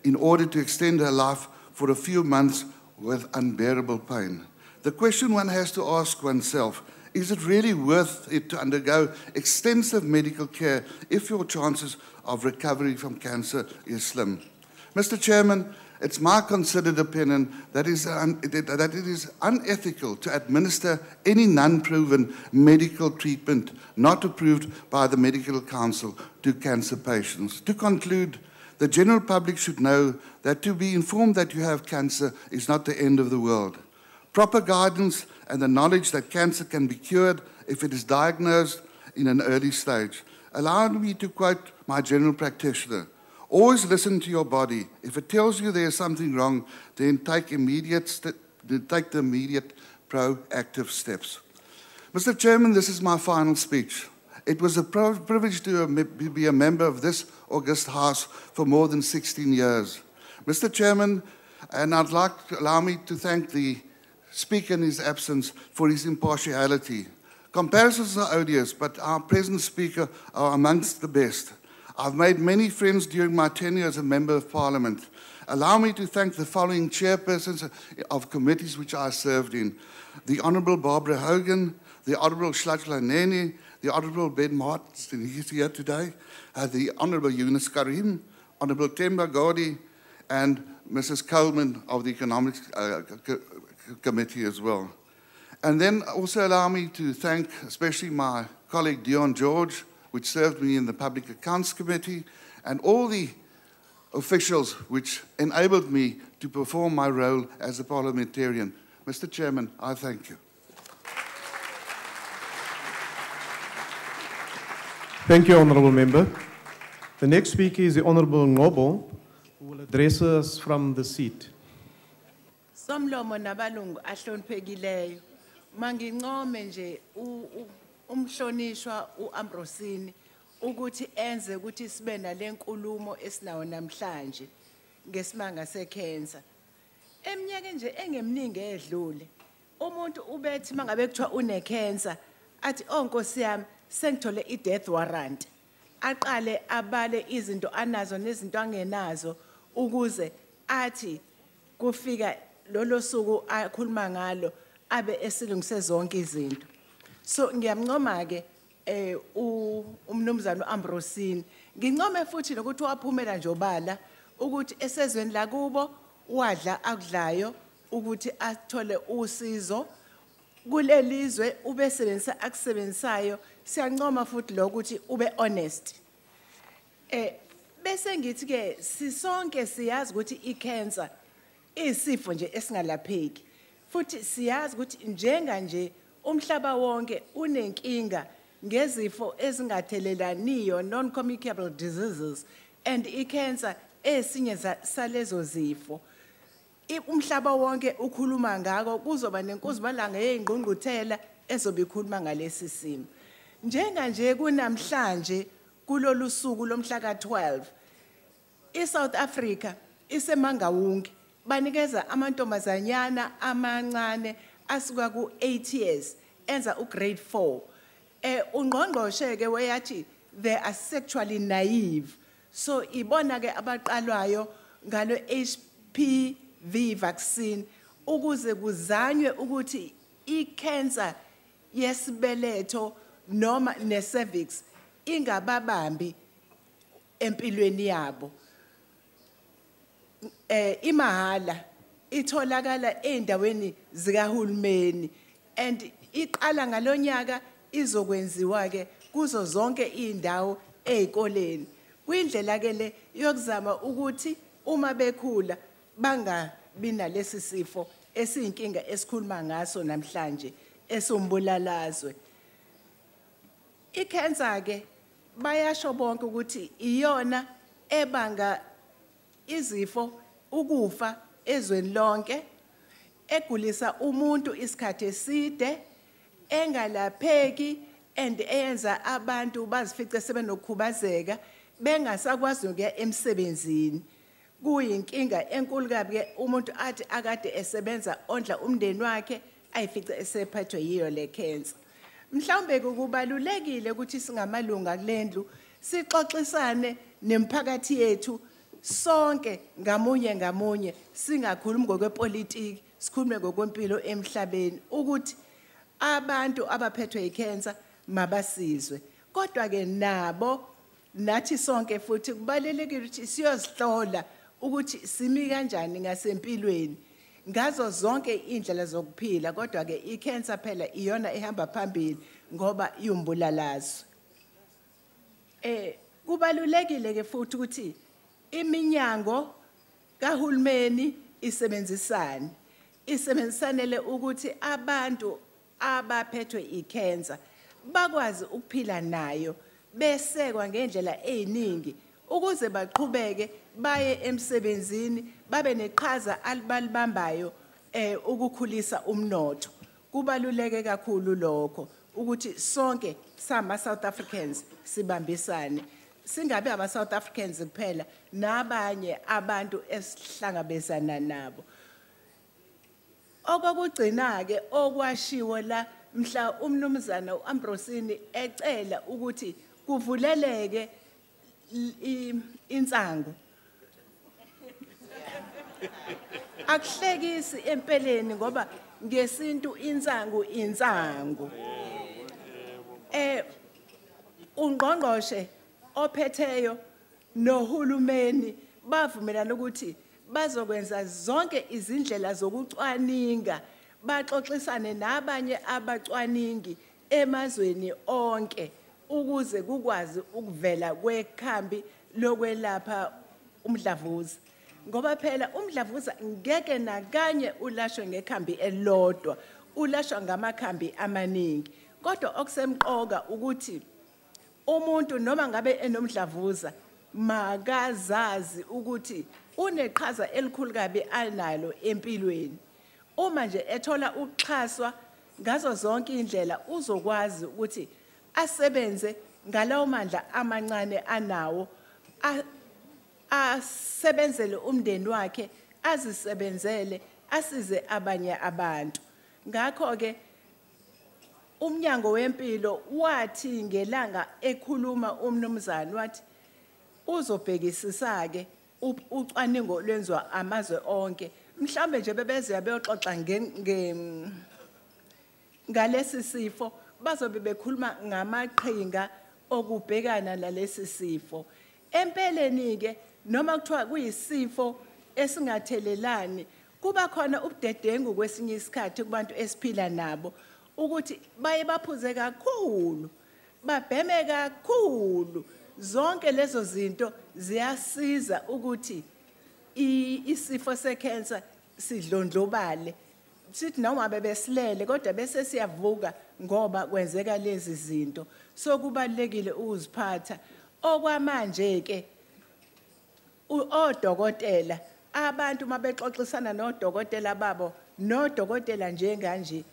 in order to extend her life for a few months with unbearable pain. The question one has to ask oneself, is it really worth it to undergo extensive medical care if your chances of recovery from cancer is slim? Mr. Chairman, it's my considered opinion that it is unethical to administer any non-proven medical treatment not approved by the Medical Council to cancer patients. To conclude, the general public should know that to be informed that you have cancer is not the end of the world. Proper guidance and the knowledge that cancer can be cured if it is diagnosed in an early stage. Allow me to quote my general practitioner. Always listen to your body. If it tells you there is something wrong, then take the immediate proactive steps. Mr. Chairman, this is my final speech. It was a privilege to be a member of this august House for more than 16 years. Mr. Chairman, and I'd like to allow me to thank the Speaker in his absence for his impartiality. Comparisons are odious, but our present Speaker are amongst the best. I've made many friends during my tenure as a Member of Parliament. Allow me to thank the following chairpersons of committees which I served in. The Honourable Barbara Hogan, the Honourable Shlajla Nene, the Honourable Ben Martin, he's here today, the Honourable Yunus Karim, Honourable Temba Gadi, and Mrs. Coleman of the Economics Committee as well. And then also allow me to thank especially my colleague Dion George, which served me in the Public Accounts Committee, and all the officials which enabled me to perform my role as a parliamentarian. Mr. Chairman, I thank you. Thank you, Honourable Member. The next speaker is the Honourable Ngobo, who will address us from the seat. Somlomo nabalungu ahloniphekileyo mangincome nje umhlonishwa uAmbrosini ukuthi enze ukuthi sibe nalenkulumo esinawo namhlanje ngesimanga secancer. Eminyakeni nje engemningi edlule umuntu ubethi mangabe kuthiwa une cancer athi onkosi yami sengithole i-death warrant, aqale abale izinto anazo nezinto angenazo ukuze athi kufika lolo suku akhuluma ngalo abe esilungise zonke izinto. So ngiyamncoma ke umnumzana uAmbrosini, ngincome futhi nokuthi waphumela nje obala ukuthi esezweni la kubo wadla akudlayo ukuthi athole usizo kulelizwe ubesebenzisa akusebenzisayo. Siyancoma futhi lokuthi ube honest. Bese ngithi ke sisonke siyazi ukuthi icancer isifo nje esingalapheki, futhi siyazi ukuthi njenga nje umhlaba wonke unenkinga ngezifo ezingathelelaniyo, non-communicable diseases, and icancer esinye salezo zifo. Umhlaba wonke ukhuluma ngako, kuzoba nenkuzimalanga yeyingqungquthela ezobe ikhuluma ngalesi simo. Njenga nje kunamhlanje kulolu suku lomhla ka-12 iSouth Africa isemangawunge banikeza amantombazanyana amancane asuka ku-8 years enza ugrade 4. Ungqongqoshe ke wayathi they are sexually naive, so ibona ke abaqalwayo ngalo HPV vaccine ukuze kuzanywe ukuthi icancer yesibeletho noma necervix ingababambi empilweni yabo. Imahala itholakala endaweni zikahulumeni and iqala ngalonyaka izokwenziwa ke kuzo zonke indawo ezikoleni. Kwindlela ke le yokuzama ukuthi uma bekhula bangabi nalesi sifo esiyinkinga esikhuluma ngaso namhlanje esombulalizwe. Icancer ke bayasho bonke ukuthi iyona ebanga izifo ukufa ezweni lonke, egulisa umuntu isikhathi eside, engalapheki and eyenza abantu bazifice sebenokukhubazeka bengasakwazi ukuya emsebenzini. Kuyinkinga enkulu kabi ke umuntu athi akade esebenza ondla umndeni wakhe ayifice esephethwe yiyo le cancer. Mhlawumbe kubalulekile ukuthi singamalunga kulendlu sixoxisane nemphakathi yethu sonke ngamunye ngamunye, singakhulumi ngokwepolitiki, sikhulume ngokwempilo emhlabeni ukuthi abantu abaphethwe yicancer mabasizwe. Kodwa ke nabo nathi sonke futhi kubalulekile ukuthi siyozihlola ukuthi simi kanjani ngasempilweni ngazo zonke indlela zokuphila. Kodwa ke icancer phela iyona ehamba phambili ngoba iumbulalazo. Kubalulekile ke futhi ukuthi iminyango kahulumeni isebenzisanele ukuthi abantu abaphethwe icancer bakwazi ukuphila nayo besekwa ngendlela eziningi ukuze baqhubeke baye emsebenzini babe neqhaza alibalibambayo ukukhulisa umnotho. Kubaluleke kakhulu lokho ukuthi sonke sama South Africans sibambisane, singabe aba South Africans kuphela nabanye abantu esihlangabezana nabo. Okugcina ke okwashiwo la mhla umnumzana uAmbrosini ecela ukuthi kuvuleleke insangu. Akuhlekisi empeleni ngoba ngesintu insangu. ungqongqoshe ophetheyo nohulumeni bavumelana ukuthi bazokwenza zonke izindlela zokucwaninga baxoxisane nabanye abacwaningi emazweni onke ukuze kukwazi ukuvela kwekhambi lokwelapha umdlavuza ngoba phela umdlavuza ngeke nakanye ulashwe ngekhambi elilodwa ulashwa ngamakhambi amaningi kodwa okusemqoka ukuthi umuntu noma ngabe enomdlavuza makazazi ukuthi uneqhaza elikhulu kabi analo empilweni uma nje ethola ukuxhaswa ngazo zonke indlela uzokwazi ukuthi asebenze ngalawo mandla amancane anawo asebenzele umndeni wakhe azisebenzele asize abanye abantu ngakho ke umnyango wempilo wathi ngelanga ekhuluma umnumzane wathi uzobhekisisa ke ucwaningo lwenziwa amazwe onke mhlambe nje bebeze beyoxoxa ngalesi sifo bazobe bekhuluma ngamaqhinga okubhekana nalesi sifo empeleni ke noma kuthiwa kuyisifo esingathelelani kuba khona ubudedengu kwesinye isikhathi kubantu esiphila nabo ukuthi baye baphuze kakhulu babheme kakhulu zonke lezo zinto ziyasiza ukuthi isifo secancer sidlondlobale sithi noma bebesilele kodwa bese siyavuka ngoba kwenzeka lezi zinto so kubalekile ukuziphatha okwamanje ke odokotela abantu mabexoxisana nodokotela babo nodokotela njenganje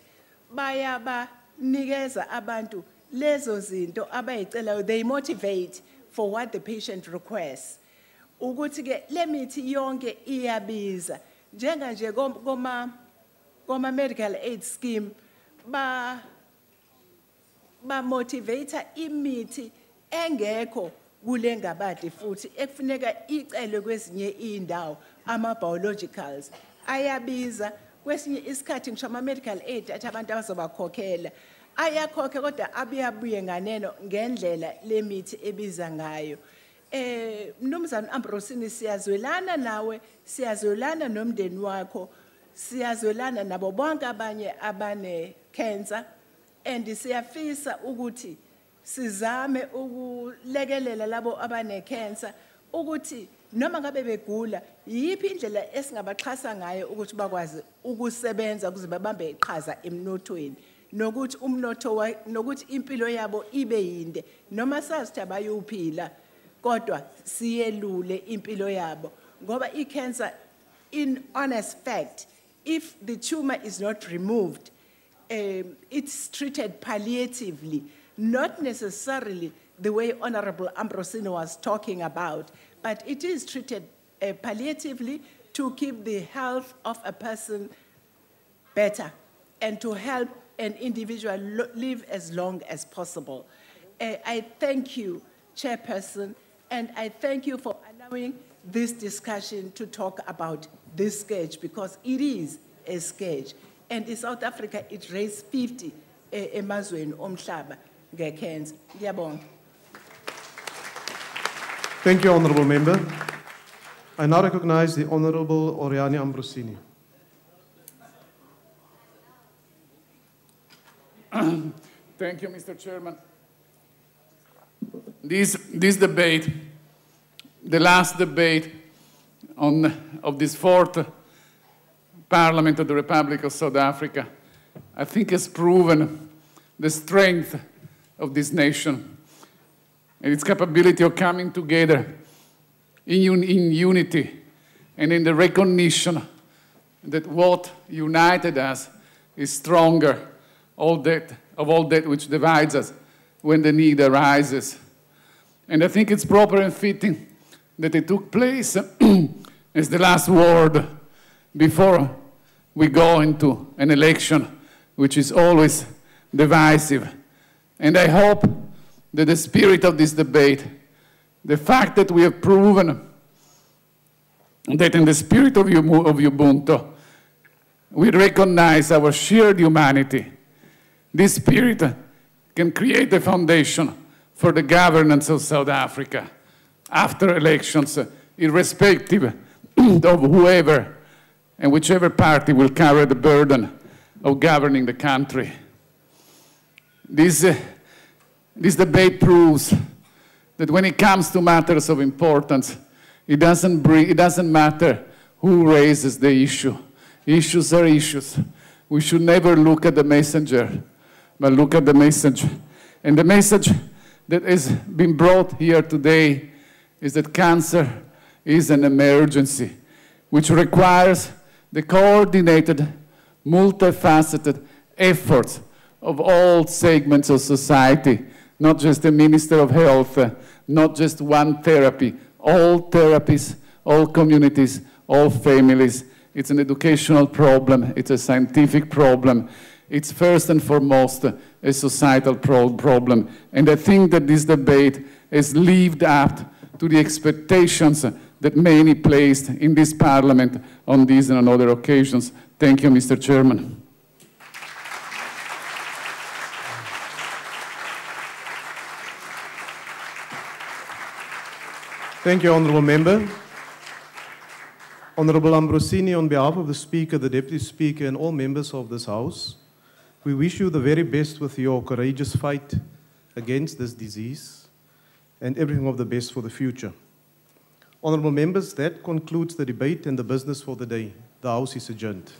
bayabanikeza abantu lezo zinto abayicelayo they motivate for what the patient requests ukuthi ke le mithi yonke iyabiza njenganje koma medical aid scheme ba motivate imithi engekho kule ngabade futhi ekufuneka icele kwezinye indawo ama biologicals ayabiza kwesinye isikhathi ngisho ama medical aid athi abantu abazobakhokhela ayakhokhe kodwa abuye nganeno ngendlela lemithi ebiza ngayo mnumzane Ambrosini siyazwelana nawe siyazwelana nomndeni wakho siyazwelana nabo bonke abanye abane cancer and siyafisa ukuthi sizame ukulekelela labo abane cancer ukuthi noma ngabe begula yipi indlela esingabaxhasa ngayo ukuthi bakwazi ukusebenza ukuze babambe iqhaza emnothweni nokuthi umnotho nokuthi impilo yabo ibe yinde noma sazi abayuphila kodwa siyelule impilo yabo ngoba icancer in honest fact if the tumor is not removed it's treated palliatively not necessarily the way Honorable Ambrosini was talking about but it is treated palliatively to keep the health of a person better and to help an individual live as long as possible. I thank you, Chairperson, and I thank you for allowing this discussion to talk about this scourge because it is a scourge. And in South Africa, it raised 50 emazweni omhlaba nge-cancer. Ngiyabonga. Thank you, Honourable Member. I now recognize the Honourable Oriani Ambrosini. Thank you, Mr. Chairman. This debate, the last debate of this fourth Parliament of the Republic of South Africa, I think has proven the strength of this nation and its capability of coming together in unity and in the recognition that what united us is stronger of all that which divides us when the need arises. And I think it's proper and fitting that it took place as the last word before we go into an election, which is always divisive. And I hope that the spirit of this debate, the fact that we have proven that in the spirit of Ubuntu, we recognize our shared humanity. This spirit can create the foundation for the governance of South Africa after elections, irrespective of whoever and whichever party will carry the burden of governing the country. This debate proves that when it comes to matters of importance, it doesn't matter who raises the issue. Issues are issues. We should never look at the messenger, but look at the message. And the message that has been brought here today is that cancer is an emergency, which requires the coordinated, multifaceted efforts of all segments of society, not just the Minister of Health, not just one therapy, all therapies, all communities, all families. It's an educational problem, it's a scientific problem, it's first and foremost a societal problem. And I think that this debate has lived up to the expectations that many placed in this Parliament on these and on other occasions. Thank you, Mr. Chairman. Thank you, Honourable Member. Honourable Ambrosini, on behalf of the Speaker, the Deputy Speaker, and all members of this House, we wish you the very best with your courageous fight against this disease and everything of the best for the future. Honourable members, that concludes the debate and the business for the day. The House is adjourned.